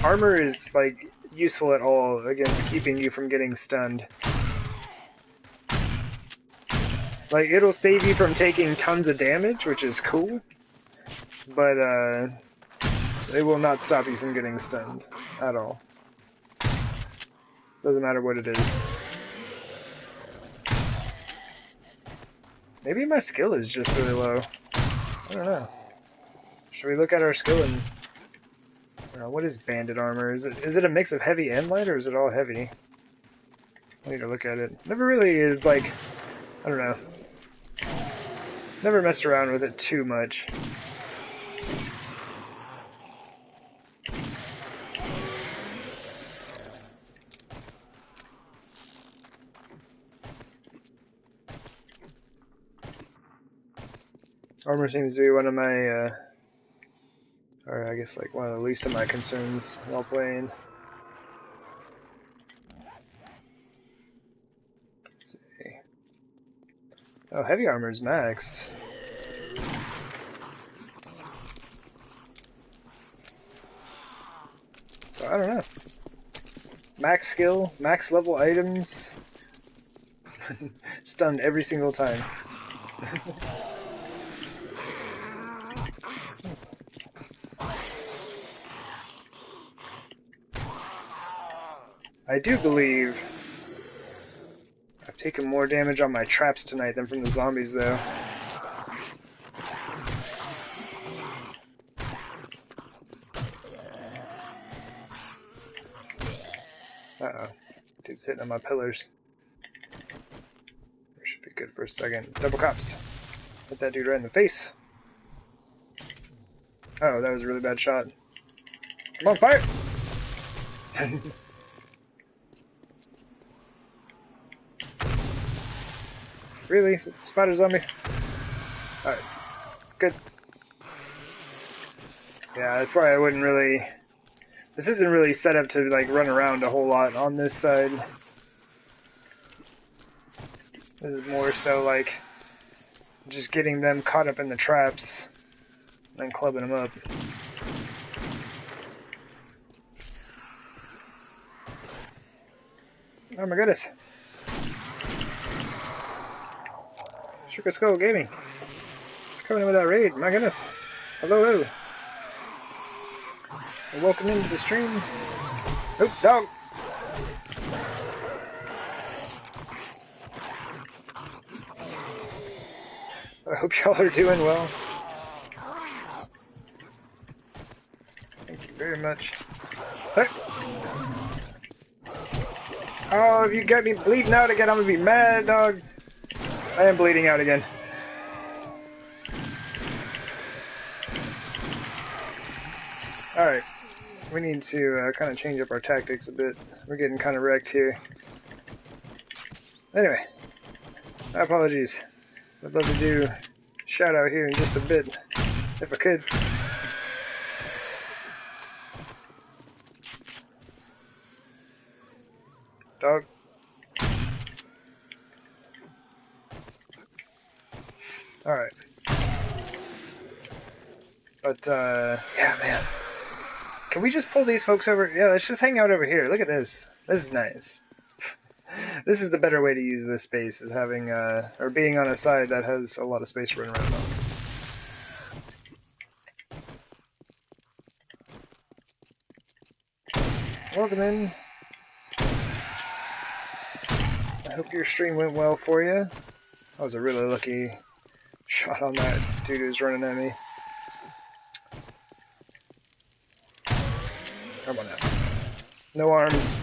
armor is, like, useful at all against keeping you from getting stunned. Like, it'll save you from taking tons of damage, which is cool, but, it will not stop you from getting stunned at all. Doesn't matter what it is. Maybe my skill is just really low. I don't know. Should we look at our skill and... what is bandit armor? Is it a mix of heavy and light, or is it all heavy? I need to look at it. Never really, like... I don't know. Never messed around with it too much. Armor seems to be one of my, or I guess like one of the least of my concerns while playing. Let's see. Oh, heavy armor is maxed. So I don't know. Max skill, max level items. Stunned every single time. I do believe I've taken more damage on my traps tonight than from the zombies, though. Uh-oh. Dude's hitting on my pillars. That should be good for a second. Double cops. Hit that dude right in the face. Oh, that was a really bad shot. Come on, fire! Really? Spider zombie? Alright. Good. Yeah, that's why I wouldn't really... This isn't really set up to, like, run around a whole lot on this side. This is more so, like, just getting them caught up in the traps and clubbing them up. Oh my goodness. Sugar Skull Gaming. Coming in with that raid, my goodness. Hello, hello. And welcome into the stream. Oh, dog! I hope y'all are doing well. Thank you very much. Hey. Oh, if you got me bleeding out again, I'm gonna be mad, dog. I am bleeding out again. Alright. We need to kind of change up our tactics a bit. We're getting kind of wrecked here. Anyway. My apologies. I'd love to do a shout out here in just a bit, if I could. Dog. Alright. But, yeah, man. Can we just pull these folks over? Yeah, let's just hang out over here. Look at this. This is nice. This is the better way to use this space, is having, or being on a side that has a lot of space to run around on. Welcome in. I hope your stream went well for you. That was a really lucky shot on that dude who's running at me. Come on now. No arms.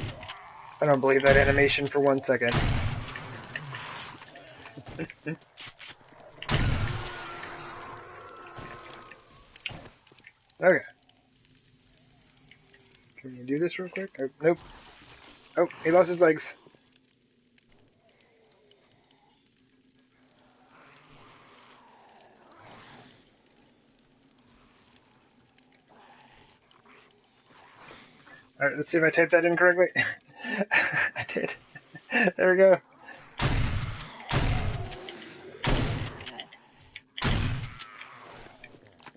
I don't believe that animation for 1 second. Okay. Can you do this real quick? Oh, nope. Oh, he lost his legs. Alright, let's see if I typed that in correctly. I Dude. There we go.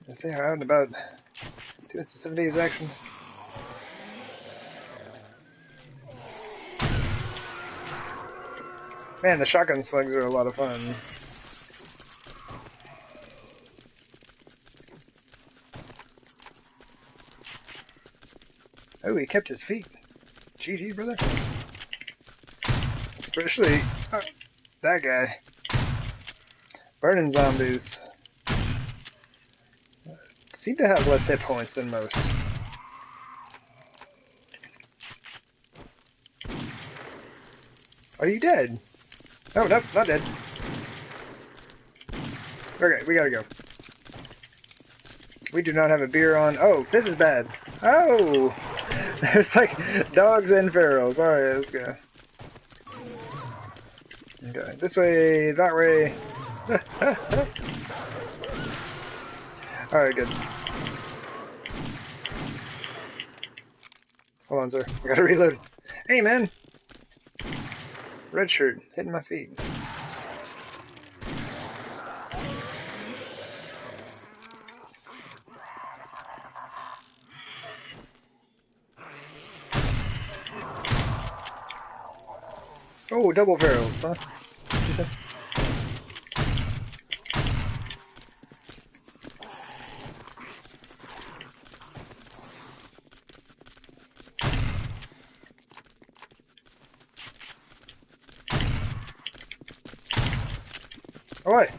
I say how out and about doing some 7 days action. Man, the shotgun slugs are a lot of fun. Oh, he kept his feet. GG, brother. Especially that guy. Burning zombies seem to have less hit points than most. Are you dead? Oh, nope, not dead. Okay, we gotta go. We do not have a beer on. Oh, this is bad. Oh! There's like dogs and ferals. Alright, let's go. Okay, this way, that way. Alright, good. Hold on, sir. I gotta reload. Hey, man! Red shirt, hitting my feet. Oh, double ferals, huh? Alright.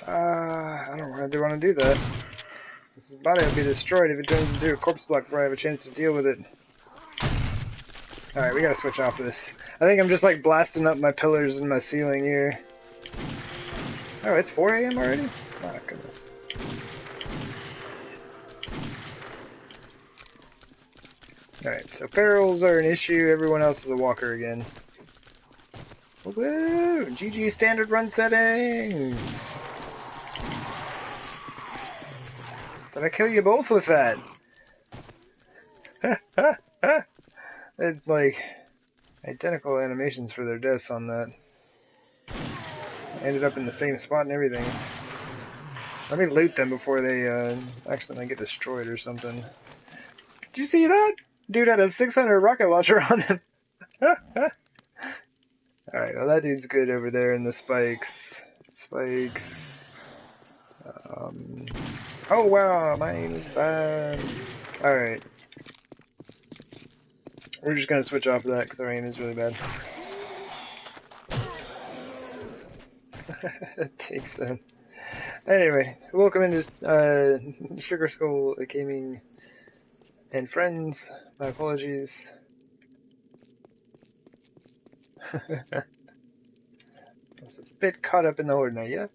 I don't really want to do that. This body will be destroyed if it turns into a corpse block before I have a chance to deal with it. Alright, we gotta switch off this. I think I'm just like blasting up my pillars in my ceiling here. Oh, it's 4 AM already? Oh, goodness. Alright, so ferals are an issue, everyone else is a walker again. Woo! GG standard run settings! Did I kill you both with that? It's like identical animations for their deaths on that. I ended up in the same spot and everything. Let me loot them before they accidentally get destroyed or something. Did you see that? Dude had a 600 rocket launcher on him. Alright, well that dude's good over there in the spikes. Spikes. Oh wow, my aim is bad. Alright. We're just gonna switch off of that because our aim is really bad. Takes them. Anyway, welcome into Sugar Skull Gaming and friends. My apologies. I was a bit caught up in the horde now, yeah?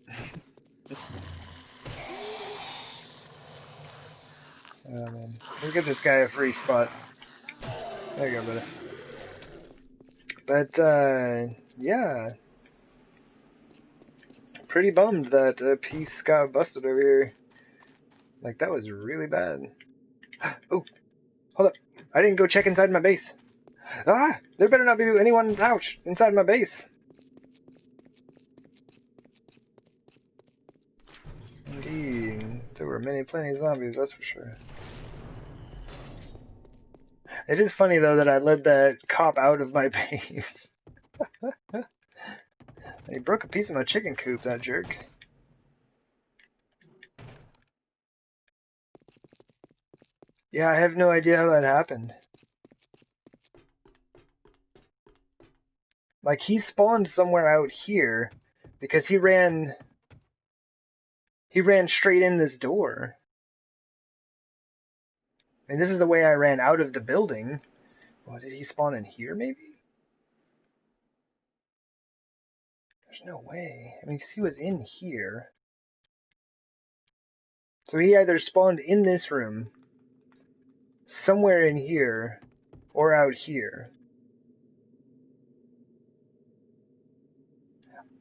Man. We'll give this guy a free spot. There you go, brother. But, yeah. Pretty bummed that piece got busted over here. Like, that was really bad. Oh, hold up. I didn't go check inside my base. Ah! There better not be anyone inside my base. Indeed. There were plenty of zombies, that's for sure. It is funny, though, that I led that cop out of my base. He broke a piece of my chicken coop, that jerk. Yeah, I have no idea how that happened. Like, he spawned somewhere out here because he ran straight in this door. And this is the way I ran out of the building. Well, did he spawn in here, maybe? There's no way. I mean, 'cause he was in here. So he either spawned in this room, somewhere in here, or out here.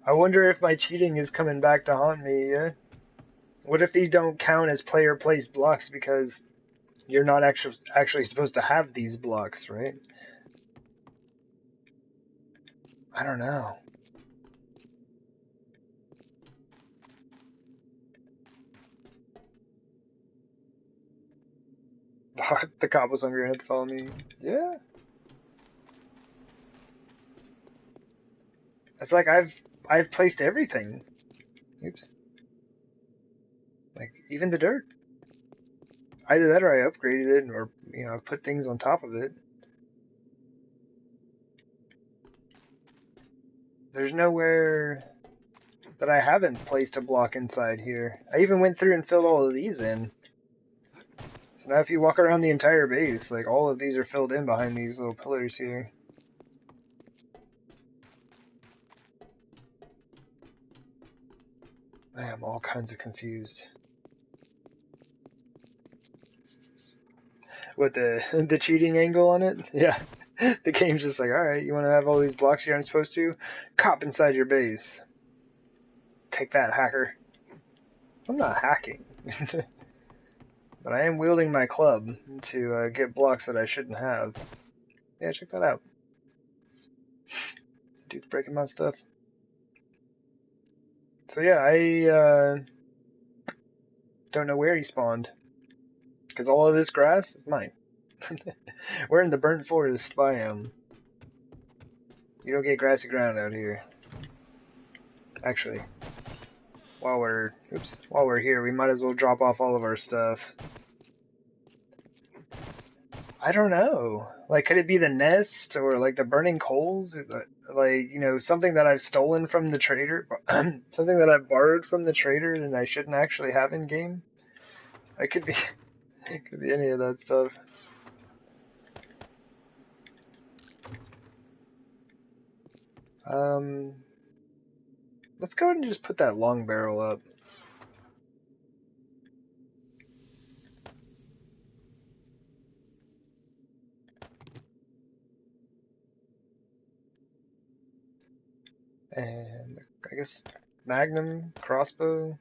I wonder if my cheating is coming back to haunt me, yeah? What if these don't count as player placed blocks because You're not actually supposed to have these blocks, right? I don't know. The cop was hungry and had to follow me. Yeah. It's like I've placed everything. Oops. Like even the dirt. Either that or I upgraded it, or I've put things on top of it. There's nowhere that I haven't placed a block inside here. I even went through and filled all of these in. So now if you walk around the entire base, like all of these are filled in behind these little pillars here. I am all kinds of confused. What, the cheating angle on it? Yeah. The game's just like, alright, you want to have all these blocks you aren't supposed to? Cop inside your base. Take that, hacker. I'm not hacking. But I am wielding my club to get blocks that I shouldn't have. Yeah, check that out. Dude's breaking my stuff. So yeah, I don't know where he spawned. Because all of this grass is mine. We're in the burnt forest biome. You don't get grassy ground out here. Actually, while we're here, we might as well drop off all of our stuff. I don't know. Like, could it be the nest or like the burning coals? Like, something that I've stolen from the trader, something that I've borrowed from the trader and I shouldn't actually have in game. It could be any of that stuff. Let's go ahead and just put that long barrel up. And I guess Magnum, crossbow.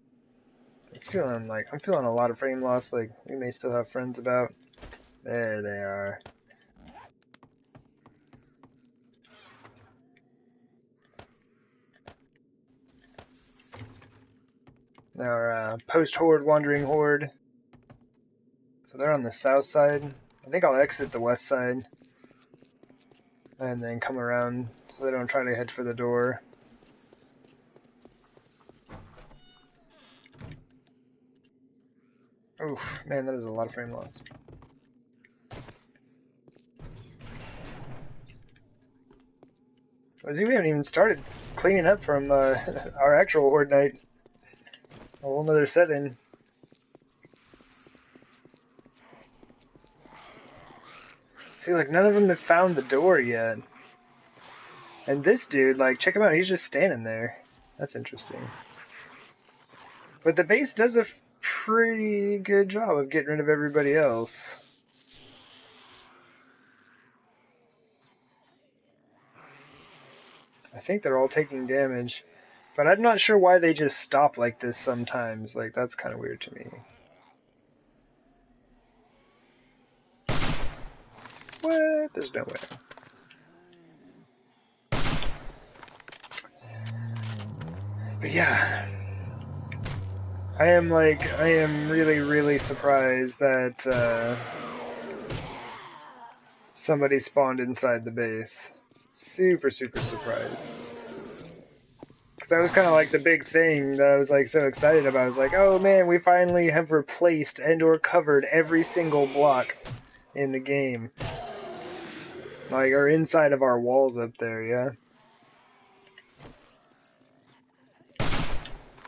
I'm feeling a lot of frame loss, like we may still have friends about. There they are. Our post-horde wandering horde. So they're on the south side. I think I'll exit the west side. And then come around so they don't try to head for the door. Oof, man, that is a lot of frame loss. We haven't even started cleaning up from our actual horde night. A whole nother set-in. See, like, none of them have found the door yet. And this dude, like, check him out, he's just standing there. That's interesting. But the base does a pretty good job of getting rid of everybody else. I think they're all taking damage. But I'm not sure why they just stop like this sometimes. Like, that's kind of weird to me. What? There's no way. But yeah. I am really, really surprised that somebody spawned inside the base. Super, super surprised. Because that was kind of like the big thing that I was like so excited about. I was like, oh man, we finally have replaced and or covered every single block in the game. Like, or inside of our walls up there, yeah?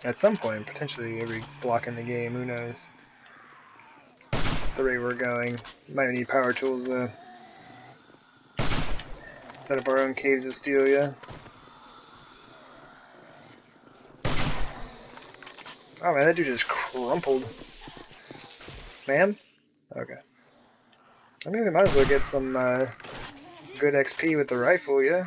At some point, potentially every block in the game, who knows? The rate we're going. Might need power tools though. Set up our own caves of steel, yeah? Oh man, that dude just crumpled. Ma'am? Okay. I mean, we might as well get some good XP with the rifle, yeah?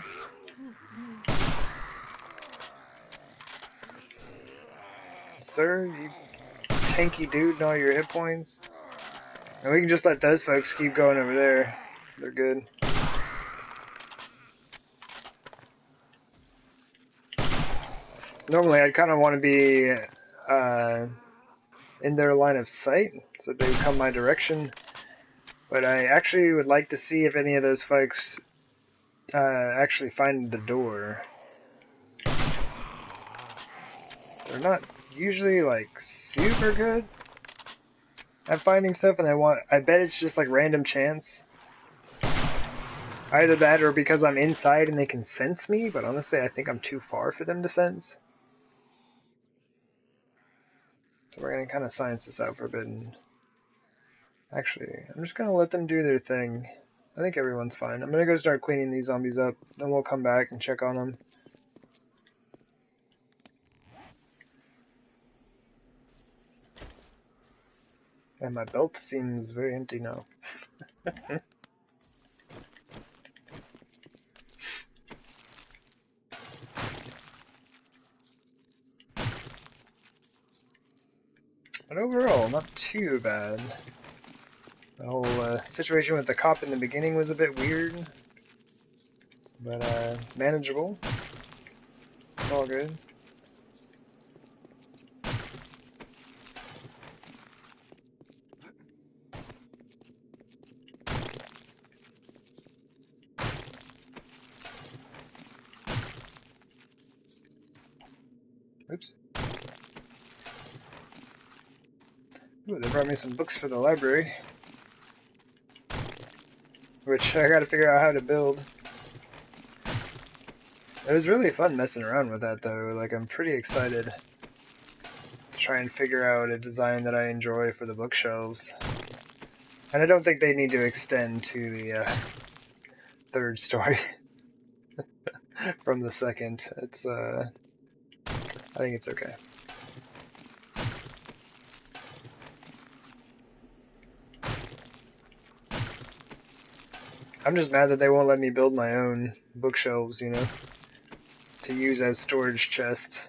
Sir, you tanky dude and all your hit points. And we can just let those folks keep going over there. They're good. Normally, I'd kind of want to be in their line of sight, so they would come my direction. But I actually would like to see if any of those folks actually find the door. They're not usually like super good at finding stuff, and I bet it's just like random chance. Either that or because I'm inside and they can sense me, but honestly I think I'm too far for them to sense. So we're gonna kind of science this out for a bit, and actually, I'm just gonna let them do their thing. I think everyone's fine. I'm gonna go start cleaning these zombies up, then we'll come back and check on them. And my belt seems very empty now. But overall, not too bad. The whole situation with the cop in the beginning was a bit weird, but manageable. It's all good. Oops. Ooh, they brought me some books for the library, which I gotta figure out how to build. It was really fun messing around with that though. Like, I'm pretty excited to try and figure out a design that I enjoy for the bookshelves. And I don't think they need to extend to the third story from the second. It's I think it's okay. I'm just mad that they won't let me build my own bookshelves, you know, to use as storage chests.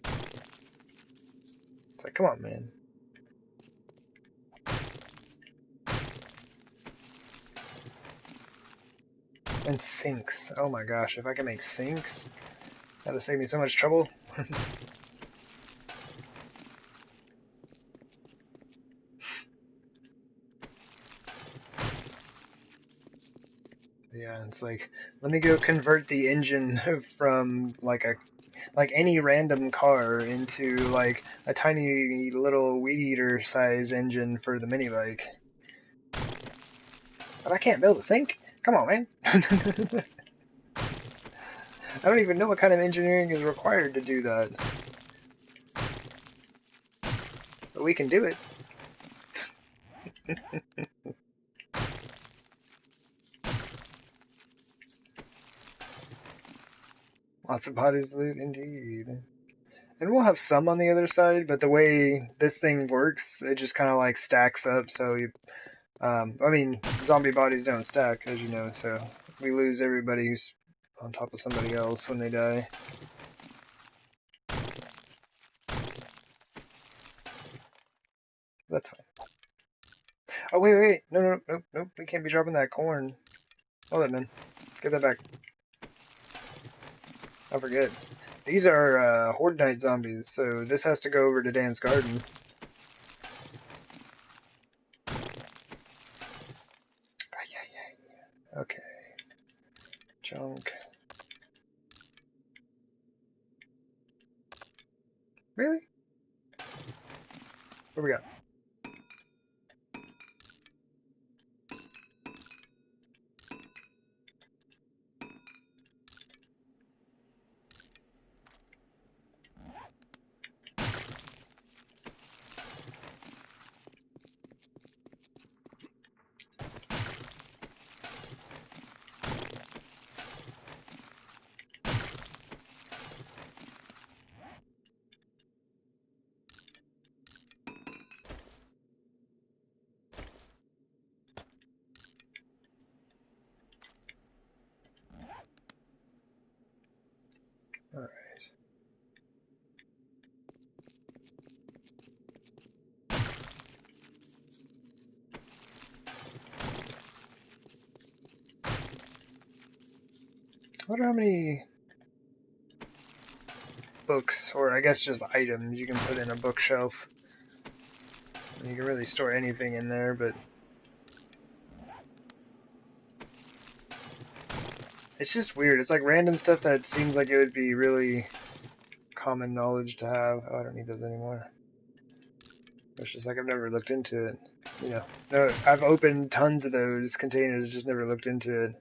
It's like, come on, man. And sinks. Oh my gosh, if I can make sinks, that'll save me so much trouble. Yeah, it's like, let me go convert the engine from like any random car into like a tiny little weed eater size engine for the mini bike. But I can't build a sink. Come on, man. I don't even know what kind of engineering is required to do that. But we can do it. Lots of bodies to loot, indeed. And we'll have some on the other side, but the way this thing works, it just kind of like stacks up, so you I mean, zombie bodies don't stack, as you know, so we lose everybody who's on top of somebody else when they die. That's fine. Oh, wait. Nope. We can't be dropping that corn. Hold it, man. Get that back. I forget. These are Horde Night zombies, so this has to go over to Dan's garden. Okay. Junk. Really? What we got? wonder how many books, or I guess just items, you can put in a bookshelf. You can really store anything in there, but it's just weird. It's like random stuff that seems like it would be really common knowledge to have. Oh, I don't need those anymore. It's just like I've never looked into it. You know, no, I've opened tons of those containers, just never looked into it.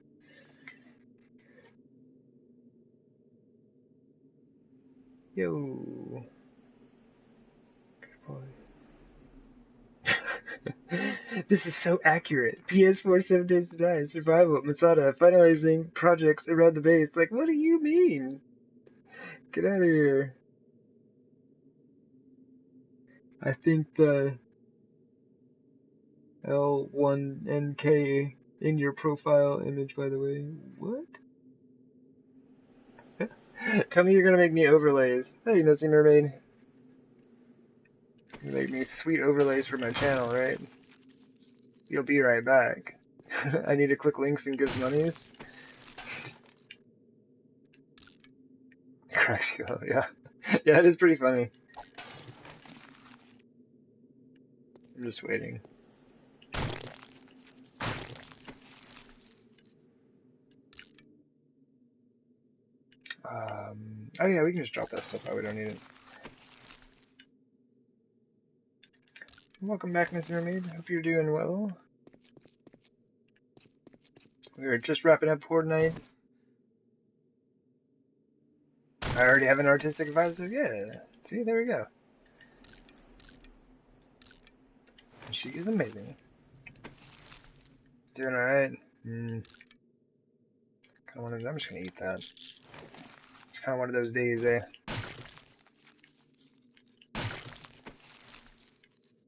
Yo. This is so accurate. PS4 7 Days to Die, Survival, Masada, finalizing projects around the base. Like, what do you mean? Get out of here. I think the L1NK in your profile image, by the way. What? Tell me you're gonna make me overlays. Hey, Nosy Mermaid. You make me sweet overlays for my channel, right? You'll be right back. I need to click links and give monies. Cracks you up, yeah. Yeah, it is pretty funny. I'm just waiting. Oh yeah, we can just drop that stuff out. We don't need it. Welcome back, Miss Mermaid. Hope you're doing well. We were just wrapping up Horde Night. I already have an artistic advisor. Yeah. See, there we go. She is amazing. Doing alright. I'm just gonna eat that. It's kind of one of those days, eh?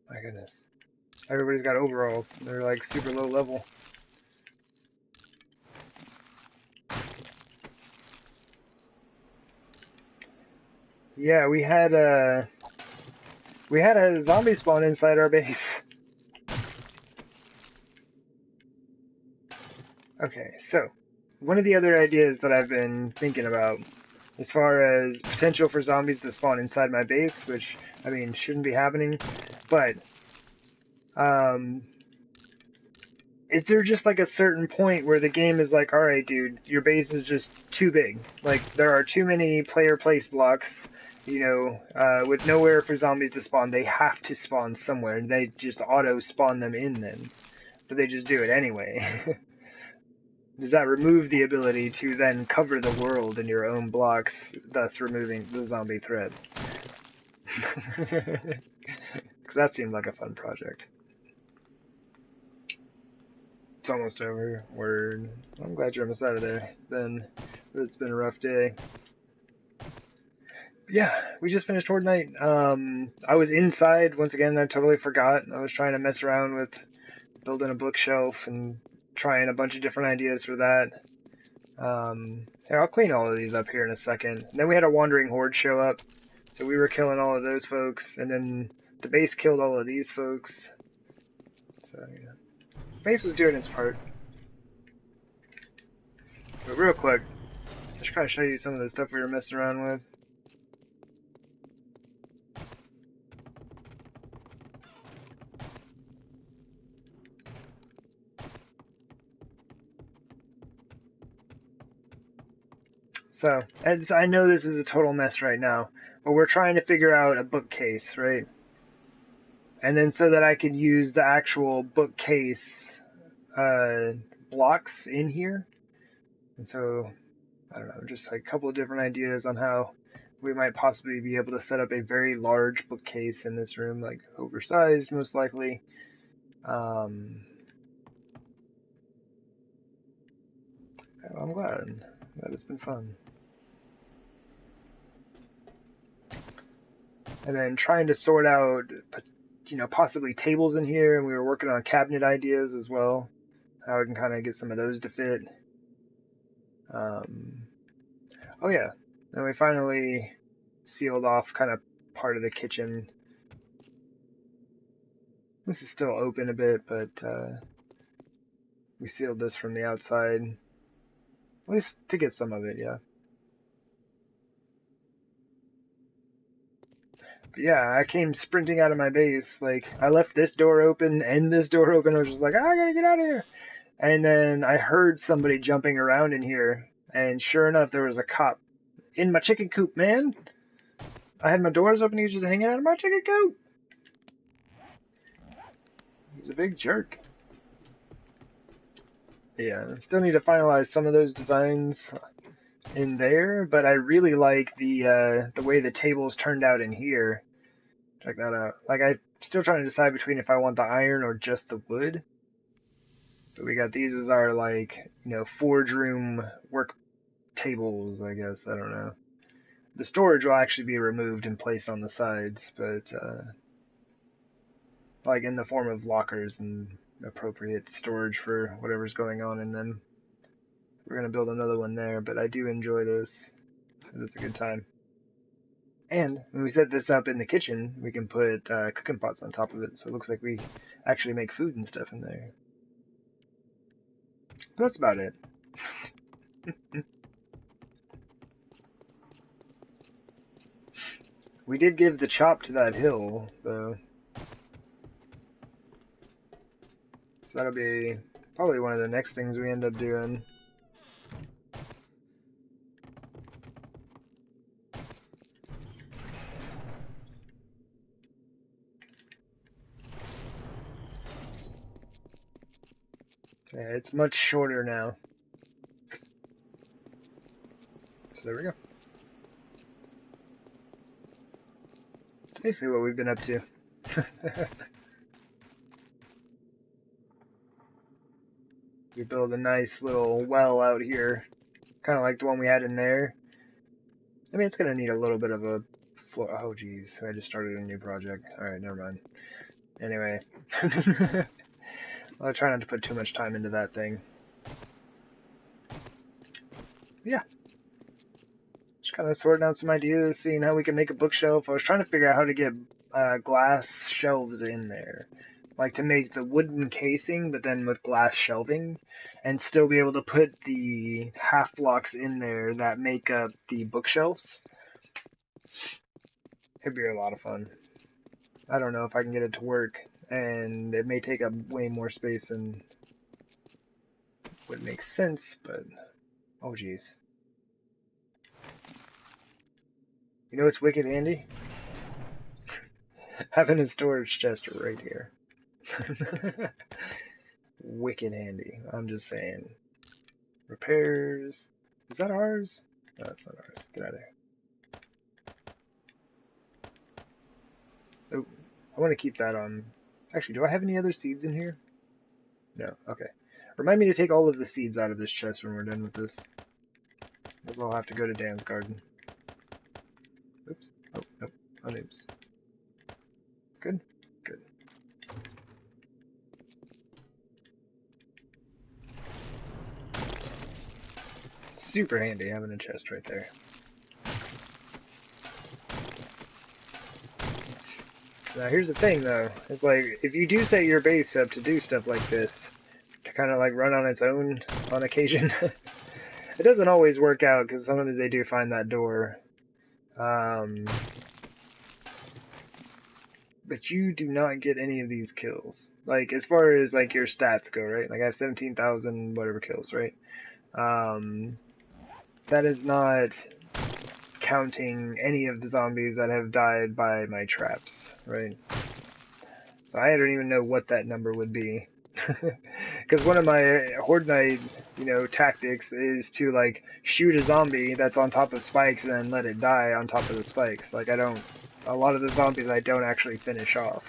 My goodness. Everybody's got overalls. They're like super low level. Yeah, we had a zombie spawn inside our base. Okay, so one of the other ideas that I've been thinking about as far as potential for zombies to spawn inside my base, which, I mean, shouldn't be happening, but is there just like a certain point where the game is like, alright dude, your base is just too big. Like, there are too many player place blocks, you know, with nowhere for zombies to spawn. They have to spawn somewhere, and they just auto-spawn them in then. But they just do it anyway. Does that remove the ability to then cover the world in your own blocks, thus removing the zombie threat? Because that seemed like a fun project. It's almost over. Word. I'm glad you're almost out of there. Then it's been a rough day. Yeah, we just finished Horde Night. I was inside once again. I totally forgot. I was trying to mess around with building a bookshelf and trying a bunch of different ideas for that. Here, I'll clean all of these up here in a second. And then we had a wandering horde show up, so we were killing all of those folks, and then the base killed all of these folks. So yeah, base was doing its part. But real quick, I should kind of show you some of the stuff we were messing around with. So, as I know this is a total mess right now, but we're trying to figure out a bookcase, right? And then so that I could use the actual bookcase blocks in here. And so, I don't know, just like a couple of different ideas on how we might possibly be able to set up a very large bookcase in this room, like oversized most likely. I'm glad it's been fun. And then trying to sort out, you know, possibly tables in here, and we were working on cabinet ideas as well, how we can kind of get some of those to fit. Oh yeah, and we finally sealed off kind of part of the kitchen. This is still open a bit, but we sealed this from the outside. At least to get some of it, yeah. But yeah, I came sprinting out of my base. Like, I left this door open and this door open. I was just like, I gotta get out of here. And then I heard somebody jumping around in here. And sure enough, there was a cop in my chicken coop, man. I had my doors open. He was just hanging out of my chicken coop. He's a big jerk. Yeah, I still need to finalize some of those designs in there, but I really like the way the tables turned out in here. Check that out. Like, I'm still trying to decide between if I want the iron or just the wood. But we got these as our, like, you know, forge room work tables, I guess. I don't know. The storage will actually be removed and placed on the sides, but, like, in the form of lockers and appropriate storage for whatever's going on in them. We're going to build another one there, but I do enjoy this. It's a good time. And when we set this up in the kitchen, we can put cooking pots on top of it, so it looks like we actually make food and stuff in there. But that's about it. We did give the chop to that hill, though. So that'll be probably one of the next things we end up doing. Yeah, it's much shorter now. So there we go. That's basically what we've been up to. We build a nice little well out here, kind of like the one we had in there. I mean, it's gonna need a little bit of a floor. Oh, geez, I just started a new project. All right, never mind. Anyway, I'll try not to put too much time into that thing. Yeah, just kind of sorting out some ideas, seeing how we can make a bookshelf. I was trying to figure out how to get glass shelves in there. Like to make the wooden casing, but then with glass shelving, and still be able to put the half blocks in there that make up the bookshelves. It'd be a lot of fun. I don't know if I can get it to work, and it may take up way more space than would make sense, but oh geez. You know what's wicked handy? Having a storage chest right here. Wicked handy. I'm just saying. Repairs. Is that ours? No, that's not ours. Get out of there. Oh, I want to keep that on. Actually, do I have any other seeds in here? No. Okay. Remind me to take all of the seeds out of this chest when we're done with this. Because I'll have to go to Dan's garden. Oops. Oh, nope. Oh, oops. Good. Good. Super handy having a chest right there. Now here's the thing though, it's like, if you do set your base up to do stuff like this, to kind of like run on its own on occasion, it doesn't always work out, because sometimes they do find that door. But you do not get any of these kills. Like, as far as like your stats go, right? Like I have 17,000 whatever kills, right? That is not counting any of the zombies that have died by my traps, right? So I don't even know what that number would be. Because one of my Horde Night, you know, tactics is to, like, shoot a zombie that's on top of spikes and then let it die on top of the spikes. Like, a lot of the zombies I don't actually finish off.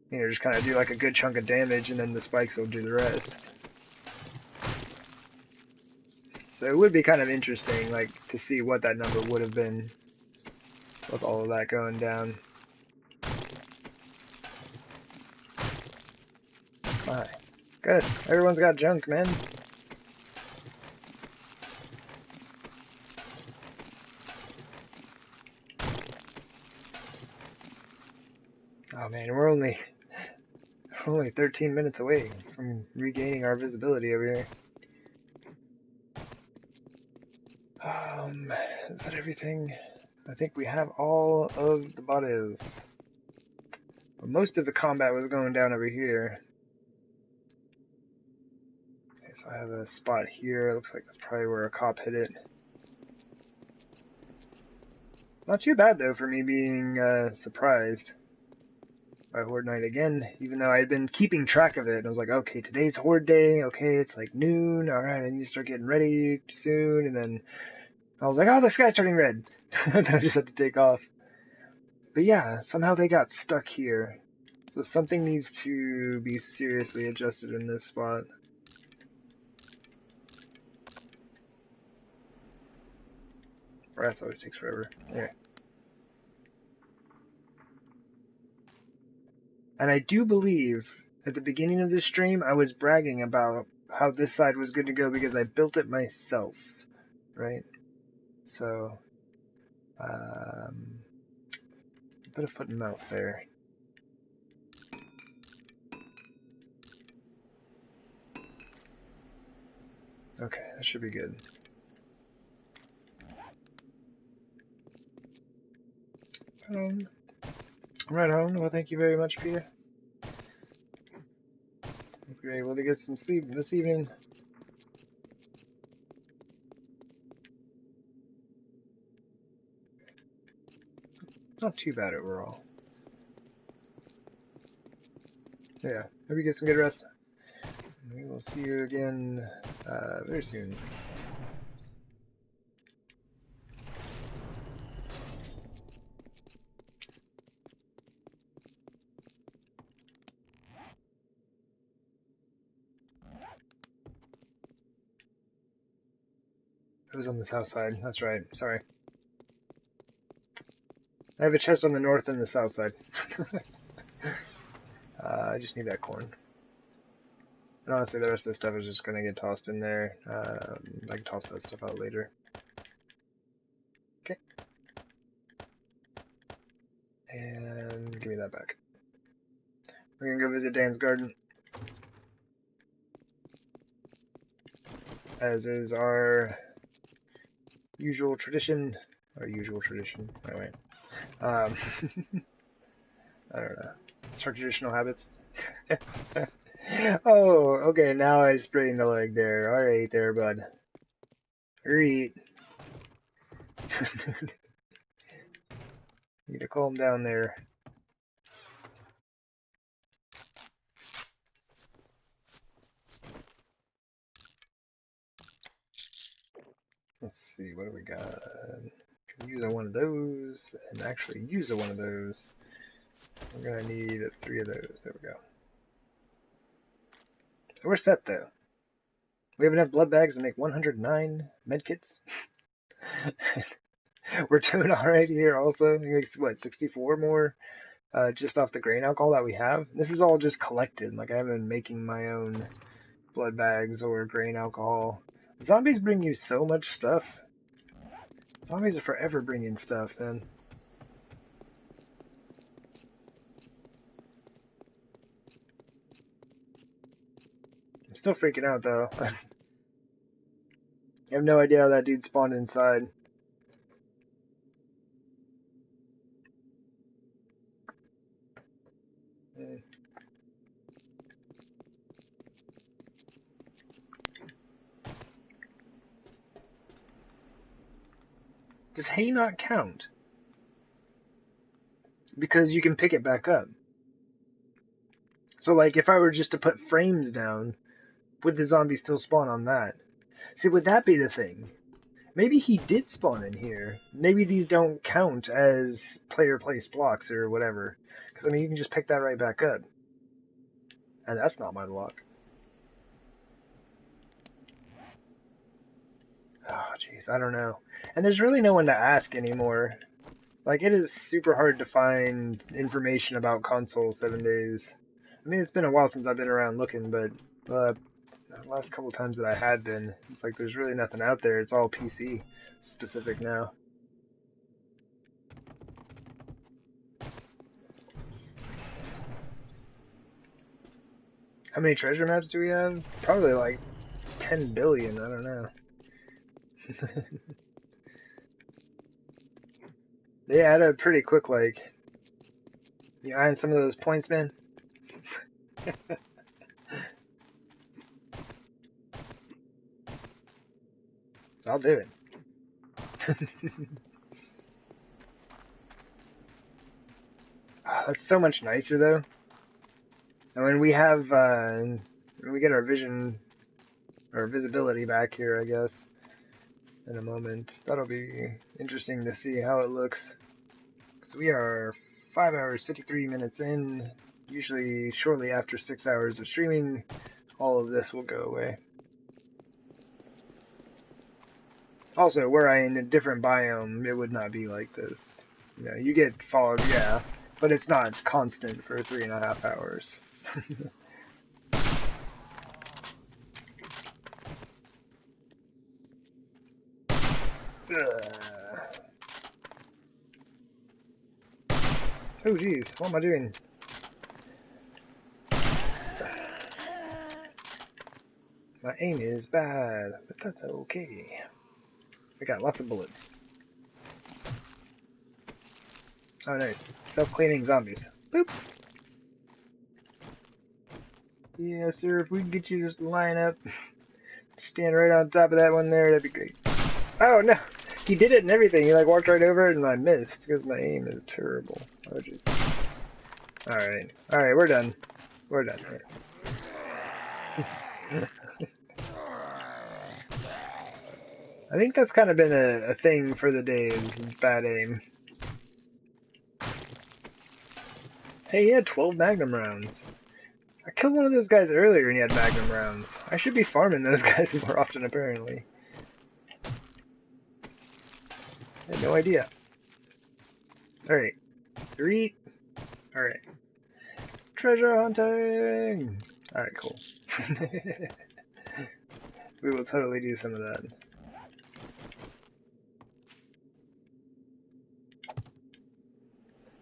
You know, just kind of do, like, a good chunk of damage and then the spikes will do the rest. So it would be kind of interesting, like, to see what that number would have been with all of that going down. My. Good. Everyone's got junk, man. Oh man, we're only 13 minutes away from regaining our visibility over here. Is that everything? I think we have all of the bodies. Most of the combat was going down over here. Okay, so I have a spot here. It looks like that's probably where a cop hit it. Not too bad though for me being surprised by Horde Night again, even though I had been keeping track of it. I was like, okay, today's Horde Day. Okay, it's like noon. All right, I need to start getting ready soon. And then I was like, oh, the sky's turning red. And I just had to take off. But yeah, somehow they got stuck here. So something needs to be seriously adjusted in this spot. Rats always takes forever. There. And I do believe at the beginning of this stream I was bragging about how this side was good to go because I built it myself, right? So, put a foot in mouth there. Okay, that should be good. Right on. Well, thank you very much, Peter. Hope you're able to get some sleep this evening. Not too bad overall. Yeah, hope you get some good rest. We will see you again very soon. It was on the south side. That's right. Sorry. I have a chest on the north and the south side. I just need that corn. And honestly, the rest of the stuff is just going to get tossed in there. I can toss that stuff out later. Okay. And give me that back. We're going to go visit Dan's garden. As is our usual tradition. Anyway. I don't know. It's our traditional habits. Oh, okay, now I sprained the leg there. Alright there, bud. Eat. Need to calm down there. Let's see, what do we got? Can use one of those, and actually use one of those. We're gonna need 3 of those. There we go. So we're set though. We have enough blood bags to make 109 medkits. We're doing alright here also. We make, what, 64 more just off the grain alcohol that we have? This is all just collected. Like, I haven't been making my own blood bags or grain alcohol. Zombies bring you so much stuff. Zombies are forever bringing stuff, man. I'm still freaking out, though. I have no idea how that dude spawned inside. Does hay not count? Because you can pick it back up. So, like, if I were just to put frames down, would the zombie still spawn on that? See, would that be the thing? Maybe he did spawn in here. Maybe these don't count as player placed blocks or whatever. Because, I mean, you can just pick that right back up. And that's not my luck. Oh, jeez, I don't know. And there's really no one to ask anymore. Like, it is super hard to find information about console 7 days. I mean, it's been a while since I've been around looking, but the last couple times that I had been, it's like there's really nothing out there. It's all PC specific now. How many treasure maps do we have? Probably like 10 billion, I don't know. They added pretty quick, like, you eyeing some of those points, man? So I'll do it. That's so much nicer, though. And when we have, when we get our vision, or visibility back here, I guess, in a moment, that'll be interesting to see how it looks. Because we are 5 hours, 53 minutes in. Usually, shortly after 6 hours of streaming, all of this will go away. Also, were I in a different biome, it would not be like this. You know, you get fog, yeah, but it's not constant for 3.5 hours. Oh geez, what am I doing? My aim is bad, but that's okay. We got lots of bullets. Oh nice, self-cleaning zombies. Boop! Yeah sir, if we can get you just to line up, stand right on top of that one there, that'd be great. Oh no! He did it and everything, he like walked right over it and I missed, because my aim is terrible. Oh jeez. Alright, we're done. We're done here. I think that's kind of been a thing for the day, is bad aim. Hey, he had 12 Magnum rounds. I killed one of those guys earlier and he had Magnum rounds. I should be farming those guys more often, apparently. I had no idea. Alright. 3. Alright. Treasure hunting! Alright, cool. We will totally do some of that.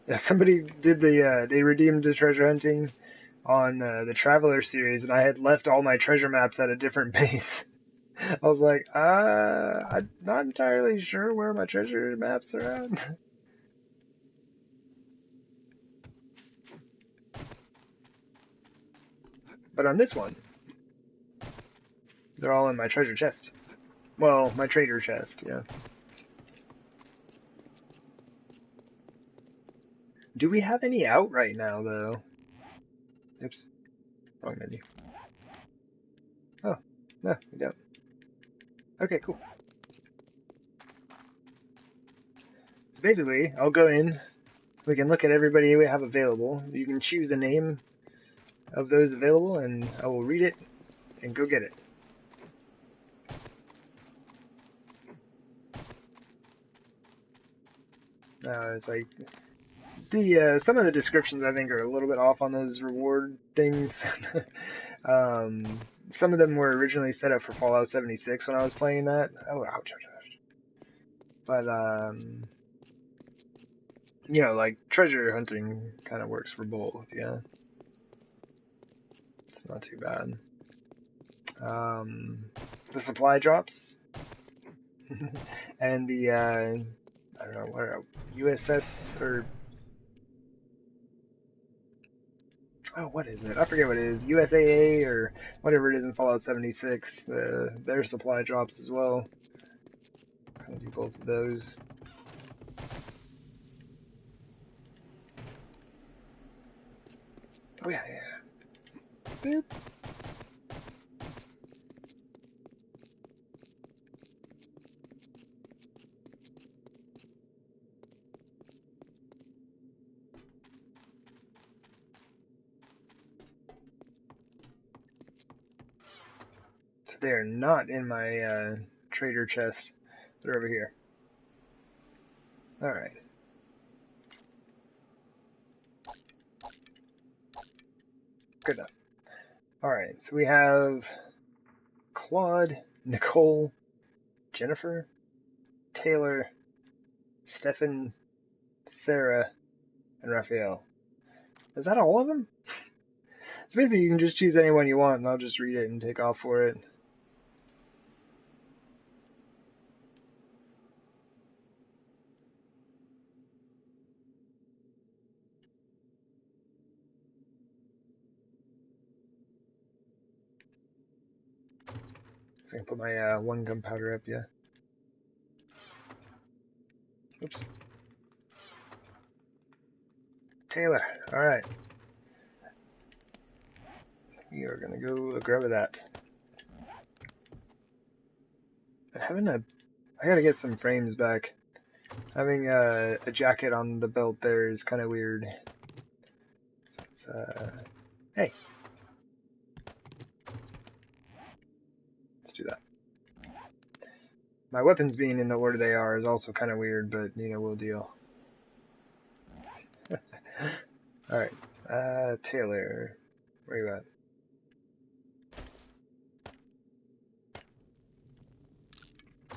Yeah, somebody did they redeemed the treasure hunting on the Traveler series, and I had left all my treasure maps at a different base. I was like, I'm not entirely sure where my treasure maps are at. But on this one, they're all in my treasure chest. Well, my trader chest, yeah. Do we have any out right now, though? Oops. Wrong menu. Oh, no, we don't. Okay, cool. So basically, I'll go in. We can look at everybody we have available. You can choose a name of those available, and I will read it and go get it. It's like the some of the descriptions I think are a little bit off on those reward things. Some of them were originally set up for Fallout 76 when I was playing that. Oh, ouch, ouch, ouch. But you know, like treasure hunting kind of works for both. Yeah, it's not too bad. The supply drops and the I don't know what are USS or oh, what is it? I forget what it is. USAA or whatever it is in Fallout 76. Their supply drops as well. Kind of do both of those. Oh yeah, yeah. Boop. So they are not in my trader chest. They're over here. Alright. Good enough. Alright, so we have Claude, Nicole, Jennifer, Taylor, Stefan, Sarah, and Raphael. Is that all of them? So basically you can just choose anyone you want and I'll just read it and take off for it. gonna put my one gunpowder up, yeah. Oops. Taylor, alright. We are gonna go grab that. I gotta get some frames back. Having a jacket on the belt there is kind of weird. So it's, hey. Let's do that. My weapons being in the order they are is also kind of weird, but, you know, we'll deal. Alright. Taylor. Where you at?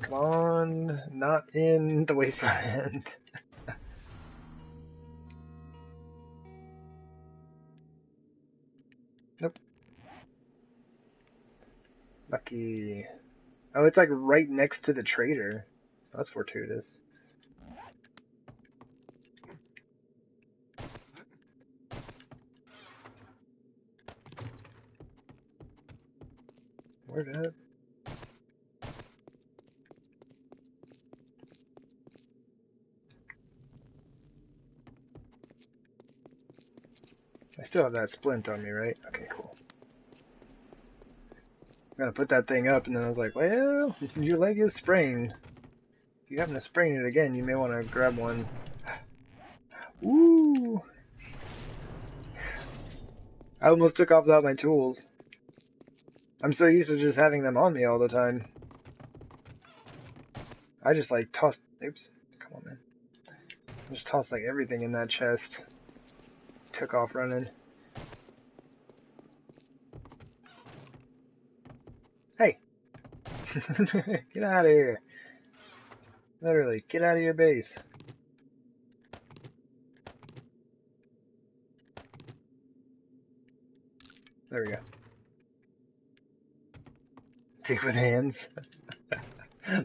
Come on. Not in the wasteland. Nope. Lucky. Oh, it's like right next to the trader. That's fortuitous. Where'd that? I still have that splint on me, right? Okay, cool. I'm gonna put that thing up, and then I was like, well, your leg is sprained. If you happen to sprain it again, you may want to grab one. Woo! I almost took off without my tools. I'm so used to just having them on me all the time. I just like tossed... Oops. Come on, man. I just tossed like everything in that chest. Took off running. Hey! Get out of here. Literally, get out of your base. There we go. Take with hands.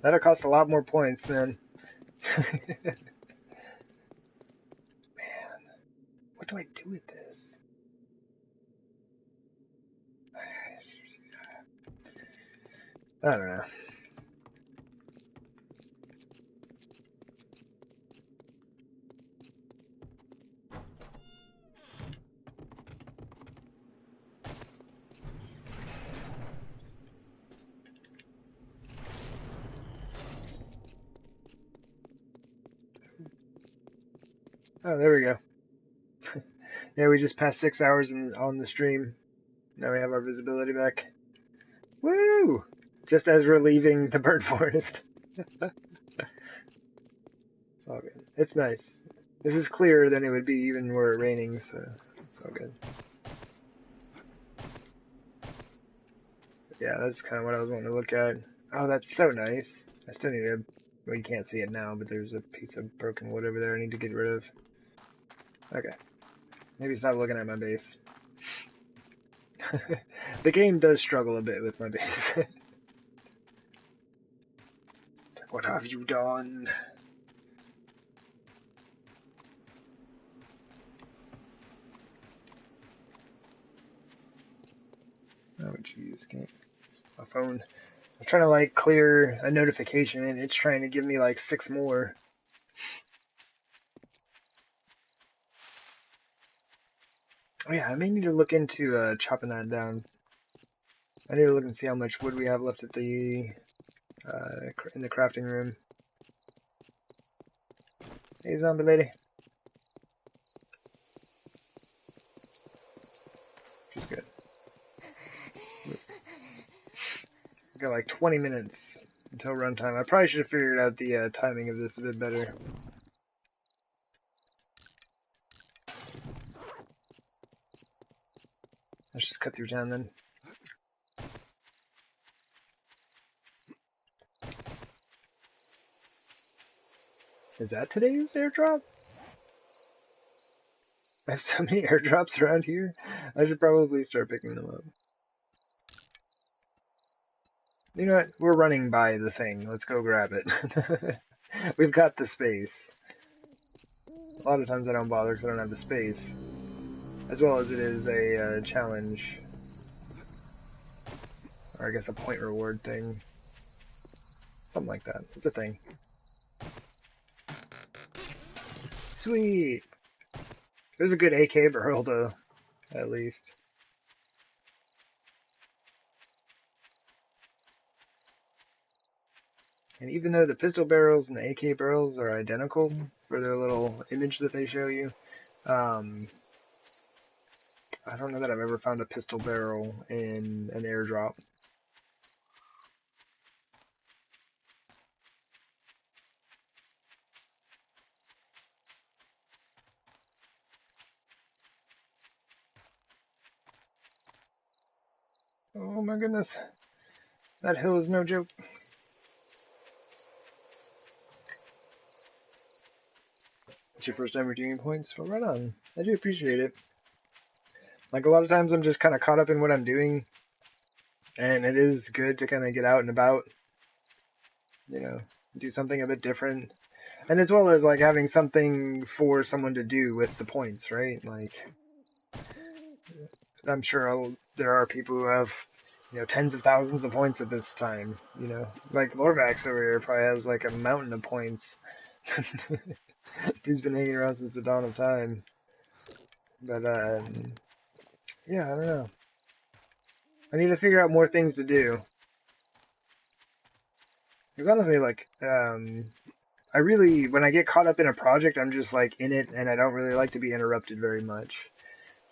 That'll cost a lot more points, man. Man. What do I do with this? I don't know. Oh, there we go. Yeah, we just passed 6 hours on the stream. Now we have our visibility back. Woo! Just as we're leaving the bird forest. It's all good. It's nice. This is clearer than it would be even were it raining, so it's all good. Yeah, that's kind of what I was wanting to look at. Oh, that's so nice. I still need to... Well, you can't see it now, but there's a piece of broken wood over there I need to get rid of. Okay. Maybe stop looking at my base. The game does struggle a bit with my base. It's like, what have you done? Oh, jeez. My phone. I was trying to, like, clear a notification, and it's trying to give me, like, 6 more. Oh, yeah, I may need to look into chopping that down. I need to look and see how much wood we have left at the in the crafting room. Hey, zombie lady. She's good. We got like 20 minutes until runtime. I probably should have figured out the timing of this a bit better. Let's just cut through town then. Is that today's airdrop? I have so many airdrops around here. I should probably start picking them up. You know what? We're running by the thing. Let's go grab it. We've got the space. A lot of times I don't bother because I don't have the space. As well as it is a challenge. Or I guess a point reward thing. Something like that. It's a thing. Sweet! There's a good AK barrel, though. At least. And even though the pistol barrels and the AK barrels are identical for their little image that they show you, I don't know that I've ever found a pistol barrel in an airdrop. Oh my goodness. That hill is no joke. It's your first time redeeming points? Well, right on. I do appreciate it. Like, a lot of times I'm just kind of caught up in what I'm doing, and it is good to kind of get out and about, you know, do something a bit different. And as well as, like, having something for someone to do with the points, right? Like, I'm sure there are people who have, you know, tens of thousands of points at this time, you know. Like, Lorvax over here probably has, like, a mountain of points. He's been hanging around since the dawn of time. But, yeah, I don't know. I need to figure out more things to do. Because honestly, like, I really, when I get caught up in a project, I'm just, like, in it, and I don't really like to be interrupted very much.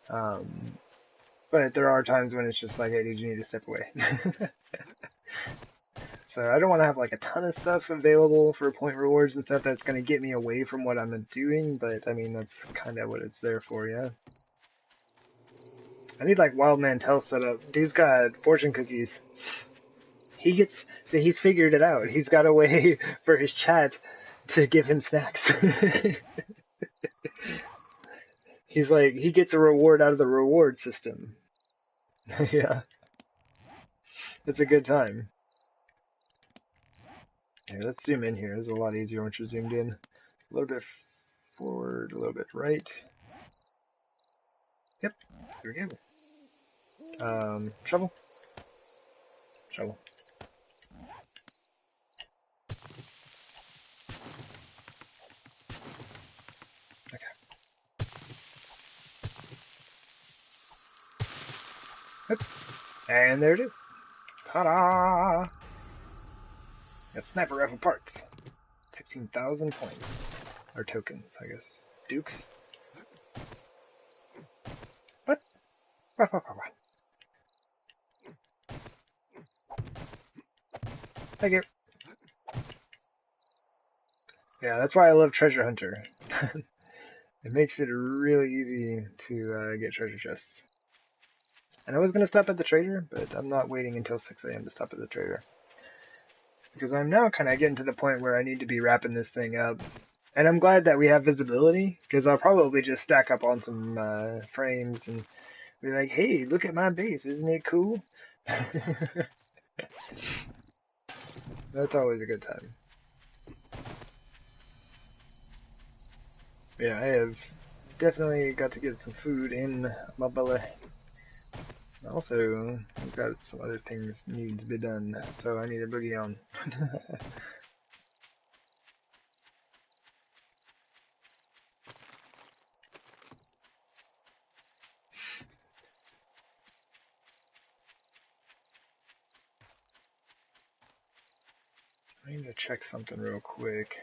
But there are times when it's just like, hey, dude, you need to step away. So I don't want to have, like, a ton of stuff available for point rewards and stuff that's going to get me away from what I'm doing, but, I mean, that's kind of what it's there for, yeah. I need, like, Wild Mantel set up. Dude's got fortune cookies. He's figured it out. He's got a way for his chat to give him snacks. He's like, he gets a reward out of the reward system. Yeah. It's a good time. Okay, let's zoom in here. It's a lot easier once you're zoomed in. A little bit forward, a little bit right. Yep, there we go. Shovel. Shovel. Okay. Yep. And there it is. Ta-da! Got sniper rifle parts. 16,000 points. Or tokens, I guess. Dukes. What? What? Thank you. Yeah, that's why I love Treasure Hunter. It makes it really easy to get treasure chests. And I was going to stop at the trader, but I'm not waiting until 6 a.m. to stop at the trader. Because I'm now kind of getting to the point where I need to be wrapping this thing up. And I'm glad that we have visibility, because I'll probably just stack up on some frames and be like, hey, look at my base, isn't it cool? That's always a good time. Yeah, I have definitely got to get some food in my belly. Also, we've got some other things need to be done, so I need to boogie on. I need to check something real quick.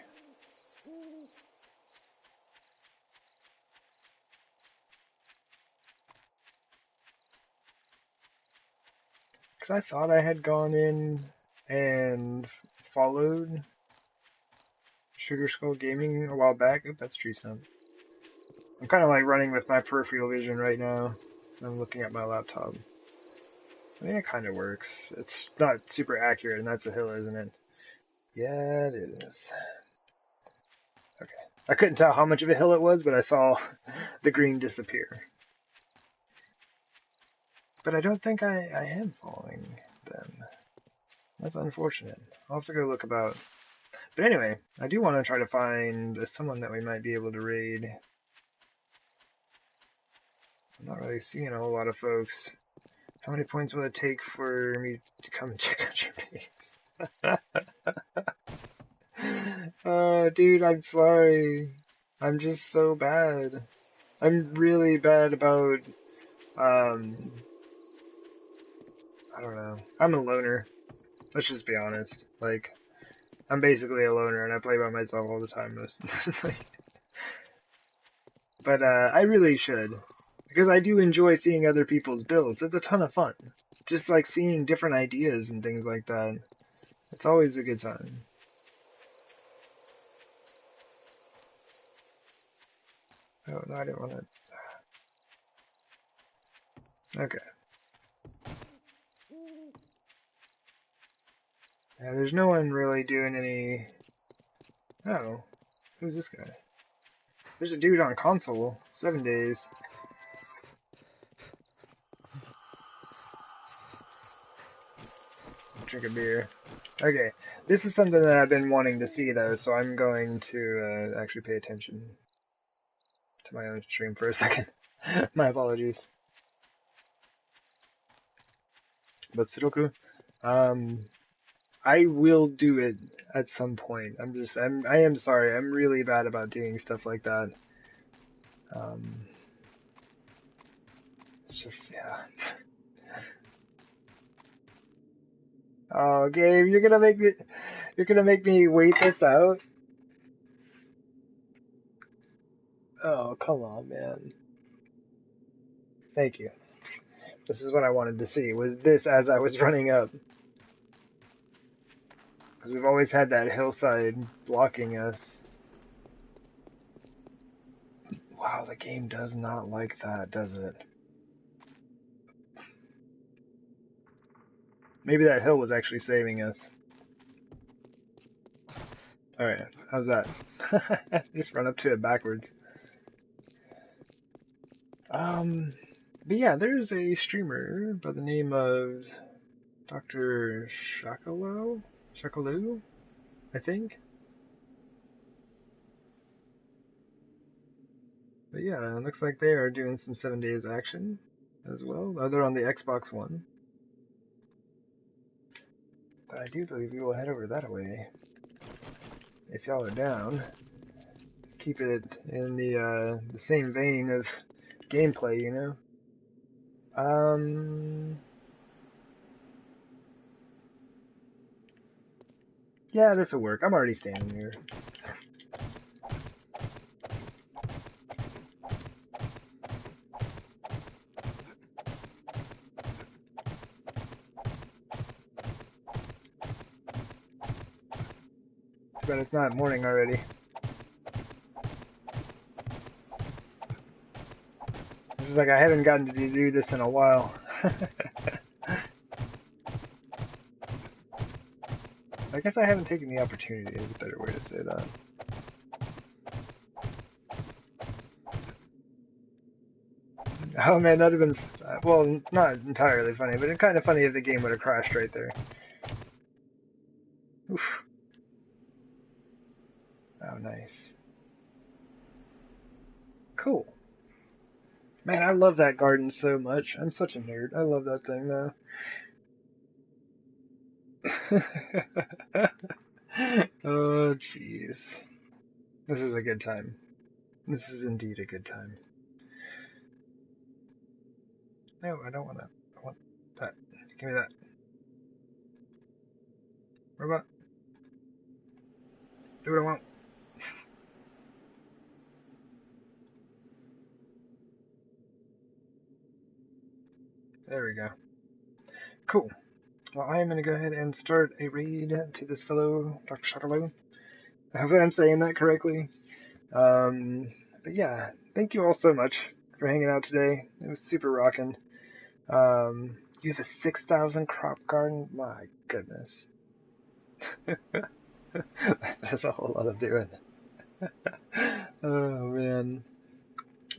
Because I thought I had gone in and followed Sugar Skull Gaming a while back. Oop, that's tree stump. I'm kind of like running with my peripheral vision right now. So I'm looking at my laptop. I mean, it kind of works. It's not super accurate, and that's a hill, isn't it? Yeah, it is. Okay. I couldn't tell how much of a hill it was, but I saw the green disappear. But I don't think I am following them. That's unfortunate. I'll have to go look about. But anyway, I do want to try to find someone that we might be able to raid. I'm not really seeing a whole lot of folks How many points will it take for me to come and check out your base? Oh, dude, I'm sorry. I'm just so bad. I'm really bad about, I don't know. I'm a loner. Let's just be honest. Like, I'm basically a loner and I play by myself all the time most. But, I really should. Because I do enjoy seeing other people's builds. It's a ton of fun. Just like seeing different ideas and things like that. It's always a good time. Oh, no, I didn't want to. Okay. Yeah, there's no one really doing any. Oh, who's this guy? There's a dude on console. 7 days. Drink a beer. Okay, this is something that I've been wanting to see though, so I'm going to actually pay attention to my own stream for a second. My apologies. But Sudoku, I will do it at some point. I am sorry. I'm really bad about doing stuff like that. It's just, yeah. Oh, Gabe, you're gonna make me wait this out? Oh, come on, man. Thank you. This is what I wanted to see, was this as I was running up. Because we've always had that hillside blocking us. Wow, the game does not like that, does it? Maybe that hill was actually saving us. Alright, how's that? Just run up to it backwards. But yeah, there's a streamer by the name of Dr. Shakaloo, I think. But yeah, it looks like they are doing some 7 days action as well. They're on the Xbox One. But I do believe we will head over that way. If y'all are down. Keep it in the same vein of gameplay, you know? Yeah, this'll work. I'm already standing here. But it's not morning already. This is like I haven't gotten to do this in a while. I guess I haven't taken the opportunity is a better way to say that. Oh man, that'd have been, well, not entirely funny, but it's kind of funny if the game would have crashed right there. Oof. Oh, nice. Cool. Man, I love that garden so much. I'm such a nerd. I love that thing, though. Oh, jeez. This is a good time. This is indeed a good time. No, I don't want that. I want that. Give me that. Robot. Do what I want. There we go. Cool. Well, I am going to go ahead and start a raid to this fellow, Dr. Shutterlow. I hope I'm saying that correctly. But yeah, thank you all so much for hanging out today. It was super rocking. You have a 6,000 crop garden? My goodness. That's a whole lot of doing. Oh, man.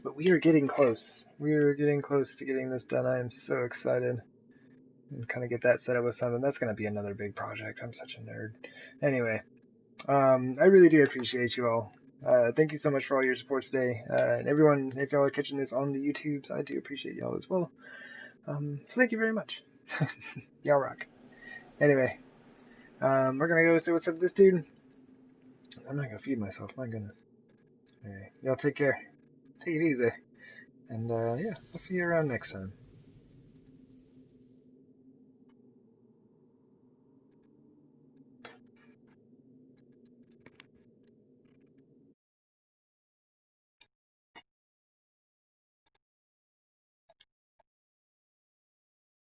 But we are getting close. We are getting close to getting this done. I am so excited. And kind of get that set up with something. That's going to be another big project. I'm such a nerd. Anyway, I really do appreciate you all. Thank you so much for all your support today. And everyone, if y'all are catching this on the YouTubes, I do appreciate y'all as well. So thank you very much. Y'all rock. Anyway, we're gonna go see what's up with this dude. I'm not gonna feed myself, my goodness. Anyway, y'all take care. Take it easy. And yeah, I'll see you around next time.